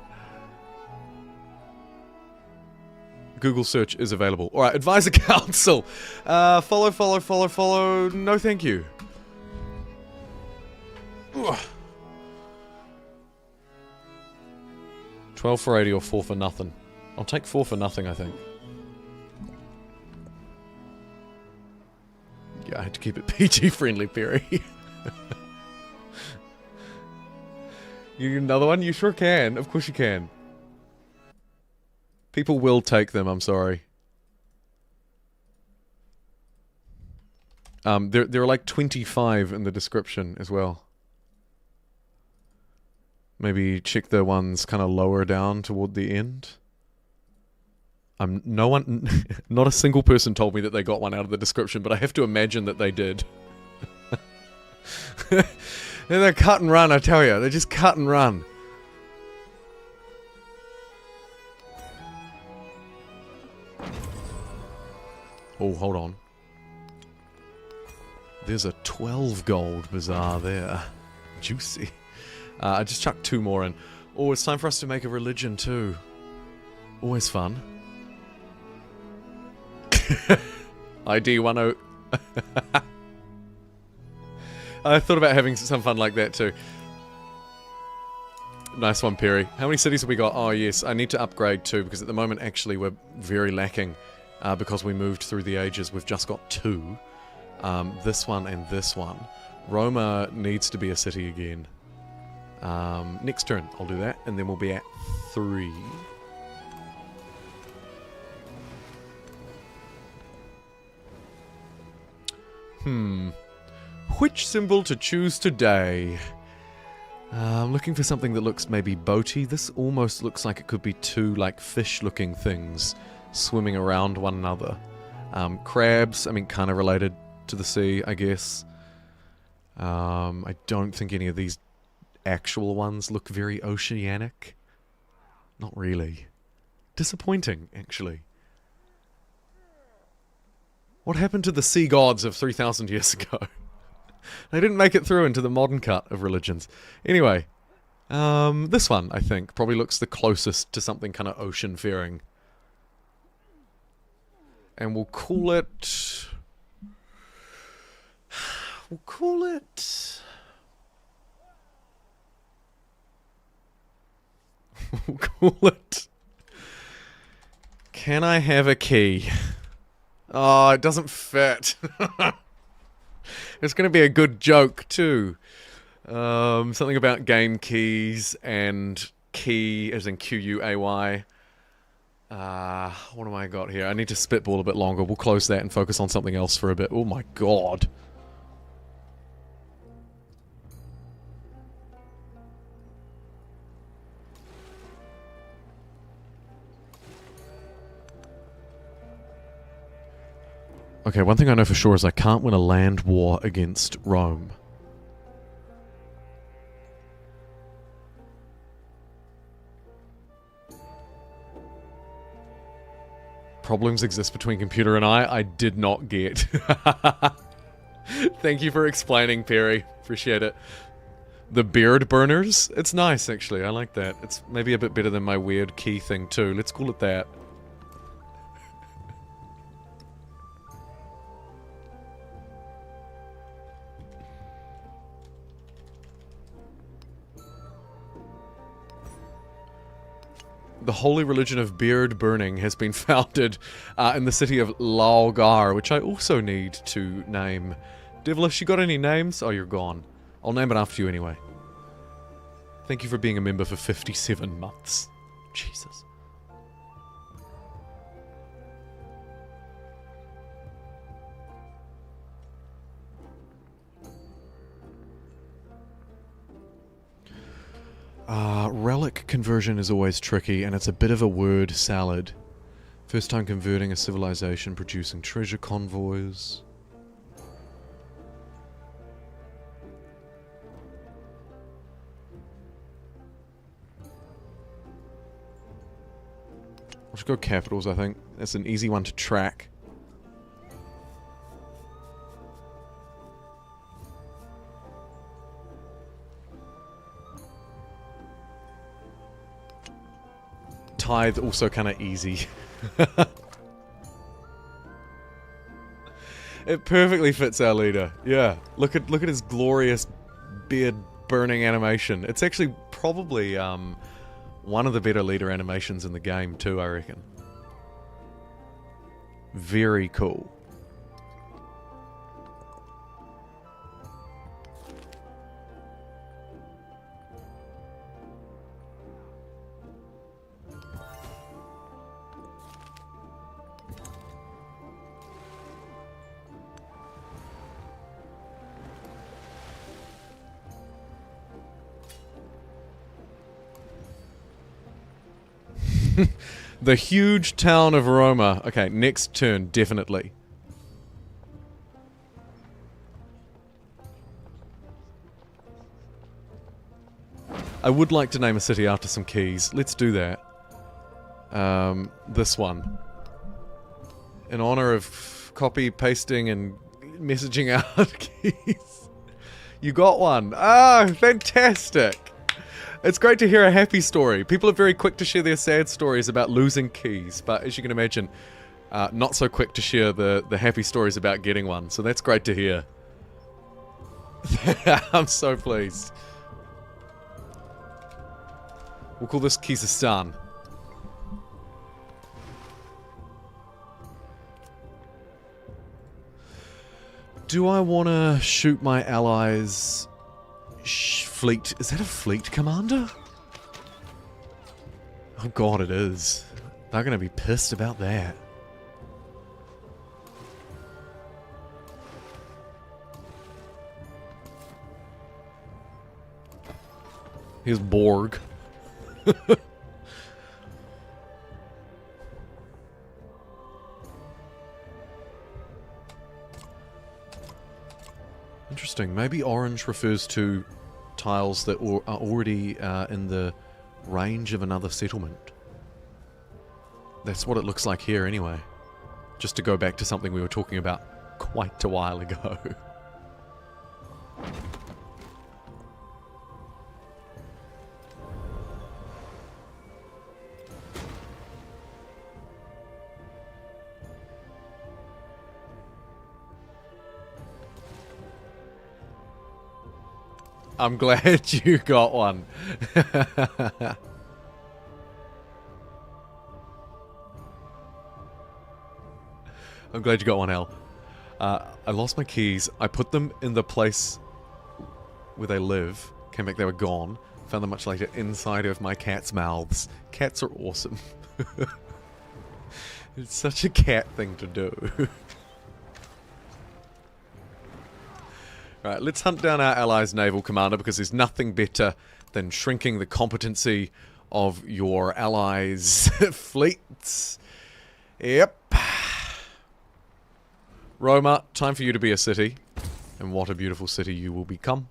Google search is available. Alright, Advisor Council. Follow. No thank you. Ugh. 12 for 80 or 4 for nothing. I'll take 4 for nothing, I think. Yeah, I had to keep it PG friendly, Perry. You need another one? You sure can. Of course you can. People will take them, I'm sorry. There are like 25 in the description as well. Maybe check the ones kind of lower down toward the end. No one, not a single person told me that they got one out of the description, but I have to imagine that they did. They're cut and run, I tell you. They just cut and run. Oh, hold on. There's a 12 gold bazaar there. Juicy. I just chucked 2 more in. Oh, it's time for us to make a religion too. Always fun. ID 10. I thought about having some fun like that too. Nice one, Perry. How many cities have we got? Oh yes, I need to upgrade too, because at the moment actually we're very lacking, because we moved through the ages. We've just got 2. This one and this one. Roma needs to be a city again. Next turn I'll do that, and then we'll be at 3. Which symbol to choose today? I'm looking for something that looks maybe boaty. This almost looks like it could be 2 like fish-looking things swimming around one another. Crabs, I mean, kind of related to the sea, I guess. I don't think any of these actual ones look very oceanic. Not really. Disappointing, actually. What happened to the sea gods of 3,000 years ago? They didn't make it through into the modern cut of religions. Anyway, this one, I think, probably looks the closest to something kind of ocean-faring. And we'll call it... We'll call it... We'll call it... Can I have a key? Oh, it doesn't fit. It's going to be a good joke, too. Something about game keys and key as in Q-U-A-Y. What have I got here? I need to spitball a bit longer. We'll close that and focus on something else for a bit. Oh my god. Okay, one thing I know for sure is I can't win a land war against Rome. Problems exist between computer and I did not get. Thank you for explaining, Perry. Appreciate it. The beard burners? It's nice, actually. I like that. It's maybe a bit better than my weird key thing, too. Let's call it that. The holy religion of beard burning has been founded in the city of Laogar, which I also need to name. Devilish, you got any names? Oh, you're gone. I'll name it after you anyway. Thank you for being a member for 57 months. Jesus. Relic conversion is always tricky, and it's a bit of a word salad. First time converting a civilization, producing treasure convoys. Let's go capitals, I think. That's an easy one to track. Tithe also kind of easy. It perfectly fits our leader. Yeah, look at his glorious beard burning animation. It's actually probably one of the better leader animations in the game too, I reckon. Very cool. The huge town of Roma. Okay, next turn, definitely. I would like to name a city after some keys. Let's do that. This one. In honor of copy, pasting, and messaging out keys. You got one. Ah, fantastic. It's great to hear a happy story. People are very quick to share their sad stories about losing keys, but as you can imagine, not so quick to share the happy stories about getting one. So that's great to hear. I'm so pleased. We'll call this Kyrgyzstan. Do I want to shoot my allies? Fleet. Is that a fleet commander? Oh god, it is. They're gonna be pissed about that. Here's Borg. Interesting. Maybe orange refers to tiles that are already in the range of another settlement. That's what it looks like here anyway. Just to go back to something we were talking about quite a while ago. I'm glad you got one. I'm glad you got one, Al. I lost my keys. I put them in the place where they live. Came back, they were gone. Found them much later inside of my cat's mouths. Cats are awesome. It's such a cat thing to do. Right, let's hunt down our allies' naval commander, because there's nothing better than shrinking the competency of your allies' fleets. Yep. Roma, time for you to be a city. And what a beautiful city you will become.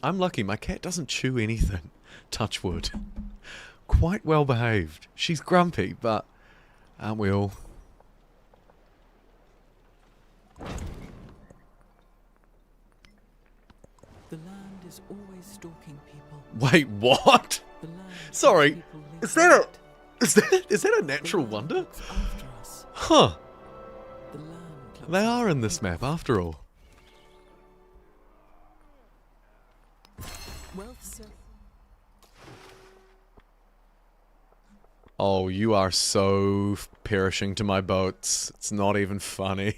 I'm lucky, my cat doesn't chew anything. Touch wood. Quite well behaved. She's grumpy, but aren't we all? The land is always stalking people. Wait, what? The land Sorry, people live is that a... in. Is that a The natural land wonder? looks after us. Huh. The land looks They are after in this people. map, after all. Wealth Civ. Oh, you are so perishing to my boats. It's not even funny.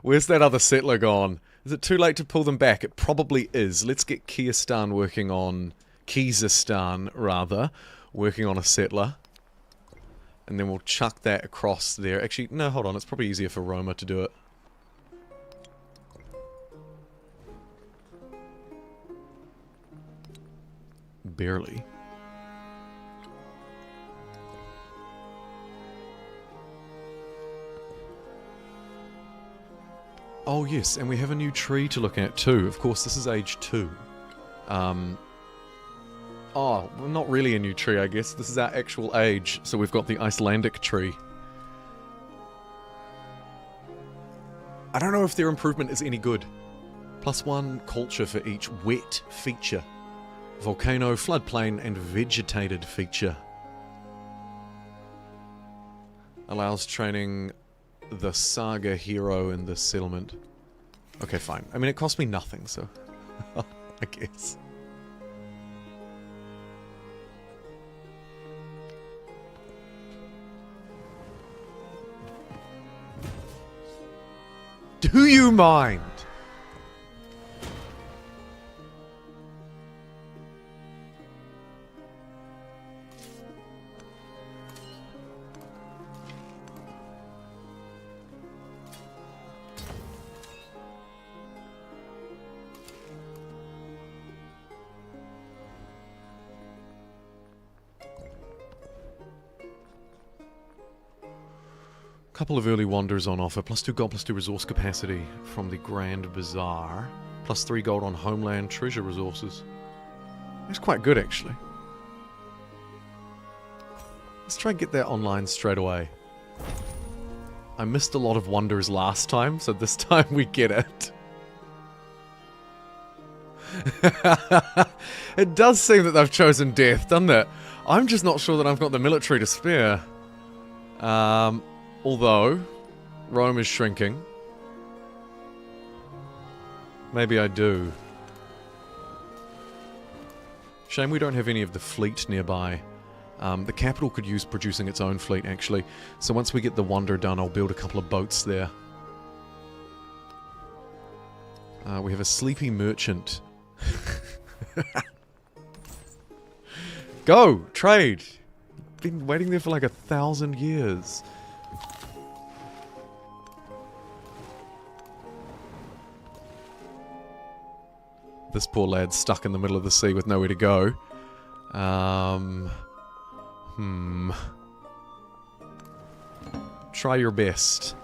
Where's that other settler gone? Is it too late to pull them back? It probably is. Let's get Kyrgyzstan working on... Kyrgyzstan, rather. Working on a settler. And then we'll chuck that across there. Actually, no, hold on. It's probably easier for Roma to do it. Barely. Oh yes, and we have a new tree to look at too. Of course, this is age 2. Oh, well, not really a new tree, I guess. This is our actual age, so we've got the Icelandic tree. I don't know if their improvement is any good. +1 culture for each wet feature. Volcano, floodplain, and vegetated feature. Allows training the saga hero in the settlement. Okay, fine. I mean, it cost me nothing, so... I guess. Do you mind? Couple of early wonders on offer. +2 gold, +2 resource capacity from the Grand Bazaar. +3 gold on homeland treasure resources. That's quite good, actually. Let's try and get that online straight away. I missed a lot of wonders last time, so this time we get it. It does seem that they've chosen death, doesn't it? I'm just not sure that I've got the military to spare. Although, Rome is shrinking. Maybe I do. Shame we don't have any of the fleet nearby. The capital could use producing its own fleet, actually. So once we get the wonder done, I'll build a couple of boats there. We have a sleepy merchant. Go! Trade! Been waiting there for like 1,000 years. This poor lad's stuck in the middle of the sea with nowhere to go. Try your best.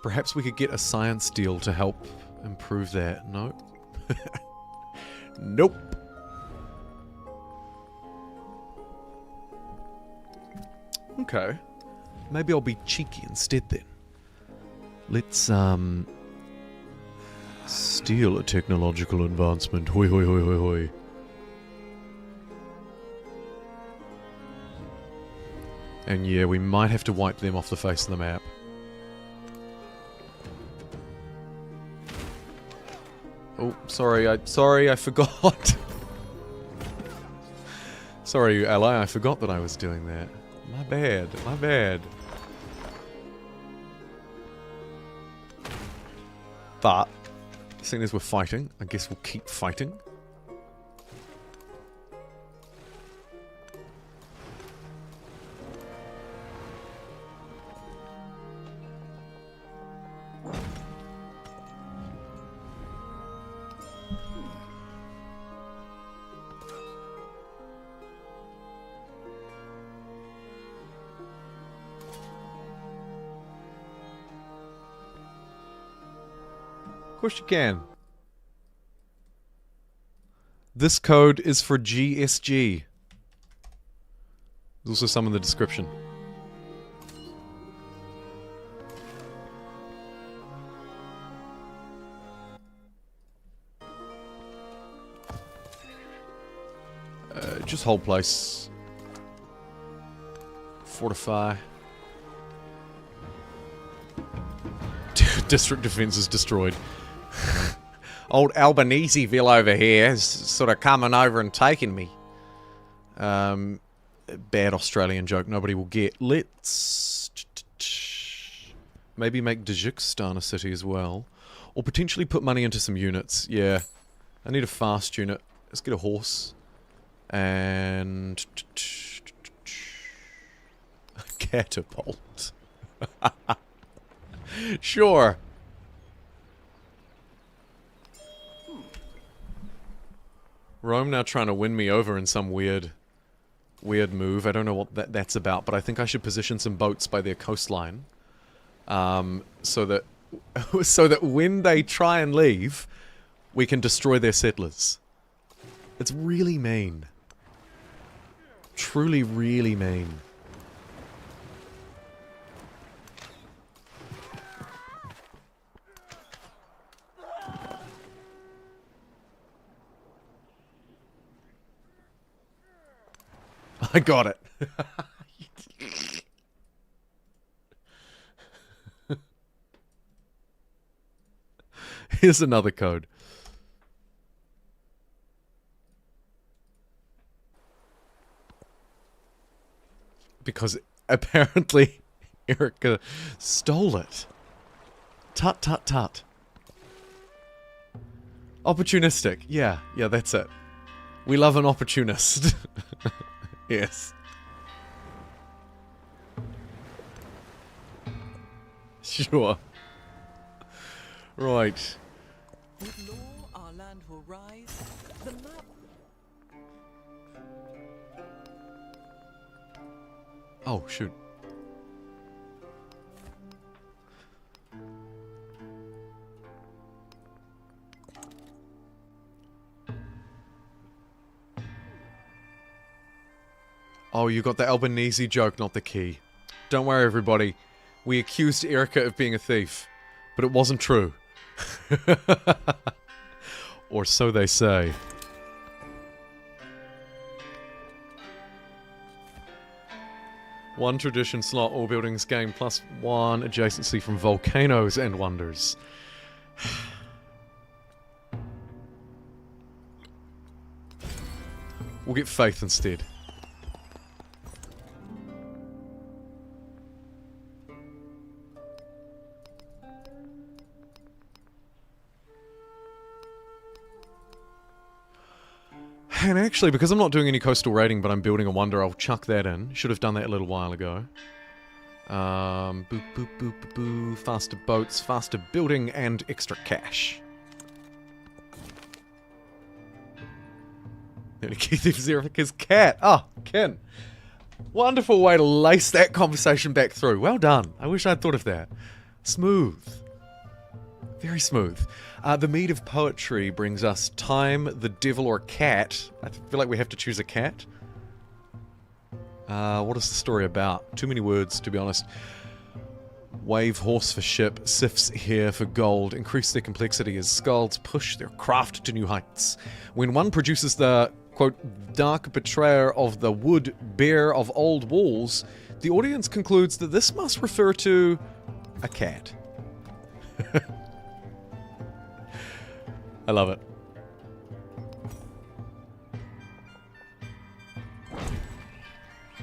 Perhaps we could get a science deal to help improve that. No? Nope. Okay. Maybe I'll be cheeky instead then. Let's, steal a technological advancement. Hoi hoi hoi hoi hoi. And yeah, we might have to wipe them off the face of the map. Oh, sorry, I forgot. Sorry, ally, I forgot that I was doing that. My bad, my bad. But, seeing as we're fighting, I guess we'll keep fighting. Of course you can. This code is for GSG. There's also some in the description. Just hold place. Fortify. District defense is destroyed. Old Albaneseville over here is sort of coming over and taking me. Bad Australian joke nobody will get. Let's maybe make Tajikistan a city as well. Or potentially put money into some units. Yeah. I need a fast unit. Let's get a horse. And a catapult. Sure. Rome now trying to win me over in some weird move. I don't know what that's about, but I think I should position some boats by their coastline, so that when they try and leave, we can destroy their settlers. It's really mean. Truly, really mean. I got it. Here's another code. Because apparently Erica stole it. Tut tut tut. Opportunistic. Yeah, that's it. We love an opportunist. Yes. Sure. Right. With law, our land will rise. The map. Oh, shoot. Oh, you got the Albanese joke, not the key. Don't worry, everybody. We accused Erica of being a thief, but it wasn't true. Or so they say. One tradition slot, all buildings gain +1 adjacency from volcanoes and wonders. We'll get faith instead. And actually, because I'm not doing any coastal raiding, but I'm building a wonder, I'll chuck that in. Should have done that a little while ago. Boop, boop, boop, boop, boop. Faster boats, faster building, and extra cash. The only key thief is Erica's cat. Ah, Ken. Wonderful way to lace that conversation back through. Well done. I wish I'd thought of that. Smooth. Very smooth. The mead of poetry brings us time, the devil, or cat. I feel like we have to choose a cat. What is the story about? Too many words, to be honest. Wave horse for ship, civs here for gold. Increase their complexity as skalds push their craft to new heights. When one produces the, quote, dark betrayer of the wood bear of old walls, the audience concludes that this must refer to a cat. I love it.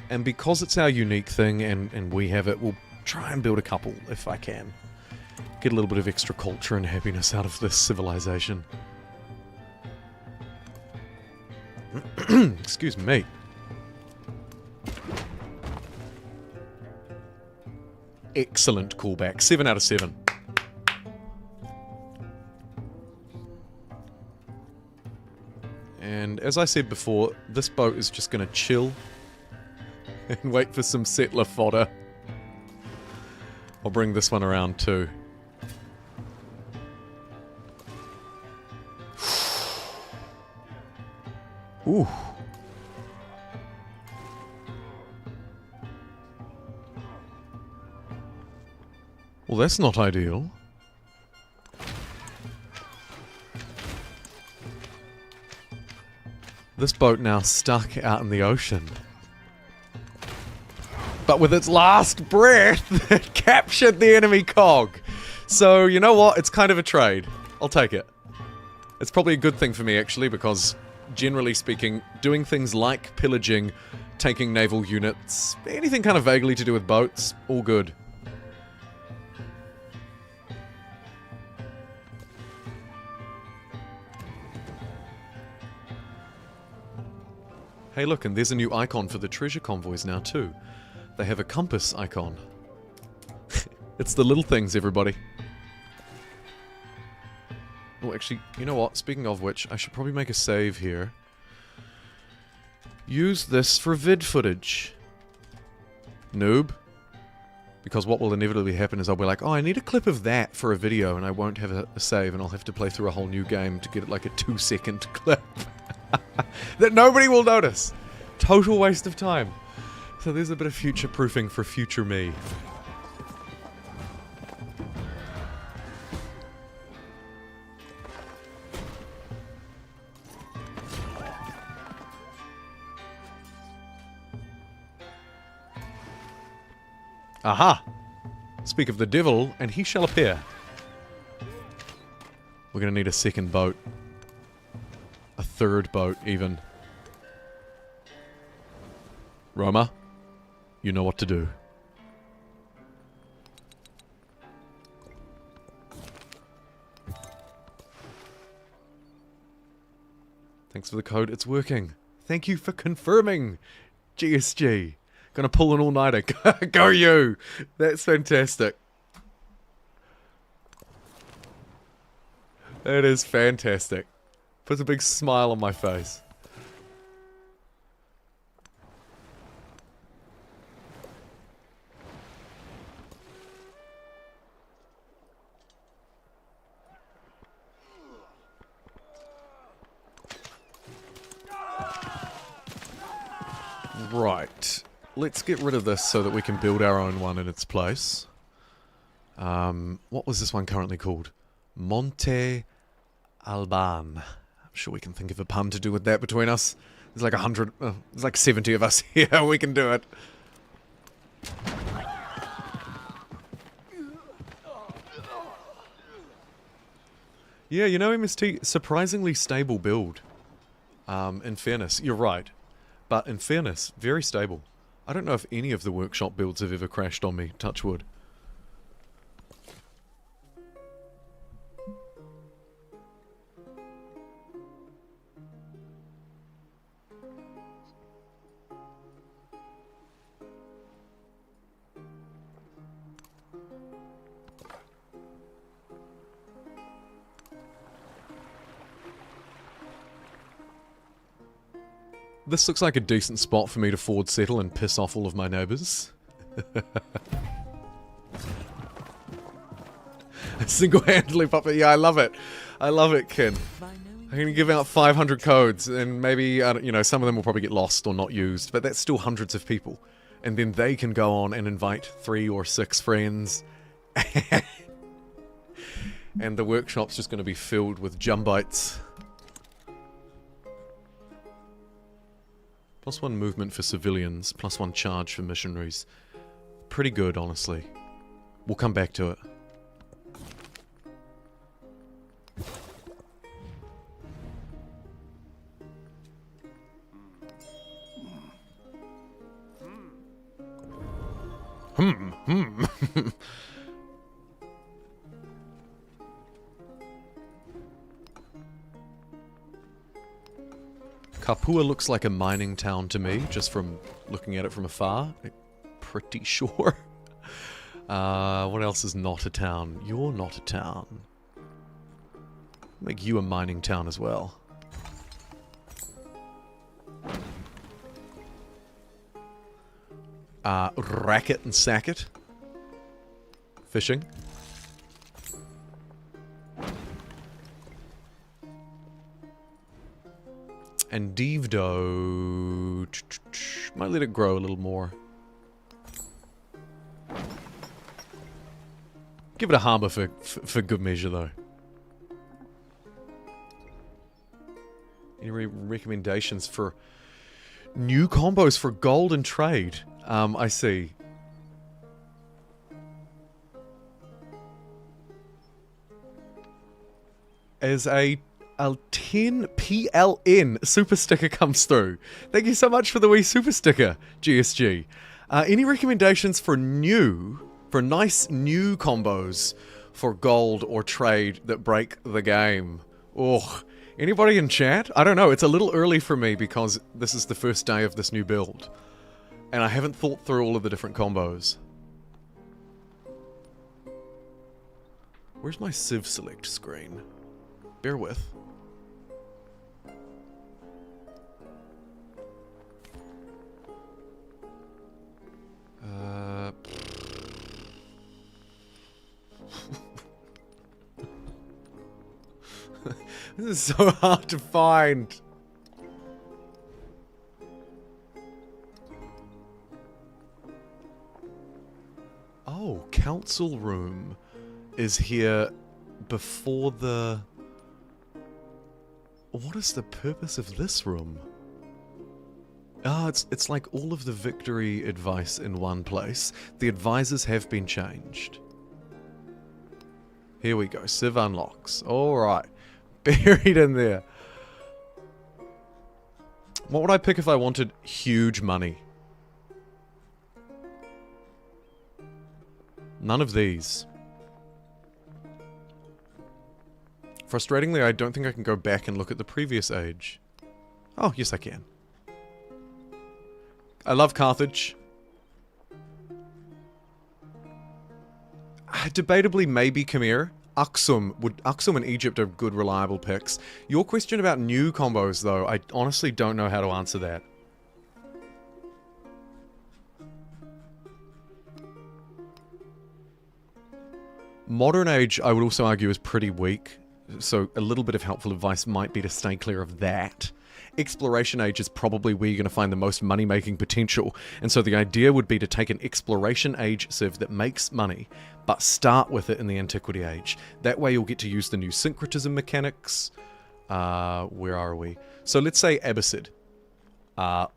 And because it's our unique thing and we have it, we'll try and build a couple if I can. Get a little bit of extra culture and happiness out of this civilization. Excuse me. Excellent callback. 7 out of 7. And as I said before, this boat is just going to chill and wait for some settler fodder. I'll bring this one around too. Ooh. Well, that's not ideal. This boat now stuck out in the ocean. But with its last breath, it captured the enemy cog. So, you know what? It's kind of a trade. I'll take it. It's probably a good thing for me, actually, because, generally speaking, doing things like pillaging, taking naval units, anything kind of vaguely to do with boats, all good. Hey look, and there's a new icon for the treasure convoys now too. They have a compass icon. It's the little things, everybody. Oh, actually, you know what? Speaking of which, I should probably make a save here. Use this for vid footage. Noob. Because what will inevitably happen is I'll be like, oh, I need a clip of that for a video, and I won't have a save, and I'll have to play through a whole new game to get like a 2-second clip. That nobody will notice. Total waste of time. So there's a bit of future-proofing for future me. Aha! Speak of the devil, and he shall appear. We're gonna need a second boat. A third boat, even. Roma, you know what to do. Thanks for the code, it's working. Thank you for confirming, GSG. Gonna pull an all-nighter. Go you! That's fantastic. That is fantastic. Puts a big smile on my face. Right. Let's get rid of this so that we can build our own one in its place. What was this one currently called? Monte Alban. I'm sure we can think of a pun to do with that between us. There's like 100, there's like 70 of us here. We can do it. Yeah, you know, MST, surprisingly stable build. In fairness, you're right. But in fairness, very stable. I don't know if any of the workshop builds have ever crashed on me, touch wood. This looks like a decent spot for me to forward settle and piss off all of my neighbours. Single-handedly pop it. Yeah, I love it. I love it, Kin. I'm going to give out 500 codes, and maybe, you know, some of them will probably get lost or not used, but that's still hundreds of people. And then they can go on and invite 3 or 6 friends. And the workshop's just going to be filled with jumbites. +1 movement for civilians, +1 charge for missionaries. Pretty good, honestly. We'll come back to it. Kapua looks like a mining town to me, just from looking at it from afar. Pretty sure. What else is not a town? You're not a town. Make you a mining town as well. Racket and Sacket. Fishing. And Deevdo... might let it grow a little more. Give it a harbour for good measure, though. Any recommendations for new combos for gold and trade? I see. As a 10 PLN super sticker comes through. Thank you so much for the wee super sticker, GSG. Any recommendations for nice new combos for gold or trade that break the game? Ugh. Anybody in chat? I don't know. It's a little early for me because this is the first day of this new build. And I haven't thought through all of the different combos. Where's my Civ select screen? Bear with. This is so hard to find. Oh, council room is here before the... What is the purpose of this room? Ah, it's like all of the victory advice in one place. The advisors have been changed. Here we go. Civ unlocks. Alright. Buried in there. What would I pick if I wanted huge money? None of these. Frustratingly, I don't think I can go back and look at the previous age. Oh, yes I can. I love Carthage. Debatably, maybe Khmer. Aksum and Egypt are good, reliable picks. Your question about new combos, though, I honestly don't know how to answer that. Modern Age, I would also argue, is pretty weak. So a little bit of helpful advice might be to stay clear of that. Exploration Age is probably where you're going to find the most money-making potential. And so the idea would be to take an Exploration Age civ that makes money, but start with it in the Antiquity Age. That way you'll get to use the new syncretism mechanics. Where are we? So let's say Abbasid.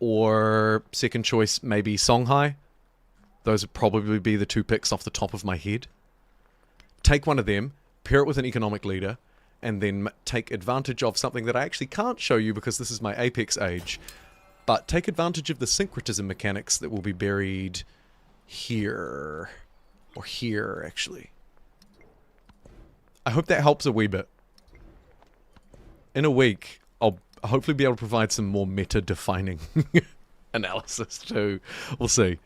Or second choice, maybe Songhai. Those would probably be the two picks off the top of my head. Take one of them, pair it with an economic leader, and then take advantage of something that I actually can't show you because this is my Apex Age. But take advantage of the syncretism mechanics that will be buried here. Or here, actually. I hope that helps a wee bit. In a week, I'll hopefully be able to provide some more meta-defining analysis too. We'll see.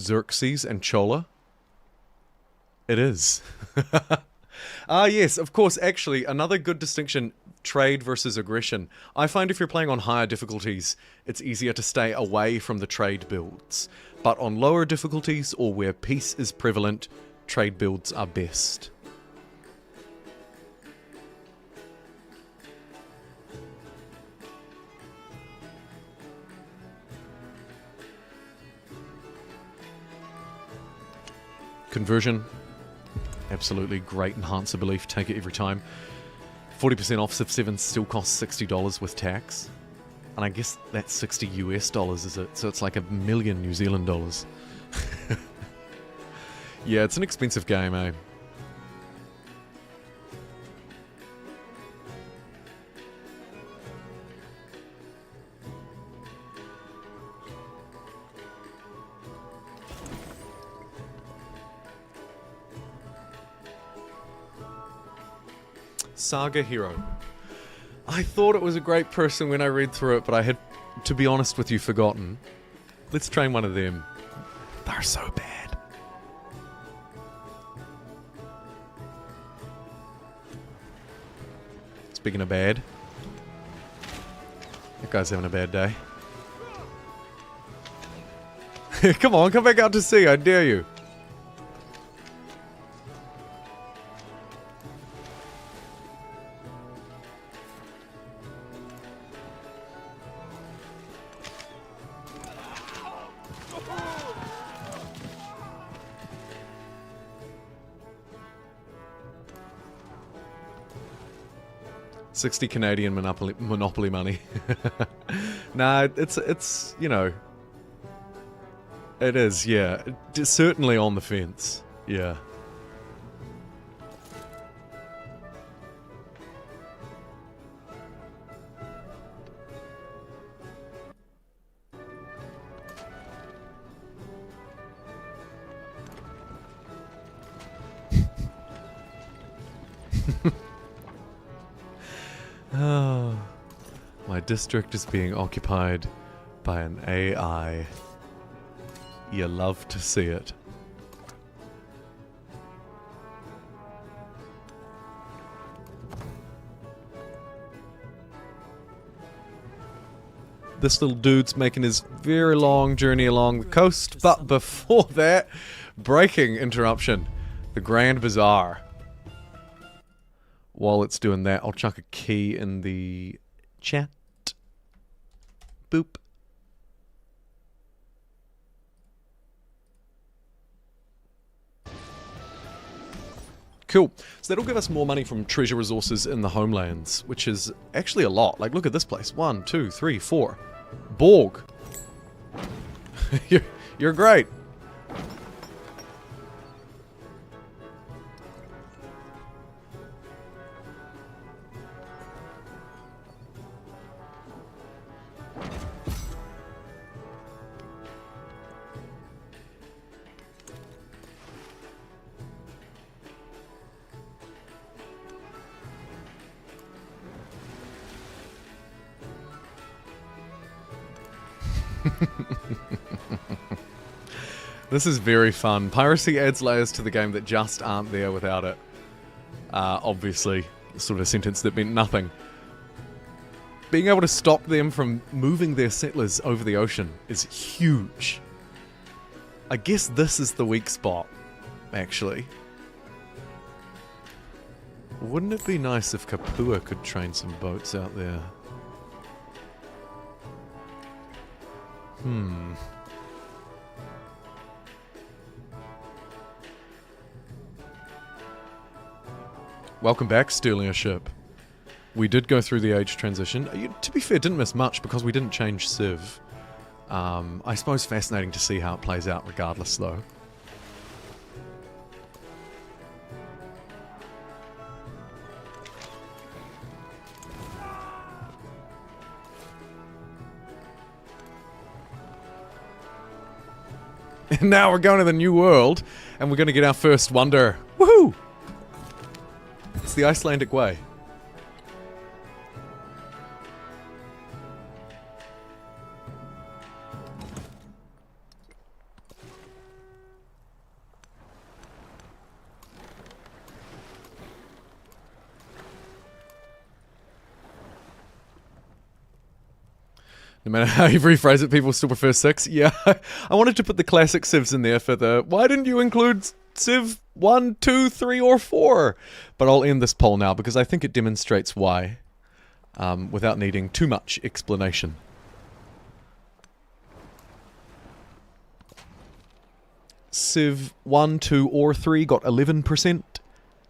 Xerxes and Chola? It is. Ah, yes, of course, actually, another good distinction, trade versus aggression. I find if you're playing on higher difficulties, it's easier to stay away from the trade builds. But on lower difficulties, or where peace is prevalent, trade builds are best. Conversion, absolutely great enhancer belief, take it every time. 40% off Civ 7 still costs $60 with tax. And I guess that's 60 US dollars, is it? So it's like $1 million New Zealand dollars. Yeah, it's an expensive game, eh? Saga Hero. I thought it was a great person when I read through it, but I had, to be honest with you, forgotten. Let's train one of them. They're so bad. Speaking of bad, that guy's having a bad day. Come on, come back out to sea, I dare you. $60 Canadian Monopoly money. Nah, it's you know, it is, yeah. It's certainly on the fence, yeah. Oh, my district is being occupied by an AI. You love to see it. This little dude's making his very long journey along the coast, but before that, breaking interruption, the Grand Bazaar. While it's doing that, I'll chuck a key in the chat. Boop. Cool. So that'll give us more money from treasure resources in the homelands, which is actually a lot. Like, look at this place. 1, 2, 3, 4. Borg. You're great. This is very fun. Piracy adds layers to the game that just aren't there without it. Obviously, sort of a sentence that meant nothing. Being able to stop them from moving their settlers over the ocean is huge. I guess this is the weak spot, actually. Wouldn't it be nice if Kapua could train some boats out there? Welcome back, stealing a ship. We did go through the age transition. To be fair, didn't miss much because we didn't change Civ. I suppose fascinating to see how it plays out regardless, though. And now we're going to the new world, and we're going to get our first wonder. Woohoo! It's the Icelandic way. No matter how you rephrase it, people still prefer 6. Yeah, I wanted to put the classic civs in there for the... Why didn't you include civ 1, 2, 3, or 4? But I'll end this poll now because I think it demonstrates why, without needing too much explanation. Civ 1, 2, or 3 got 11%,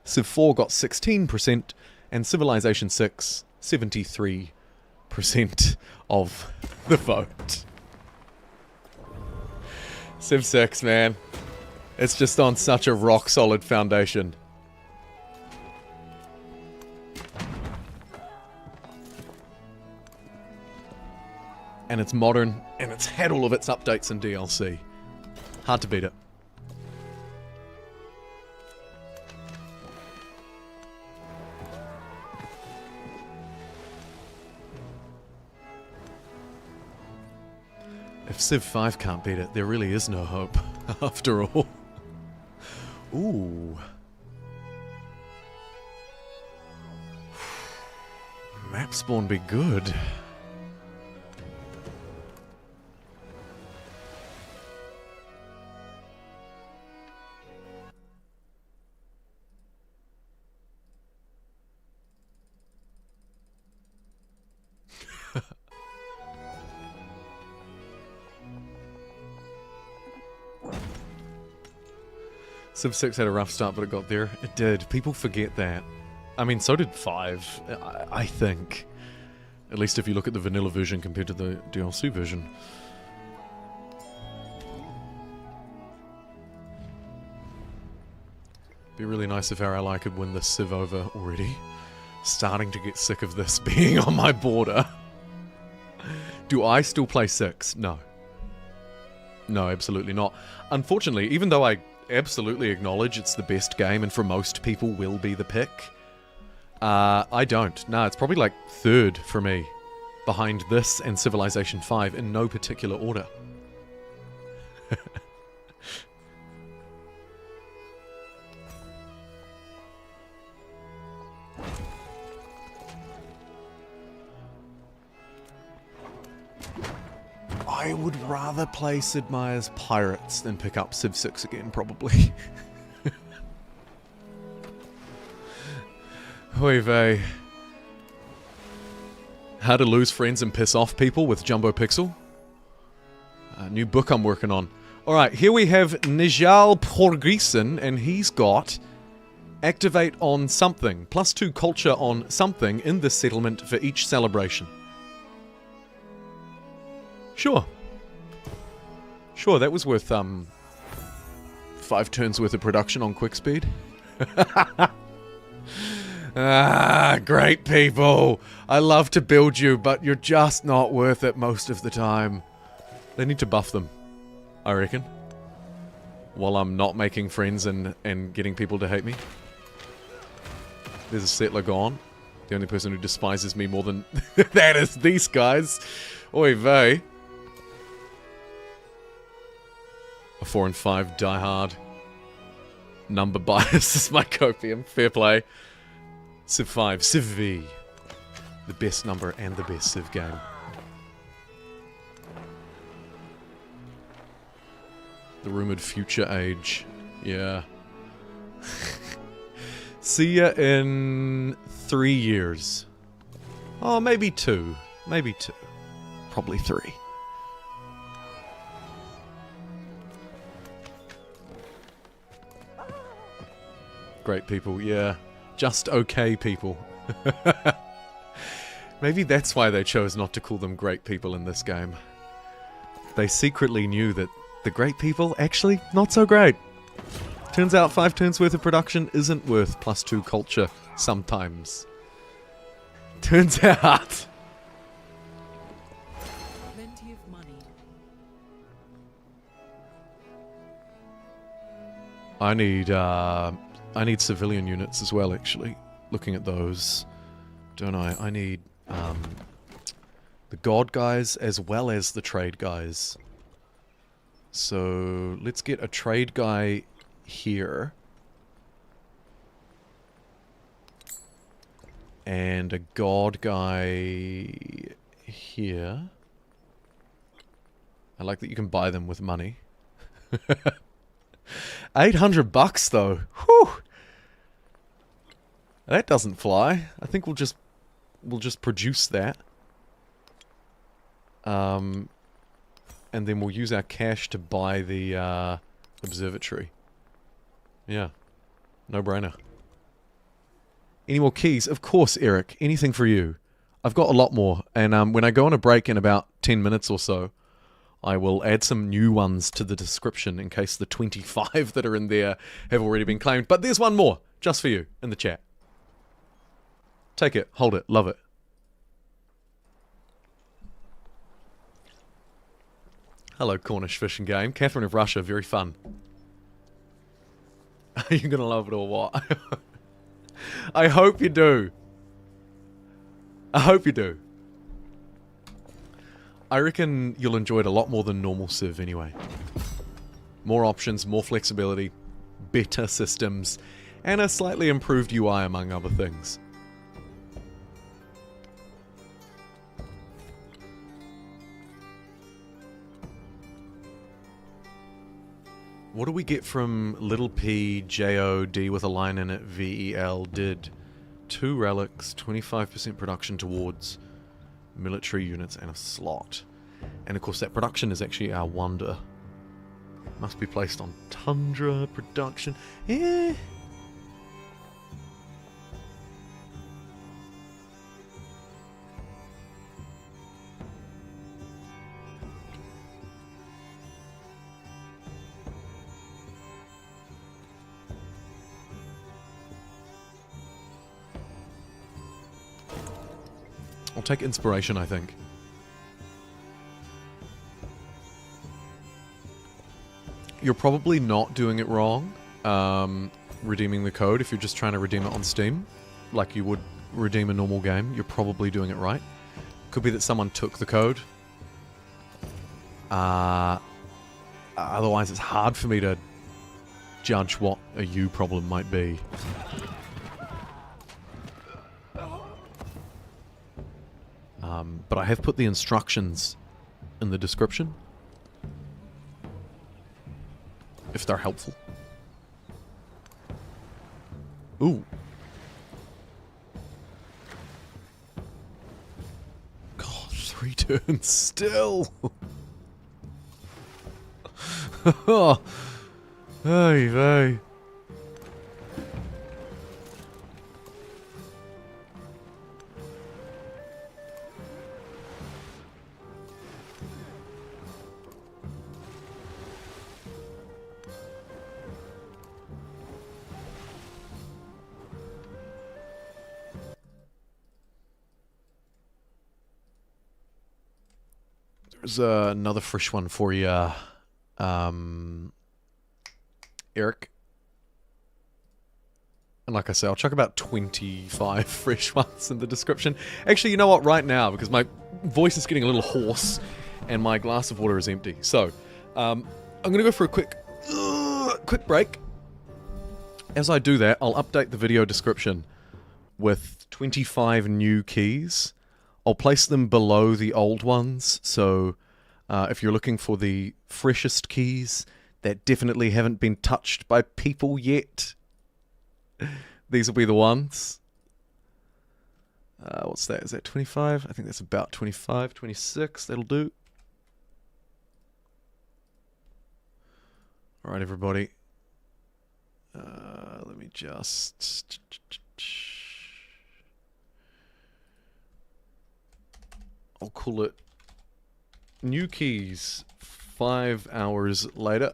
Civ 4 got 16%, and Civilization 6, 73% of the vote. Civ 6, man. It's just on such a rock-solid foundation. And it's modern, and it's had all of its updates and DLC. Hard to beat it. If Civ 5 can't beat it, there really is no hope, after all. Ooh. Map spawn be good. Civ 6 had a rough start, but it got there. It did. People forget that. I mean, so did 5, I think. At least if you look at the vanilla version compared to the DLC version. Be really nice if our ally could win this Civ over already. Starting to get sick of this being on my border. Do I still play 6? No. No, absolutely not. Unfortunately, even though I absolutely acknowledge it's the best game and for most people will be the pick, I don't. No, it's probably like 3rd for me. Behind this and Civilization 5 in no particular order. I would rather play Sid Meier's Pirates than pick up Civ 6 again, probably. Oy vey. How to lose friends and piss off people with JumboPixel. A new book I'm working on. Alright, here we have Nijal Porgrisen, and he's got activate on something, +2 culture on something in this settlement for each celebration. Sure. Sure, that was worth 5 turns worth of production on quick speed. Ah, great people. I love to build you, but you're just not worth it most of the time. They need to buff them, I reckon. While I'm not making friends and getting people to hate me. There's a settler gone. The only person who despises me more than that is these guys. Oy vey. A 4 and 5 die hard. Number bias is my copium. Fair play. Civ 5, Civ V. The best number and the best Civ game. The rumored future age. Yeah. See ya in 3 years. Oh, maybe 2. Maybe 2. Probably 3. Great people, yeah. Just okay people. Maybe that's why they chose not to call them great people in this game. They secretly knew that the great people, actually, not so great. Turns out 5 turns worth of production isn't worth +2 culture sometimes. Turns out. Plenty of money. I need civilian units as well, actually. Looking at those, don't I? I need the god guys as well as the trade guys. So let's get a trade guy here. And a god guy here. I like that you can buy them with money. 800 bucks though. Whew. That doesn't fly. I think we'll just produce that. And then we'll use our cash to buy the observatory. Yeah. No brainer. Any more keys? Of course, Eric. Anything for you. I've got a lot more. And when I go on a break in about 10 minutes or so, I will add some new ones to the description in case the 25 that are in there have already been claimed. But there's one more, just for you, in the chat. Take it, hold it, love it. Hello, Cornish Fishing Game. Catherine of Russia, very fun. Are you gonna love it or what? I hope you do. I hope you do. I reckon you'll enjoy it a lot more than normal Civ anyway. More options, more flexibility, better systems, and a slightly improved UI among other things. What do we get from little p JOD with a line in it VEL did 2 relics, 25% production towards military units and a slot. And of course that production is actually our wonder. Must be placed on tundra production. Eh. I'll take inspiration, I think. You're probably not doing it wrong, redeeming the code if you're just trying to redeem it on Steam, like you would redeem a normal game. You're probably doing it right. Could be that someone took the code. Otherwise, it's hard for me to judge what a you problem might be. But I have put the instructions in the description, if they're helpful. Ooh. God, 3 turns still. Oh, hey, hey. There's another fresh one for you, Eric. And like I say, I'll chuck about 25 fresh ones in the description. Actually, you know what? Right now, because my voice is getting a little hoarse and my glass of water is empty. So, I'm going to go for a quick break. As I do that, I'll update the video description with 25 new keys. I'll place them below the old ones, so if you're looking for the freshest keys that definitely haven't been touched by people yet, these will be the ones. What's that? Is that 25? I think that's about 25, 26. That'll do. Alright, everybody. Let me just... I'll call it new keys 5 hours later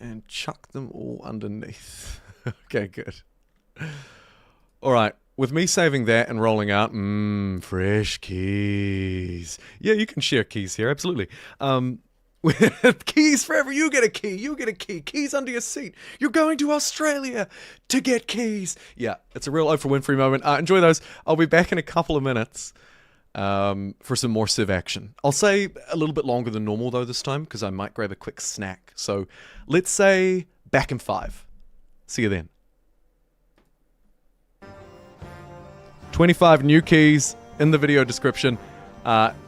and chuck them all underneath. Okay, good. Alright, with me saving that and rolling out, fresh keys. Yeah, you can share keys here, absolutely. Keys forever, you get a key, you get a key. Keys under your seat. You're going to Australia to get keys. Yeah, it's a real Oprah Winfrey moment. Enjoy those. I'll be back in a couple of minutes. For some more Civ action. I'll say a little bit longer than normal though this time, because I might grab a quick snack. So let's say back in 5. See you then. 25 new keys in the video description.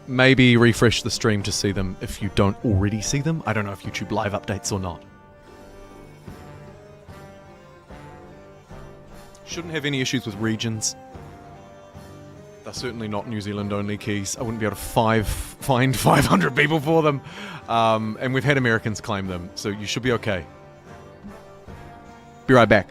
Maybe refresh the stream to see them if you don't already see them. I don't know if YouTube live updates or not. Shouldn't have any issues with regions. They're certainly not New Zealand only keys. I wouldn't be able to find 500 people for them. And we've had Americans claim them, so you should be okay. Be right back.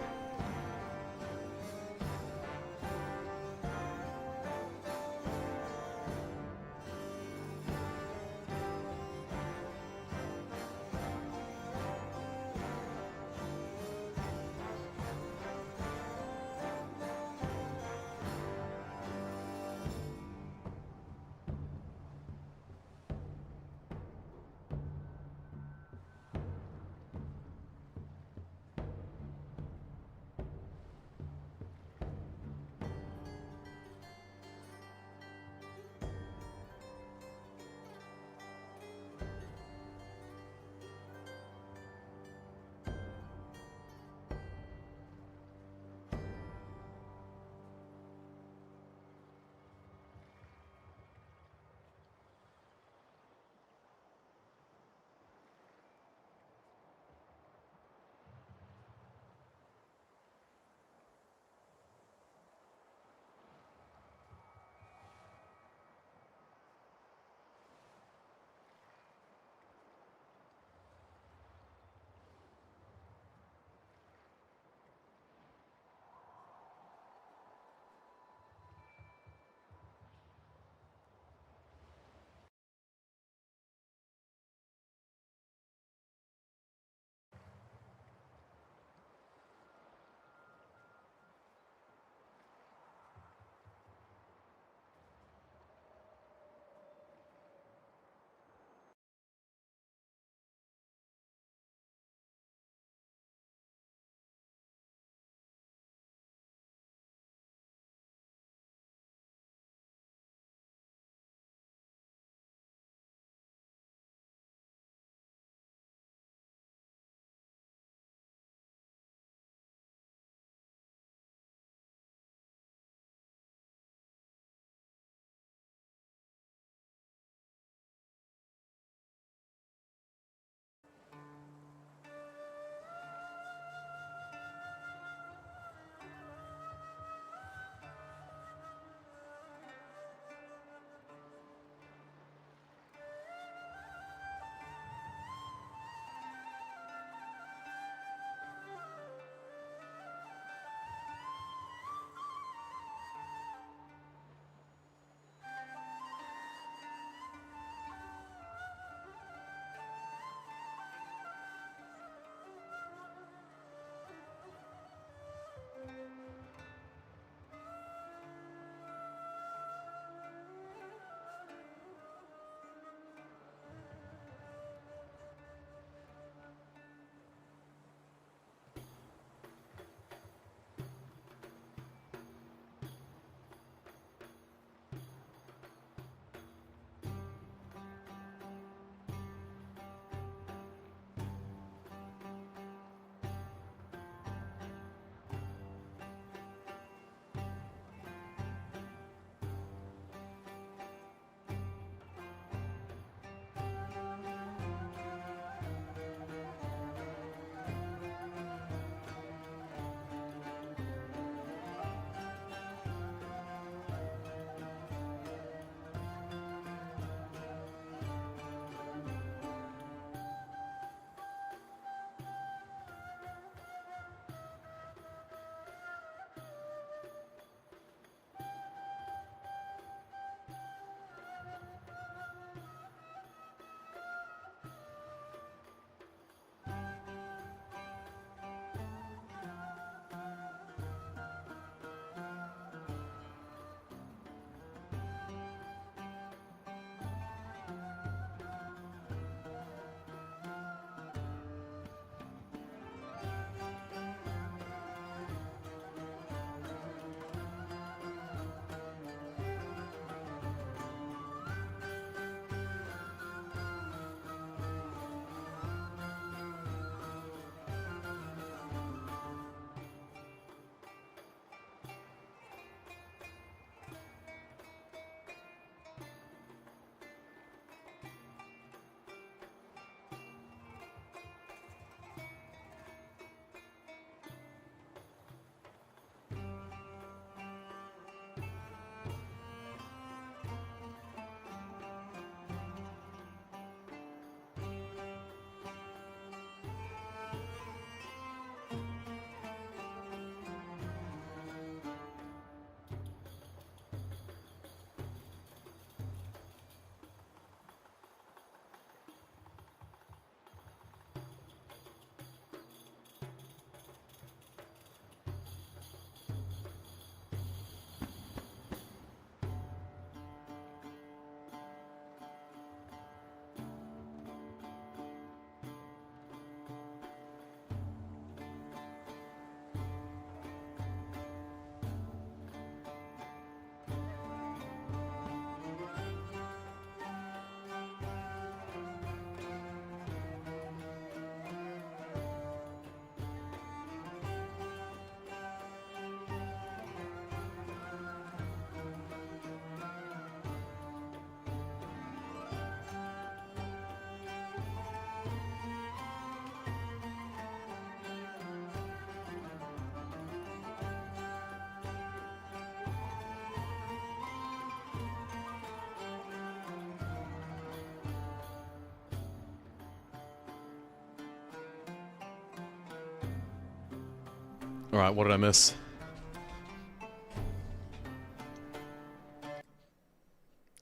Alright, what did I miss?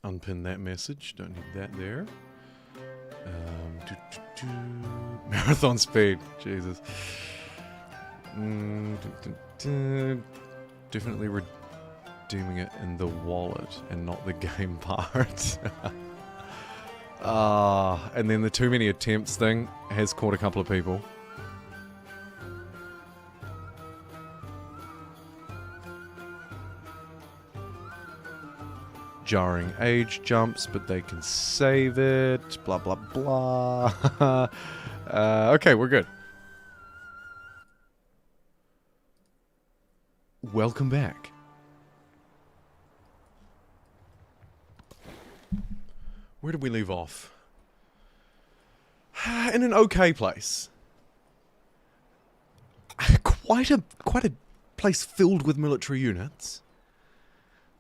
Unpin that message. Don't need that there. Marathon speed. Jesus. Definitely redeeming it in the wallet and not the game part. And then the too many attempts thing has caught a couple of people. Jarring age jumps, but they can save it. Blah, blah, blah. Okay, we're good. Welcome back. Where did we leave off? In an okay place. Quite a place filled with military units.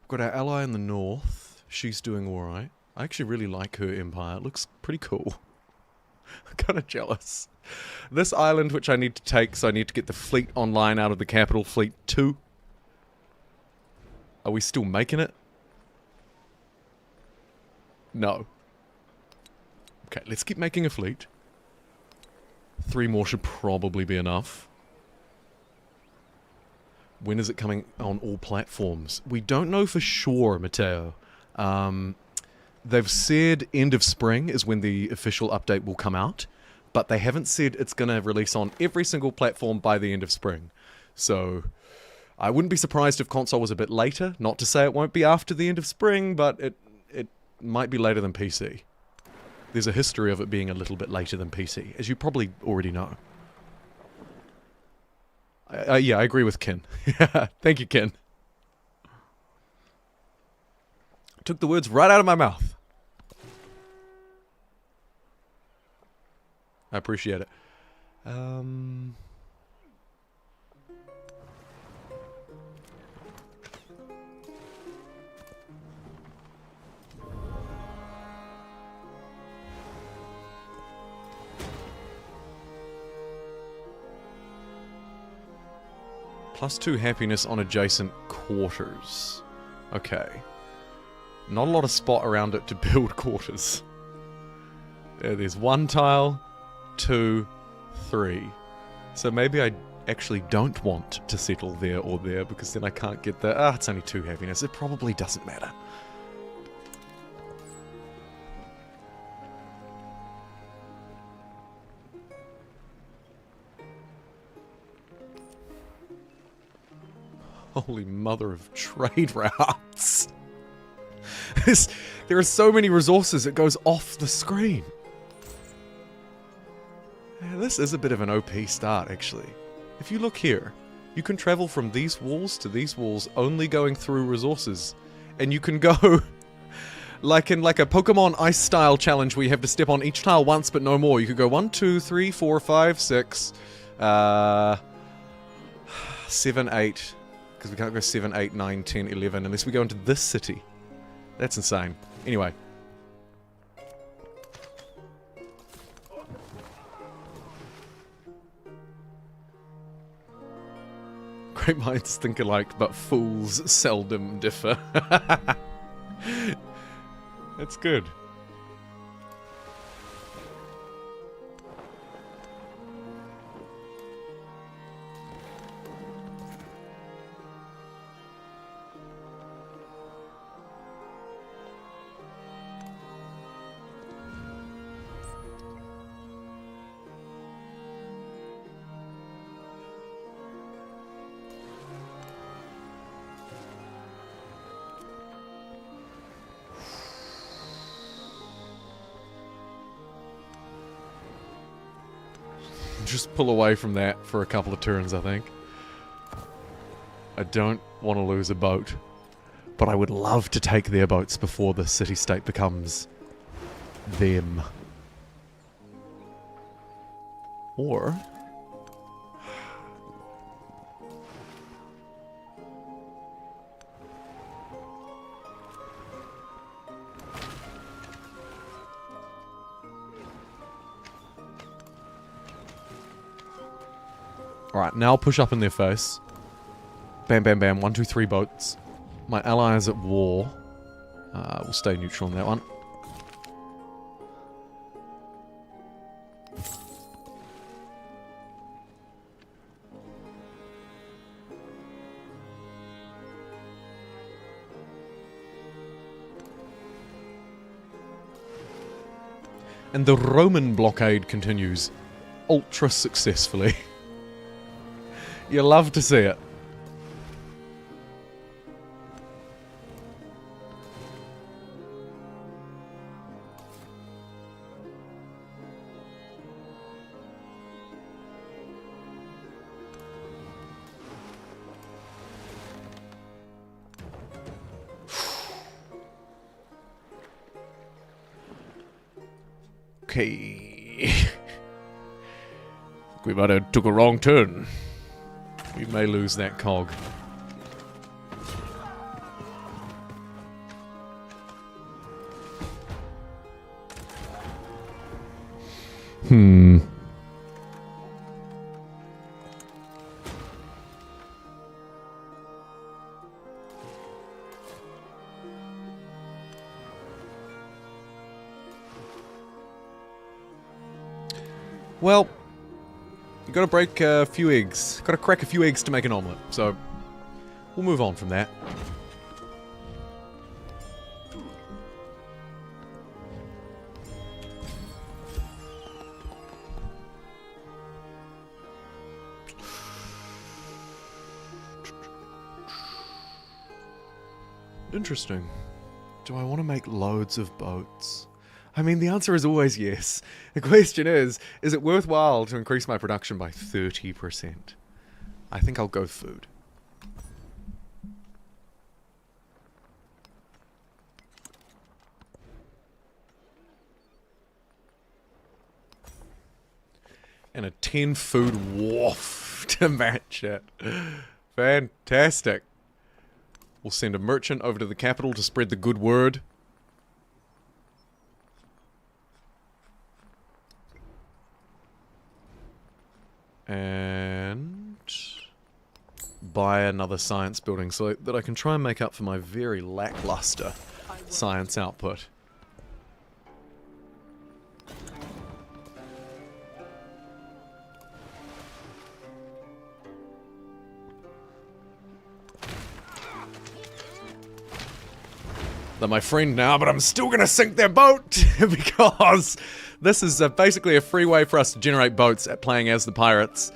We've got our ally in the north. She's doing alright. I actually really like her empire. It looks pretty cool. I'm kind of jealous. This island, which I need to take, so I need to get the fleet online out of the capital, Fleet 2. Are we still making it? No. Okay, let's keep making a fleet. 3 more should probably be enough. When is it coming on all platforms? We don't know for sure, Matteo. They've said end of spring is when the official update will come out, but they haven't said it's going to release on every single platform by the end of spring. So I wouldn't be surprised if console was a bit later. Not to say it won't be after the end of spring, but it might be later than PC. There's a history of it being a little bit later than PC, as you probably already know. Yeah, I agree with Ken. Thank you, Ken. Took the words right out of my mouth. I appreciate it. +2 happiness on adjacent quarters. Okay. Not a lot of spot around it to build quarters. There's 1 tile, 2, 3. So maybe I actually don't want to settle there or there, because then I can't get the... it's only 2 happiness. It probably doesn't matter. Holy mother of trade routes. There are so many resources, it goes off the screen. Yeah, this is a bit of an OP start, actually. If you look here, you can travel from these walls to these walls only going through resources. And you can go... like in like a Pokemon Ice style challenge where you have to step on each tile once but no more. You could go 1, 2, 3, 4, 5, 6... 7, 8... Because we can't go 7, 8, 9, 10, 11 unless we go into this city. That's insane. Anyway. Great minds think alike, but fools seldom differ. That's good. Just pull away from that for a couple of turns, I think. I don't want to lose a boat, but I would love to take their boats before the city-state becomes them. Or... Alright, now I'll push up in their face. Bam, bam, bam. 1, 2, 3 boats. My ally is at war. We'll stay neutral on that one. And the Roman blockade continues ultra successfully. You love to see it. Okay. We might have took a wrong turn. We may lose that cog. Well, you gotta break a few eggs. Gotta crack a few eggs to make an omelette, so we'll move on from that. Interesting. Do I want to make loads of boats? I mean, the answer is always yes. The question is it worthwhile to increase my production by 30%? I think I'll go food. And a 10 food wharf to match it. Fantastic. We'll send a merchant over to the capital to spread the good word. And buy another science building so that I can try and make up for my very lackluster science output. They're my friend now, but I'm still gonna sink their boat because this is basically a free way for us to generate boats at playing as the pirates.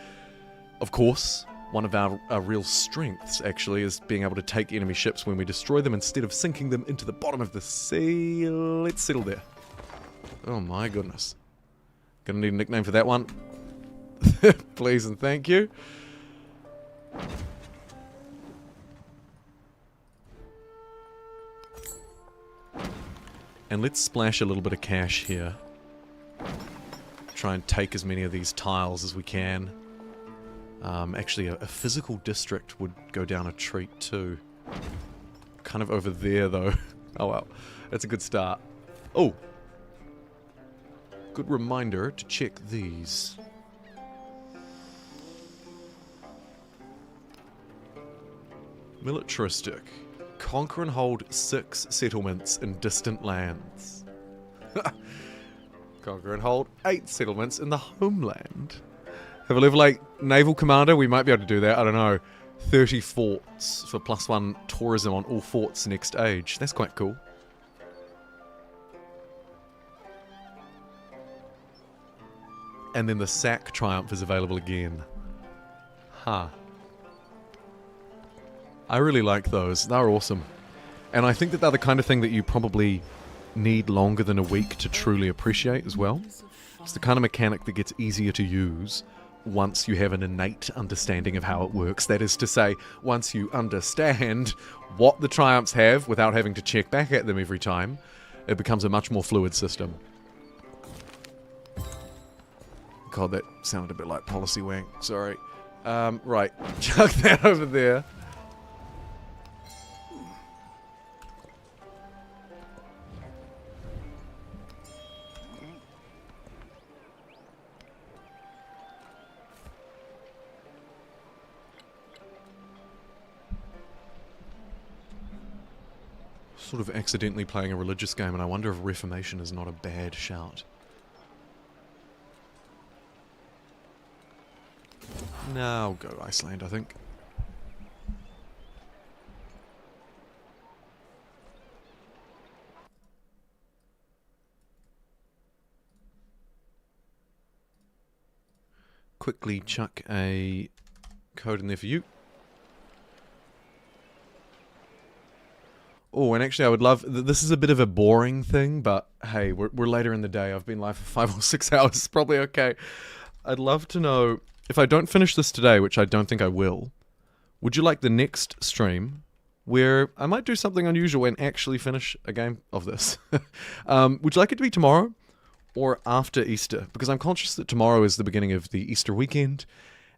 Of course, one of our real strengths, actually, is being able to take enemy ships when we destroy them instead of sinking them into the bottom of the sea. Let's settle there. Oh my goodness. Gonna need a nickname for that one. Please and thank you. And let's splash a little bit of cash here. Try and take as many of these tiles as we can. Actually, a physical district would go down a treat too. Kind of over there though. Oh well, that's a good start. Oh! Good reminder to check these. Militaristic. Conquer and hold 6 settlements in distant lands. Conquer and hold 8 settlements in the homeland. Have a level 8 naval commander, we might be able to do that, I don't know. 30 forts for +1 tourism on all forts next age. That's quite cool. And then the sack triumph is available again. Huh. I really like those. They're awesome. And I think that they're the kind of thing that you probably need longer than a week to truly appreciate as well. It's the kind of mechanic that gets easier to use once you have an innate understanding of how it works. That is to say, once you understand what the triumphs have without having to check back at them every time, it becomes a much more fluid system. God, that sounded a bit like policy wank. Sorry. Right. Chuck that over there. sort of accidentally playing a religious game, and I wonder if Reformation is not a bad shout. No, I'll go Iceland, I think. Quickly chuck a code in there for you. Oh, and actually I would love... This is a bit of a boring thing, but hey, we're later in the day. I've been live for 5 or 6 hours. It's probably okay. I'd love to know, if I don't finish this today, which I don't think I will, would you like the next stream where I might do something unusual and actually finish a game of this? Would you like it to be tomorrow or after Easter? Because I'm conscious that tomorrow is the beginning of the Easter weekend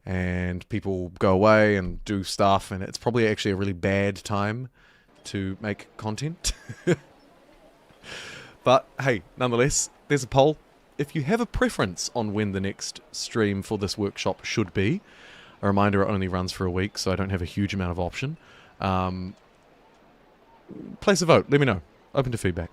and people go away and do stuff, and it's probably actually a really bad time to make content. But hey, nonetheless, there's a poll. If you have a preference on when the next stream for this workshop should be, a reminder, it only runs for a week, so I don't have a huge amount of option. Place a vote, let me know. Open to feedback.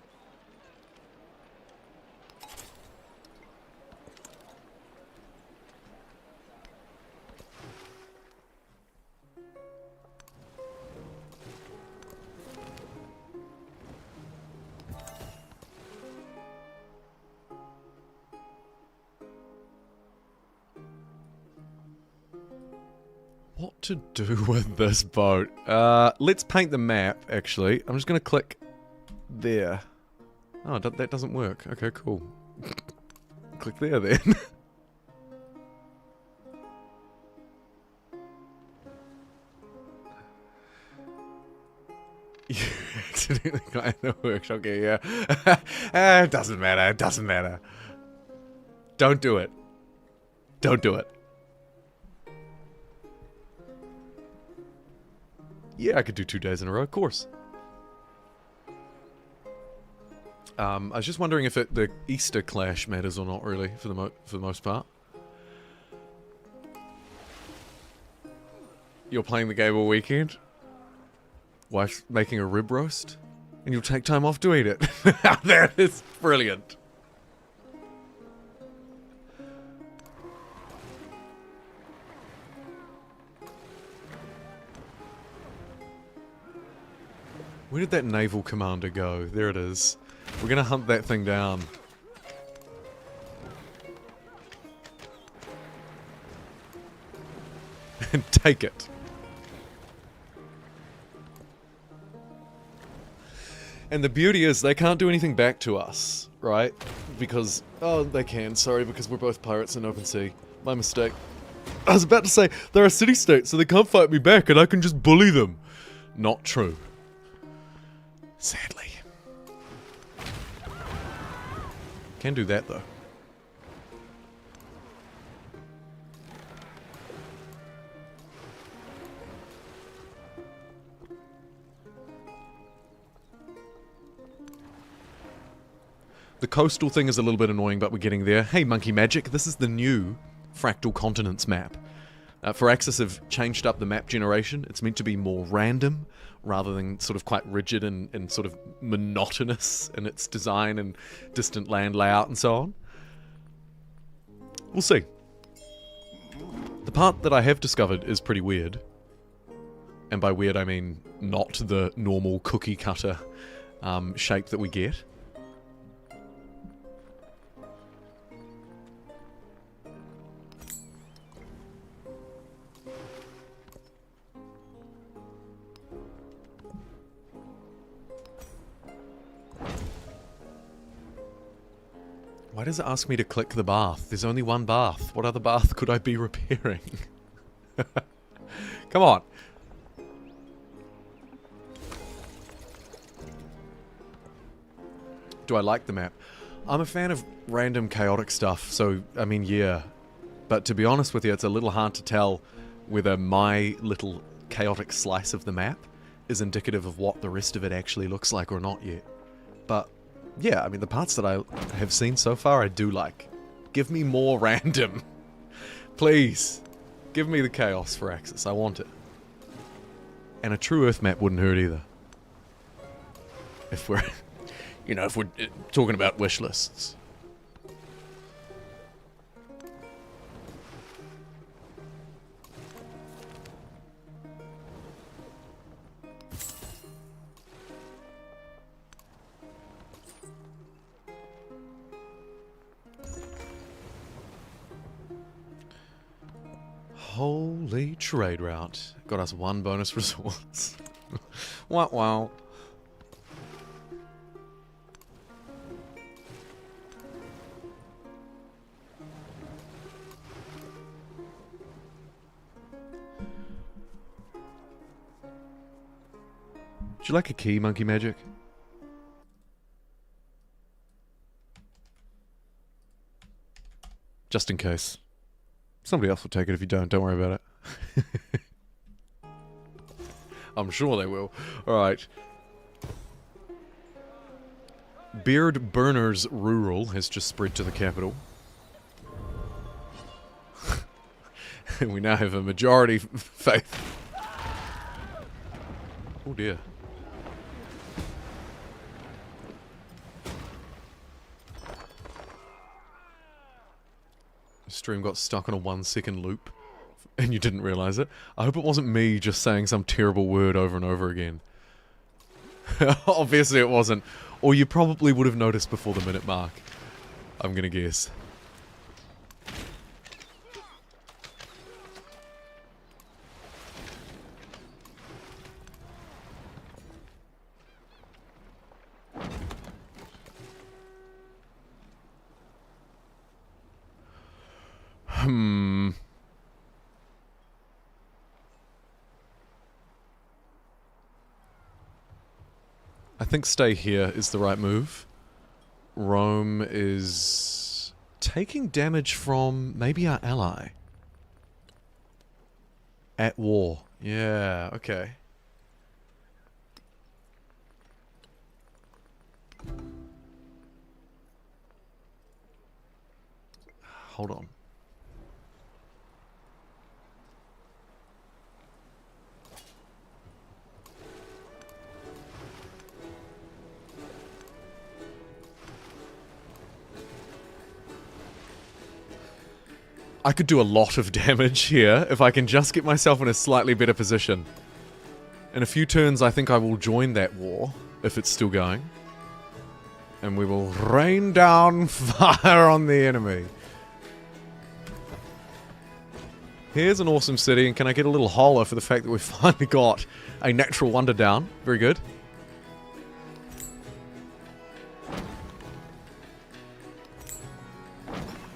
What to do with this boat? Let's paint the map, actually. I'm just going to click there. Oh, that doesn't work. Okay, cool. Click there, then. You accidentally got in the workshop. Okay, yeah. It doesn't matter. It doesn't matter. Don't do it. Don't do it. Yeah, I could do 2 days in a row, of course. I was just wondering if the Easter clash matters or not, really, for the most part. You're playing the game all weekend? Wife's making a rib roast? And you'll take time off to eat it? That is brilliant. Where did that naval commander go? There it is. We're gonna hunt that thing down. And take it. And the beauty is, they can't do anything back to us, right? Because, oh, they can, sorry, because we're both pirates in open sea. My mistake. I was about to say, they're a city-state, so they can't fight me back and I can just bully them. Not true. Sadly. Can do that, though. The coastal thing is a little bit annoying, but we're getting there. Hey, Monkey Magic, this is the new Fractal Continents map. Firaxis have changed up the map generation. It's meant to be more random, rather than sort of quite rigid and sort of monotonous in its design and distant land layout and so on. We'll see. The part that I have discovered is pretty weird. And by weird I mean not the normal cookie cutter shape that we get. Why does it ask me to click the bath? There's only one bath. What other bath could I be repairing? Come on. Do I like the map? I'm a fan of random chaotic stuff, so, I mean, yeah. But to be honest with you, it's a little hard to tell whether my little chaotic slice of the map is indicative of what the rest of it actually looks like or not yet. But yeah, I mean, the parts that I have seen so far I do like. Give me more random. Please. Give me the chaos, Firaxis. I want it. And a true Earth map wouldn't hurt either. If we're, you know, if we're talking about wish lists. Holy trade route. Got us 1 bonus resource. Wow, wow. Would you like a key, Monkey Magic? Just in case. Somebody else will take it if you don't worry about it. I'm sure they will. Alright. Beard Burners Rural has just spread to the capital. And we now have a majority faith. Oh dear. The stream got stuck on a 1-second loop. And you didn't realize it. I hope it wasn't me just saying some terrible word over and over again. Obviously it wasn't. Or you probably would have noticed before the minute mark. I'm gonna guess. I think stay here is the right move. Rome is taking damage from maybe our ally. At war. Yeah, okay. Hold on. I could do a lot of damage here if I can just get myself in a slightly better position. In a few turns, I think I will join that war, if it's still going. And we will rain down fire on the enemy. Here's an awesome city, and can I get a little holler for the fact that we've finally got a natural wonder down? Very good.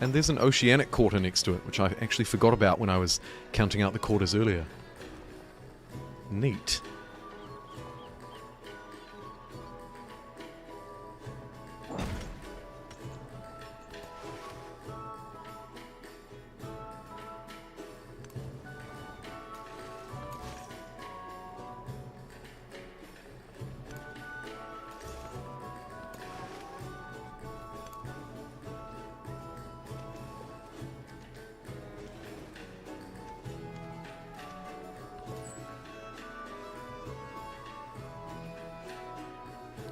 And there's an oceanic quarter next to it, which I actually forgot about when I was counting out the quarters earlier. Neat.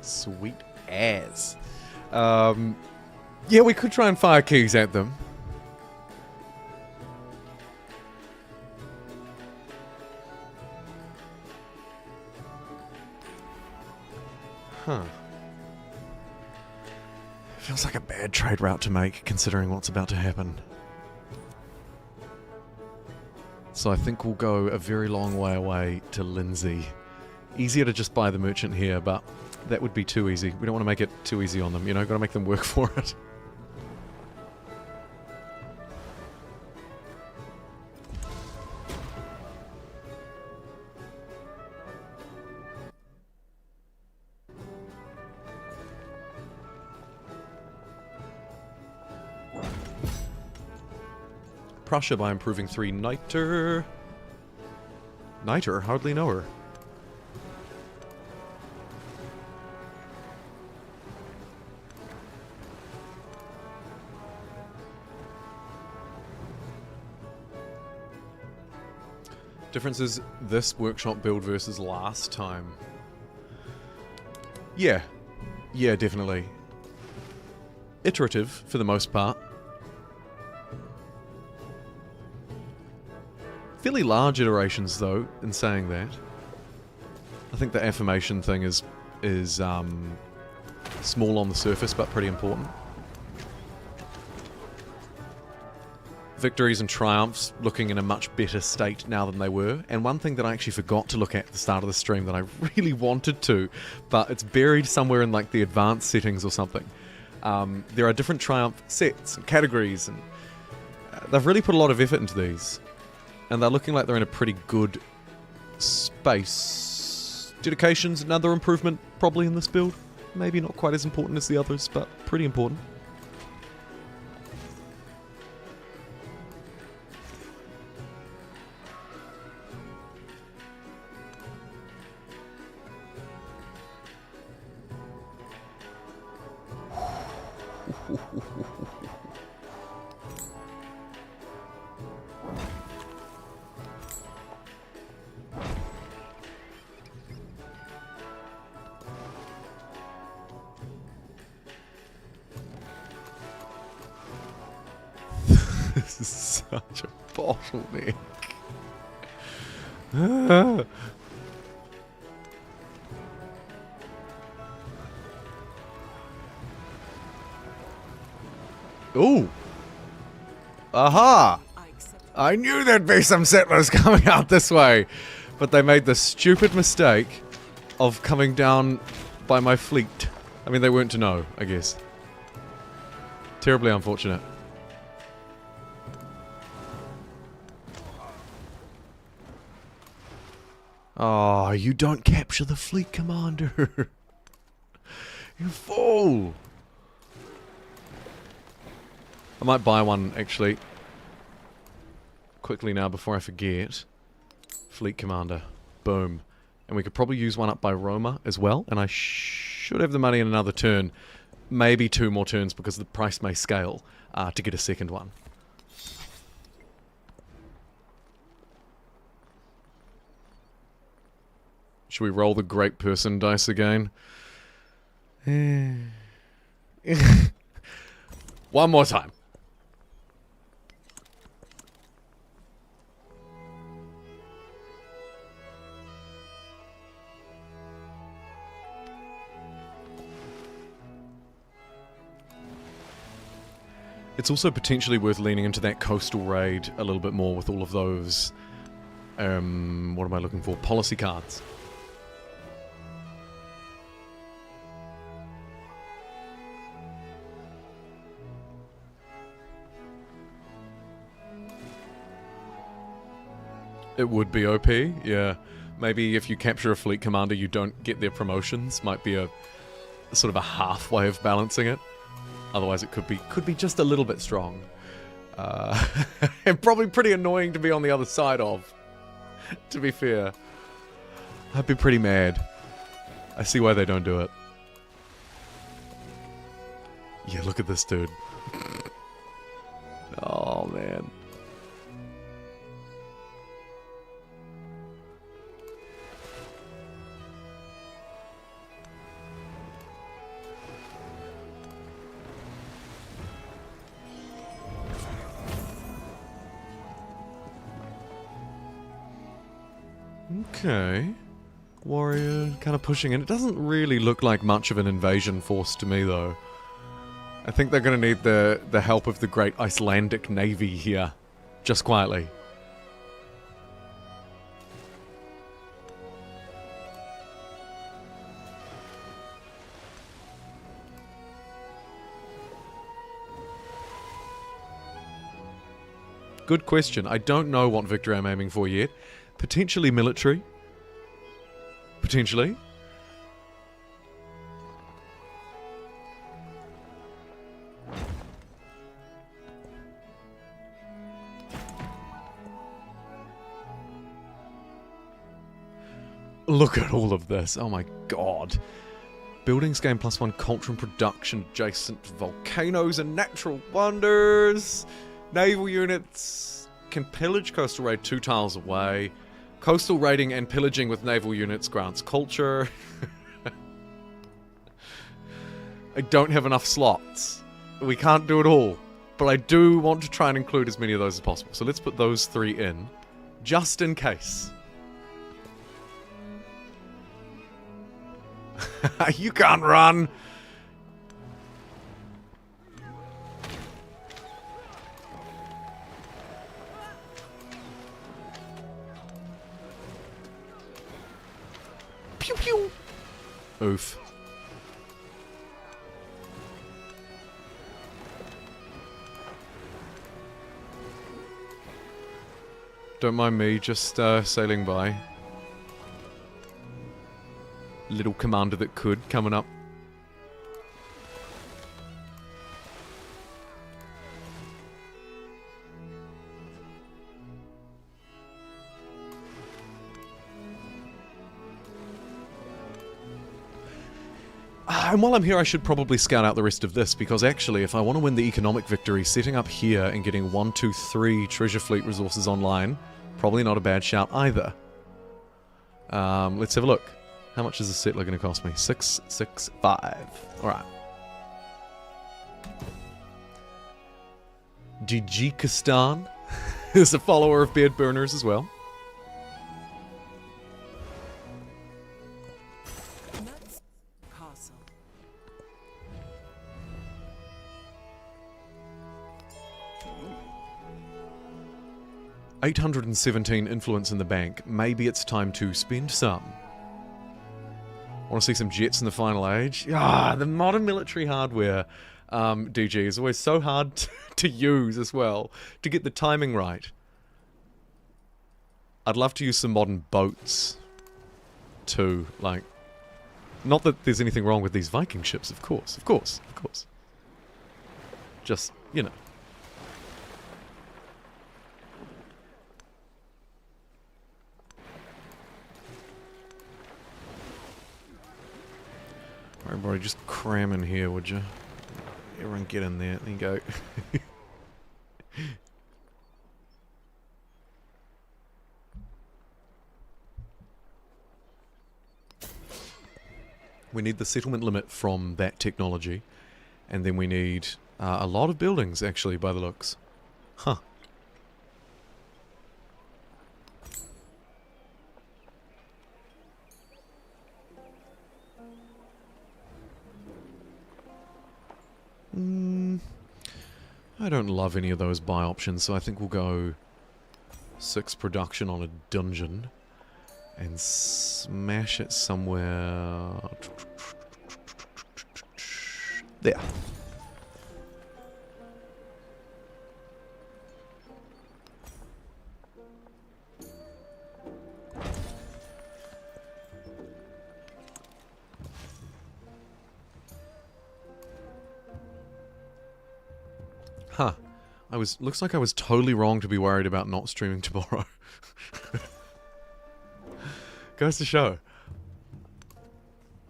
Sweet as. Yeah, we could try and fire keys at them. Huh. Feels like a bad trade route to make, considering what's about to happen. So I think we'll go a very long way away to Lindsay. Easier to just buy the merchant here, but that would be too easy. We don't want to make it too easy on them, you know? Gotta make them work for it. Prussia by improving 3 Niter. Niter? Hardly know her. Difference is this workshop build versus last time. Yeah. Yeah, definitely. Iterative, for the most part. Fairly large iterations, though, in saying that. I think the affirmation thing is small on the surface, but pretty important. Victories and triumphs looking in a much better state now than they were. And one thing that I actually forgot to look at the start of the stream that I really wanted to, but it's buried somewhere in like the advanced settings or something. There are different triumph sets and categories, and they've really put a lot of effort into these. And they're looking like they're in a pretty good space. Dedication's another improvement probably in this build. Maybe not quite as important as the others, but pretty important. This is such a bottleneck. Ooh. Aha! I knew there'd be some settlers coming out this way, but they made the stupid mistake of coming down by my fleet. I mean, they weren't to know, I guess. Terribly unfortunate. Oh, you don't capture the fleet commander. You fool. I might buy one, actually. Quickly now, before I forget. Fleet commander. Boom. And we could probably use one up by Roma as well. And I should have the money in another turn. Maybe 2 more turns because the price may scale to get a second one. Should we roll the great person dice again? One more time. It's also potentially worth leaning into that coastal raid a little bit more with all of those, what am I looking for? Policy cards. It would be OP, yeah. Maybe if you capture a fleet commander, you don't get their promotions. Might be a sort of a half way of balancing it. Otherwise, it could be just a little bit strong, and probably pretty annoying to be on the other side of. To be fair, I'd be pretty mad. I see why they don't do it. Yeah, look at this dude. Oh man. Okay. Warrior kind of pushing in. It doesn't really look like much of an invasion force to me, though. I think they're going to need the help of the great Icelandic navy here. Just quietly. Good question. I don't know what victory I'm aiming for yet. Potentially military. Potentially. Look at all of this. Oh my god. Buildings gain +1 culture and production adjacent to volcanoes and natural wonders. Naval units can pillage coastal raid 2 tiles away. Coastal raiding and pillaging with naval units grants culture. I don't have enough slots. We can't do it all. But I do want to try and include as many of those as possible. So let's put those 3 in, just in case. You can't run! Pew pew! Oof. Don't mind me, just sailing by. Little commander that could, coming up. And while I'm here, I should probably scout out the rest of this, because actually, if I want to win the economic victory, setting up here and getting 1, 2, 3 treasure fleet resources online, probably not a bad shout either. Let's have a look. How much is a settler going to cost me? 665. Alright. Tajikistan is a follower of beard burners as well. Castle. 817 influence in the bank. Maybe it's time to spend some. Want to see some jets in the final age? Ah, the modern military hardware, DG, is always so hard to use as well, to get the timing right. I'd love to use some modern boats, too. Like, not that there's anything wrong with these Viking ships, of course, of course, of course. Just, you know. Everybody just cram in here, would you? Everyone get in there. There you go. We need the settlement limit from that technology. And then we need a lot of buildings, actually, by the looks. Huh. I don't love any of those buy options, so I think we'll go 6 production on a dungeon and smash it somewhere there. Huh. Looks like I was totally wrong to be worried about not streaming tomorrow. Goes to show.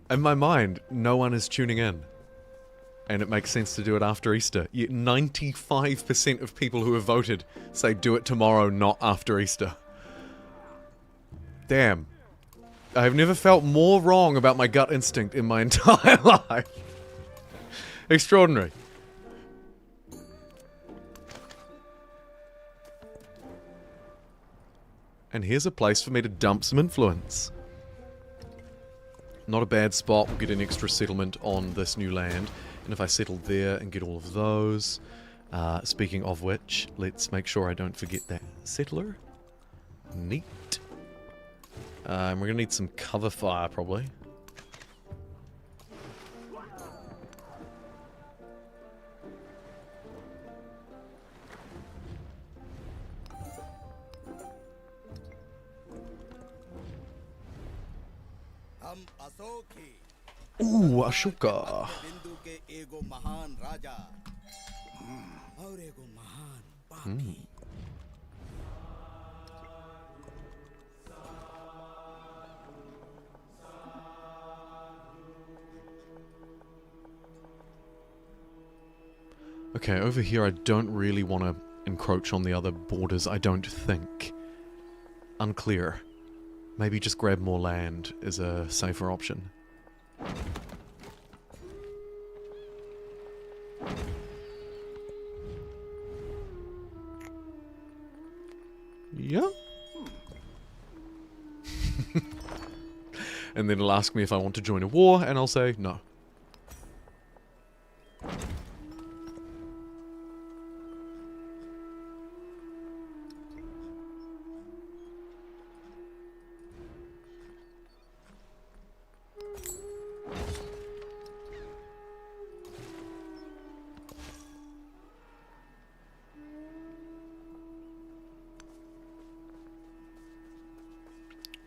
In my mind, no one is tuning in. And it makes sense to do it after Easter. Yet 95% of people who have voted say do it tomorrow, not after Easter. Damn. I have never felt more wrong about my gut instinct in my entire life. Extraordinary. And here's a place for me to dump some influence. Not a bad spot. We'll get an extra settlement on this new land. And if I settle there and get all of those... speaking of which, let's make sure I don't forget that settler. Neat. And we're going to need some cover fire, probably. Ooh, Ashoka. Okay, over here I don't really want to encroach on the other borders, I don't think. Unclear. Maybe just grab more land is a safer option. Yeah. And then it'll ask me if I want to join a war, and I'll say no.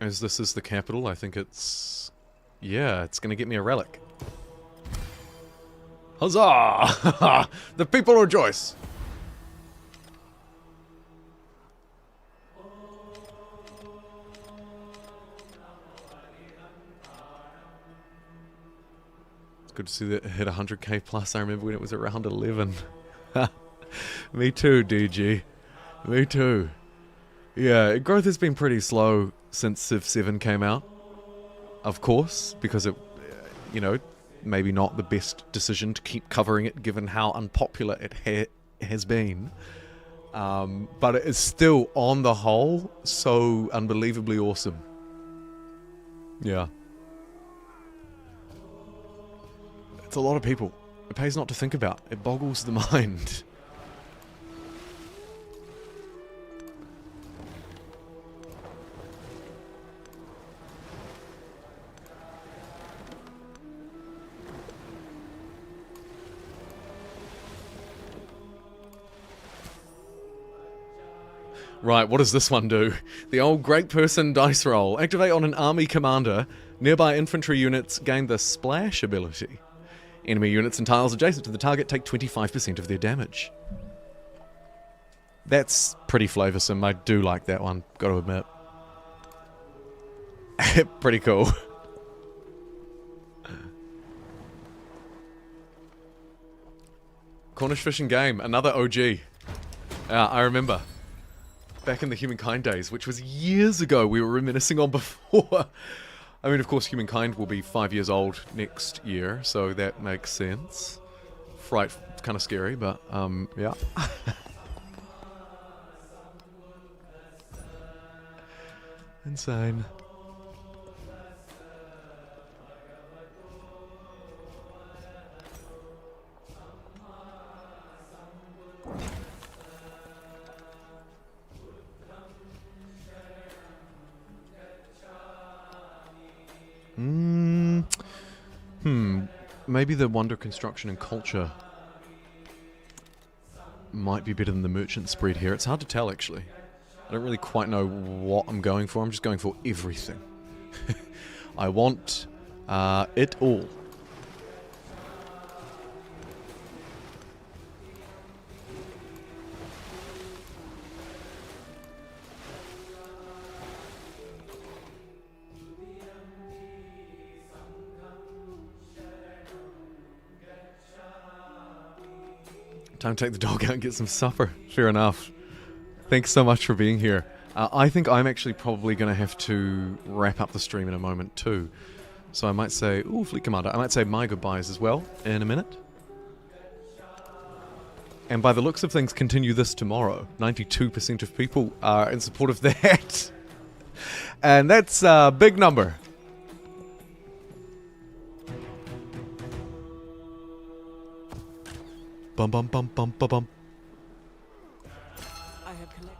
As this is the capital, I think it's... Yeah, it's gonna get me a relic. Huzzah! The people rejoice! It's good to see that it hit 100k plus. I remember when it was around 11. Me too, DG. Me too. Yeah, growth has been pretty slow since Civ 7 came out. Of course, because it, you know, maybe not the best decision to keep covering it given how unpopular it has been. But it is still, on the whole, so unbelievably awesome. Yeah. It's a lot of people. It pays not to think about. It boggles the mind. Right, what does this one do? The old great person dice roll. Activate on an army commander. Nearby infantry units gain the splash ability. Enemy units and tiles adjacent to the target take 25% of their damage. That's pretty flavoursome. I do like that one, gotta admit. Pretty cool. Cornish fishing game, another OG. I remember. Back in the Humankind days, which was years ago we were reminiscing on before. I mean, of course, Humankind will be 5 years old next year, so that makes sense. Fright, kind of scary, but, yeah. Insane. Maybe the wonder construction and culture might be better than the merchant spread here. It's hard to tell, actually. I don't really quite know what I'm going for. I'm just going for everything. I want it all. Time to take the dog out and get some supper. Fair enough. Thanks so much for being here. I think I'm actually probably going to have to wrap up the stream in a moment too. So I might say, ooh, Fleet Commander, I might say my goodbyes as well in a minute. And by the looks of things, continue this tomorrow. 92% of people are in support of that. And that's a big number. Bum bum bum bum bum bum. I have collected.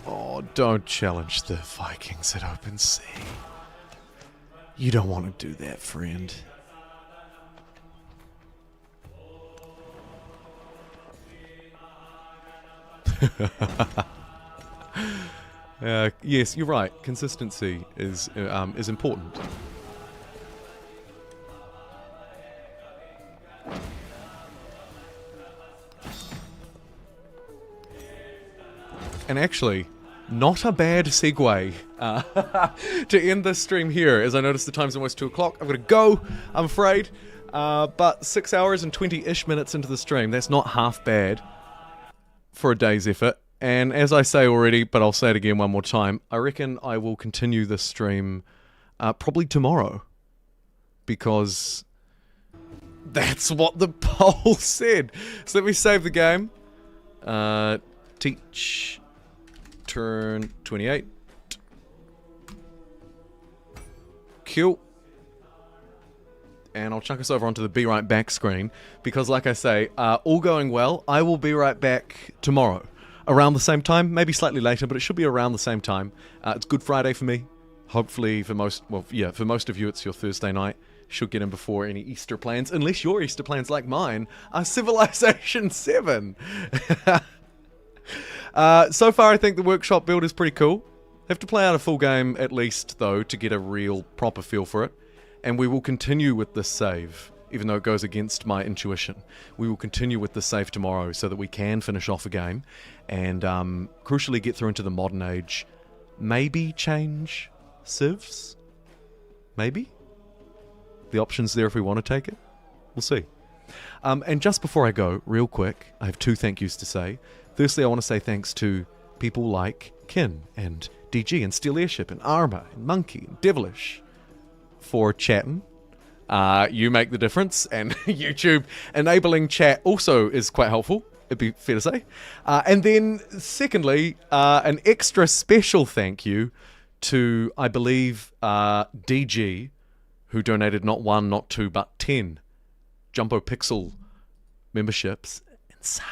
Oh, don't challenge the Vikings at open sea. You don't want to do that, friend. Yes, you're right. Consistency is important. And actually, not a bad segue to end this stream here, as I notice the time's almost 2 o'clock. I'm going to go, I'm afraid. But 6 hours and 20-ish minutes into the stream, that's not half bad for a day's effort. And as I say already, but I'll say it again one more time, I reckon I will continue this stream probably tomorrow. because that's what the poll said. So let me save the game. Teach turn 28. Cool. And I'll chuck us over onto the be right back screen because, like I say, all going well, I will be right back tomorrow around the same time, maybe slightly later, but it should be around the same time. It's Good Friday for me. Hopefully for most, well, yeah, for most of you it's your Thursday night. Should get in before any Easter plans, unless your Easter plans, like mine, are Civilization 7. So far I think the workshop build is pretty cool. Have to play out a full game at least, though, to get a real proper feel for it. And we will continue with this save, even though it goes against my intuition. We will continue with the save tomorrow so that we can finish off a game and crucially get through into the modern age. Maybe change civs? Maybe? The option's there if we want to take it. We'll see. And just before I go, real quick, I have 2 thank yous to say. Firstly, I want to say thanks to people like Kin and DG and Steel Airship and Arma and Monkey and Devilish for chatting. You make the difference, and YouTube enabling chat also is quite helpful, it'd be fair to say. And then, secondly, an extra special thank you to, I believe, DG, who donated not 1, not 2, but 10 JumboPixel memberships. Insane.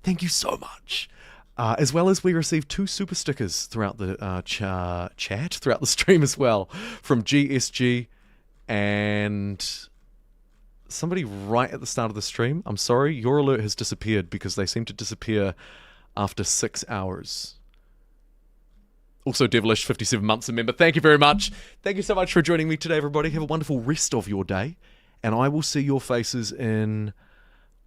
Thank you so much. As well as we received 2 super stickers throughout the chat, throughout the stream as well, from GSG and somebody right at the start of the stream. I'm sorry, your alert has disappeared because they seem to disappear after 6 hours. Also, Devilish, 57 months a member. Thank you very much. Thank you so much for joining me today, everybody. Have a wonderful rest of your day. And I will see your faces in...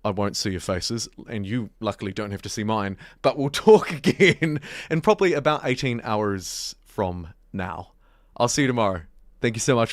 I won't see your faces, and you luckily don't have to see mine, but we'll talk again in probably about 18 hours from now. I'll see you tomorrow. Thank you so much for